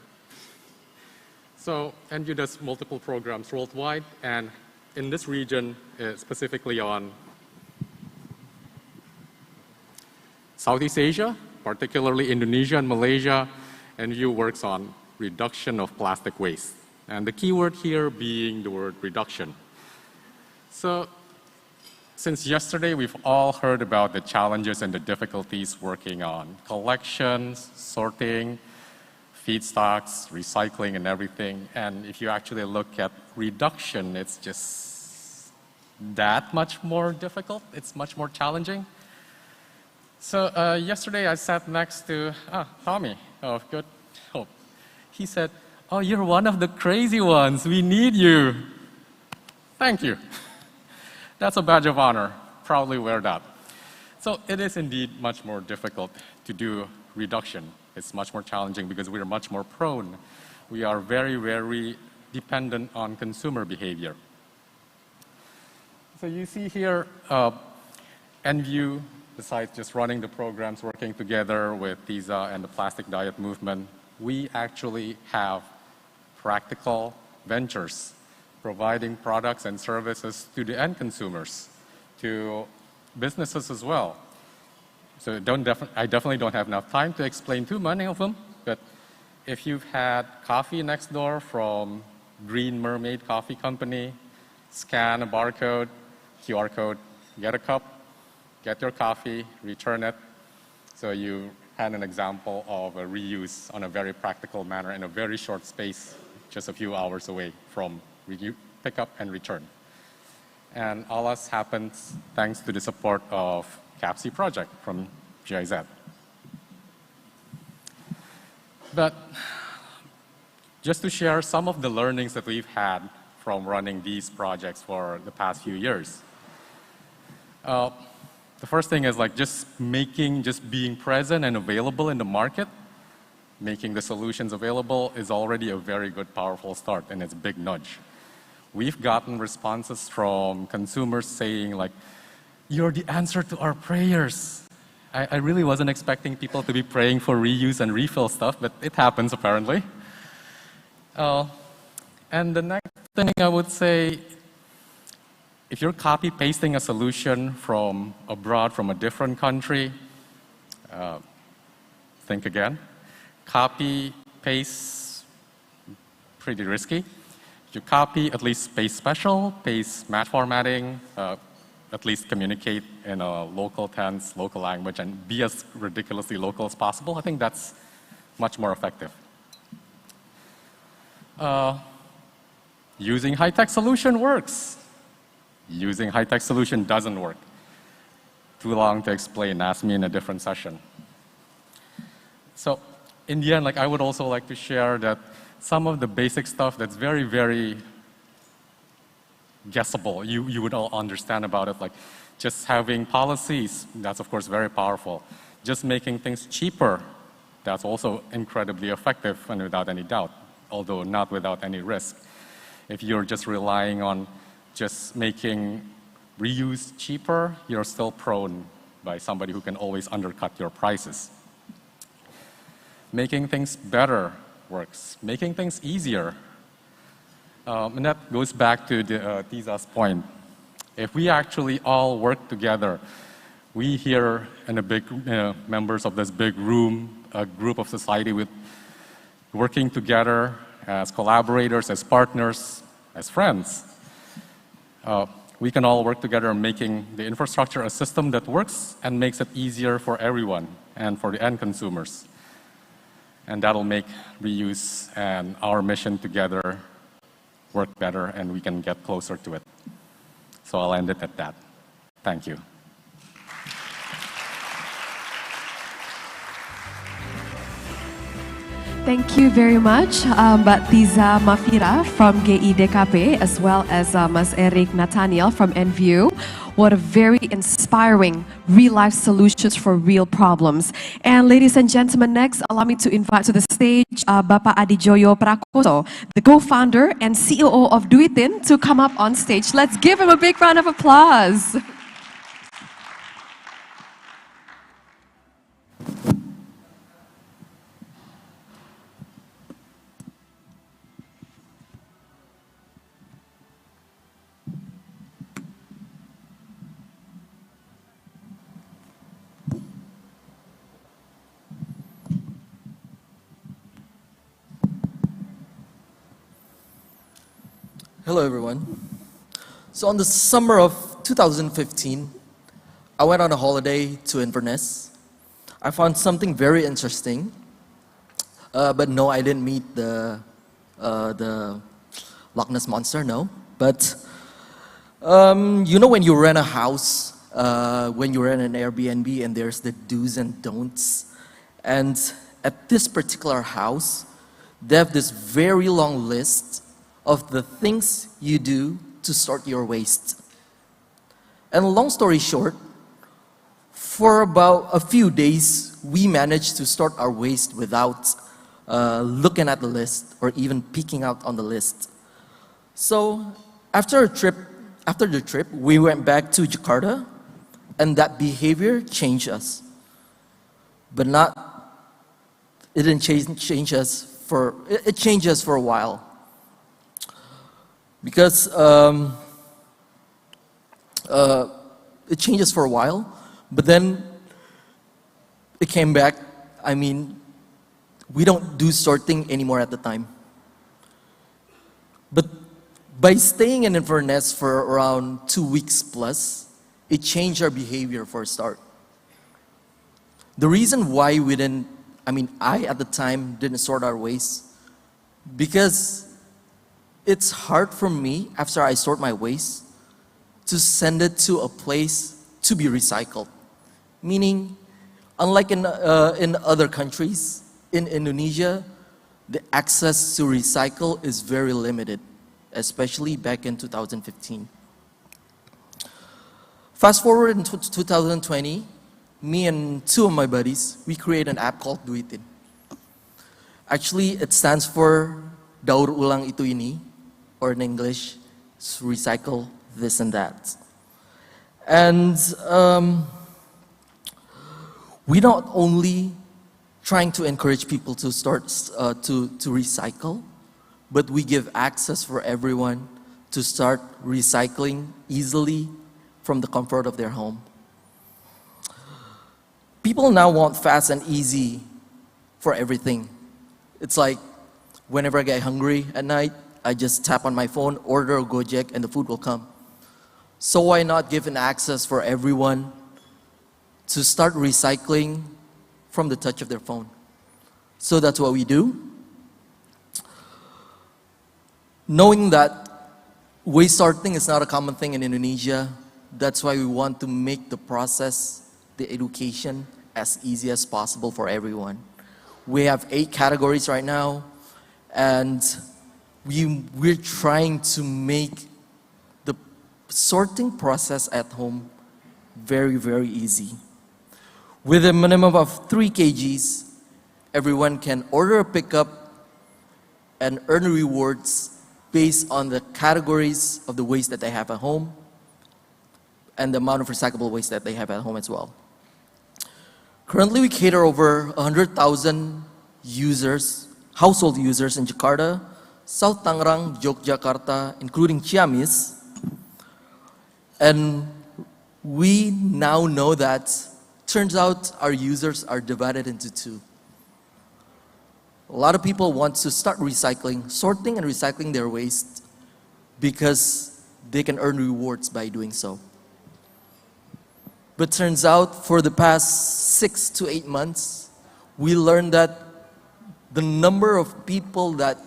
So NVU does multiple programs worldwide, and in this region, specifically on Southeast Asia, particularly Indonesia and Malaysia, NVU works on reduction of plastic waste. And the key word here being the word reduction. So since yesterday, we've all heard about the challenges and the difficulties working on collections, sorting, feedstocks, recycling, and everything. And if you actually look at reduction, it's just that much more difficult. It's much more challenging. So yesterday, I sat next to Tommy of Good Hope. He said, "Oh, you're one of the crazy ones. We need you." Thank you. That's a badge of honor. Proudly wear that. So it is indeed much more difficult to do reduction. It's much more challenging because we are much more prone. We are very, very dependent on consumer behavior. So you see here, NVU, besides just running the programs, working together with TISA and the Plastic Diet Movement, we actually have practical ventures providing products and services to the end consumers, to businesses as well. So I definitely don't have enough time to explain too many of them, but if you've had coffee next door from Green Mermaid Coffee Company, scan a barcode, QR code, get a cup, get your coffee, return it. So you had an example of a reuse on a very practical manner in a very short space, just a few hours away from pick up and return. And all this happens thanks to the support of CAPC project from GIZ. But just to share some of the learnings that we've had from running these projects for the past few years. The first thing is just being present and available in the market, making the solutions available is already a very good, powerful start, and it's a big nudge. We've gotten responses from consumers saying "You're the answer to our prayers." I really wasn't expecting people to be praying for reuse and refill stuff, but it happens apparently. And the next thing I would say, if you're copy-pasting a solution from abroad, from a different country, think again. Copy-paste, pretty risky. If you copy, at least paste special, paste matte formatting, at least communicate in a local tense, local language, and be as ridiculously local as possible. I think that's much more effective. Using high-tech solution works. Using high-tech solution doesn't work. Too long to explain, ask me in a different session. So in the end, I would also like to share that some of the basic stuff that's very, very guessable, you would all understand about it, just having policies, that's of course very powerful. Just making things cheaper, that's also incredibly effective and without any doubt, although not without any risk. If you're just relying on just making reuse cheaper, you're still prone by somebody who can always undercut your prices. Making things better works. Making things easier. And that goes back to Tisa's point. If we actually all work together, we here in a big, members of this big room, a group of society with working together as collaborators, as partners, as friends, we can all work together making the infrastructure a system that works and makes it easier for everyone and for the end consumers. And that'll make reuse and our mission together work better, and we can get closer to it. So I'll end it at that. Thank you. Thank you very much, Mbak Tiza Mafira from GIDKP, as well as Mas Eric Nathaniel from NVU. What a very inspiring real-life solutions for real problems. And ladies and gentlemen, next, allow me to invite to the stage Bapak Adijoyo Prakoso, the co-founder and CEO of Duitin, to come up on stage. Let's give him a big round of applause. Hello everyone. So in the summer of 2015, I went on a holiday to Inverness. I found something very interesting, but no, I didn't meet the Loch Ness Monster, no. But you know when you rent a house, when you rent an Airbnb and there's the do's and don'ts, and at this particular house, they have this very long list of the things you do to sort your waste. And long story short, for about a few days, we managed to sort our waste without looking at the list or even peeking out on the list. So after the trip, we went back to Jakarta, and that behavior changed us. But it didn't change us it changed us for a while. Because it changes for a while, but then it came back. I mean, we don't do sorting anymore at the time. But by staying in Inverness for around 2 weeks plus, it changed our behavior for a start. The reason why I at the time didn't sort our waste, because it's hard for me, after I sort my waste, to send it to a place to be recycled. Meaning, unlike in other countries, in Indonesia, the access to recycle is very limited, especially back in 2015. Fast forward in 2020, me and two of my buddies, we created an app called Duitin. Actually, it stands for Daur Ulang Itu Ini, or in English, recycle this and that. And we not only trying to encourage people to start to recycle, but we give access for everyone to start recycling easily from the comfort of their home. People now want fast and easy for everything. It's like whenever I get hungry at night, I just tap on my phone, order a Gojek, and the food will come. So why not give an access for everyone to start recycling from the touch of their phone? So that's what we do. Knowing that waste sorting is not a common thing in Indonesia, that's why we want to make the process, the education, as easy as possible for everyone. We have 8 categories right now, and we're trying to make the sorting process at home very, very easy. With a minimum of 3 kgs, everyone can order a pickup and earn rewards based on the categories of the waste that they have at home and the amount of recyclable waste that they have at home as well. Currently, we cater over 100,000 users, household users in Jakarta, South Tangerang, Yogyakarta, including Ciamis. And we now know that, turns out our users are divided into two. A lot of people want to start recycling, sorting and recycling their waste because they can earn rewards by doing so. But turns out for the past 6 to 8 months, we learned that the number of people that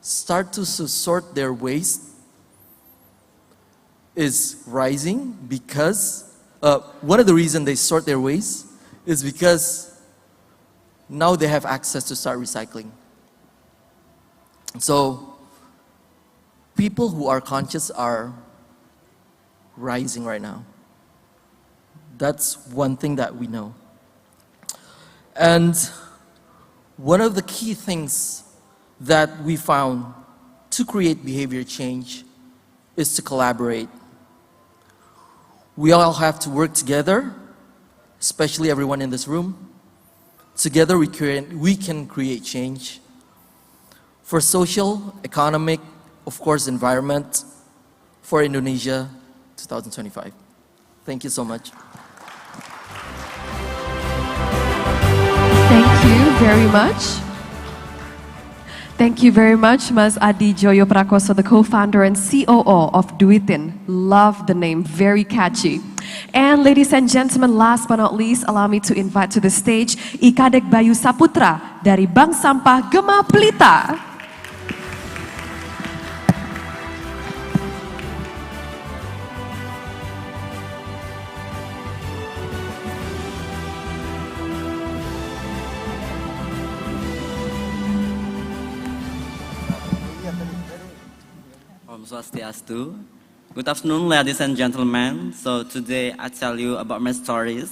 start to sort their waste is rising because, one of the reasons they sort their waste is because now they have access to start recycling. So people who are conscious are rising right now. That's one thing that we know. And one of the key things that we found to create behavior change is to collaborate. We all have to work together, especially everyone in this room. Together we can create change for social, economic, of course, environment, for Indonesia 2025. Thank you so much. Thank you very much. Thank you very much, Mas Adi Joyo Prakoso, the co-founder and COO of Duitin. Love the name, very catchy. And ladies and gentlemen, last but not least, allow me to invite to the stage Ikadek Bayu Saputra dari Bank Sampah Gema Pelita. Om Swastiastu. Good afternoon, ladies and gentlemen. So today I tell you about my stories.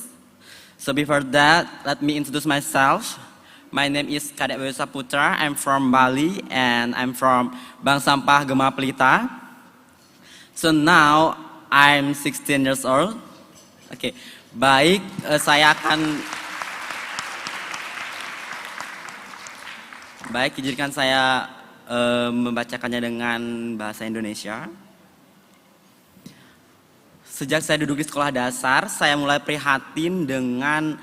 So before that, let me introduce myself. My name is Kadek Bayu Saputra. I'm from Bali and I'm from Bank Sampah Gema Pelita. So now I'm 16 years old. Oke, baik, saya akan izinkan saya membacakannya dengan bahasa Indonesia. Sejak saya duduk di sekolah dasar, saya mulai prihatin dengan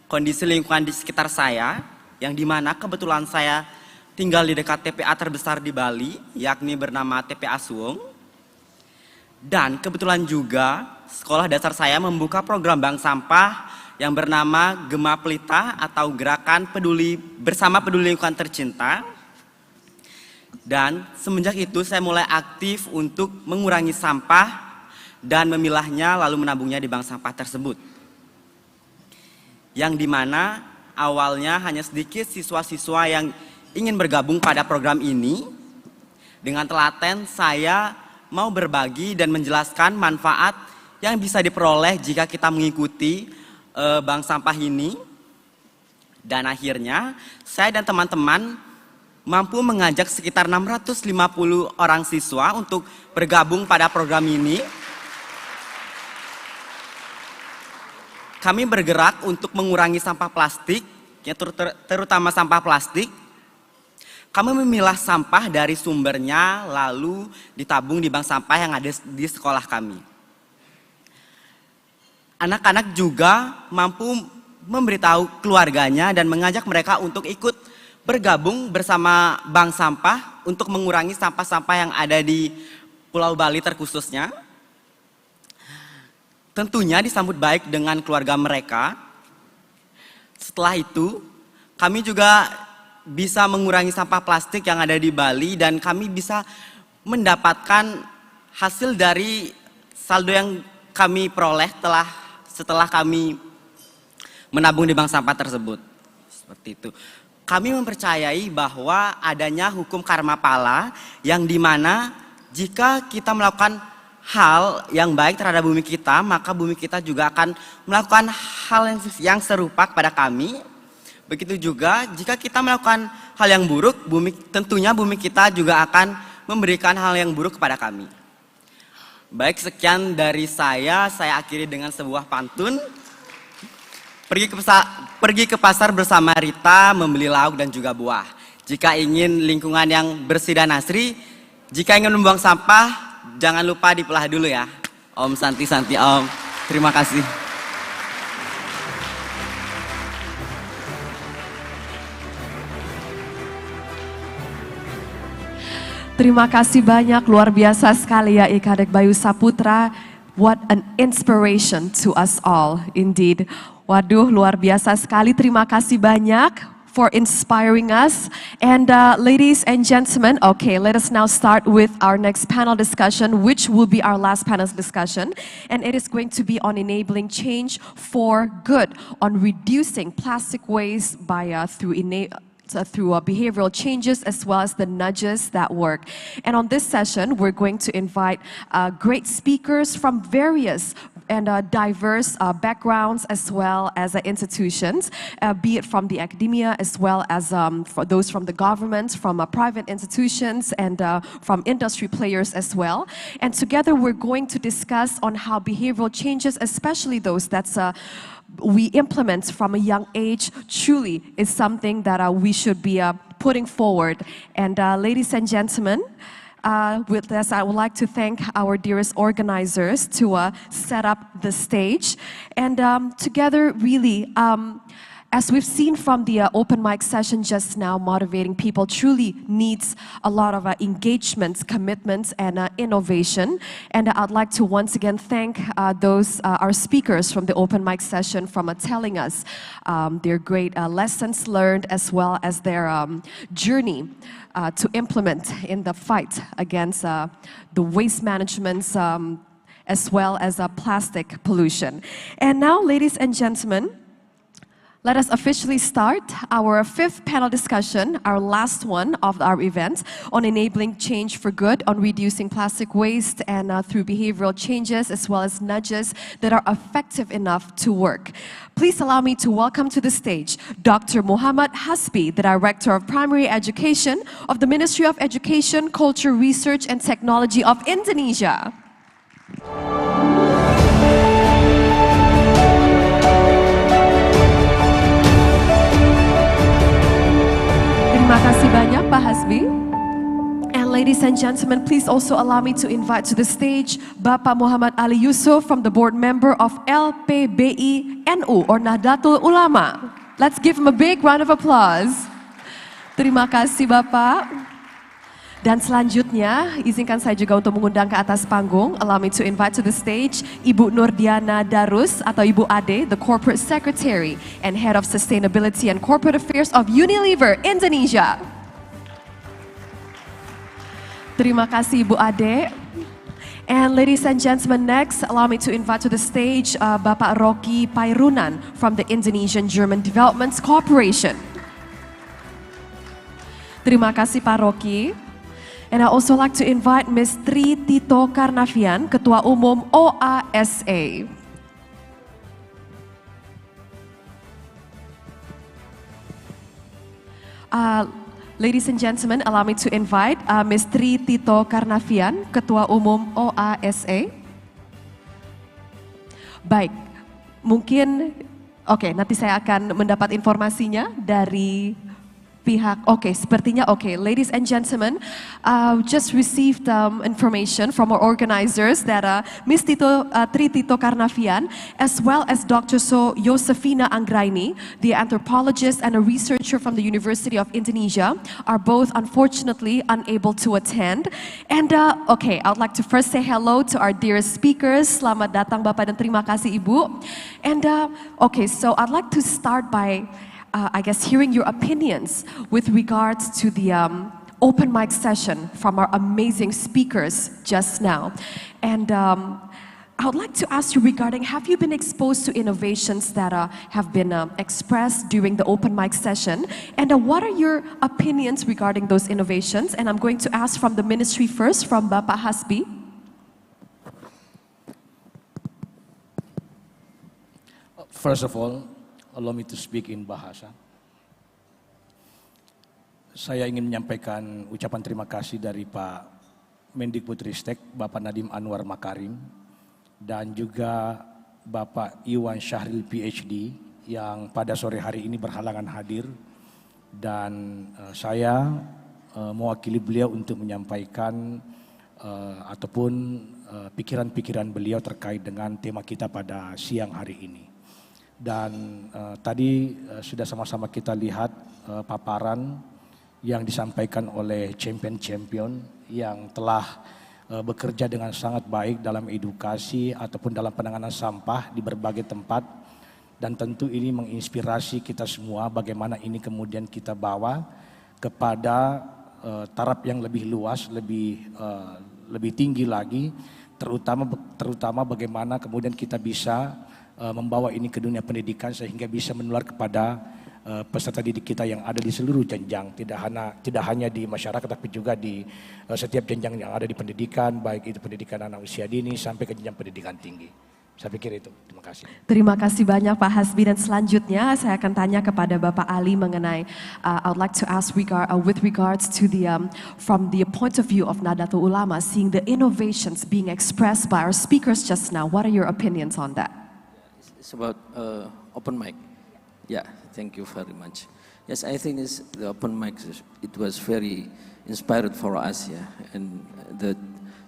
kondisi lingkungan di sekitar saya, yang dimana kebetulan saya tinggal di dekat TPA terbesar di Bali, yakni bernama TPA Suwung. Dan kebetulan juga sekolah dasar saya membuka program bank sampah yang bernama Gema Pelita atau Gerakan Peduli Bersama Peduli Lingkungan Tercinta. Dan semenjak itu saya mulai aktif untuk mengurangi sampah dan memilahnya lalu menabungnya di bank sampah tersebut. Yang dimana awalnya hanya sedikit siswa-siswa yang ingin bergabung pada program ini. Dengan telaten saya mau berbagi dan menjelaskan manfaat yang bisa diperoleh jika kita mengikuti bank sampah ini. Dan akhirnya saya dan teman-teman mampu mengajak sekitar 650 orang siswa untuk bergabung pada program ini. Kami bergerak untuk mengurangi sampah plastik, terutama sampah plastik. Kami memilah sampah dari sumbernya lalu ditabung di bank sampah yang ada di sekolah kami. Anak-anak juga mampu memberitahu keluarganya dan mengajak mereka untuk ikut bergabung bersama bank sampah untuk mengurangi sampah-sampah yang ada di Pulau Bali terkhususnya. Tentunya disambut baik dengan keluarga mereka. Setelah itu, kami juga bisa mengurangi sampah plastik yang ada di Bali dan kami bisa mendapatkan hasil dari saldo yang kami peroleh setelah kami menabung di bank sampah tersebut. Seperti itu. Kami mempercayai bahwa adanya hukum karma pala yang dimana jika kita melakukan hal yang baik terhadap bumi kita, maka bumi kita juga akan melakukan hal yang serupa kepada kami. Begitu juga jika kita melakukan hal yang buruk, tentunya bumi kita juga akan memberikan hal yang buruk kepada kami. Baik, sekian dari saya akhiri dengan sebuah pantun. pergi ke pasar bersama Rita membeli lauk dan juga buah. Jika ingin lingkungan yang bersih dan asri, jika ingin membuang sampah, jangan lupa dipilah dulu ya. Om Santi Santi Om. Terima kasih. Terima kasih banyak, luar biasa sekali ya Kadek Bayu Saputra. What an inspiration to us all, indeed. Waduh, luar biasa sekali. Terima kasih banyak for inspiring us. And ladies and gentlemen, okay, let us now start with our next panel discussion, which will be our last panel discussion. And it is going to be on enabling change for good, on reducing plastic waste by through behavioral changes as well as the nudges that work. And on this session, we're going to invite great speakers from various and diverse backgrounds as well as institutions, be it from the academia as well as for those from the government, from private institutions and from industry players as well. And together we're going to discuss on how behavioral changes, especially those that's we implement from a young age, truly is something that we should be putting forward. And ladies and gentlemen, with this, I would like to thank our dearest organizers to set up the stage. And together, really, as we've seen from the open mic session just now, motivating people truly needs a lot of engagement, commitment, and innovation. And I'd like to once again thank our speakers from the open mic session from telling us their great lessons learned as well as their journey to implement in the fight against the waste management as well as plastic pollution. And now, ladies and gentlemen, let us officially start our fifth panel discussion, our last one of our event, on enabling change for good, on reducing plastic waste and through behavioral changes as well as nudges that are effective enough to work. Please allow me to welcome to the stage Dr. Muhammad Hasbi, the Director of Primary Education of the Ministry of Education, Culture, Research and Technology of Indonesia. Terima kasih banyak Pak Hasbi. And ladies and gentlemen, please also allow me to invite to the stage Bapak Muhammad Ali Yusuf from the board member of LPBI NU or Nahdlatul Ulama. Let's give him a big round of applause. Terima kasih Bapak. Dan selanjutnya, izinkan saya juga untuk mengundang ke atas panggung. Allow me to invite to the stage Ibu Nurdiana Darus atau Ibu Ade, the Corporate Secretary and Head of Sustainability and Corporate Affairs of Unilever Indonesia. Terima kasih Ibu Ade. And ladies and gentlemen, next, allow me to invite to the stage Bapak Rocky Pairunan from the Indonesian German Development Corporation. Terima kasih Pak Rocky. And I also like to invite Ms. Tri Tito Karnavian, Ketua Umum OASA. Ladies and gentlemen, allow me to invite Ms. Tri Tito Karnavian, Ketua Umum OASA. Baik, mungkin, oke, nanti saya akan mendapat informasinya dari pihak, sepertinya ladies and gentlemen, just received information from our organizers that Ms. Tri Tito Karnavian, as well as Dr. Yosefina Anggraini, the anthropologist and a researcher from the University of Indonesia, are both unfortunately unable to attend. And I'd like to first say hello to our dearest speakers. Selamat datang Bapak dan terima kasih Ibu. And so I'd like to start by I guess hearing your opinions with regards to the open mic session from our amazing speakers just now. And I would like to ask you regarding, have you been exposed to innovations that have been expressed during the open mic session? And what are your opinions regarding those innovations? And I'm going to ask from the ministry first, from Bapak Hasbi. First of all, allow me to speak in Bahasa. Saya ingin menyampaikan ucapan terima kasih dari Pak Mendikbudristek, Bapak Nadiem Anwar Makarim, dan juga Bapak Iwan Syahril PhD yang pada sore hari ini berhalangan hadir, dan saya mewakili beliau untuk menyampaikan ataupun pikiran-pikiran beliau terkait dengan tema kita pada siang hari ini. Dan tadi sudah sama-sama kita lihat paparan yang disampaikan oleh champion-champion yang telah bekerja dengan sangat baik dalam edukasi ataupun dalam penanganan sampah di berbagai tempat. Dan tentu ini menginspirasi kita semua bagaimana ini kemudian kita bawa kepada taraf yang lebih luas, lebih tinggi lagi, terutama bagaimana kemudian kita bisa membawa ini ke dunia pendidikan sehingga bisa menular kepada peserta didik kita yang ada di seluruh jenjang, tidak hanya di masyarakat tapi juga di setiap jenjang yang ada di pendidikan, baik itu pendidikan anak usia dini sampai ke jenjang pendidikan tinggi. Saya pikir itu. Terima kasih. Terima kasih banyak Pak Hasbi, dan selanjutnya saya akan tanya kepada Bapak Ali mengenai I would like to ask with regards to from the point of view of Nahdlatul Ulama, seeing the innovations being expressed by our speakers just now. What are your opinions on that? It's about open mic. Yeah, thank you very much. Yes, I think the open mic, it was very inspired for us, yeah, and the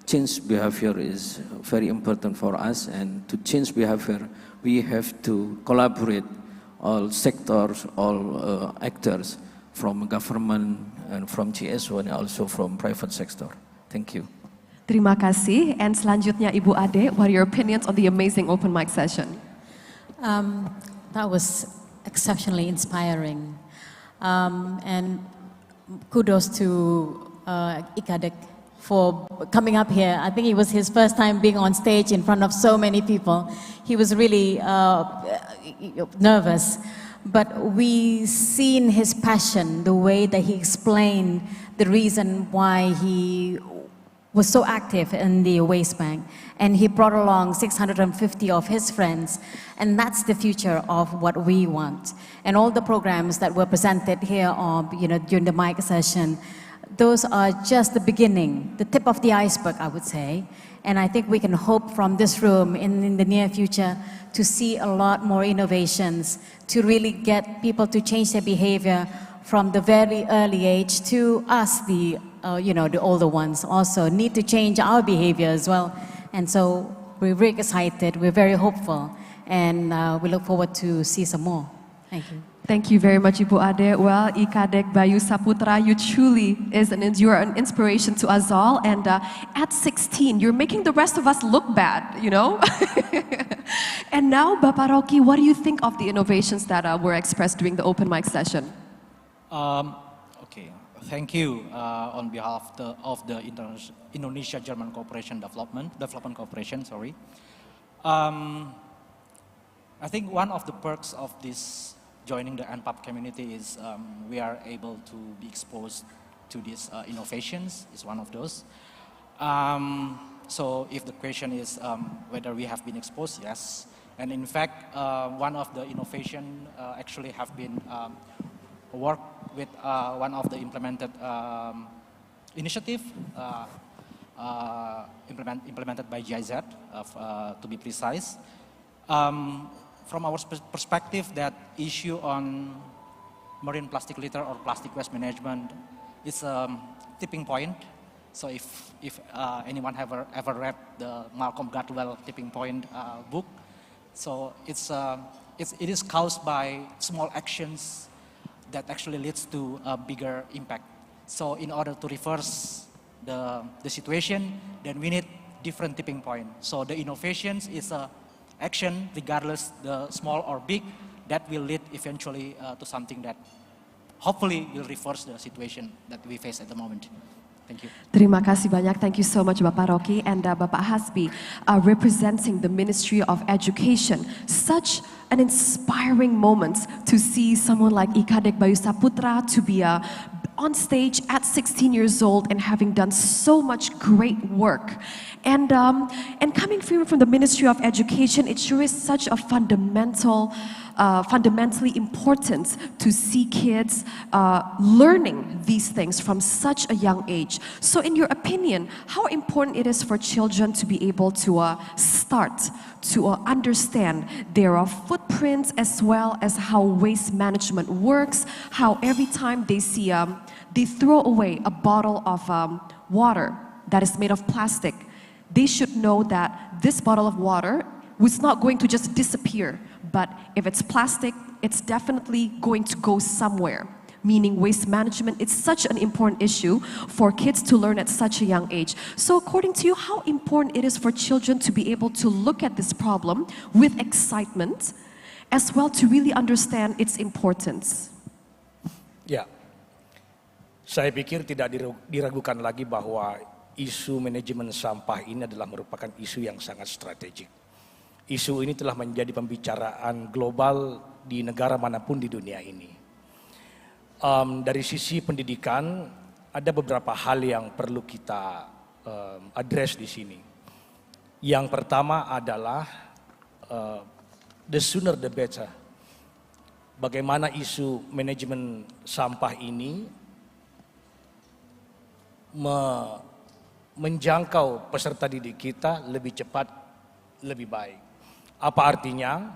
change behavior is very important for us, and to change behavior, we have to collaborate all sectors, all actors from government and from GSO and also from private sector. Thank you. Terima kasih. And selanjutnya Ibu Ade, what are your opinions on the amazing open mic session? That was exceptionally inspiring, and kudos to Ikadek for coming up here. I think it was his first time being on stage in front of so many people. He was really nervous, but we seen his passion, the way that he explained the reason why he was so active in the waste bank, and he brought along 650 of his friends, and that's the future of what we want. And all the programs that were presented here during the mic session, those are just the beginning, the tip of the iceberg, I would say. And I think we can hope from this room in the near future to see a lot more innovations, to really get people to change their behavior from the very early age to us, the older ones also need to change our behavior as well. And so we're very excited, we're very hopeful, and we look forward to see some more. Thank you. Thank you very much, Ibu Ade. Well, Ikadek Bayu Saputra, you truly you're an inspiration to us all. And at 16, you're making the rest of us look bad, you know? And now, Bapak Rocky, what do you think of the innovations that were expressed during the open mic session? Okay, thank you on behalf of the Indonesia-German Cooperation Development Cooperation, sorry. I think one of the perks of this joining the NPAP community is we are able to be exposed to these innovations, is one of those. So if the question is whether we have been exposed, yes. And in fact, one of the innovation actually have been work with one of the implemented initiative implemented by GIZ, to be precise. From our perspective, that issue on marine plastic litter or plastic waste management is a tipping point. So if anyone ever read the Malcolm Gladwell Tipping Point book, so it is caused by small actions that actually leads to a bigger impact. So in order to reverse the situation, then we need different tipping point. So the innovations is a action, regardless the small or big, that will lead eventually to something that hopefully will reverse the situation that we face at the moment. Thank you. Terima kasih banyak. Thank you so much, Bapak Rocky and Bapak Hasbi, representing the Ministry of Education. Such an inspiring moment to see someone like Ikadek Bayu Saputra to be on stage at 16 years old and having done so much great work. And coming from the Ministry of Education, it sure is such a fundamental fundamentally important to see kids learning these things from such a young age. So in your opinion, how important it is for children to be able to start to understand their footprints, as well as how waste management works, how every time they see, they throw away a bottle of water that is made of plastic, they should know that this bottle of water was not going to just disappear, but if it's plastic, it's definitely going to go somewhere. Meaning waste management, it's such an important issue for kids to learn at such a young age. So according to you, how important it is for children to be able to look at this problem with excitement, as well to really understand its importance? Ya, saya pikir tidak diragukan lagi bahwa isu manajemen sampah ini adalah merupakan isu yang sangat strategik. Isu ini telah menjadi pembicaraan global di negara manapun di dunia ini. Dari sisi pendidikan, ada beberapa hal yang perlu kita address di sini. Yang pertama adalah the sooner the better. Bagaimana isu manajemen sampah ini menjangkau peserta didik kita lebih cepat, lebih baik. Apa artinya?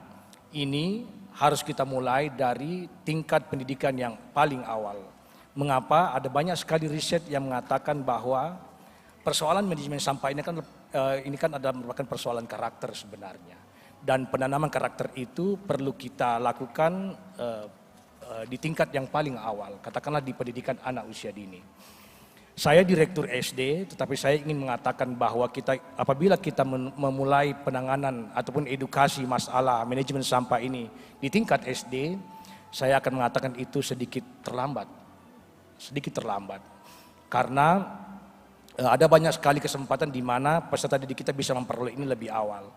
Ini harus kita mulai dari tingkat pendidikan yang paling awal. Mengapa? Ada banyak sekali riset yang mengatakan bahwa persoalan manajemen sampah ini kan adalah merupakan persoalan karakter sebenarnya. Dan penanaman karakter itu perlu kita lakukan di tingkat yang paling awal, katakanlah di pendidikan anak usia dini. Saya direktur SD, tetapi saya ingin mengatakan bahwa apabila kita memulai penanganan ataupun edukasi masalah manajemen sampah ini di tingkat SD, saya akan mengatakan itu sedikit terlambat. Sedikit terlambat. Karena ada banyak sekali kesempatan di mana peserta didik kita bisa memperoleh ini lebih awal.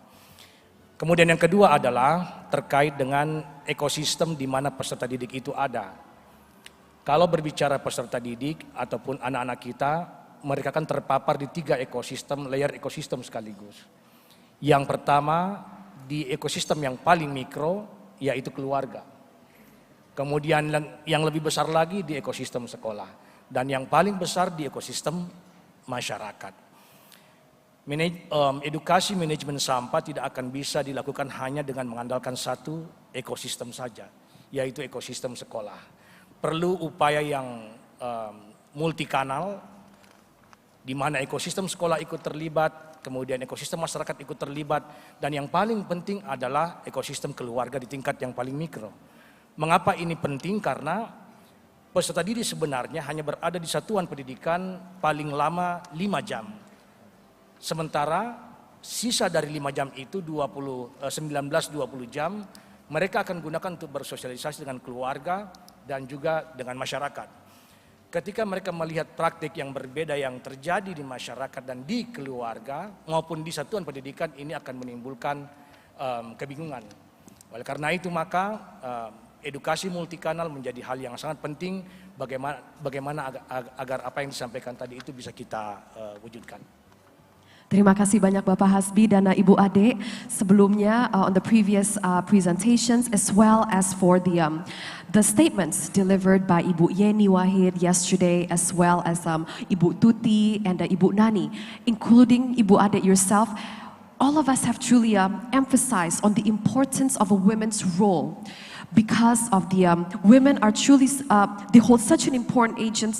Kemudian yang kedua adalah terkait dengan ekosistem di mana peserta didik itu ada. Kalau berbicara peserta didik ataupun anak-anak kita, mereka kan terpapar di 3 ekosistem, layer ekosistem sekaligus. Yang pertama, di ekosistem yang paling mikro, yaitu keluarga. Kemudian yang lebih besar lagi di ekosistem sekolah. Dan yang paling besar di ekosistem masyarakat. Edukasi manajemen sampah tidak akan bisa dilakukan hanya dengan mengandalkan satu ekosistem saja, yaitu ekosistem sekolah. Perlu upaya yang multikanal, di mana ekosistem sekolah ikut terlibat, kemudian ekosistem masyarakat ikut terlibat, dan yang paling penting adalah ekosistem keluarga di tingkat yang paling mikro. Mengapa ini penting? Karena peserta didik sebenarnya hanya berada di satuan pendidikan paling lama 5 jam. Sementara sisa dari 5 jam itu 19-20 jam mereka akan gunakan untuk bersosialisasi dengan keluarga dan juga dengan masyarakat. Ketika mereka melihat praktik yang berbeda yang terjadi di masyarakat dan di keluarga maupun di satuan pendidikan, ini akan menimbulkan kebingungan. Oleh karena itu maka edukasi multikanal menjadi hal yang sangat penting, bagaimana agar apa yang disampaikan tadi itu bisa kita wujudkan. Terima kasih banyak Bapak Hasbi dan Ibu Ade sebelumnya on the previous presentations, as well as for the statements delivered by Ibu Yeni Wahid yesterday, as well as Ibu Tuti and Ibu Nani, including Ibu Ade yourself. All of us have truly emphasized on the importance of a women's role, because of the women are truly, they hold such an important agent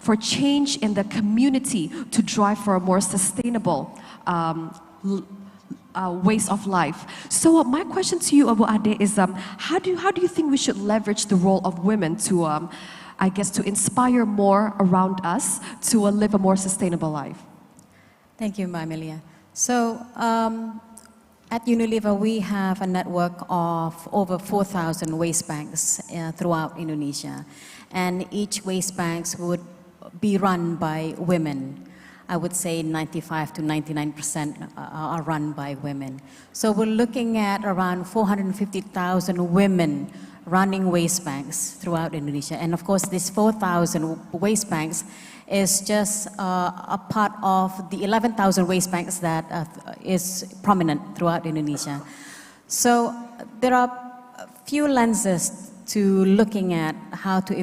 for change in the community, to drive for a more sustainable ways of life. So my question to you, Abu Ade, is how do you think we should leverage the role of women to, I guess, to inspire more around us to live a more sustainable life? Thank you, Mbak Amelia. So, at Unilever, we have a network of over 4,000 waste banks throughout Indonesia. And each waste banks would be run by women. I would say 95 to 99% are run by women. So we're looking at around 450,000 women running waste banks throughout Indonesia. And of course, these 4,000 waste banks is just a part of the 11,000 waste banks that is prominent throughout Indonesia. So there are few lenses to looking at how to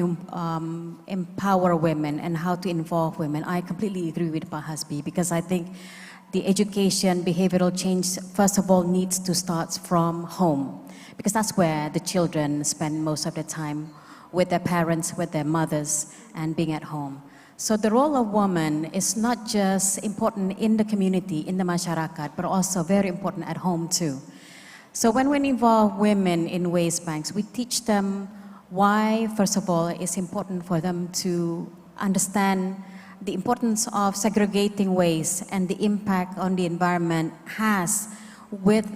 empower women and how to involve women. I completely agree with Pak Hasbi, because I think the education, behavioral change, first of all, needs to start from home, because that's where the children spend most of their time, with their parents, with their mothers, and being at home. So the role of woman is not just important in the community, in the masyarakat, but also very important at home too. So when we involve women in waste banks, we teach them why, first of all, it's important for them to understand the importance of segregating waste and the impact on the environment has with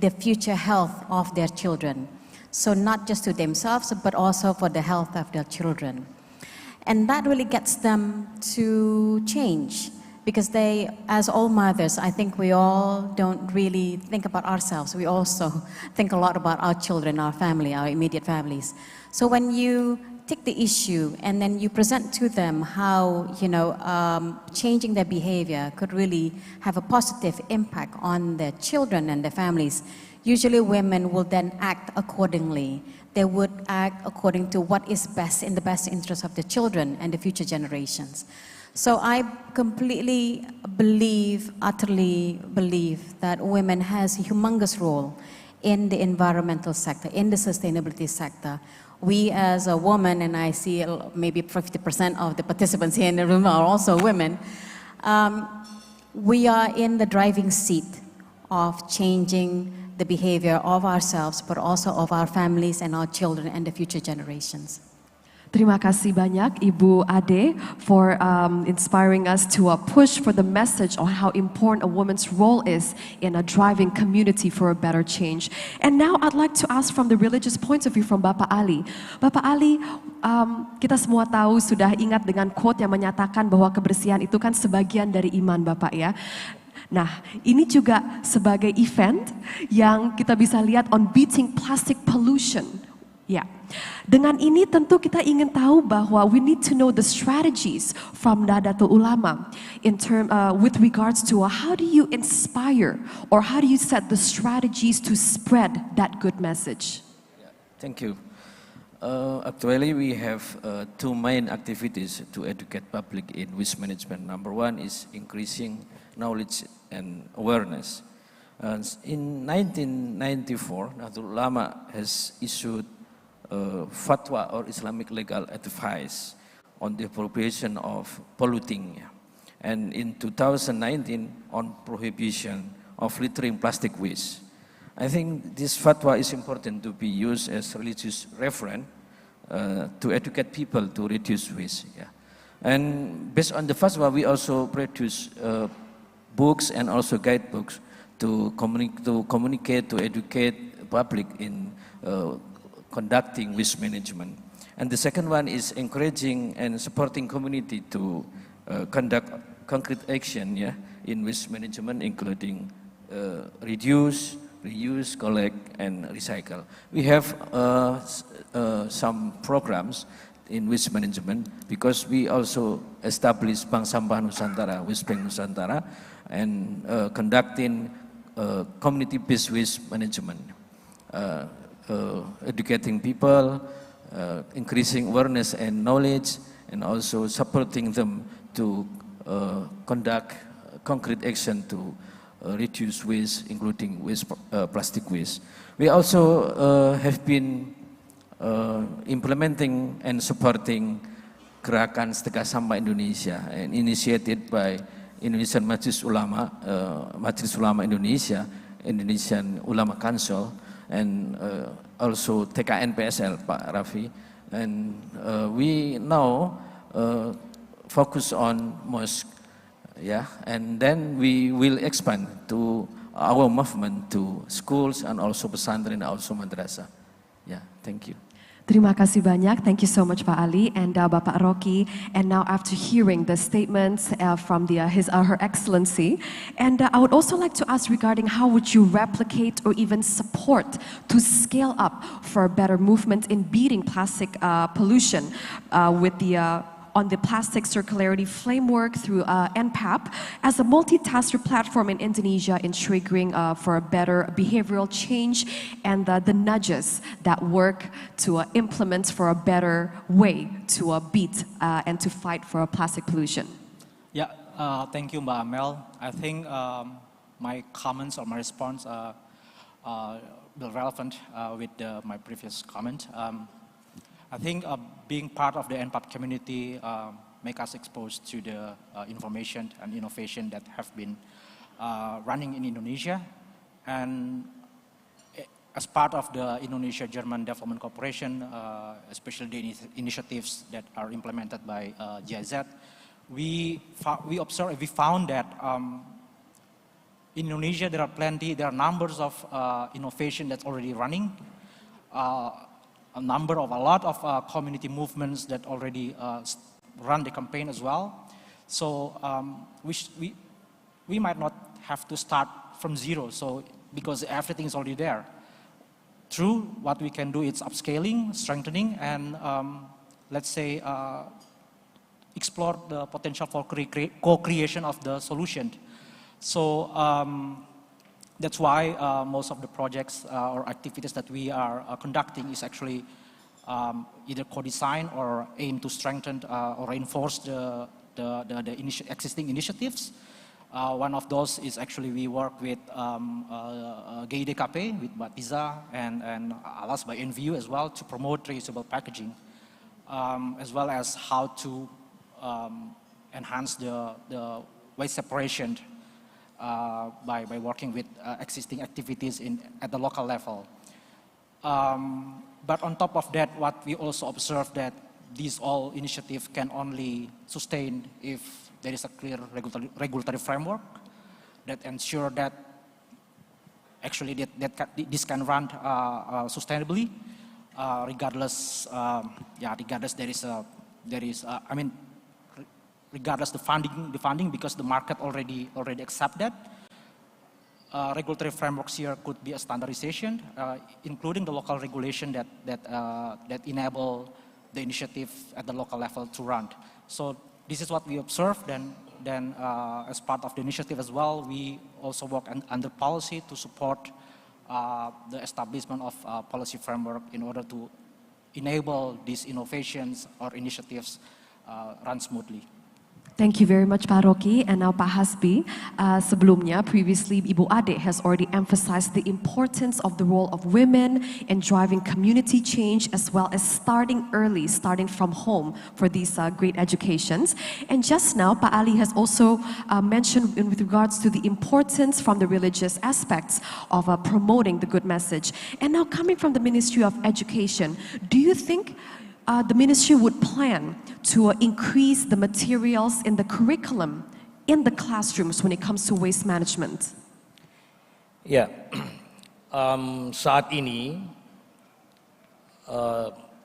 the future health of their children. So not just to themselves, but also for the health of their children. And that really gets them to change, because they, as all mothers, I think we all don't really think about ourselves. We also think a lot about our children, our family, our immediate families. So when you take the issue and then you present to them how, changing their behavior could really have a positive impact on their children and their families, usually women will then act accordingly. They would act according to what is best in the best interest of the children and the future generations. So I completely utterly believe that women has a humongous role in the environmental sector, in the sustainability sector. We as a woman, and I see maybe 50% of the participants here in the room are also women, we are in the driving seat of changing the behavior of ourselves, but also of our families and our children and the future generations. Terima kasih banyak Ibu Ade for inspiring us to push for the message on how important a woman's role is in driving community for a better change. And now I'd like to ask from the religious point of view from Bapak Ali. Bapak Ali, kita semua tahu, sudah ingat dengan quote yang menyatakan bahwa kebersihan itu kan sebagian dari iman Bapak ya. Nah, ini juga sebagai event yang kita bisa lihat on beating plastic pollution. Ya, dengan ini tentu kita ingin tahu bahwa we need to know the strategies from Nahdlatul Ulama with regards to how do you inspire or how do you set the strategies to spread that good message? Thank you. Actually, we have two main activities to educate public in waste management. Number one is increasing knowledge and awareness. In 1994, Nahdlatul Ulama has issued fatwa or Islamic legal advice on the prohibition of polluting, and in 2019 on prohibition of littering plastic waste. I think this fatwa is important to be used as religious reference to educate people to reduce waste. Yeah. And based on the fatwa, we also produce books and also guidebooks to communicate, to educate public in conducting waste management. And the second one is encouraging and supporting community to conduct concrete action in waste management, including reduce, reuse, collect, and recycle. We have some programs in waste management because we also established Bank Sampah Nusantara, Waste Bank Nusantara, and conducting community-based waste management. Educating people, increasing awareness and knowledge, and also supporting them to conduct concrete action to reduce waste, including waste, plastic waste. We also have been implementing and supporting Gerakan Sedekah Sampah Indonesia, and initiated by Indonesian Majelis Ulama Indonesia, Indonesian Ulama Council, and also TKN PSL, Pak Raffi. And we now focus on mosque, and then we will expand to our movement to schools and also pesantren and also madrasah. Thank you. Terima kasih banyak. Thank you so much Pak Ali and Bapak Rocky. And now after hearing the statements from Her Excellency, and I would also like to ask regarding how would you replicate or even support to scale up for a better movement in beating plastic pollution with on the plastic circularity framework through NPAP as a multitasker platform in Indonesia in triggering for a better behavioral change and the nudges that work to implement for a better way to beat and to fight for plastic pollution? Yeah, thank you, Mbak Amel. I think my comments or my response will relevant with my previous comment. I think being part of the NPAP community make us exposed to the information and innovation that have been running in Indonesia. And as part of the Indonesia-German Development Cooperation, especially the initiatives that are implemented by GIZ, we found that in Indonesia there are numbers of innovation that's already running, a lot of community movements that already run the campaign as well. So we might not have to start from zero, so because everything is already there. True, what we can do is upscaling, strengthening, and let's say explore the potential for co-creation of the solution. So that's why most of the projects or activities that we are conducting is actually either co-design or aim to strengthen or reinforce the existing initiatives. One of those is actually we work with GIDKP, with Batiza and Alas by NVU as well to promote reusable packaging, as well as how to enhance the waste separation by working with existing activities at the local level. But on top of that, what we also observe that these all initiatives can only sustain if there is a clear regulatory framework that ensure that actually this can run sustainably, regardless regardless the funding, because the market already accept that. Regulatory frameworks here could be a standardization, including the local regulation that enable the initiative at the local level to run. So this is what we observed. Then as part of the initiative as well, we also work under policy to support the establishment of policy framework in order to enable these innovations or initiatives run smoothly. Thank you very much, Pak Rocky. And now Pak Hasbi, sebelumnya, previously Ibu Ade has already emphasized the importance of the role of women in driving community change as well as starting early, starting from home for these great educations. And just now, Pak Ali has also mentioned with regards to the importance from the religious aspects of promoting the good message. And now coming from the Ministry of Education, do you think the ministry would plan to increase the materials in the curriculum in the classrooms when it comes to waste management? Ya, saat ini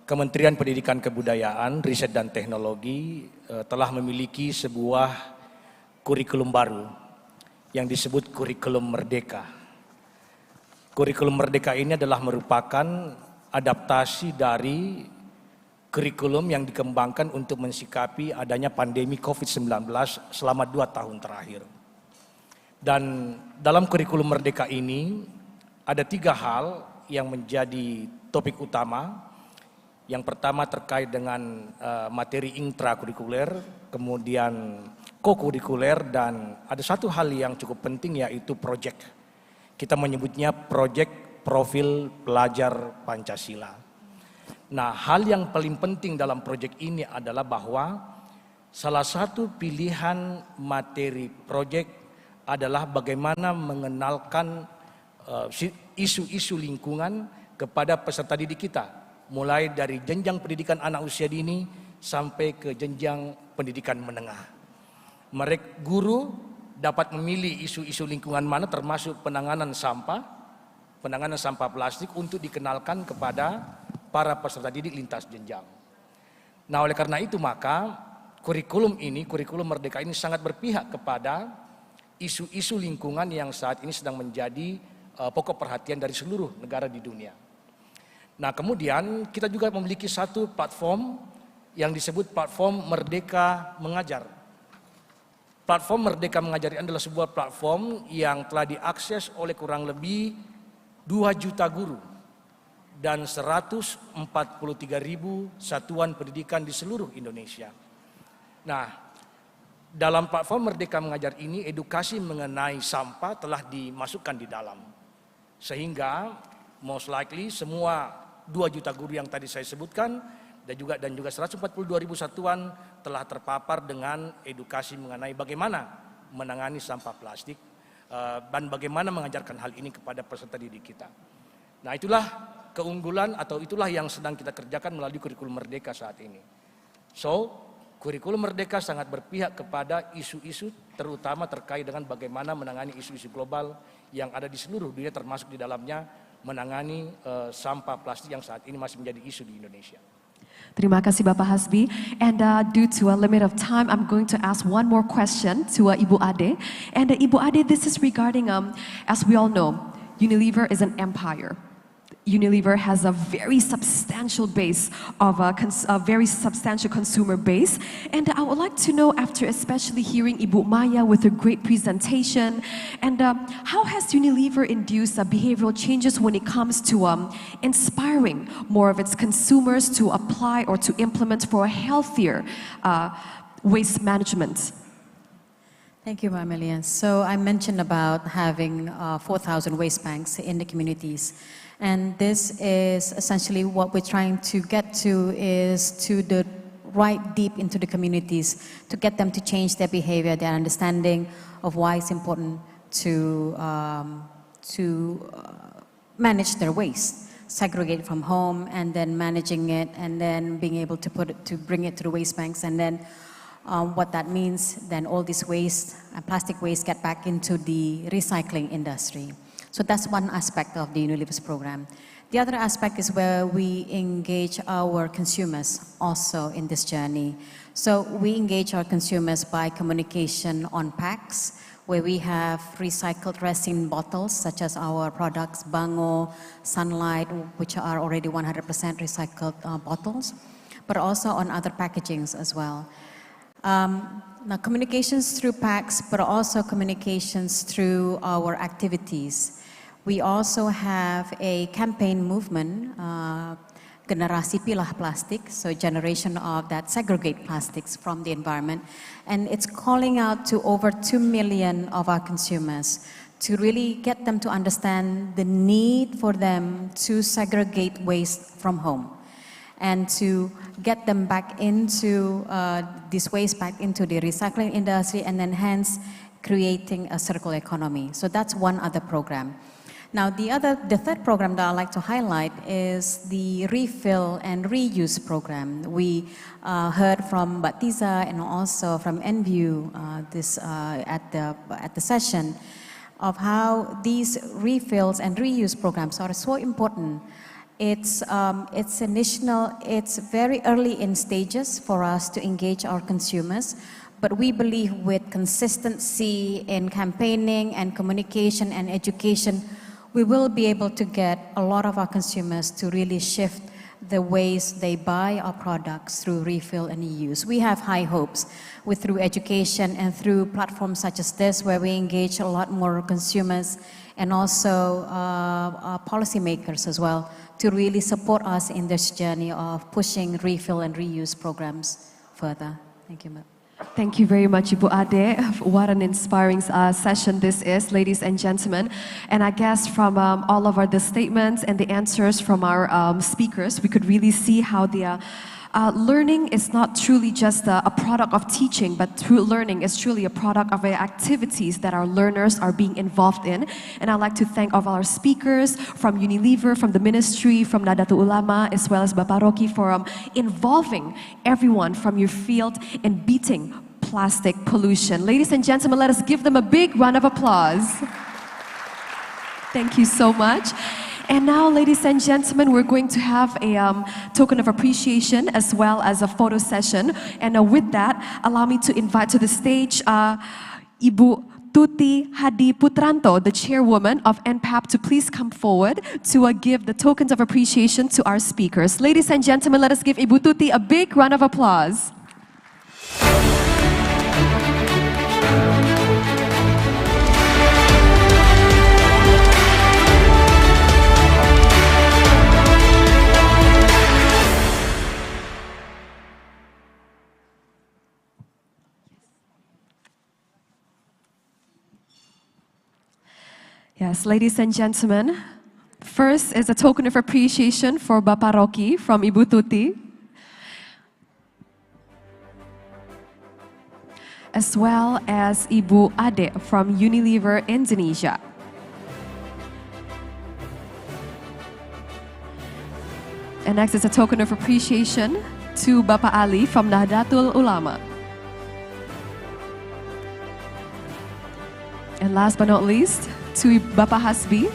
Kementerian Pendidikan Kebudayaan, Riset dan Teknologi telah memiliki sebuah kurikulum baru yang disebut kurikulum Merdeka. Kurikulum Merdeka ini adalah merupakan adaptasi dari kurikulum yang dikembangkan untuk mensikapi adanya pandemi COVID-19 selama 2 tahun terakhir. Dan dalam kurikulum Merdeka ini ada 3 hal yang menjadi topik utama. Yang pertama terkait dengan materi intrakurikuler, kemudian kokurikuler, dan ada satu hal yang cukup penting yaitu proyek. Kita menyebutnya proyek profil pelajar Pancasila. Nah, hal yang paling penting dalam proyek ini adalah bahwa salah satu pilihan materi proyek adalah bagaimana mengenalkan isu-isu lingkungan kepada peserta didik kita, mulai dari jenjang pendidikan anak usia dini sampai ke jenjang pendidikan menengah. Mereka guru dapat memilih isu-isu lingkungan mana termasuk penanganan sampah plastik untuk dikenalkan kepada para peserta didik lintas jenjang. Nah, oleh karena itu maka kurikulum Merdeka ini sangat berpihak kepada isu-isu lingkungan yang saat ini sedang menjadi pokok perhatian dari seluruh negara di dunia. Nah, kemudian kita juga memiliki satu platform yang disebut platform Merdeka Mengajar. Platform Merdeka Mengajar ini adalah sebuah platform yang telah diakses oleh kurang lebih 2 juta guru dan 143.000 satuan pendidikan di seluruh Indonesia. Nah, dalam platform Merdeka Mengajar ini, edukasi mengenai sampah telah dimasukkan di dalam. Sehingga most likely semua 2 juta guru yang tadi saya sebutkan dan juga 142.000 satuan telah terpapar dengan edukasi mengenai bagaimana menangani sampah plastik dan bagaimana mengajarkan hal ini kepada peserta didik kita. Nah, itulah keunggulan atau itulah yang sedang kita kerjakan melalui kurikulum Merdeka saat ini. So, kurikulum Merdeka sangat berpihak kepada isu-isu terutama terkait dengan bagaimana menangani isu-isu global yang ada di seluruh dunia, termasuk di dalamnya menangani sampah plastik yang saat ini masih menjadi isu di Indonesia. Terima kasih Bapak Hasbi. And due to a limit of time, I'm going to ask one more question to Ibu Ade. And Ibu Ade, this is regarding, as we all know, Unilever is an empire. Unilever has a very substantial base of a very substantial consumer base, and I would like to know, after especially hearing Ibu Maya with her great presentation, and how has Unilever induced behavioral changes when it comes to inspiring more of its consumers to apply or to implement for a healthier waste management? Thank you, Marmelian. So I mentioned about having 4,000 waste banks in the communities. And this is essentially what we're trying to get to, is to the right deep into the communities, to get them to change their behavior, their understanding of why it's important to manage their waste, segregate from home, and then managing it, and then being able to bring it to the waste banks, and then what that means, then all this waste, plastic waste, get back into the recycling industry. So that's one aspect of the Unilever's program. The other aspect is where we engage our consumers also in this journey. So we engage our consumers by communication on packs, where we have recycled resin bottles, such as our products, Bango, Sunlight, which are already 100% recycled bottles, but also on other packagings as well. Now, communications through packs, but also communications through our activities. We also have a campaign movement, Generasi Pilah Plastik, so generation of that segregate plastics from the environment. And it's calling out to over 2 million of our consumers to really get them to understand the need for them to segregate waste from home, and to get them back into this waste back into the recycling industry, and then hence creating a circular economy. So that's one other program. Now the third program that I'd like to highlight is the refill and reuse program. We heard from Batiza and also from NView at the session of how these refills and reuse programs are so important. It's very early in stages for us to engage our consumers, but we believe with consistency in campaigning and communication and education, we will be able to get a lot of our consumers to really shift the ways they buy our products through refill and reuse. We have high hopes through education and through platforms such as this, where we engage a lot more consumers and also policymakers as well, to really support us in this journey of pushing refill and reuse programs further. Thank you, ma'am. Thank you very much, Ibu Ade. What an inspiring session this is, ladies and gentlemen. And I guess from all of the statements and the answers from our speakers, we could really see how the learning is not truly just a product of teaching, but true learning is truly a product of the activities that our learners are being involved in. And I'd like to thank all of our speakers from Unilever, from the ministry, from Nadatul Ulama, as well as Bapak Rocky, for involving everyone from your field in beating plastic pollution. Ladies and gentlemen, let us give them a big round of applause. Thank you so much. And now, ladies and gentlemen, we're going to have a token of appreciation as well as a photo session. And with that, allow me to invite to the stage Ibu Tuti Hadi Putranto, the chairwoman of NPAP, to please come forward to give the tokens of appreciation to our speakers. Ladies and gentlemen, let us give Ibu Tuti a big round of applause. Yes, ladies and gentlemen, first is a token of appreciation for Bapak Rocky from Ibu Tuti, as well as Ibu Ade from Unilever Indonesia. And next is a token of appreciation to Bapak Ali from Nahdlatul Ulama. And last but not least, to Bapak Hasbi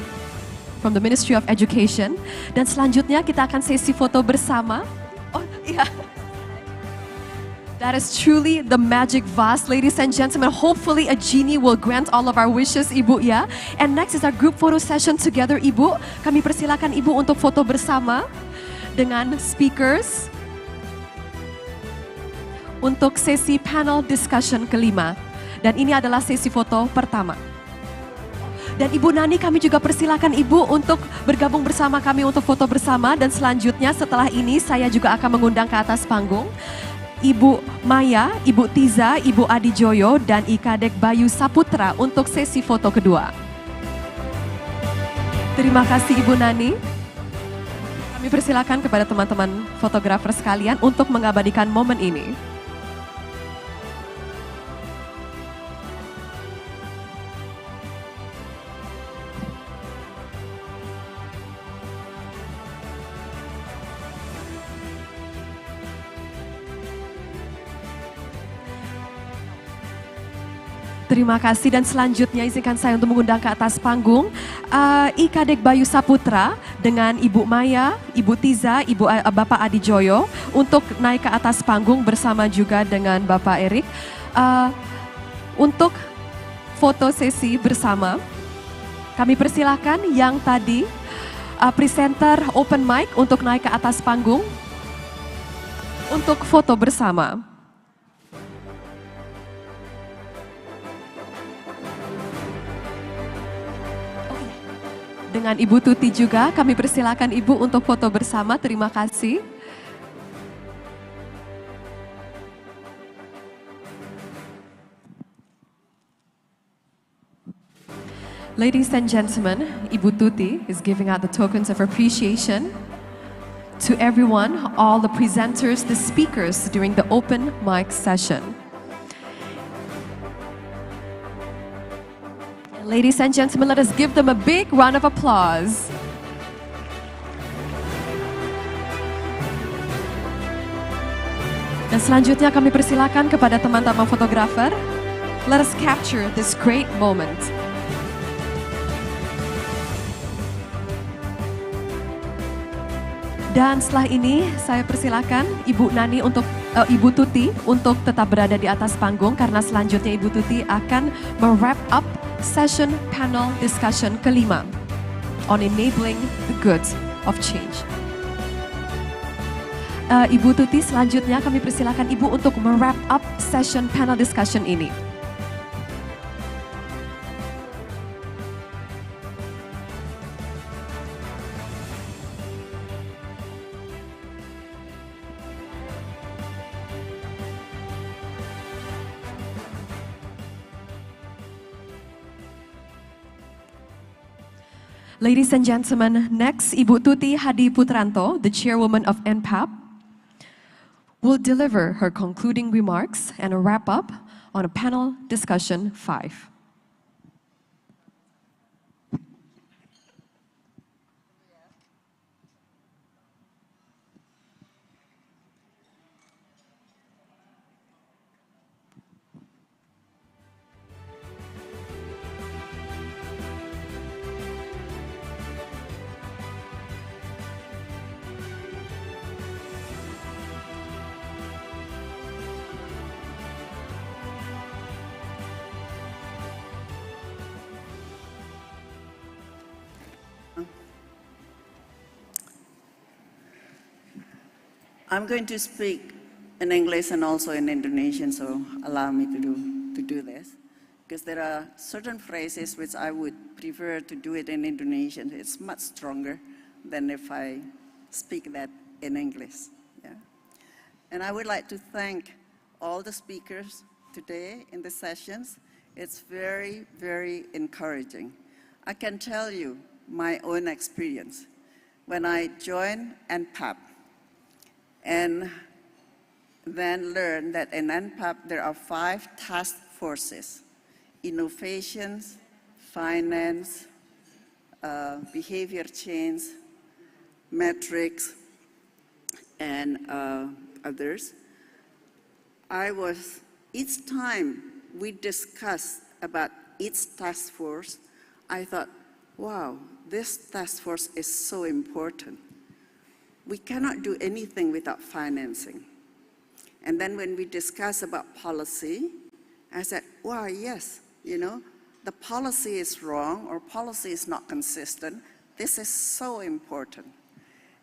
from the Ministry of Education. Dan selanjutnya kita akan sesi foto bersama. Oh iya. That is truly the magic vase, ladies and gentlemen. Hopefully a genie will grant all of our wishes, Ibu ya. And next is our group photo session together, Ibu. Kami persilakan Ibu untuk foto bersama dengan speakers untuk sesi panel discussion kelima. Dan ini adalah sesi foto pertama. Dan Ibu Nani, kami juga persilakan Ibu untuk bergabung bersama kami untuk foto bersama. Dan selanjutnya setelah ini saya juga akan mengundang ke atas panggung Ibu Maya, Ibu Tiza, Ibu Adi Joyo, dan Ikadek Bayu Saputra untuk sesi foto kedua. Terima kasih Ibu Nani. Kami persilakan kepada teman-teman fotografer sekalian untuk mengabadikan momen ini. Terima kasih dan selanjutnya izinkan saya untuk mengundang ke atas panggung Ikadek Bayu Saputra dengan Ibu Maya, Ibu Tiza, Bapak Adi Joyo untuk naik ke atas panggung bersama juga dengan Bapak Erik untuk foto sesi bersama. Kami persilahkan yang tadi presenter open mic untuk naik ke atas panggung untuk foto bersama. Dengan Ibu Tuti juga, kami persilakan Ibu untuk foto bersama. Terima kasih. Ladies and gentlemen, Ibu Tuti is giving out the tokens of appreciation to everyone, all the presenters, the speakers during the open mic session. Ladies and gentlemen, let us give them a big round of applause. Dan selanjutnya kami persilakan kepada teman-teman fotografer. Let us capture this great moment. Dan setelah ini saya persilakan Ibu Nani untuk Ibu Tuti untuk tetap berada di atas panggung karena selanjutnya Ibu Tuti akan me-wrap up session panel discussion kelima on enabling the good of change. Ibu Tuti, selanjutnya kami persilakan Ibu untuk me-wrap up session panel discussion ini. Ladies and gentlemen, next Ibu Tuti Hadi Putranto, the chairwoman of NPAP, will deliver her concluding remarks and a wrap-up on a panel discussion 5. I'm going to speak in English and also in Indonesian, so allow me to do this. Because there are certain phrases which I would prefer to do it in Indonesian. It's much stronger than if I speak that in English. Yeah. And I would like to thank all the speakers today in the sessions. It's very, very encouraging. I can tell you my own experience. When I joined NPAP and then learned that in NPAP there are 5 task forces: innovations, finance, behavior change, metrics, and others. Each time we discussed about each task force, I thought, wow, this task force is so important. We cannot do anything without financing. And then when we discuss about policy, I said, wow, yes, the policy is wrong or policy is not consistent. This is so important.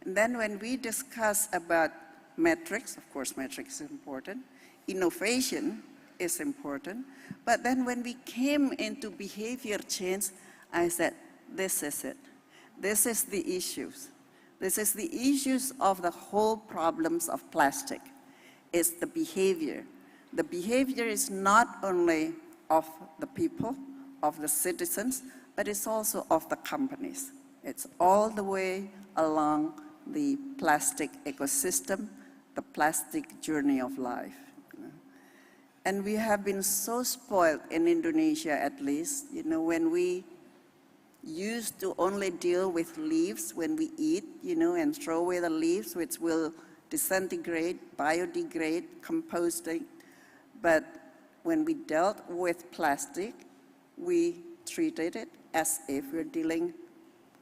And then when we discuss about metrics, of course metrics is important, innovation is important, but then when we came into behavior change, I said, this is it. This is the issues. This is the issues of the whole problems of plastic. It's the behavior. The behavior is not only of the people, of the citizens, but it's also of the companies. It's all the way along the plastic ecosystem, the plastic journey of life. And we have been so spoiled in Indonesia, at least, when we used to only deal with leaves when we eat, and throw away the leaves, which will disintegrate, biodegrade, composting. But when we dealt with plastic, we treated it as if we're dealing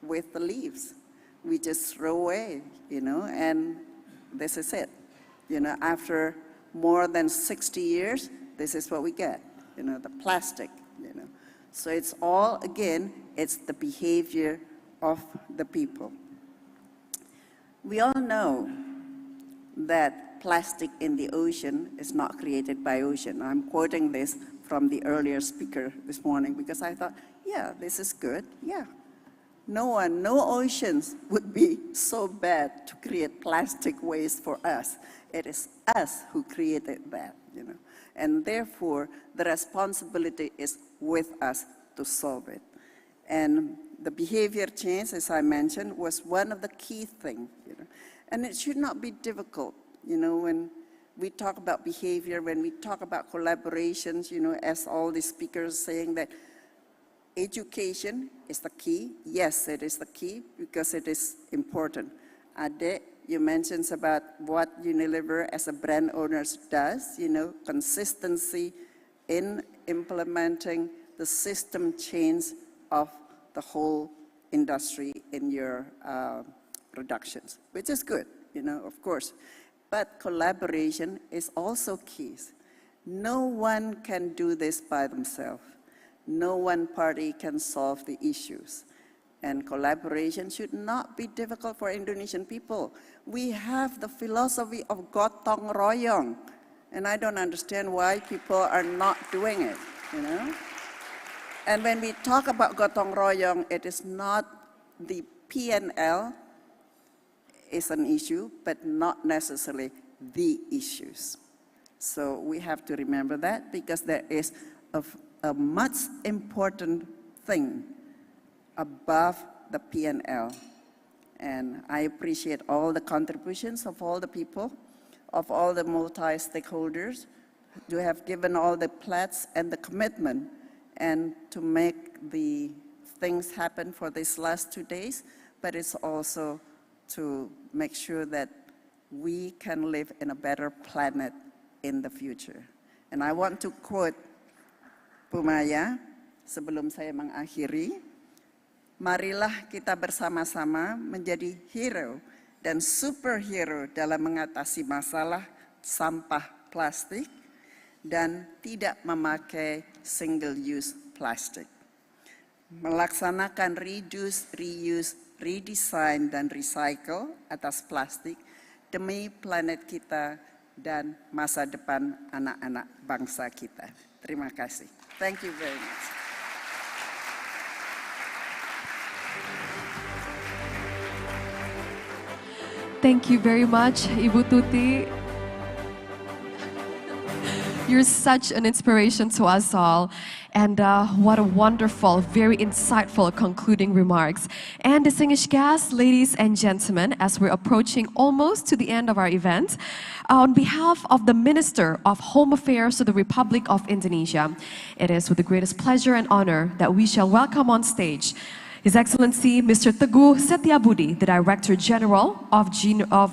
with the leaves. We just throw away, and this is it. After more than 60 years, this is what we get, the plastic, So it's all, again, it's the behavior of the people. We all know that plastic in the ocean is not created by ocean. I'm quoting this from the earlier speaker this morning because I thought, yeah, this is good, yeah. No oceans would be so bad to create plastic waste for us. It is us who created that, And therefore, the responsibility is with us to solve it. And the behavior change, as I mentioned, was one of the key things. And it should not be difficult, when we talk about behavior, when we talk about collaborations, as all the speakers saying that education is the key. Yes, it is the key because it is important. Ade, you mentioned about what Unilever as a brand owner does, consistency in implementing the system change of the whole industry in your productions, which is good, of course. But collaboration is also key. No one can do this by themselves. No one party can solve the issues. And collaboration should not be difficult for Indonesian people. We have the philosophy of gotong royong, and I don't understand why people are not doing it, And when we talk about gotong royong, it is not the P&L is an issue, but not necessarily the issues. So we have to remember that because there is a much important thing above the P&L. And I appreciate all the contributions of all the people, of all the multi-stakeholders who have given all the pledge and the commitment and to make the things happen for these last 2 days, but it's also to make sure that we can live in a better planet in the future. And I want to quote Bu Maya sebelum saya mengakhiri, marilah kita bersama-sama menjadi hero dan superhero dalam mengatasi masalah sampah plastik dan tidak memakai single-use plastik. Melaksanakan reduce, reuse, redesign, dan recycle atas plastik demi planet kita dan masa depan anak-anak bangsa kita. Terima kasih. Thank you very much. Thank you very much, Ibu Tuti. You're such an inspiration to us all. And what a wonderful, very insightful concluding remarks. And distinguished guests, ladies and gentlemen, as we're approaching almost to the end of our event, on behalf of the Minister of Home Affairs of the Republic of Indonesia, it is with the greatest pleasure and honor that we shall welcome on stage His Excellency Mr. Teguh Setiabudi, the Director General of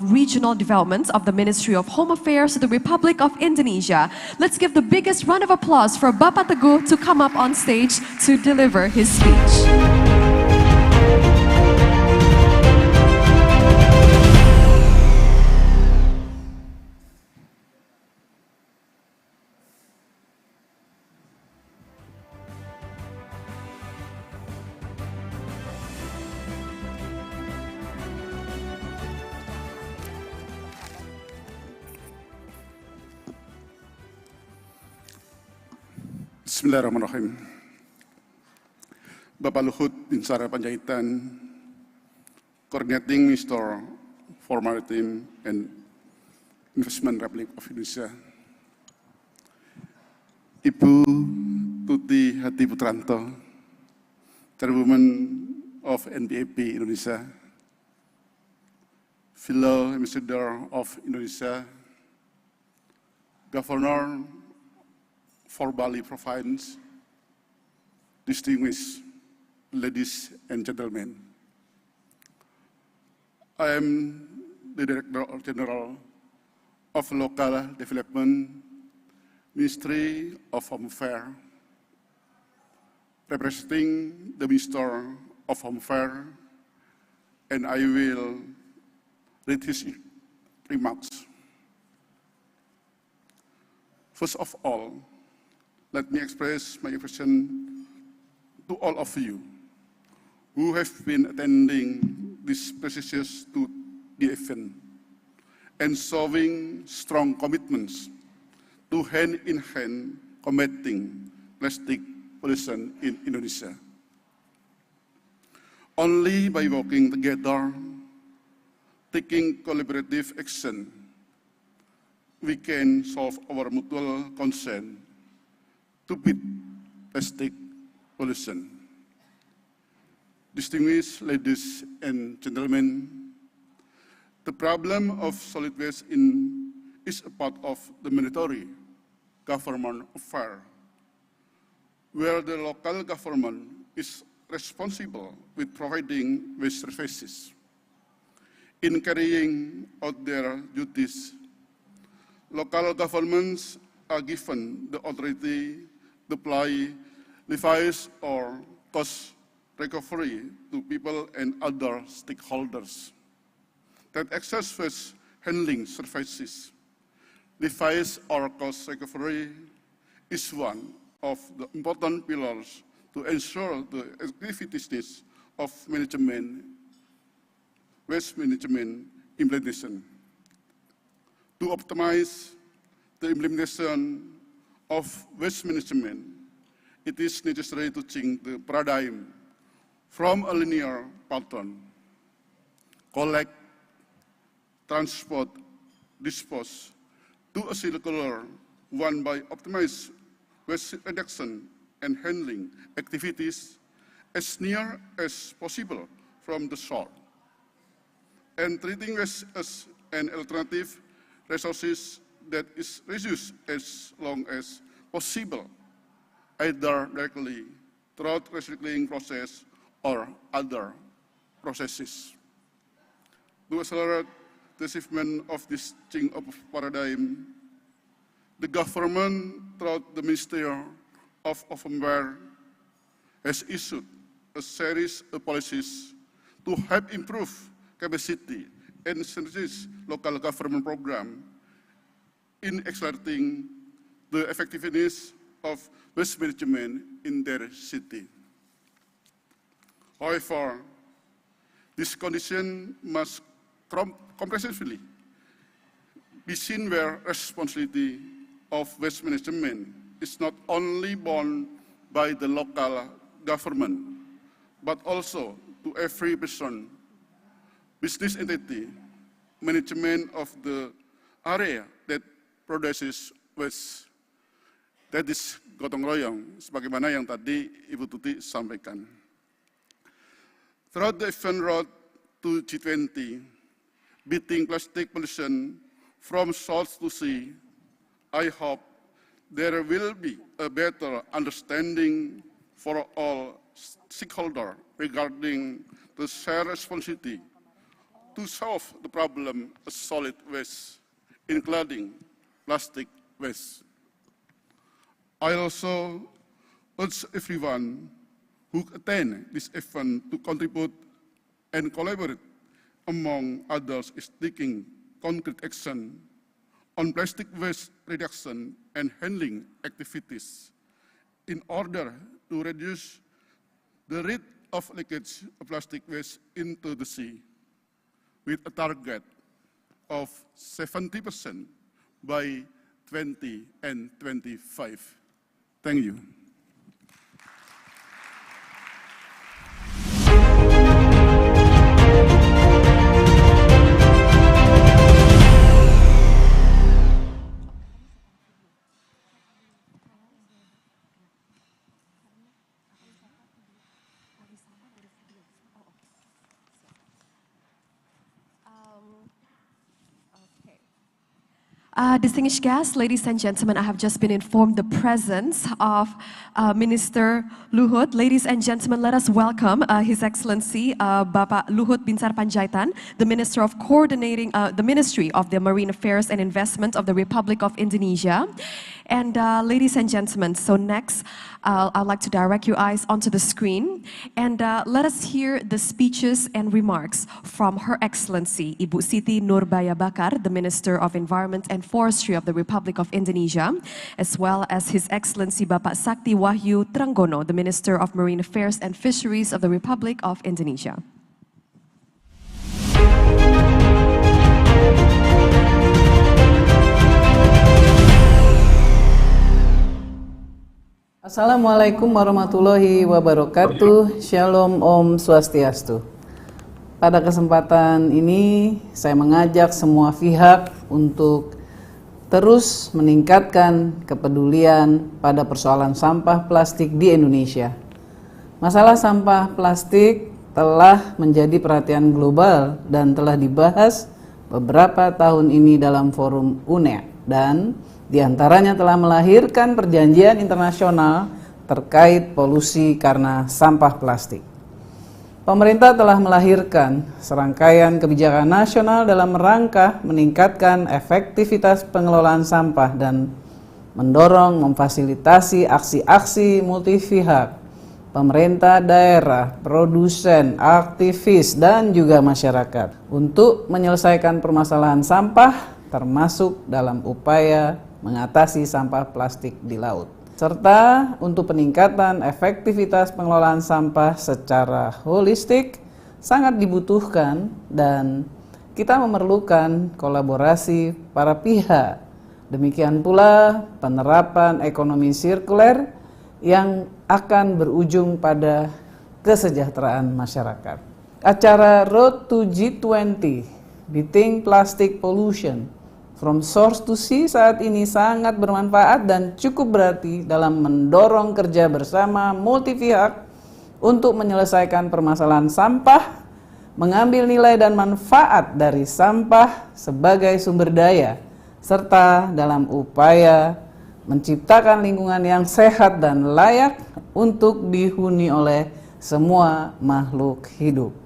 Regional Development of the Ministry of Home Affairs of the Republic of Indonesia. Let's give the biggest round of applause for Bapak Teguh to come up on stage to deliver his speech. Bismillahirrahmanirrahim. Bapak Luhut Binsar Panjaitan, Coordinating Minister for Maritime and Investment Republic of Indonesia, Ibu Tuti Hati Putranto, Chairwoman of NBAP Indonesia, Fellow Ambassador of Indonesia, Governor for Bali Province, distinguished ladies and gentlemen. I am the Director General of Local Development, Ministry of Home Affairs, representing the Minister of Home Affairs, and I will read his remarks. First of all, let me express my appreciation to all of you who have been attending this prestigious event and showing strong commitments to hand-in-hand combating plastic pollution in Indonesia. Only by working together, taking collaborative action, we can solve our mutual concern to beat plastic pollution. Distinguished ladies and gentlemen, the problem of solid waste is a part of the mandatory government affair, where the local government is responsible with providing waste services. In carrying out their duties, local governments are given the authority to apply levies or cost recovery to people and other stakeholders that access waste handling services. Levies or cost recovery is one of the important pillars to ensure the effectiveness of waste management implementation. To optimize the implementation of waste management, it is necessary to change the paradigm from a linear pattern: collect, transport, dispose, to a circular one by optimized waste reduction and handling activities as near as possible from the source, and treating waste as an alternative resources that is reduced as long as possible, either directly through recycling process or other processes. To accelerate the achievement of this change of paradigm, the government, through the Ministry of Home Affairs, has issued a series of policies to help improve capacity and synergize local government program in accelerating the effectiveness of waste management in their city. However, this condition must comprehensively be seen where responsibility of waste management is not only borne by the local government, but also to every person, business entity, management of the area that produces waste, That is gotong royong, sebagaimana yang tadi Ibu Tuti sampaikan. Throughout the event road to G20, beating plastic pollution from source to sea, I hope there will be a better understanding for all stakeholders regarding the shared responsibility to solve the problem of solid waste, including plastic waste. I also urge everyone who attend this event to contribute and collaborate, among others, is taking concrete action on plastic waste reduction and handling activities in order to reduce the rate of leakage of plastic waste into the sea, with a target of 70% by 2025. Thank you. Distinguished guests, ladies and gentlemen, I have just been informed the presence of Minister Luhut. Ladies and gentlemen, let us welcome His Excellency Bapak Luhut Binsar Panjaitan, the Minister of Coordinating the Ministry of the Marine Affairs and Investment of the Republic of Indonesia. And ladies and gentlemen, so next I'd like to direct your eyes onto the screen and let us hear the speeches and remarks from Her Excellency Ibu Siti Nurbaya Bakar, the Minister of Environment and Forestry of the Republic of Indonesia, as well as His Excellency Bapak Sakti Wahyu Trenggono, the Minister of Marine Affairs and Fisheries of the Republic of Indonesia. Assalamualaikum warahmatullahi wabarakatuh. Shalom Om Swastiastu. Pada kesempatan ini saya mengajak semua pihak untuk terus meningkatkan kepedulian pada persoalan sampah plastik di Indonesia. Masalah sampah plastik telah menjadi perhatian global dan telah dibahas beberapa tahun ini dalam forum UNEA dan diantaranya telah melahirkan perjanjian internasional terkait polusi karena sampah plastik. Pemerintah telah melahirkan serangkaian kebijakan nasional dalam rangka meningkatkan efektivitas pengelolaan sampah dan mendorong memfasilitasi aksi-aksi multipihak, pemerintah daerah, produsen, aktivis, dan juga masyarakat untuk menyelesaikan permasalahan sampah termasuk dalam upaya mengatasi sampah plastik di laut, serta untuk peningkatan efektivitas pengelolaan sampah secara holistik sangat dibutuhkan dan kita memerlukan kolaborasi para pihak. Demikian pula penerapan ekonomi sirkuler yang akan berujung pada kesejahteraan masyarakat. Acara Road to G20, Beating Plastic Pollution From Source to Sea saat ini sangat bermanfaat dan cukup berarti dalam mendorong kerja bersama multipihak untuk menyelesaikan permasalahan sampah, mengambil nilai dan manfaat dari sampah sebagai sumber daya, serta dalam upaya menciptakan lingkungan yang sehat dan layak untuk dihuni oleh semua makhluk hidup.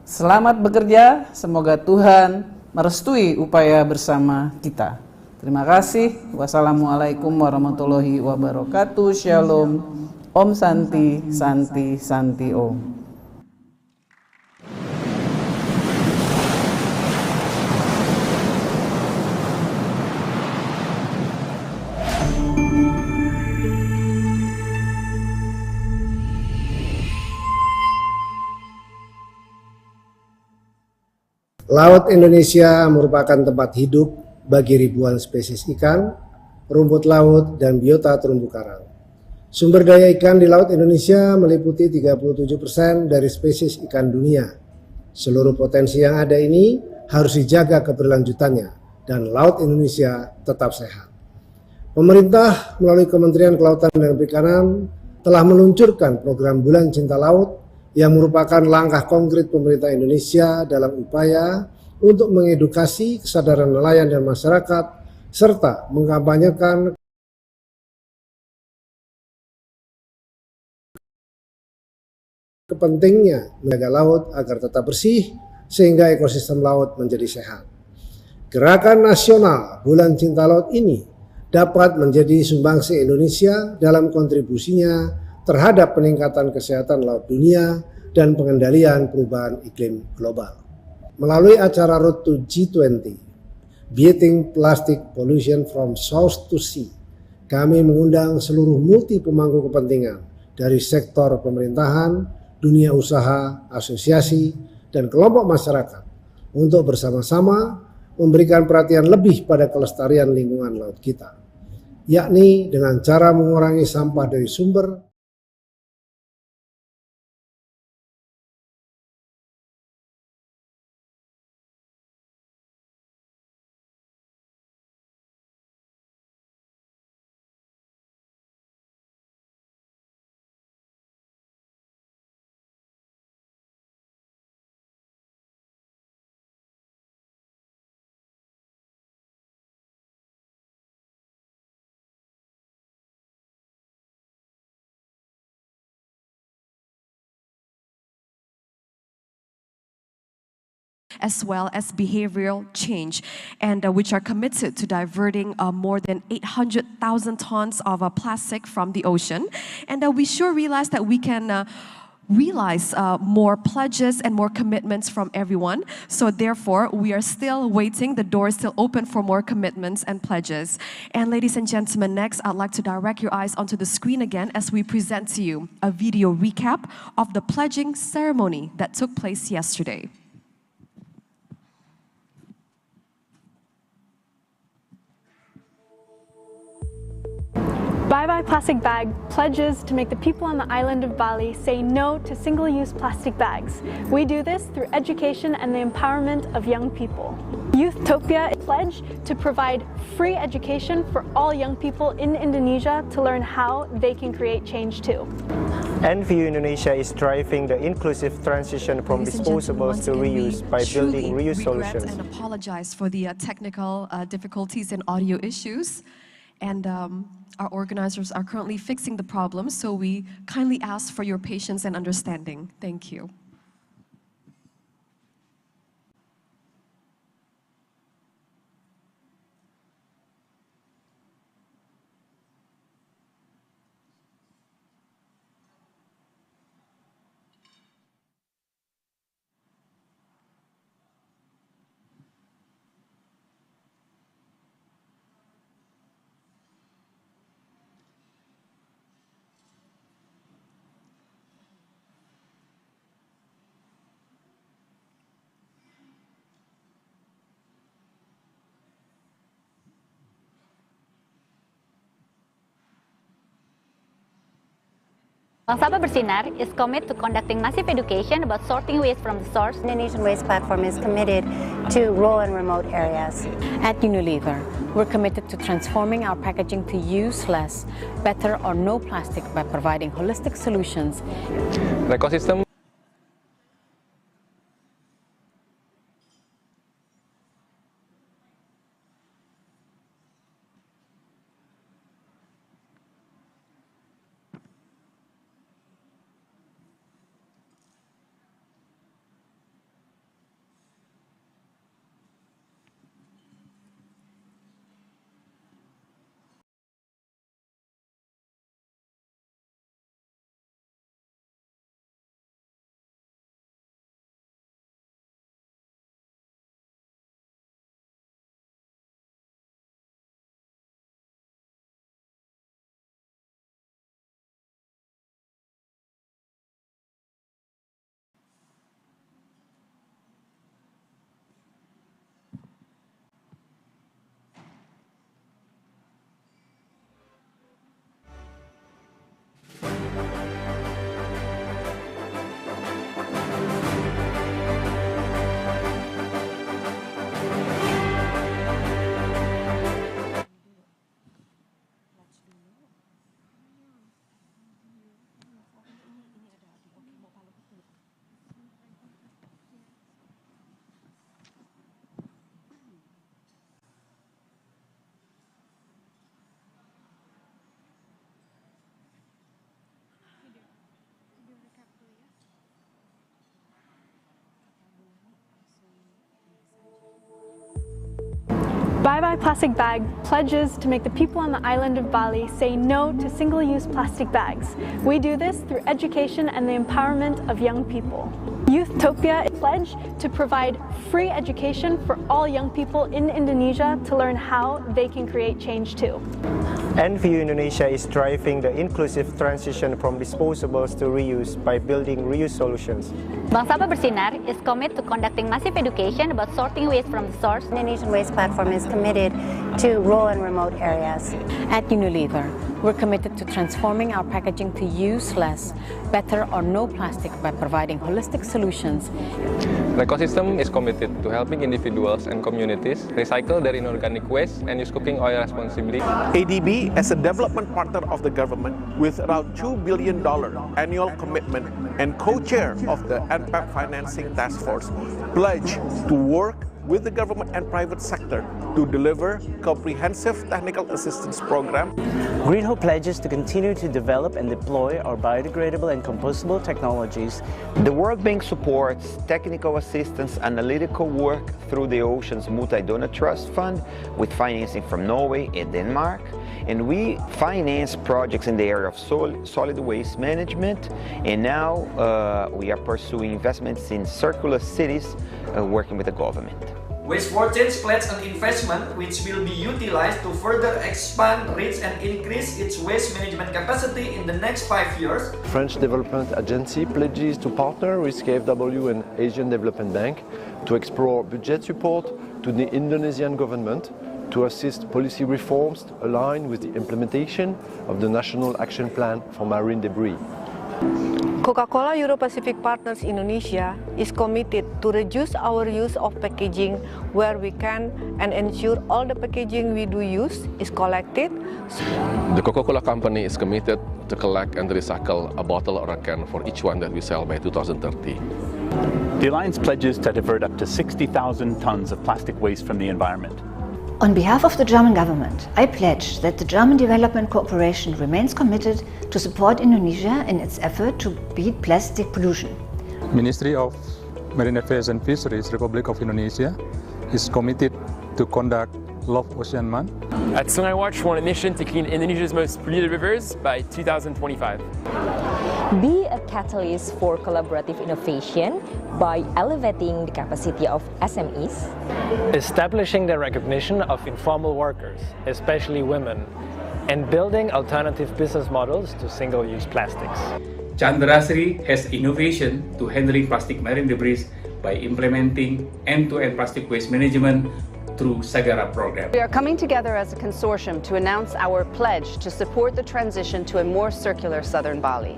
Selamat bekerja, semoga Tuhan merestui upaya bersama kita. Terima kasih. Wassalamualaikum warahmatullahi wabarakatuh. Shalom. Om Santi, Santi, Santi Om. Laut Indonesia merupakan tempat hidup bagi ribuan spesies ikan, rumput laut, dan biota terumbu karang. Sumber daya ikan di Laut Indonesia meliputi 37% dari spesies ikan dunia. Seluruh potensi yang ada ini harus dijaga keberlanjutannya dan Laut Indonesia tetap sehat. Pemerintah melalui Kementerian Kelautan dan Perikanan telah meluncurkan program Bulan Cinta Laut yang merupakan langkah konkret pemerintah Indonesia dalam upaya untuk mengedukasi kesadaran nelayan dan masyarakat serta mengkampanyekan pentingnya menjaga laut agar tetap bersih sehingga ekosistem laut menjadi sehat. Gerakan nasional Bulan Cinta Laut ini dapat menjadi sumbangsi Indonesia dalam kontribusinya terhadap peningkatan kesehatan laut dunia dan pengendalian perubahan iklim global. Melalui acara Road to G20, Beating Plastic Pollution from Source to Sea, kami mengundang seluruh multi pemangku kepentingan dari sektor pemerintahan, dunia usaha, asosiasi, dan kelompok masyarakat untuk bersama-sama memberikan perhatian lebih pada kelestarian lingkungan laut kita, yakni dengan cara mengurangi sampah dari sumber, as well as behavioral change, and which are committed to diverting more than 800,000 tons of plastic from the ocean. And we sure realize that we can realize more pledges and more commitments from everyone. So therefore, we are still waiting. The door is still open for more commitments and pledges. And ladies and gentlemen, next, I'd like to direct your eyes onto the screen again as we present to you a video recap of the pledging ceremony that took place yesterday. Bye Bye Plastic Bag pledges to make the people on the island of Bali say no to single-use plastic bags. We do this through education and the empowerment of young people. Youthtopia pledge to provide free education for all young people in Indonesia to learn how they can create change too. NVU Indonesia is driving the inclusive transition from disposables to reuse by building reuse solutions. And apologize for the technical difficulties and audio issues. And our organizers are currently fixing the problem, so we kindly ask for your patience and understanding. Thank you. Bank Sampah Bersinar is committed to conducting massive education about sorting waste from the source. The Indonesian Waste Platform is committed to rural and remote areas. At Unilever, we're committed to transforming our packaging to use less, better or no plastic by providing holistic solutions. The ecosystem Bye Bye Plastic Bag pledges to make the people on the island of Bali say no to single-use plastic bags. We do this through education and the empowerment of young people. Youthtopia pledge to provide free education for all young people in Indonesia to learn how they can create change too. NVU Indonesia is driving the inclusive transition from disposables to reuse by building reuse solutions. Bank Sampah Bersinar is committed to conducting massive education about sorting waste from the source. The Indonesian Waste Platform is committed to rural and remote areas. At Unilever, we're committed to transforming our packaging to use less, better or no plastic by providing holistic solutions. The ecosystem is committed to helping individuals and communities recycle their inorganic waste and use cooking oil responsibly. ADB, as a development partner of the government with around $2 billion annual commitment and co-chair of the NPAP Financing Task Force, pledge to work with the government and private sector to deliver comprehensive technical assistance program. Green Hope pledges to continue to develop and deploy our biodegradable and compostable technologies. The World Bank supports technical assistance analytical work through the Oceans Multi-Donor Trust Fund with financing from Norway and Denmark. And we finance projects in the area of solid waste management. And now we are pursuing investments in circular cities working with the government. Waste for Change pledges an investment which will be utilized to further expand, reach and increase its waste management capacity in the next 5 years. French Development Agency pledges to partner with KfW and Asian Development Bank to explore budget support to the Indonesian government to assist policy reforms aligned with the implementation of the National Action Plan for Marine Debris. Coca-Cola Euro-Pacific Partners Indonesia is committed to reduce our use of packaging where we can and ensure all the packaging we do use is collected. The Coca-Cola company is committed to collect and recycle a bottle or a can for each one that we sell by 2030. The Alliance pledges to divert up to 60,000 tons of plastic waste from the environment. On behalf of the German government, I pledge that the German Development Cooperation remains committed to support Indonesia in its effort to beat plastic pollution. Ministry of Marine Affairs and Fisheries, Republic of Indonesia, is committed to conduct Love Ocean Month. At Sungai Watch, we're on a mission to clean Indonesia's most polluted rivers by 2025. Be a catalyst for collaborative innovation by elevating the capacity of SMEs. Establishing the recognition of informal workers, especially women, and building alternative business models to single-use plastics. Chandrasri has innovation to handling plastic marine debris by implementing end-to-end plastic waste management through Sagara program. We are coming together as a consortium to announce our pledge to support the transition to a more circular southern Bali.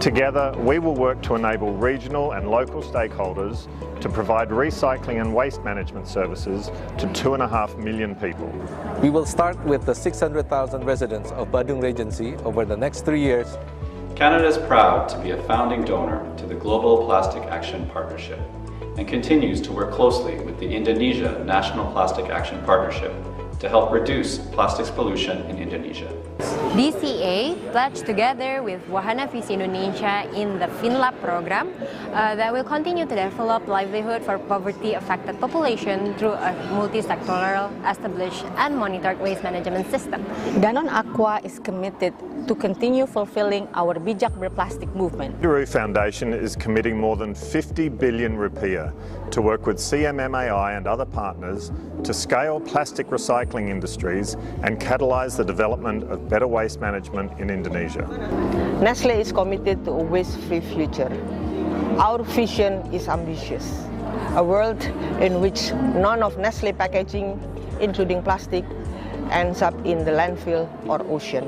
Together, we will work to enable regional and local stakeholders to provide recycling and waste management services to 2.5 million people. We will start with the 600,000 residents of Badung Regency over the next 3 years. Canada is proud to be a founding donor to the Global Plastic Action Partnership and continues to work closely with the Indonesia National Plastic Action Partnership to help reduce plastics pollution in Indonesia. DCA pledged together with Wahana Visi Indonesia in the FinLab program that will continue to develop livelihood for poverty-affected population through a multi-sectoral, established and monitored waste management system. Danone Aqua is committed to continue fulfilling our Bijak Berplastik movement. The Uru Foundation is committing more than 50 billion rupiah to work with CMMAI and other partners to scale plastic recycling industries and catalyse the development of better waste management in Indonesia. Nestle is committed to a waste-free future. Our vision is ambitious. A world in which none of Nestle packaging, including plastic, ends up in the landfill or ocean.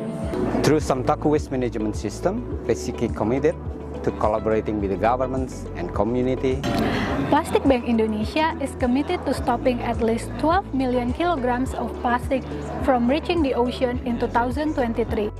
Through Samtaku Waste Management System, PSIKI committed to collaborating with the governments and community. Plastic Bank Indonesia is committed to stopping at least 12 million kilograms of plastic from reaching the ocean in 2023.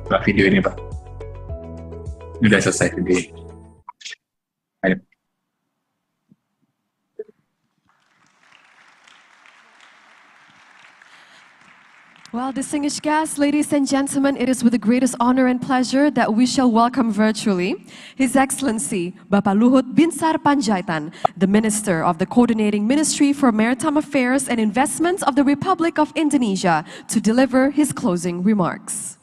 buka video ini, Pak. Ini udah selesai video ini. Ayo. Well, distinguished guests, ladies and gentlemen, it is with the greatest honor and pleasure that we shall welcome virtually His Excellency Bapak Luhut Binsar Panjaitan, the Minister of the Coordinating Ministry for Maritime Affairs and Investments of the Republic of Indonesia, to deliver his closing remarks.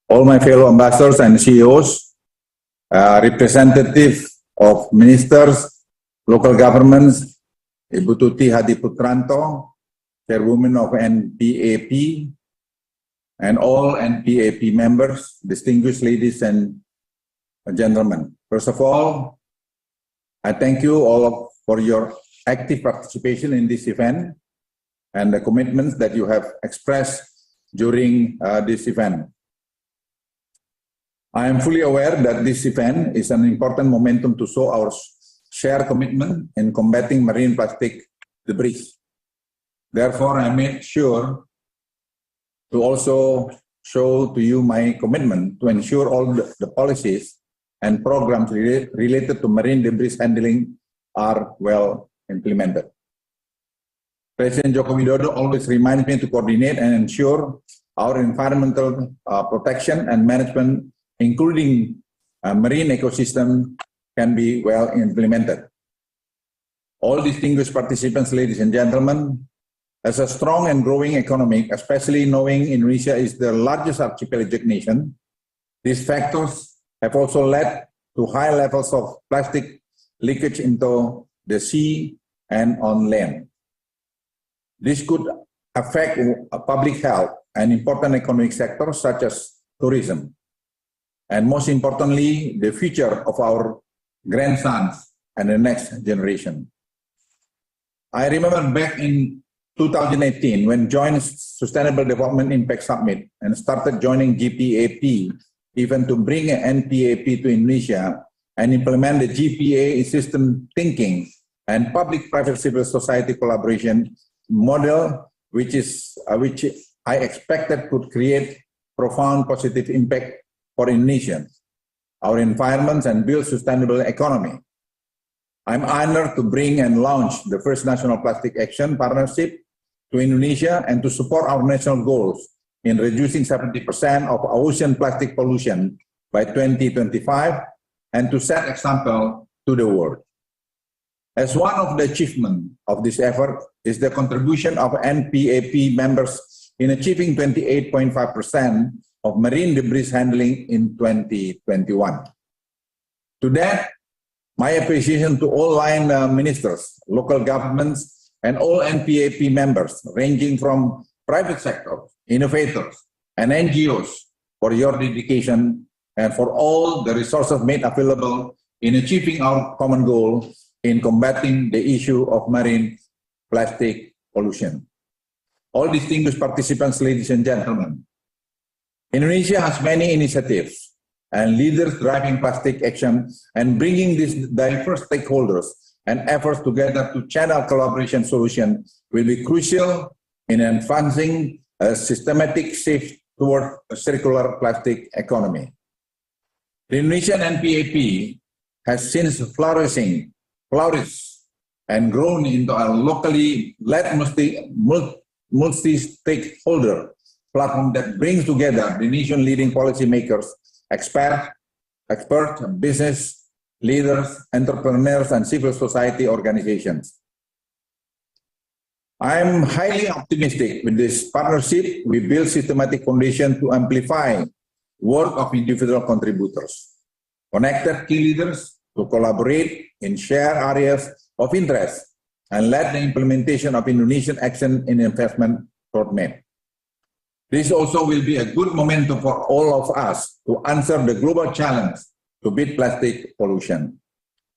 All my fellow ambassadors and CEOs, representative of ministers, local governments, Ibu Tuti Hadi Putranto, Chairwoman of NPAP, and all NPAP members, distinguished ladies and gentlemen. First of all, I thank you all for your active participation in this event and the commitments that you have expressed during this event. I am fully aware that this event is an important momentum to show our shared commitment in combating marine plastic debris. Therefore, I made sure to also show to you my commitment to ensure all the policies and programs related to marine debris handling are well implemented. President Joko Widodo always reminds me to coordinate and ensure our environmental protection and management, including marine ecosystem, can be well implemented. All distinguished participants, ladies and gentlemen, as a strong and growing economy, especially knowing Indonesia is the largest archipelagic nation, these factors have also led to high levels of plastic leakage into the sea and on land. This could affect public health and important economic sectors such as tourism, and most importantly, the future of our grandsons and the next generation. I remember back in 2018 when joined Sustainable Development Impact Summit and started joining GPAP, even to bring an NPAP to Indonesia and implement the GPA system thinking and public-private civil society collaboration model, which I expected could create profound positive impact for Indonesians, our environments, and build sustainable economy. I'm honored to bring and launch the first National Plastic Action Partnership to Indonesia and to support our national goals in reducing 70% of ocean plastic pollution by 2025 and to set example to the world. As one of the achievements of this effort is the contribution of NPAP members in achieving 28.5% of marine debris handling in 2021. To that, my appreciation to all line ministers, local governments, and all NPAP members, ranging from private sector, innovators, and NGOs for your dedication and for all the resources made available in achieving our common goal in combating the issue of marine plastic pollution. All distinguished participants, ladies and gentlemen, Indonesia has many initiatives and leaders driving plastic action and bringing these diverse stakeholders and efforts together to channel collaboration solution will be crucial in advancing a systematic shift toward a circular plastic economy. The Indonesian NPAP has since flourished and grown into a locally led multi-stakeholder platform that brings together the nation leading policymakers, experts, business leaders, entrepreneurs, and civil society organizations. I am highly optimistic with this partnership. We build systematic foundation to amplify work of individual contributors, connected key leaders to collaborate in shared areas of interest and lead the implementation of Indonesian action in investment roadmap. This also will be a good momentum for all of us to answer the global challenge to beat plastic pollution,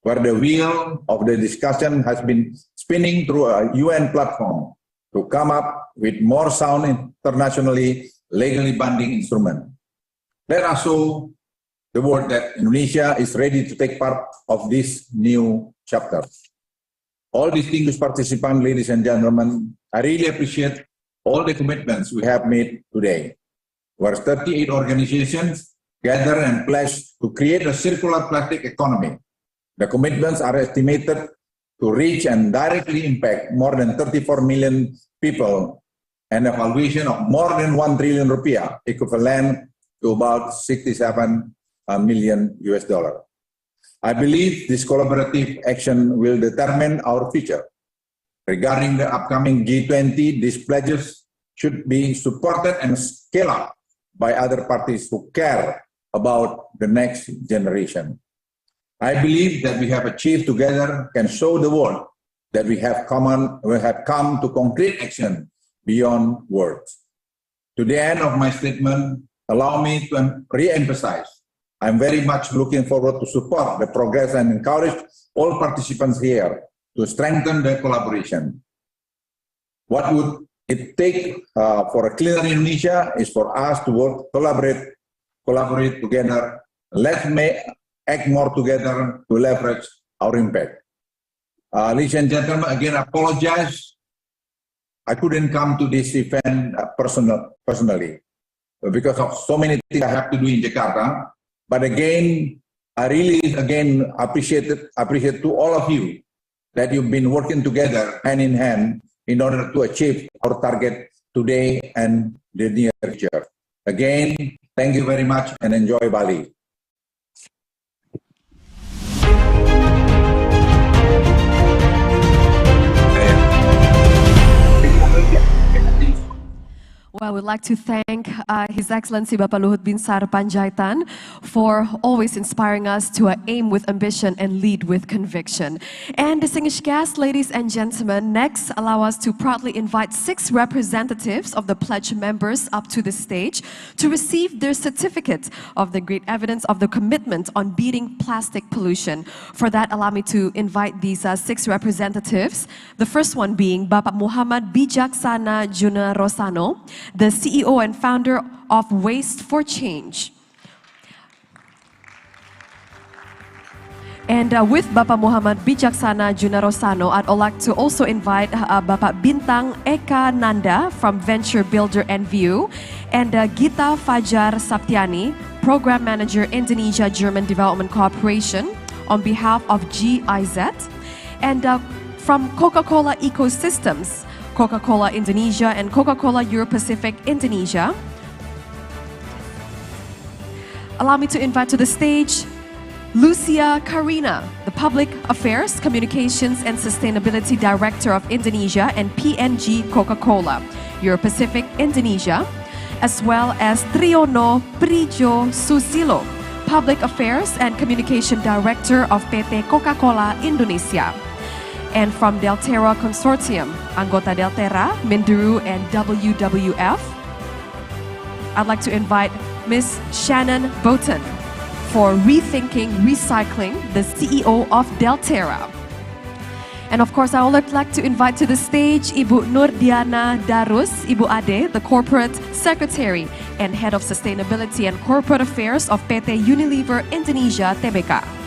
where the wheel of the discussion has been spinning through a UN platform to come up with more sound internationally legally binding instrument. Let us show the world that Indonesia is ready to take part of this new chapter. All distinguished participants, ladies and gentlemen, I really appreciate all the commitments we have made today, where 38 organizations gather and pledge to create a circular plastic economy. The commitments are estimated to reach and directly impact more than 34 million people and a valuation of more than 1 trillion rupiah, equivalent to about 67 million US dollar. I believe this collaborative action will determine our future. Regarding the upcoming G20, these pledges should be supported and scaled up by other parties who care about the next generation. I believe that we have achieved together can show the world that we have come to concrete action beyond words. To the end of my statement, allow me to re-emphasize I'm very much looking forward to support the progress and encourage all participants here to strengthen the collaboration. What would it take for a cleaner Indonesia is for us to work, collaborate together. Let's act more together to leverage our impact. Ladies and gentlemen, again, I apologize. I couldn't come to this event personally because of so many things I have to do in Jakarta. But again, I really appreciate to all of you that you've been working together hand in hand in order to achieve our target today and the near future. Again, thank you very much and enjoy Bali. Well, we'd like to thank His Excellency Bapak Luhut Binsar Panjaitan for always inspiring us to aim with ambition and lead with conviction. And distinguished guests, ladies and gentlemen, next allow us to proudly invite 6 representatives of the pledge members up to the stage to receive their certificate of the great evidence of the commitment on beating plastic pollution. For that, allow me to invite these 6 representatives. The first one being Bapak Muhammad Bijaksana Junarosano, the CEO and founder of Waste for Change. And with Bapak Muhammad Bijaksana Junarosano, I'd like to also invite Bapak Bintang Eka Nanda from Venture Builder NVU, and Gita Fajar Saptiani, Program Manager Indonesia German Development Corporation on behalf of GIZ, and from Coca-Cola Ecosystems, Coca-Cola Indonesia and Coca-Cola Euro-Pacific Indonesia. Allow me to invite to the stage Lucia Karina, the Public Affairs, Communications and Sustainability Director of Indonesia and PNG Coca-Cola Euro-Pacific Indonesia, as well as Triyono Prijo Susilo, Public Affairs and Communication Director of PT Coca-Cola Indonesia. And from Delterra Consortium, anggota Delterra, Minduru, and WWF, I'd like to invite Ms. Shannon Boughton for Rethinking Recycling, the CEO of Delterra. And of course, I would like to invite to the stage Ibu Nurdiana Darus, Ibu Ade, the Corporate Secretary and Head of Sustainability and Corporate Affairs of PT Unilever Indonesia Tbk.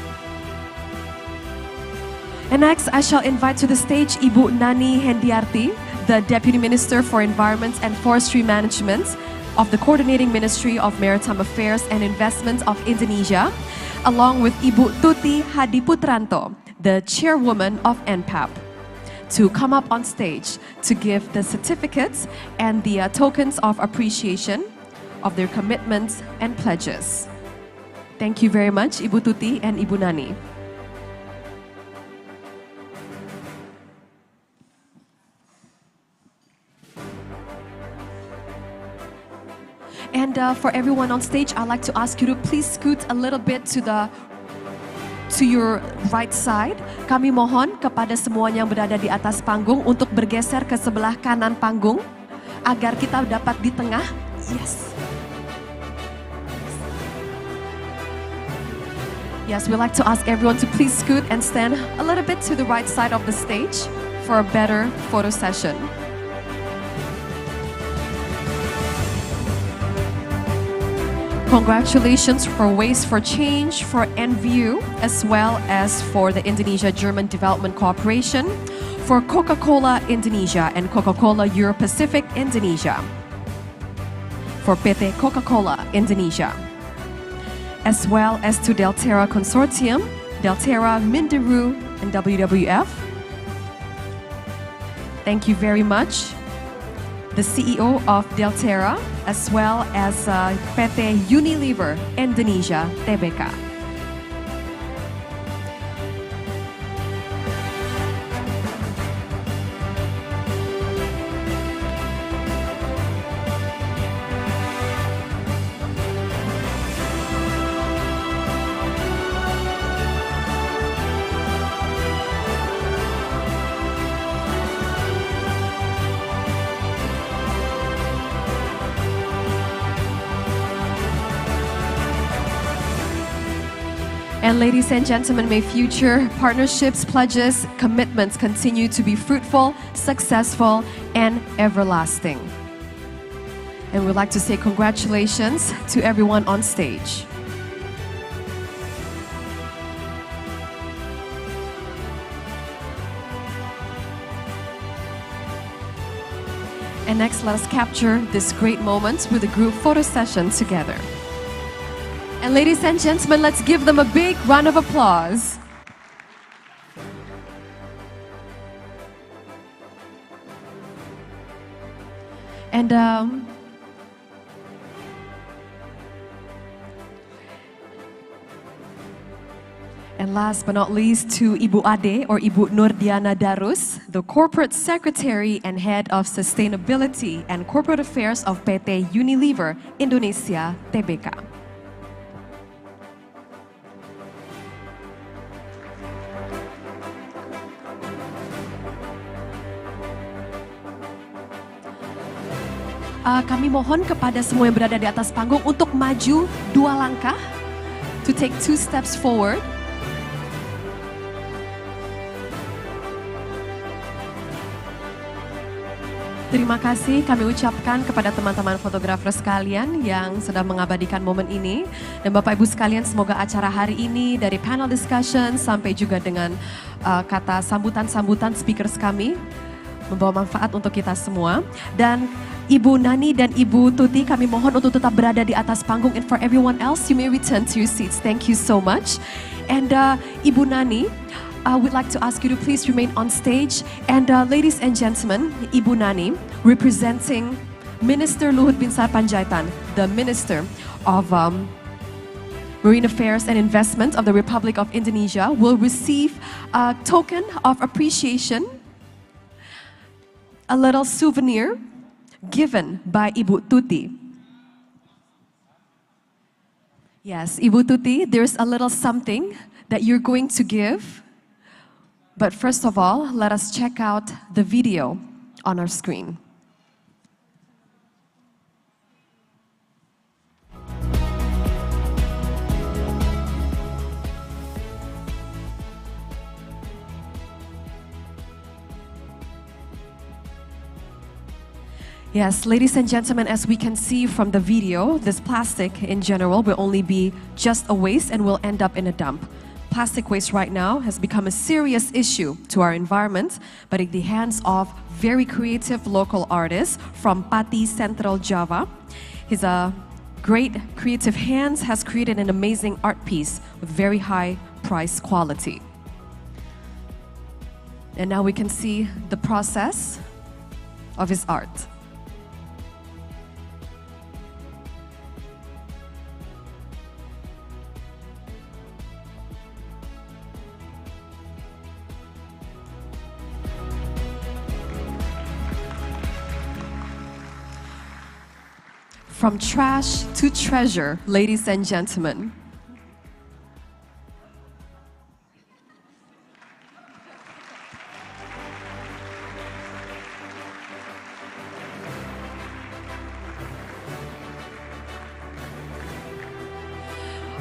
And next, I shall invite to the stage Ibu Nani Hendiarti, the Deputy Minister for Environment and Forestry Management of the Coordinating Ministry of Maritime Affairs and Investment of Indonesia, along with Ibu Tuti Hadiputranto, the Chairwoman of NPAP, to come up on stage to give the certificates and the tokens of appreciation of their commitments and pledges. Thank you very much, Ibu Tuti and Ibu Nani. And for everyone on stage, I'd like to ask you to please scoot a little bit to your right side. Kami mohon kepada semuanya yang berada di atas panggung untuk bergeser ke sebelah kanan panggung agar kita dapat di tengah. Yes. Yes, we'd like to ask everyone to please scoot and stand a little bit to the right side of the stage for a better photo session. Congratulations for Waste for Change, for NVU, as well as for the Indonesia-German Development Cooperation, for Coca-Cola Indonesia and Coca-Cola Euro-Pacific Indonesia, for PT Coca-Cola Indonesia, as well as to Delterra Consortium, Delterra, Minderu, and WWF. Thank you very much. The CEO of Delterra, as well as PT Unilever Indonesia Tbk. And ladies and gentlemen, may future partnerships, pledges, commitments continue to be fruitful, successful, and everlasting. And we'd like to say congratulations to everyone on stage. And next, let us capture this great moment with a group photo session together. And ladies and gentlemen, let's give them a big round of applause. And last but not least, to Ibu Ade or Ibu Nurdiana Darus, the Corporate Secretary and Head of Sustainability and Corporate Affairs of PT Unilever Indonesia Tbk. Kami mohon kepada semua yang berada di atas panggung untuk maju 2 langkah, to take 2 steps forward. Terima kasih kami ucapkan kepada teman-teman fotografer sekalian yang sedang mengabadikan momen ini. Dan Bapak Ibu sekalian, semoga acara hari ini dari panel discussion sampai juga dengan kata sambutan-sambutan speakers kami membawa manfaat untuk kita semua. Dan Ibu Nani dan Ibu Tuti, kami mohon untuk tetap berada di atas panggung, and for everyone else, you may return to your seats. Thank you so much. And Ibu Nani, we'd like to ask you to please remain on stage. And ladies and gentlemen, Ibu Nani, representing Minister Luhut Binsar Panjaitan, the Minister of Marine Affairs and Investment of the Republic of Indonesia, will receive a token of appreciation, a little souvenir given by Ibu Tuti. Yes, Ibu Tuti, there's a little something that you're going to give. But first of all, let us check out the video on our screen. Yes, ladies and gentlemen, as we can see from the video, this plastic in general will only be just a waste and will end up in a dump. Plastic waste right now has become a serious issue to our environment, but in the hands of very creative local artists from Pati, Central Java. His great creative hands has created an amazing art piece with very high price quality. And now we can see the process of his art. From trash to treasure, ladies and gentlemen.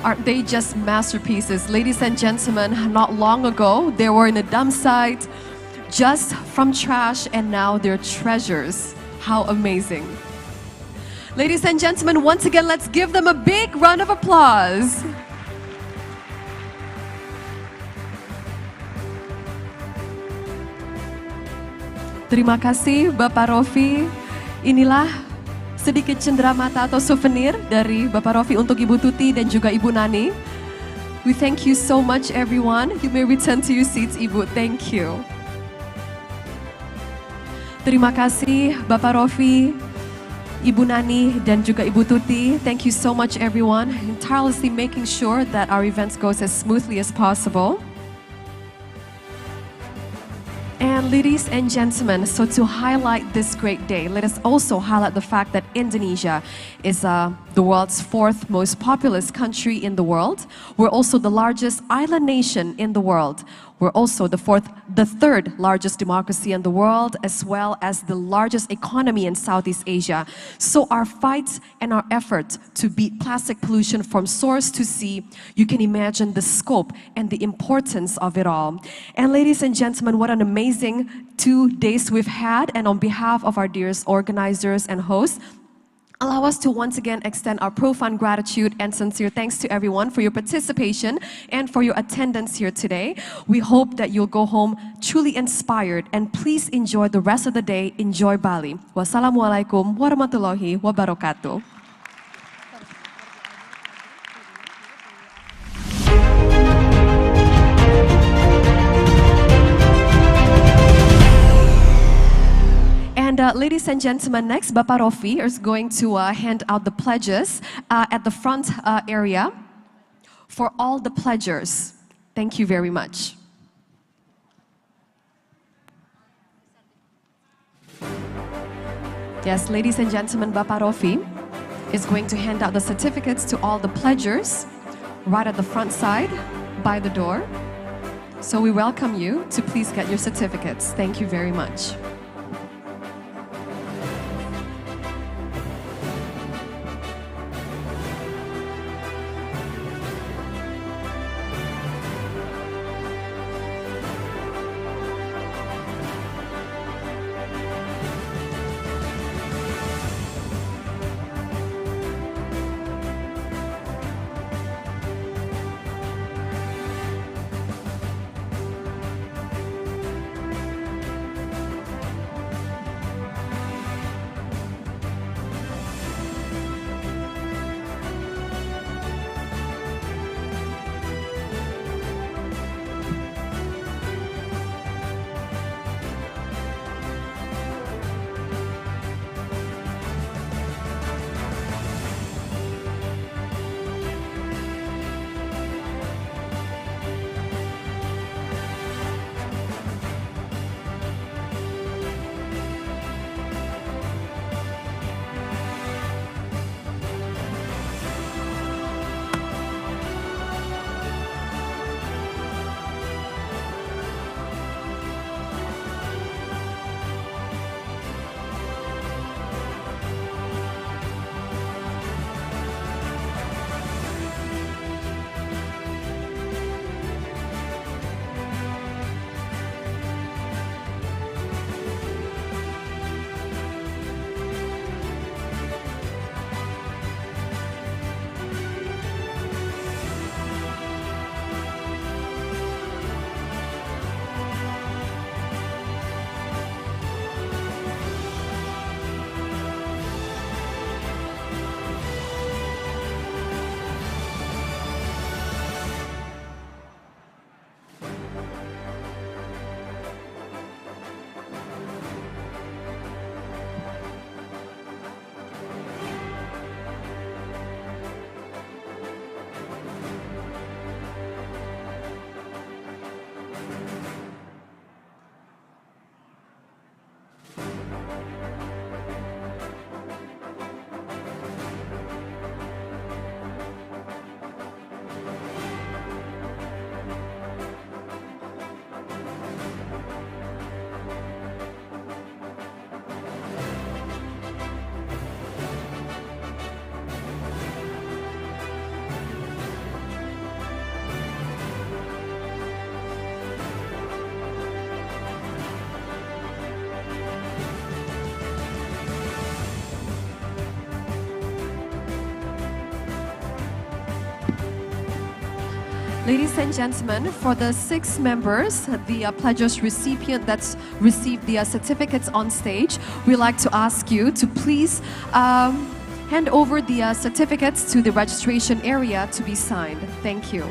Aren't they just masterpieces? Ladies and gentlemen, not long ago, they were in a dump site, just from trash, and now they're treasures. How amazing. Ladies and gentlemen, once again, let's give them a big round of applause. Terima kasih Bapak Rofi. Inilah sedikit cenderamata atau souvenir dari Bapak Rofi untuk Ibu Tuti dan juga Ibu Nani. We thank you so much everyone. You may return to your seats, Ibu. Thank you. Terima kasih Bapak Rofi, Ibu Nani dan juga Ibu Tuti. Thank you so much everyone, tirelessly making sure that our events goes as smoothly as possible. And ladies and gentlemen, so to highlight this great day, let us also highlight the fact that Indonesia is the world's 4th most populous country in the world. We're also the largest island nation in the world. We're also the 3rd largest democracy in the world, as well as the largest economy in Southeast Asia. So our fight and our effort to beat plastic pollution from source to sea, you can imagine the scope and the importance of it all. And ladies and gentlemen, what an amazing 2 days we've had. And on behalf of our dearest organizers and hosts, allow us to once again extend our profound gratitude and sincere thanks to everyone for your participation and for your attendance here today. We hope that you'll go home truly inspired, and please enjoy the rest of the day. Enjoy Bali. Wassalamualaikum warahmatullahi wabarakatuh. And ladies and gentlemen, next Bapak Rofi is going to hand out the pledges at the front area for all the pledgers. Thank you very much. Yes, ladies and gentlemen, Bapak Rofi is going to hand out the certificates to all the pledgers right at the front side by the door. So we welcome you to please get your certificates. Thank you very much. Ladies and gentlemen, for the 6 members, the pledges recipient that's received the certificates on stage, we'd like to ask you to please hand over the certificates to the registration area to be signed. Thank you.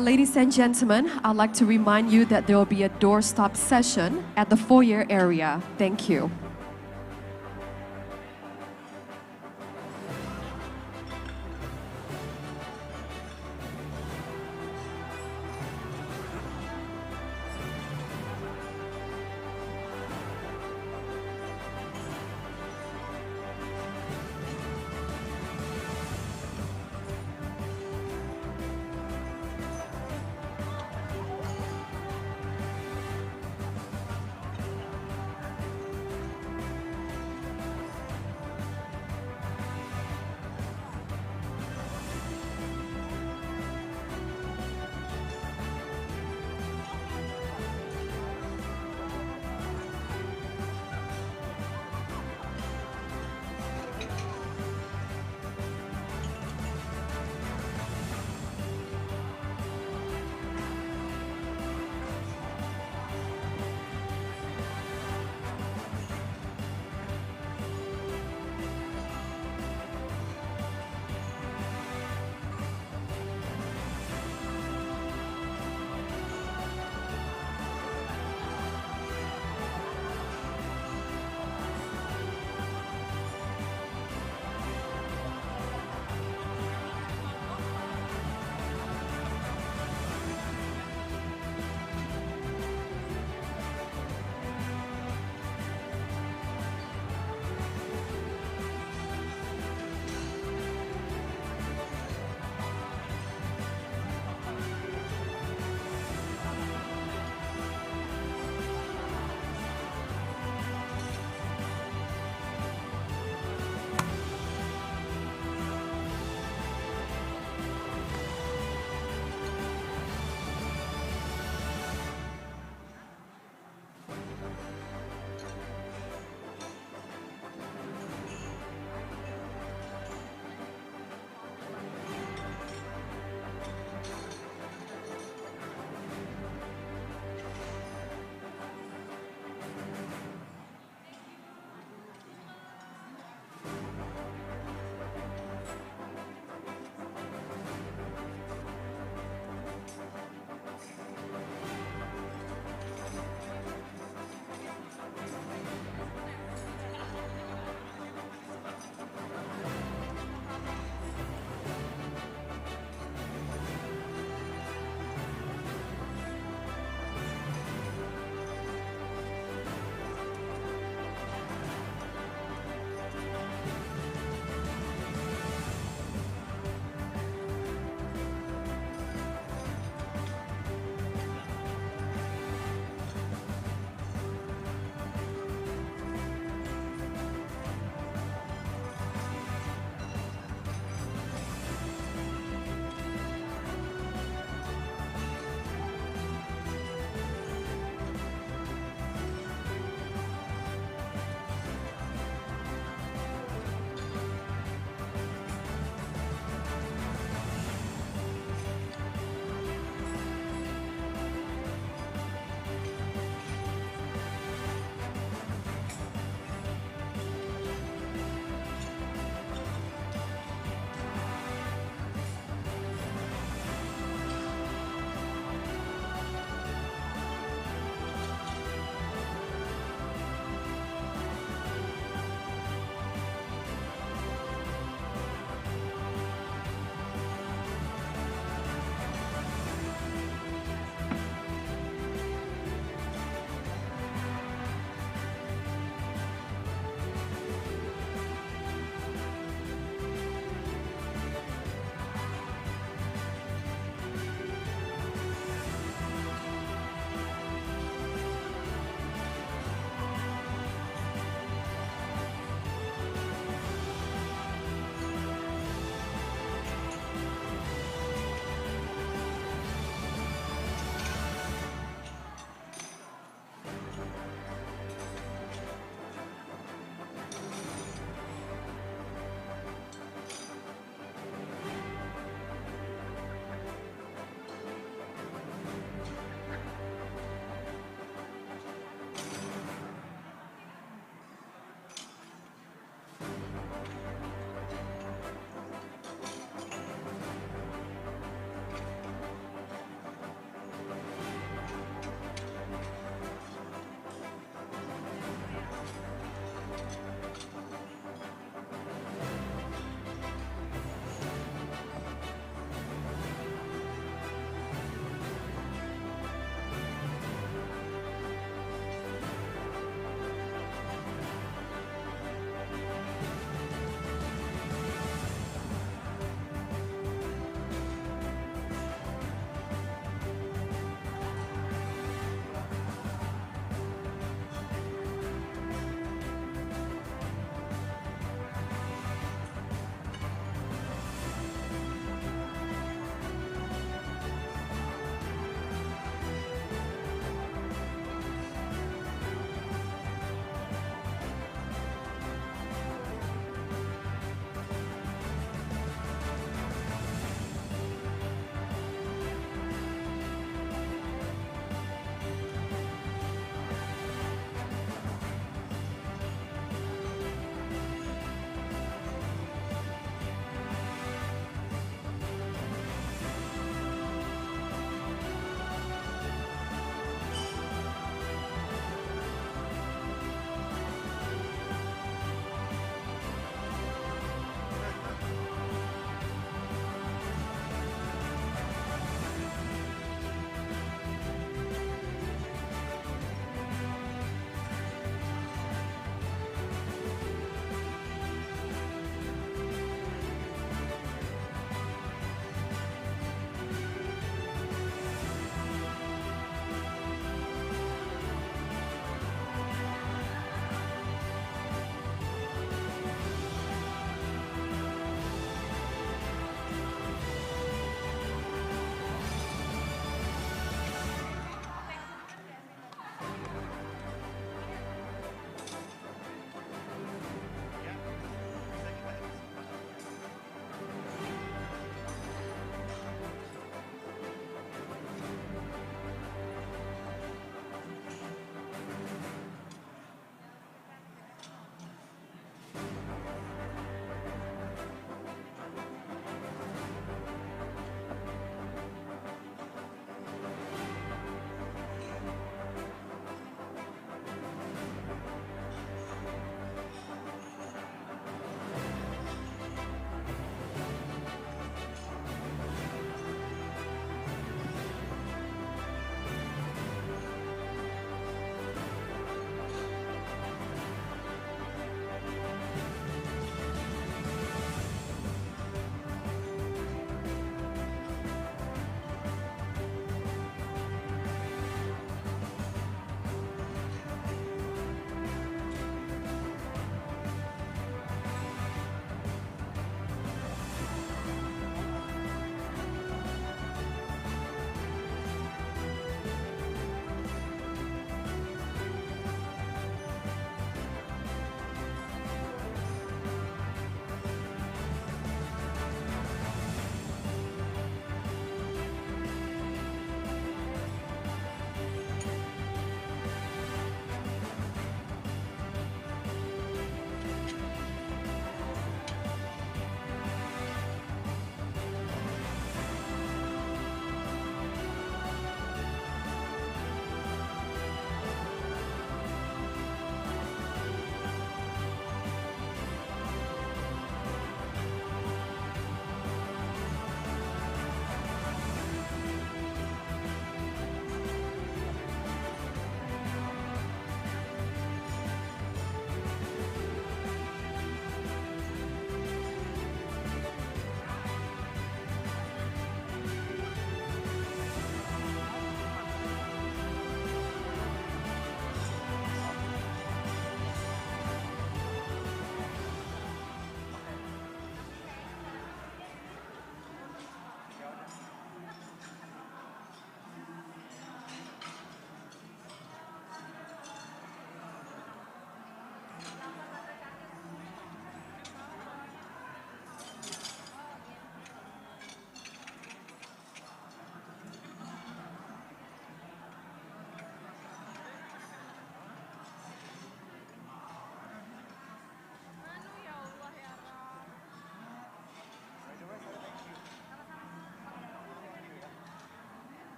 Ladies and gentlemen, I'd like to remind you that there will be a doorstop session at the foyer area. Thank you.